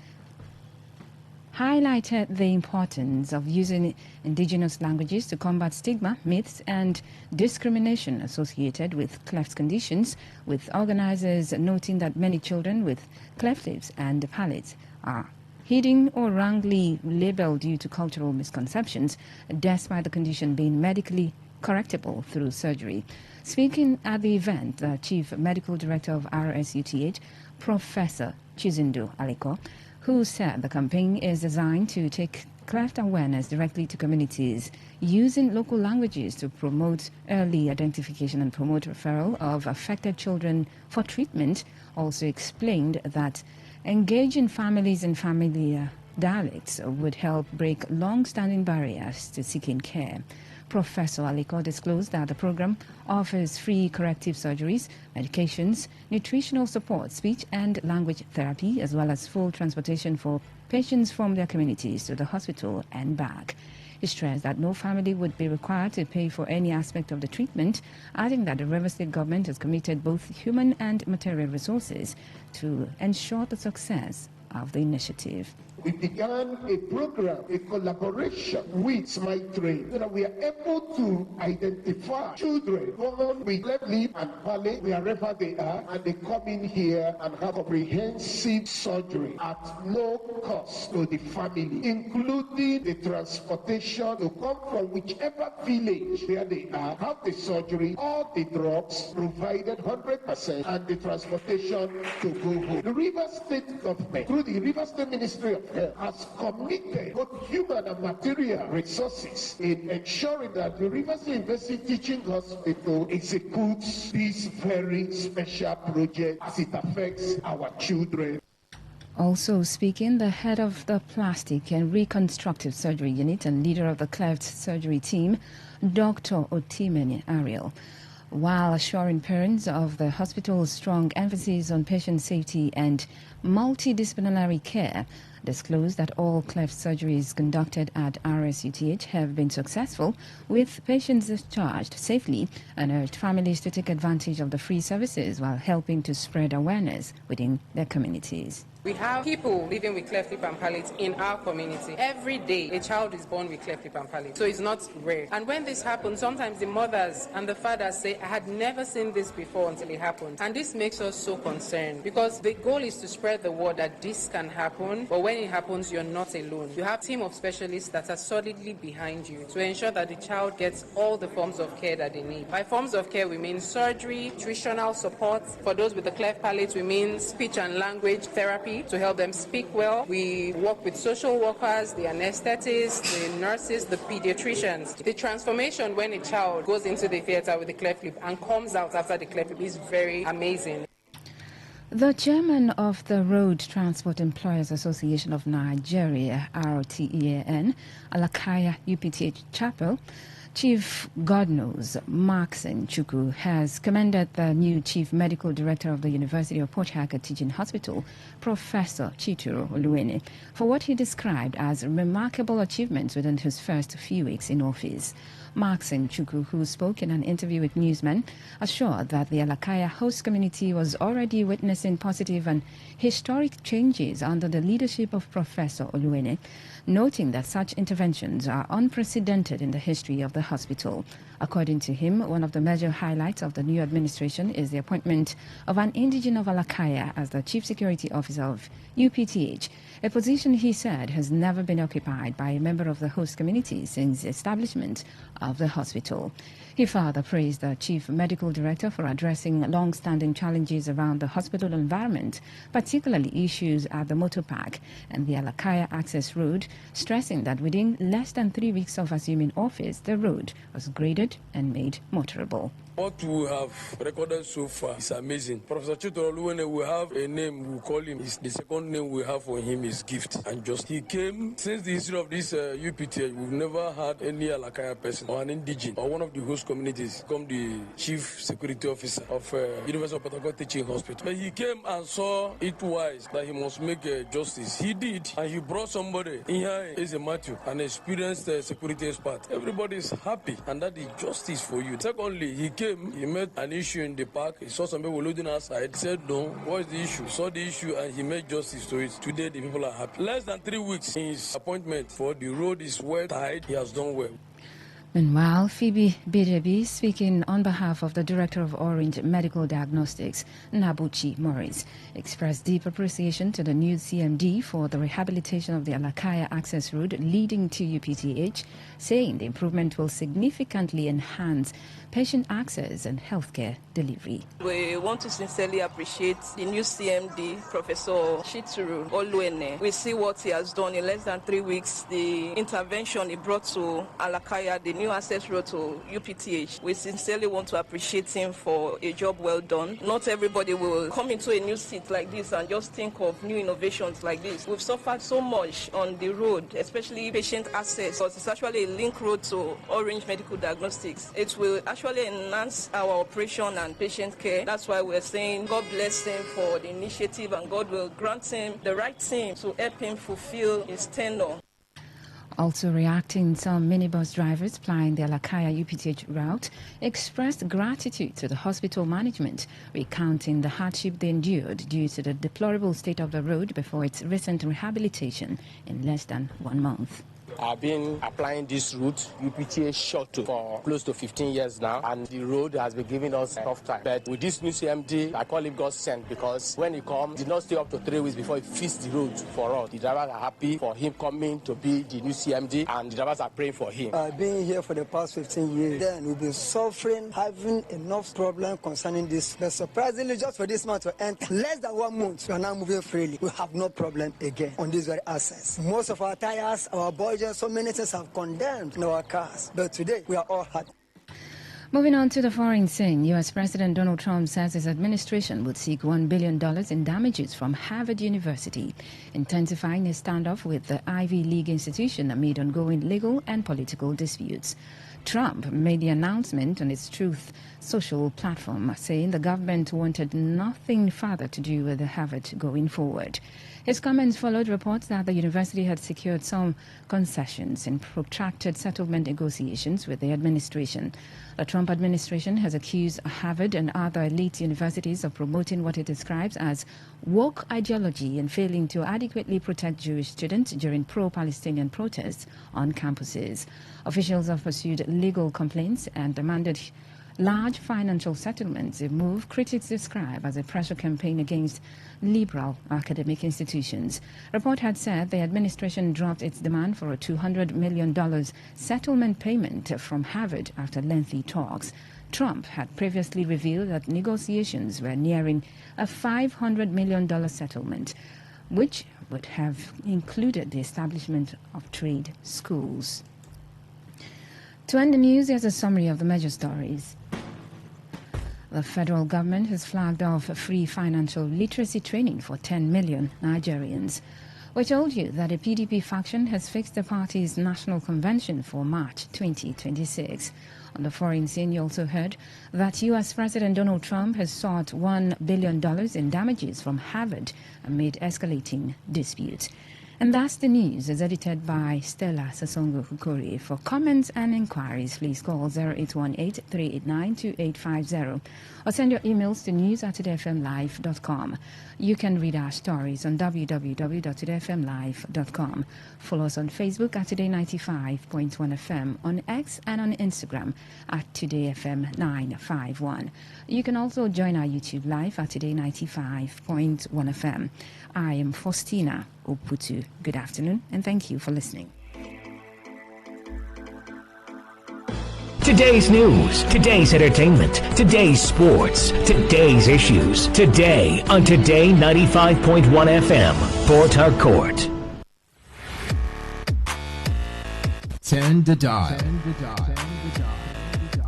highlighted the importance of using indigenous languages to combat stigma, myths, and discrimination associated with cleft conditions, with organizers noting that many children with cleft lips and palates are hidden or wrongly labeled due to cultural misconceptions, despite the condition being medically correctable through surgery. Speaking at the event, the Chief Medical Director of RSUTH, Professor Chizindu Aliko, who said the campaign is designed to take cleft awareness directly to communities using local languages to promote early identification and promote referral of affected children for treatment, also explained that engaging families in familiar dialects would help break long-standing barriers to seeking care. Professor Aliko disclosed that the program offers free corrective surgeries, medications, nutritional support, speech and language therapy, as well as full transportation for patients from their communities to the hospital and back. He stressed that no family would be required to pay for any aspect of the treatment, adding that the River State government has committed both human and material resources to ensure the success of the initiative. We began a program, a collaboration with Smile Train, so that we are able to identify children born with cleft lip and palate wherever they are, and they come in here and have comprehensive surgery at no cost to the family, including the transportation to come from whichever village where they are, have the surgery, all the drugs provided 100%, and the transportation to go home. The River State government, through the River State Ministry of Health, has committed both human and material resources in ensuring that the River State University Teaching Hospital executes this very special project as it affects our children. Also speaking, the head of the Plastic and Reconstructive Surgery Unit and leader of the cleft surgery team, Dr. Otimeni Ariel, while assuring parents of the hospital's strong emphasis on patient safety and multidisciplinary care, disclosed that all cleft surgeries conducted at RSUTH have been successful, with patients discharged safely, and urged families to take advantage of the free services while helping to spread awareness within their communities. We have people living with cleft lip and palate in our community. Every day, a child is born with cleft lip and palate, so it's not rare. And when this happens, sometimes the mothers and the fathers say, I had never seen this before until it happened. And this makes us so concerned, because the goal is to spread the word that this can happen, but when it happens, you're not alone. You have a team of specialists that are solidly behind you to ensure that the child gets all the forms of care that they need. By forms of care, we mean surgery, nutritional support. For those with the cleft palate, we mean speech and language therapy to help them speak well. We work with social workers, the anesthetists, the nurses, the pediatricians. The transformation when a child goes into the theater with the cleft lip and comes out after the cleft lip is very amazing. The chairman of the Road Transport Employers Association of Nigeria, RTEAN, Alakaya UPTH Chapel, Chief Godnose Maxen Chukwu has commended the new Chief Medical Director of the University of Port Harcourt Teaching Hospital, Professor Chituru Oluwene, for what he described as remarkable achievements within his first few weeks in office. Maxen Chukwu, who spoke in an interview with newsmen, assured that the Alakaya host community was already witnessing positive and historic changes under the leadership of Professor Oluwene, noting that such interventions are unprecedented in the history of the hospital. According to him, one of the major highlights of the new administration is the appointment of an indigene of Alakaya as the Chief Security Officer of UPTH, a position he said has never been occupied by a member of the host community since the establishment of the hospital. He further praised the Chief Medical Director for addressing long-standing challenges around the hospital environment, particularly issues at the motor park and the Alakaya access road, stressing that within less than 3 weeks of assuming office, the road was graded and made motorable. What we have recorded so far is amazing. Professor Chituru Oluwene, we have a name, we call him. The second name we have for him is Gift. And just he came, since the history of this UPT, we've never had any Alakaya person or an indigene or one of the host communities become the Chief Security Officer of University of Port Harcourt Teaching Hospital. But he came and saw it wise that he must make justice. He did, and he brought somebody in here, is a Matthew, an experienced security expert. Everybody is happy, and that is justice for you. Secondly, he came. He met an issue in the park. He saw some people loading outside. He said, no, what is the issue? Saw the issue and he made justice to it. Today, the people are happy. Less than 3 weeks in his appointment for the road is well tied. He has done well. Meanwhile, Phoebe Bidebi, speaking on behalf of the Director of Orange Medical Diagnostics, Nabuchi Morris, expressed deep appreciation to the new CMD for the rehabilitation of the Alakaya access road leading to UPTH, saying the improvement will significantly enhance patient access and healthcare delivery. We want to sincerely appreciate the new CMD, Professor Chituru Oluwene. We see what he has done in less than 3 weeks, the intervention he brought to Alakaya, the new access road to UPTH. We sincerely want to appreciate him for a job well done. Not everybody will come into a new seat like this and just think of new innovations like this. We've suffered so much on the road, especially patient access, because it's actually a link road to Orange Medical Diagnostics. It will actually enhance our operation and patient care. That's why we're saying God bless him for the initiative, and God will grant him the right team to help him fulfill his tenure. Also reacting, some minibus drivers plying the Alakaya UPTH route expressed gratitude to the hospital management, recounting the hardship they endured due to the deplorable state of the road before its recent rehabilitation in less than 1 month. I've been applying this route, UPTA shuttle, for close to 15 years now, and the road has been giving us a tough time. But with this new CMD, I call him God sent, because when he comes, he did not stay up to 3 weeks before he fixed the road for us. The drivers are happy for him coming to be the new CMD, and the drivers are praying for him. I've been here for the past 15 years. Then we've been suffering, having enough problem concerning this. But surprisingly, just for this month to end, less than 1 month, we are now moving freely. We have no problem again on this very access. Most of our tires, our budget, so many things have condemned in our cars. But today, we are all happy. Moving on to the foreign scene, U.S. President Donald Trump says his administration would seek $1 billion in damages from Harvard University, intensifying his standoff with the Ivy League institution amid ongoing legal and political disputes. Trump made the announcement on its Truth Social platform, saying the government wanted nothing further to do with Harvard going forward. His comments followed reports that the university had secured some concessions in protracted settlement negotiations with the administration. The Trump administration has accused Harvard and other elite universities of promoting what it describes as woke ideology and failing to adequately protect Jewish students during pro-Palestinian protests on campuses. Officials have pursued legal complaints and demanded large financial settlements, a move critics describe as a pressure campaign against liberal academic institutions. Report had said the administration dropped its demand for a $200 million settlement payment from Harvard after lengthy talks. Trump had previously revealed that negotiations were nearing a $500 million settlement, which would have included the establishment of trade schools. To end the news, here's a summary of the major stories. The federal government has flagged off free financial literacy training for 10 million Nigerians. We told you that a PDP faction has fixed the party's national convention for March 2026. On the foreign scene, you also heard that U.S. President Donald Trump has sought $1 billion in damages from Harvard amid escalating disputes. And that's the news, as edited by Stella Sasongo-Hukuri. For comments and inquiries, please call 0818-389-2850 or send your emails to news@todayfmlive.com. You can read our stories on www.todayfmlive.com. Follow us on Facebook at Today95.1fm, on X and on Instagram at TodayFM951. You can also join our YouTube live at Today95.1fm. I am Faustina Oputu. Good afternoon and thank you for listening. Today's news, today's entertainment, today's sports, today's issues. Today on Today 95.1 FM, Port Harcourt. Turn the dial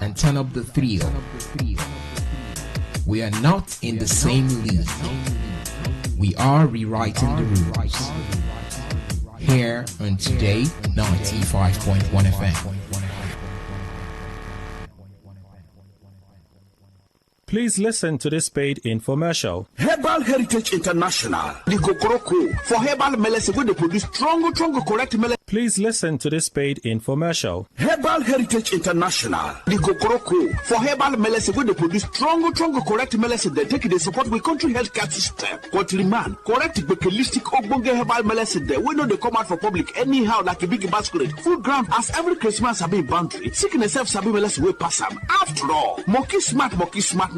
and turn up the thrill. We are not in the same league. We are rewriting the rules. Here on Today 95.1 FM. Please listen to this paid infomercial. Herbal Heritage International, the Kokoroko, for herbal medicine where they produce strong, correct medicine. Please listen to this paid infomercial. Herbal Heritage International, the Kokoroko, for herbal medicine where they produce strong, correct medicine. They take it, they support the country healthcare system. Countryman, correct bacalistic ogbonge herbal medicine. They we know they come out for public anyhow like a big masquerade. Food ground as every Christmas have been boundary. Sickness self sabi medicine will pass them. After all, monkey smart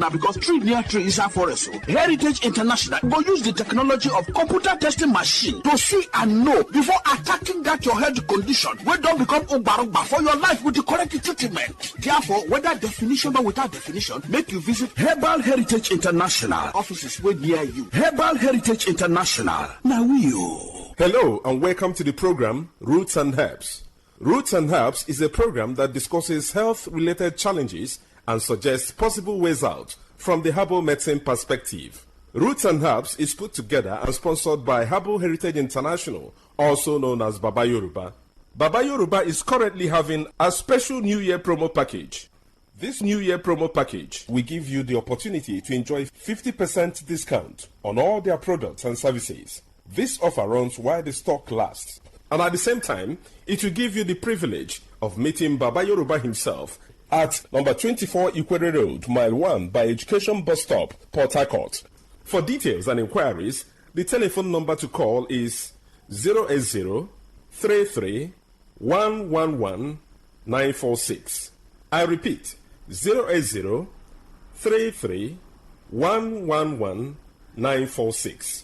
now because tree near tree is a forest. Heritage International will use the technology of computer testing machine to see and know before attacking that your health condition. We don't become Ubarugba for your life with the correct treatment. Therefore, whether definition or without definition, make you visit Herbal Heritage International. Offices way near you. Herbal Heritage International. Now you. Hello and welcome to the program Roots and Herbs. Roots and Herbs is a program that discusses health-related challenges and suggests possible ways out from the herbal medicine perspective. Roots and Herbs is put together and sponsored by Herbal Heritage International, also known as Baba Yoruba. Baba Yoruba is currently having a special New Year promo package. This New Year promo package will give you the opportunity to enjoy 50% discount on all their products and services. This offer runs while the stock lasts. And at the same time, it will give you the privilege of meeting Baba Yoruba himself at number 24 Ikwere Road, Mile 1 by Education Bus Stop, Port Harcourt. For details and inquiries, the telephone number to call is 080-33-111-946. I repeat, 080-33-111-946.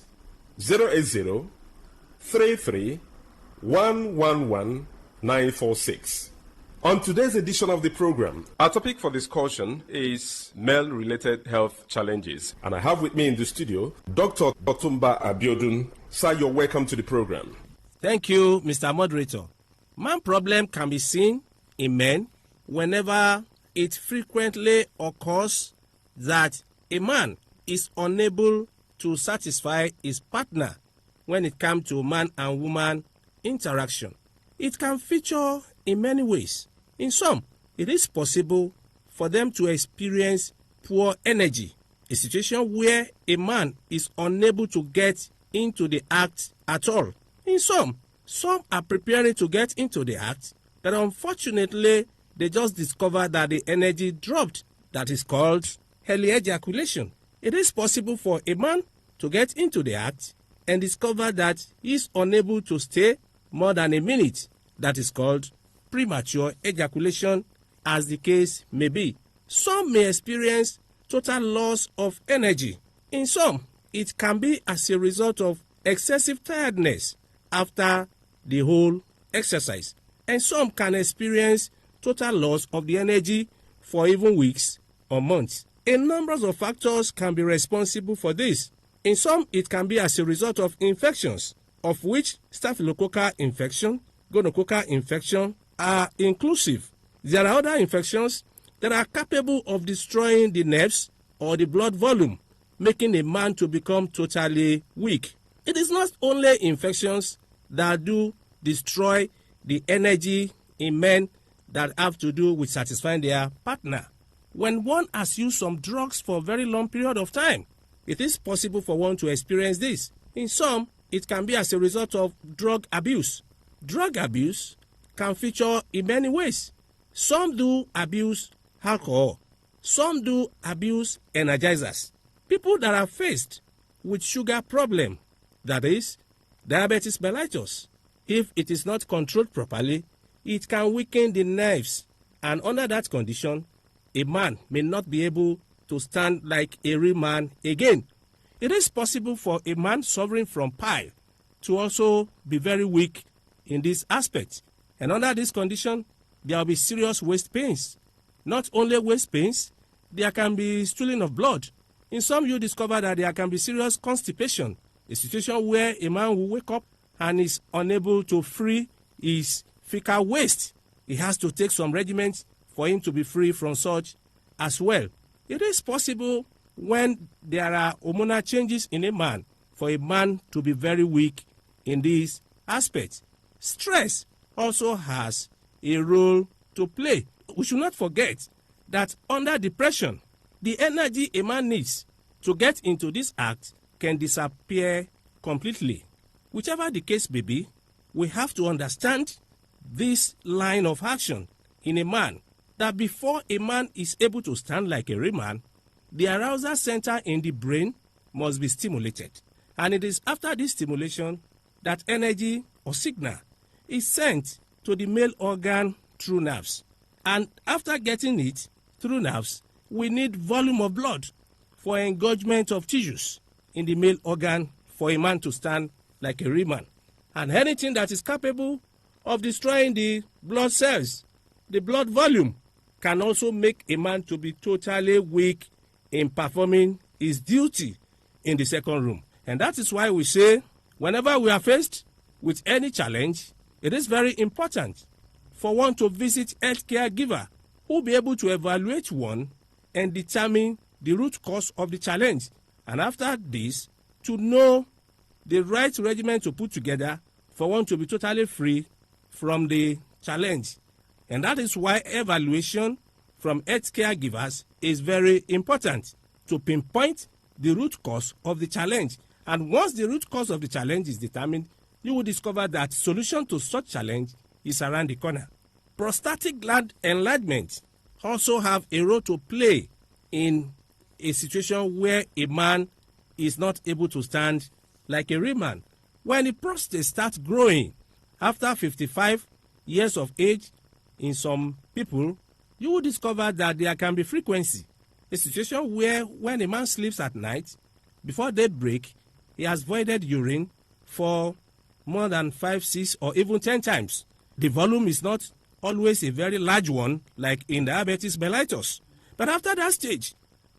080-33-111-946. On today's edition of the program, our topic for discussion is male-related health challenges. And I have with me in the studio, Dr. Otumba Abiodun. Sir, you're welcome to the program. Thank you, Mr. Moderator. Man problem can be seen in men whenever it frequently occurs that a man is unable to satisfy his partner when it comes to man and woman interaction. It can feature in many ways. In some, it is possible for them to experience poor energy, a situation where a man is unable to get into the act at all. In some are preparing to get into the act, but unfortunately, they just discover that the energy dropped. That is called early ejaculation. It is possible for a man to get into the act and discover that he is unable to stay more than a minute. That is called premature ejaculation, as the case may be. Some may experience total loss of energy. In some, it can be as a result of excessive tiredness after the whole exercise. And some can experience total loss of the energy for even weeks or months. A number of factors can be responsible for this. In some, it can be as a result of infections, of which staphylococcal infection, gonococcal infection are inclusive. There are other infections that are capable of destroying the nerves or the blood volume, making a man to become totally weak. It is not only infections that do destroy the energy in men that have to do with satisfying their partner. When one has used some drugs for a very long period of time, it is possible for one to experience this. In some, it can be as a result of drug abuse. Drug abuse can feature in many ways. Some do abuse alcohol. Some do abuse energizers. People that are faced with sugar problem, that is, diabetes mellitus, if it is not controlled properly, it can weaken the nerves, and under that condition, a man may not be able to stand like a real man again. It is possible for a man suffering from pile to also be very weak in this aspect. And under this condition, there will be serious waist pains. Not only waist pains, there can be stooling of blood. In some, you discover that there can be serious constipation, a situation where a man will wake up and is unable to free his fecal waste. He has to take some regimens for him to be free from such as well. It is possible when there are hormonal changes in a man for a man to be very weak in this aspect. Stress also has a role to play. We should not forget that under depression, the energy a man needs to get into this act can disappear completely. Whichever the case may be, we have to understand this line of action in a man, that before a man is able to stand like a real man, the arousal center in the brain must be stimulated. And it is after this stimulation that energy or signal is sent to the male organ through nerves. And after getting it through nerves, we need volume of blood for engorgement of tissues in the male organ for a man to stand like a real man. And anything that is capable of destroying the blood cells, the blood volume, can also make a man to be totally weak in performing his duty in the second room. And that is why we say, whenever we are faced with any challenge, it is very important for one to visit a healthcare giver who will be able to evaluate one and determine the root cause of the challenge. And after this, to know the right regimen to put together for one to be totally free from the challenge. And that is why evaluation from healthcare givers is very important to pinpoint the root cause of the challenge. And once the root cause of the challenge is determined, you will discover that solution to such challenge is around the corner. Prostatic gland enlargement also have a role to play in a situation where a man is not able to stand like a real man. When the prostate starts growing after 55 years of age in some people, you will discover that there can be frequency. A situation where when a man sleeps at night, before daybreak, he has voided urine for more than 5, 6, or even 10 times. The volume is not always a very large one, like in diabetes mellitus. But after that stage,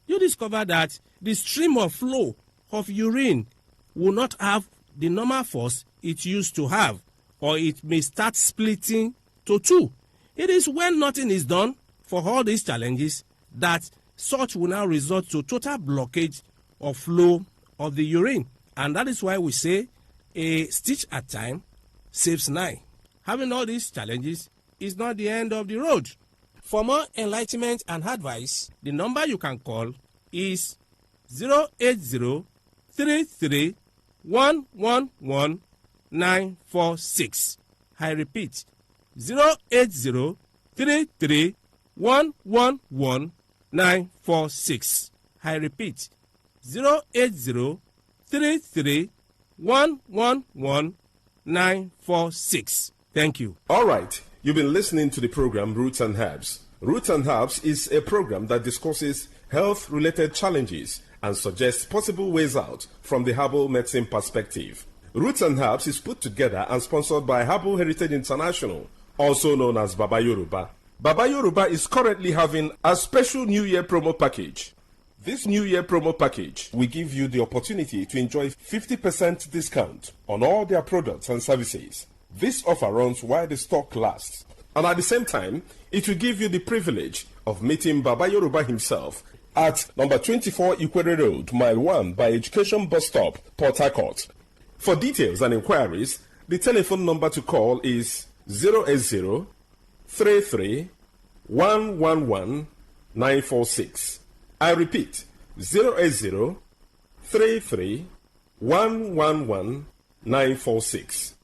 you discover that the stream of flow of urine will not have the normal force it used to have, or it may start splitting to two. It is when nothing is done for all these challenges that such will now result to total blockage of flow of the urine. And that is why we say a stitch at a time saves 9. Having all these challenges is not the end of the road. For more enlightenment and advice, the number you can call is 080-33-111-946. I repeat, 080-33-111-946. I repeat, 080-33-111-946. Thank you. All right. You've been listening to the program Roots and Herbs. Roots and Herbs is a program that discusses health-related challenges and suggests possible ways out from the herbal medicine perspective. Roots and Herbs is put together and sponsored by Herbal Heritage International, also known as Baba Yoruba. Baba Yoruba is currently having a special New Year promo package. This New Year promo package will give you the opportunity to enjoy 50% discount on all their products and services. This offer runs while the stock lasts, and at the same time, it will give you the privilege of meeting Baba Yoruba himself at number 24 Ikwere Road, Mile 1 by Education Bus Stop, Port Harcourt. For details and inquiries, the telephone number to call is 080-33-111-946. I repeat, 080-33-111-946.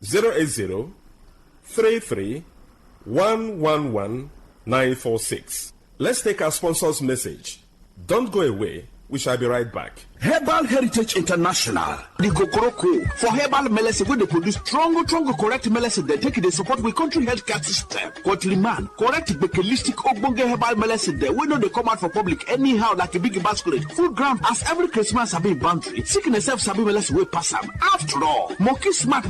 080-33-111-946. Let's take our sponsor's message. Don't go away. We shall be right back. Herbal Heritage International, the Kokoroko, for herbal medicine, where they produce strong, correct medicine, they take it, they support the country healthcare system. Quatliman, correct, bekelistic, ogbonge herbal medicine, they know they come out for public anyhow, like a big basket. Food ground, as every Christmas have been boundary. Sickness self sabi medicine will pass them. After all, monkey smart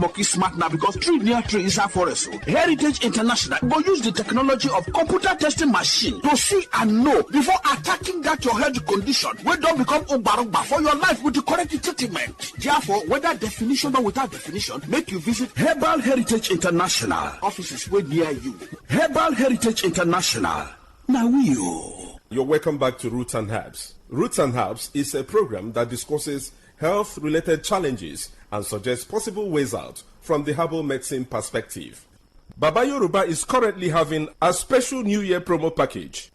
now because tree near tree is our forest. Heritage International will use the technology of computer testing machine to see and know before attacking that your health condition. We don't become Obarumba for your life with the correct treatment. Therefore, whether definition or without definition, make you visit Herbal Heritage International. Offices way near you. Herbal Heritage International. Now You're welcome back to Roots and Herbs. Roots and Herbs is a program that discusses health-related challenges and suggests possible ways out from the herbal medicine perspective. Baba Yoruba is currently having a special New Year promo package.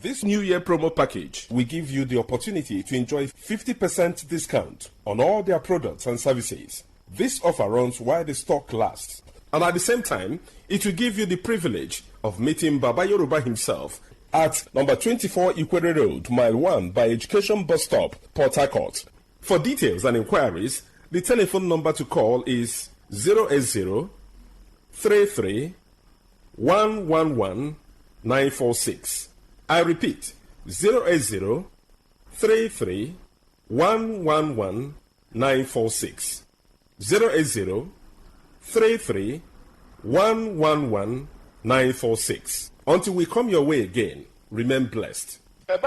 This New Year promo package will give you the opportunity to enjoy 50% discount on all their products and services. This offer runs while the stock lasts, and at the same time, it will give you the privilege of meeting Baba Yoruba himself at number 24 Ikwere Road, Mile 1 by Education Bus Stop, Port Harcourt. For details and inquiries, the telephone number to call is 080-33-111-946. I repeat, 080-33-111-946. 080-33-111-946. Until we come your way again, remain blessed. Unleash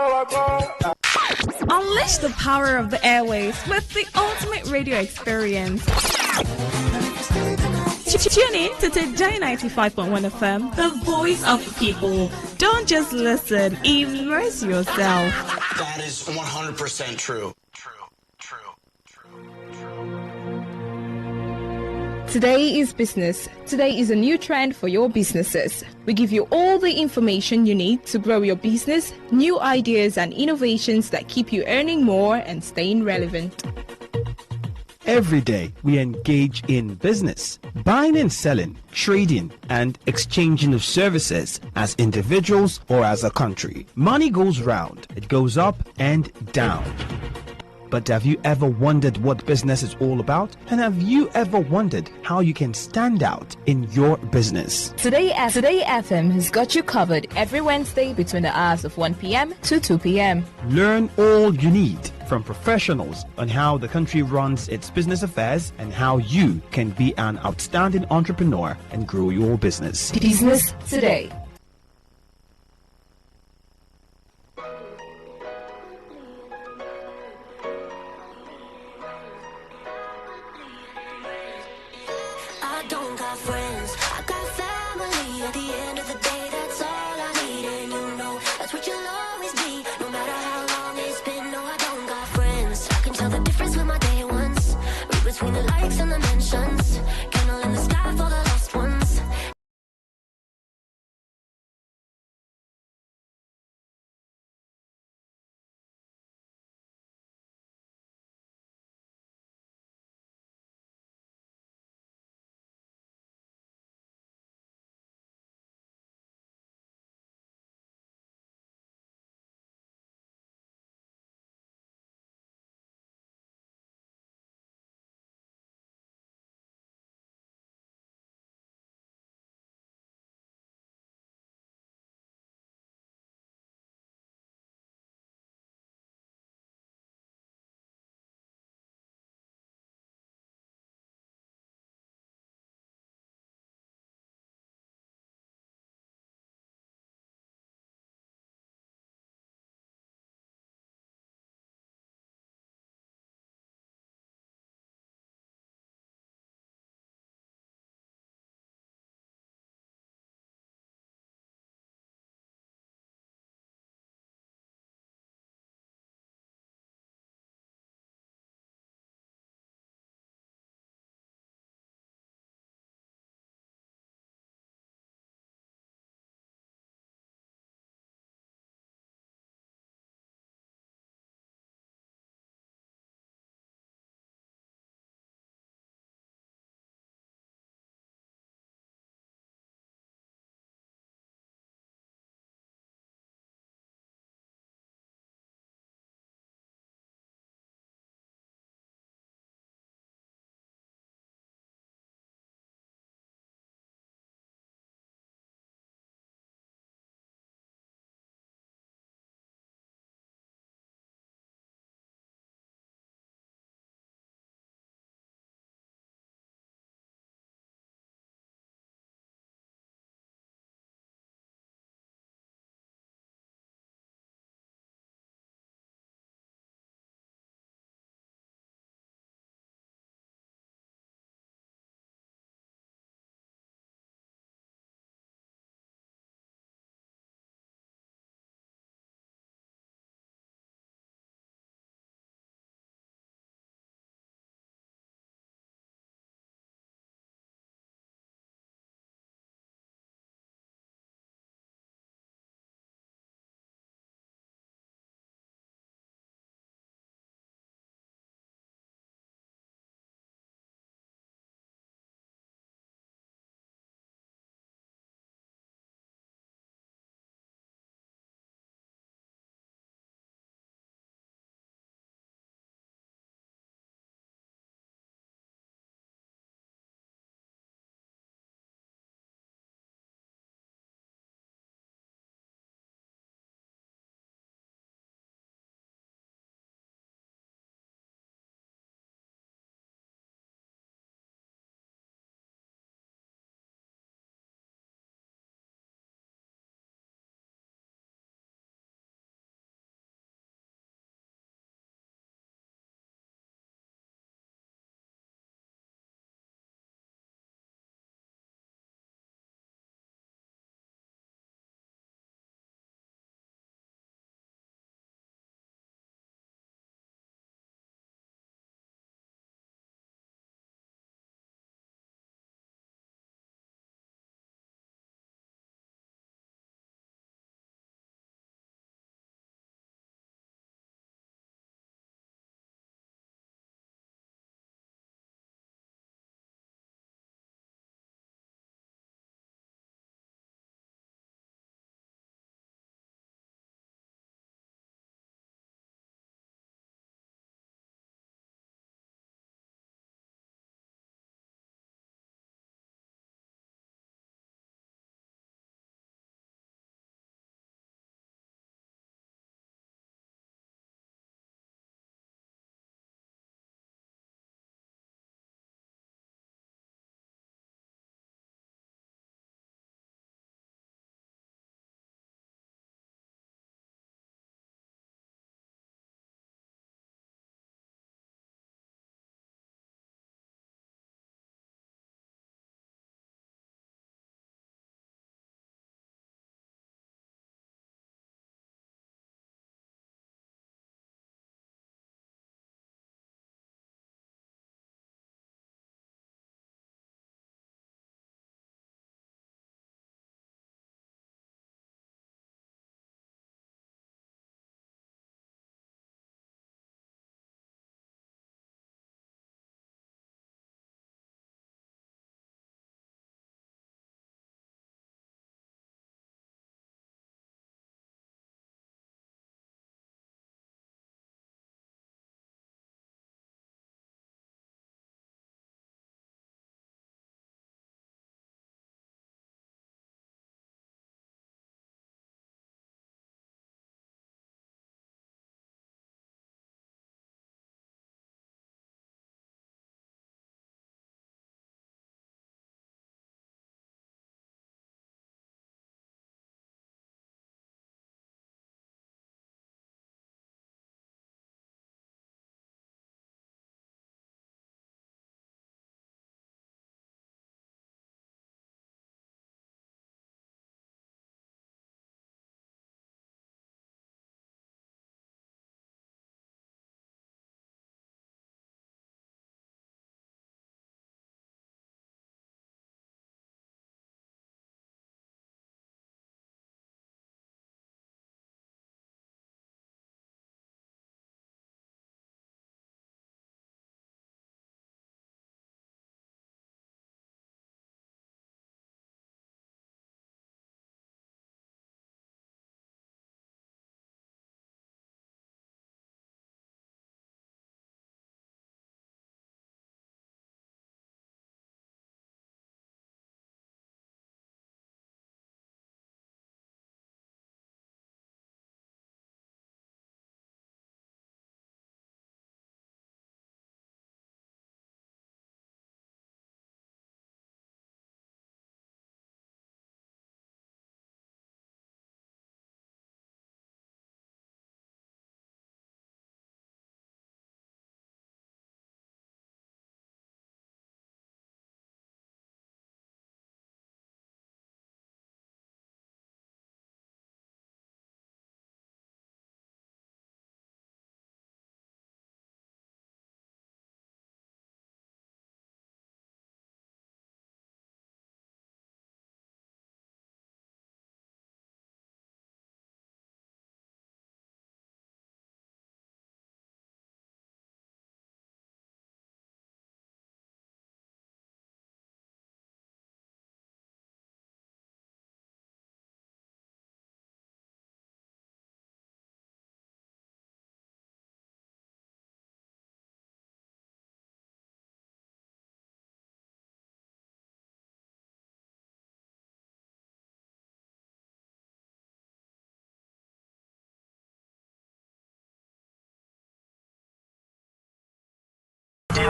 the power of the airways with the ultimate radio experience. Tune in to Today95.1 FM, the voice of the people. Don't just listen, immerse yourself. That is 100% true. Today is business. Today is a new trend for your businesses. We give you all the information you need to grow your business, new ideas and innovations that keep you earning more and staying relevant. Every day, we engage in business, buying and selling, trading, and exchanging of services as individuals or as a country. Money goes round, it goes up and down. But have you ever wondered what business is all about? And have you ever wondered how you can stand out in your business? Today FM has got you covered every Wednesday between the hours of 1 p.m. to 2 p.m. Learn all you need from professionals on how the country runs its business affairs and how you can be an outstanding entrepreneur and grow your business. Business Today. Friends, I got family. At the end of the day, that's all I need. And you know between the likes and the mentions. Candle in the sky for the lost ones.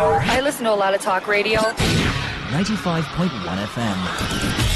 I listen to a lot of talk radio. 95.1 FM.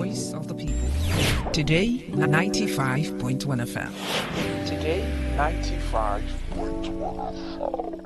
voice of the people. Today, 95.1 FM. Today, 95.1 FM.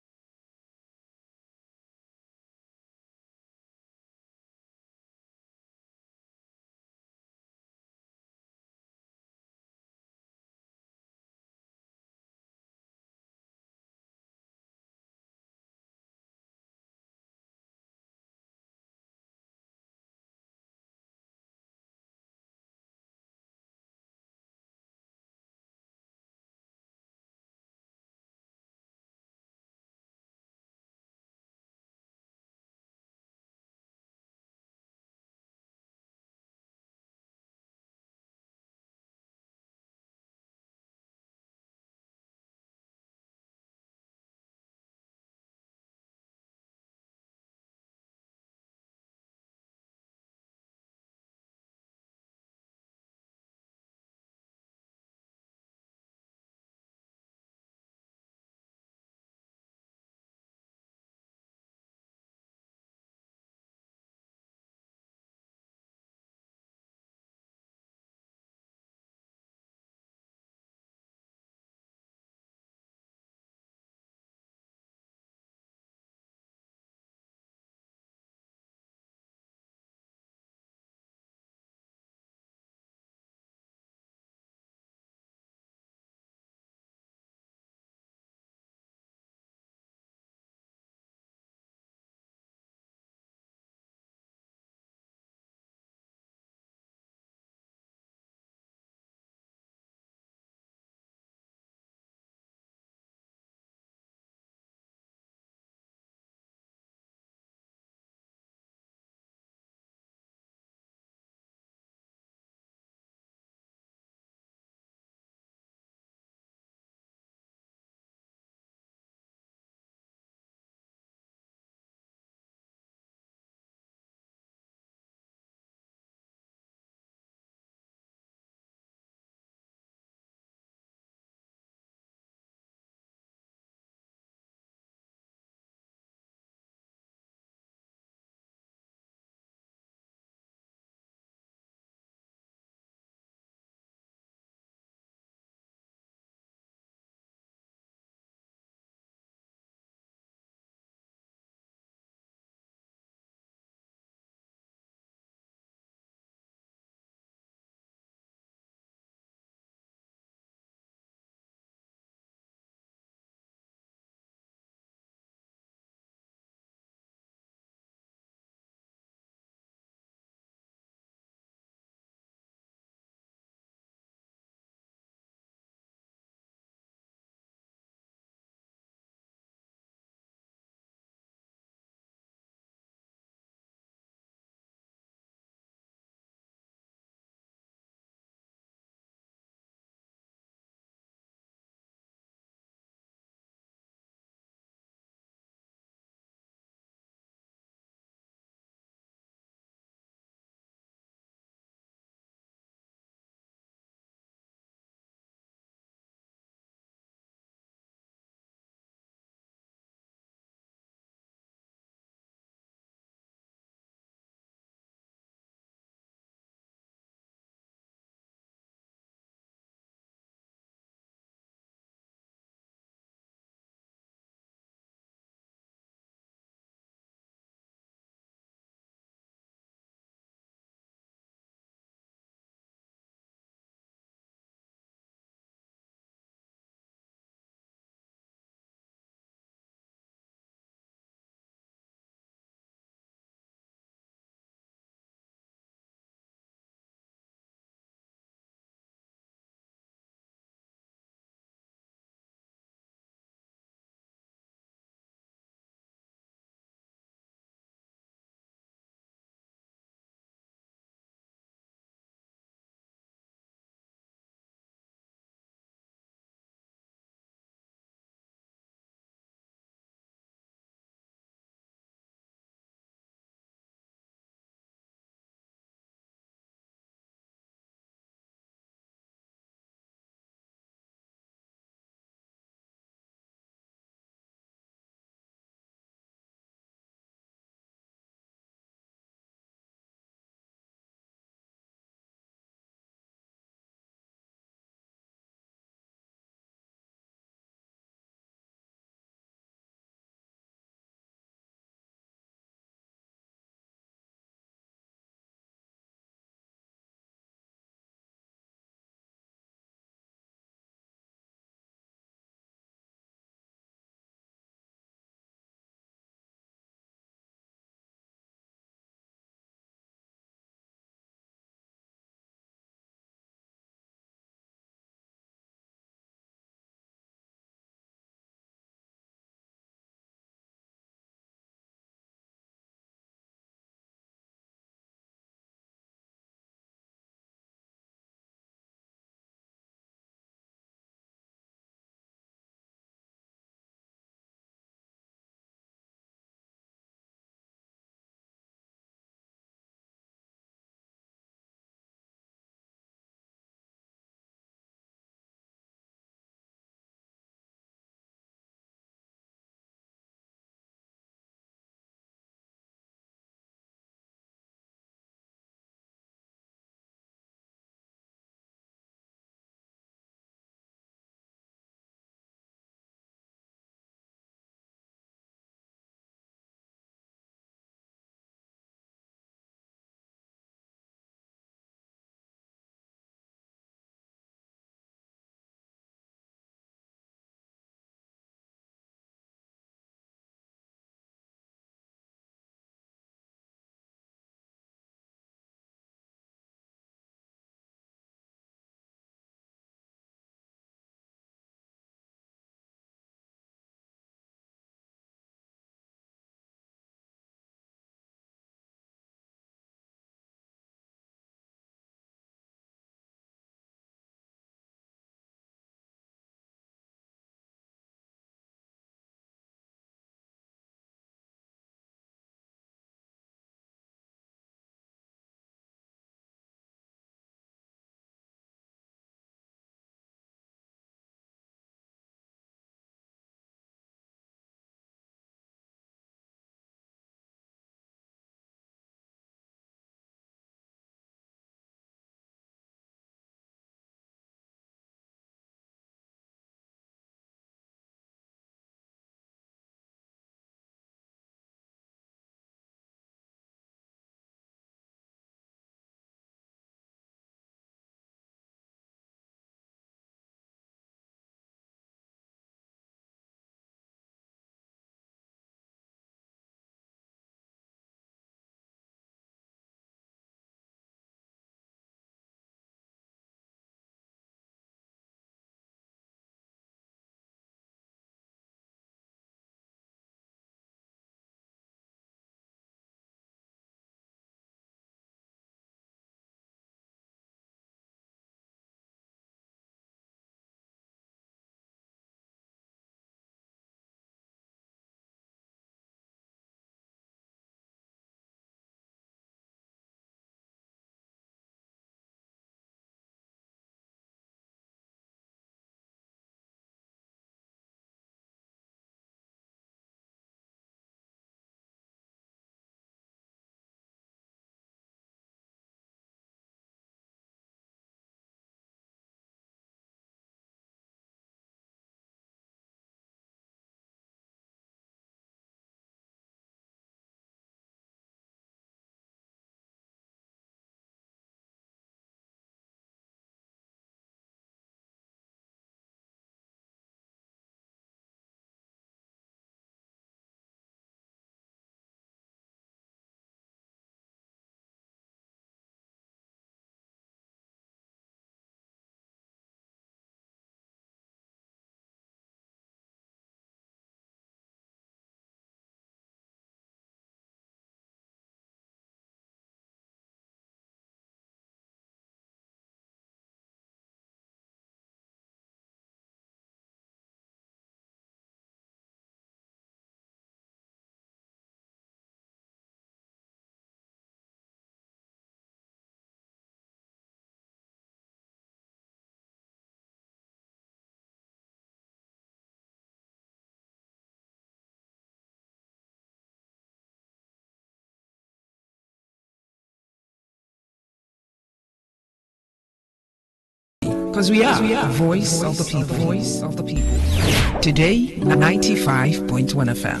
Because we are voice of the people. Voice of the people. Today, 95.1 FM.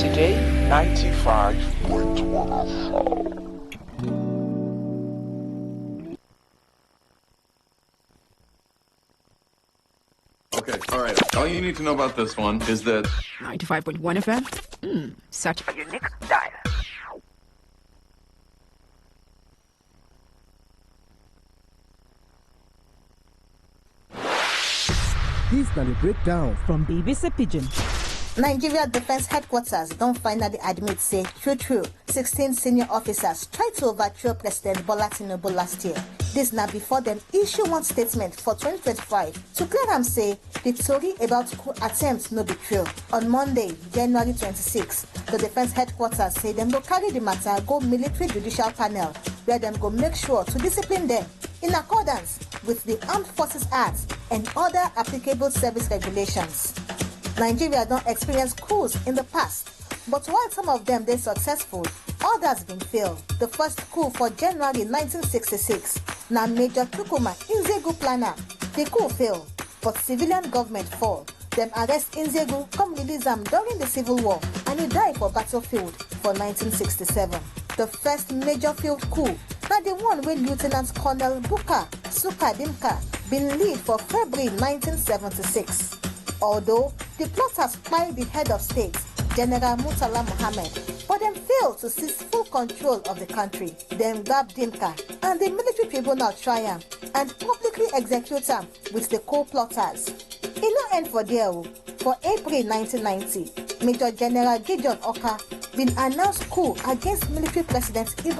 Today, 95.1 FM. Okay, all right. All you need to know about this one is that 95.1 FM. Such a unique dial. This is the breakdown from BBC Pidgin. Nigeria Defense Headquarters don't finally admit, say, true, 16 senior officers tried to overthrow President Bola Tinubu last year. This now before them issue one statement for 2025 to clear them, say, the story about coup attempt no be true. On Monday, January 26, the Defense Headquarters say them go carry the matter go military judicial panel, where them go make sure to discipline them in accordance with the Armed Forces Act and other applicable service regulations. Nigeria don't experience coups in the past, but while some of them they successful, others been failed. The first coup for January 1966, now Major Tukuma Inzegu planner. The coup failed, but civilian government fall. Them arrest Inzegu, come release him during the Civil War, and he died for battlefield for 1967. The first major field coup, now the one where Lieutenant Colonel Buka Suka Dimka been lead for February 1976. Although the plotters spied the head of state, General Murtala Mohammed, but them failed to seize full control of the country. Them grabbed Dimka, and the military tribunal tried him and publicly execute him with the co-plotters. It no end for there. For April 1990, Major General Gideon Oka been announced coup against military president Ibrahim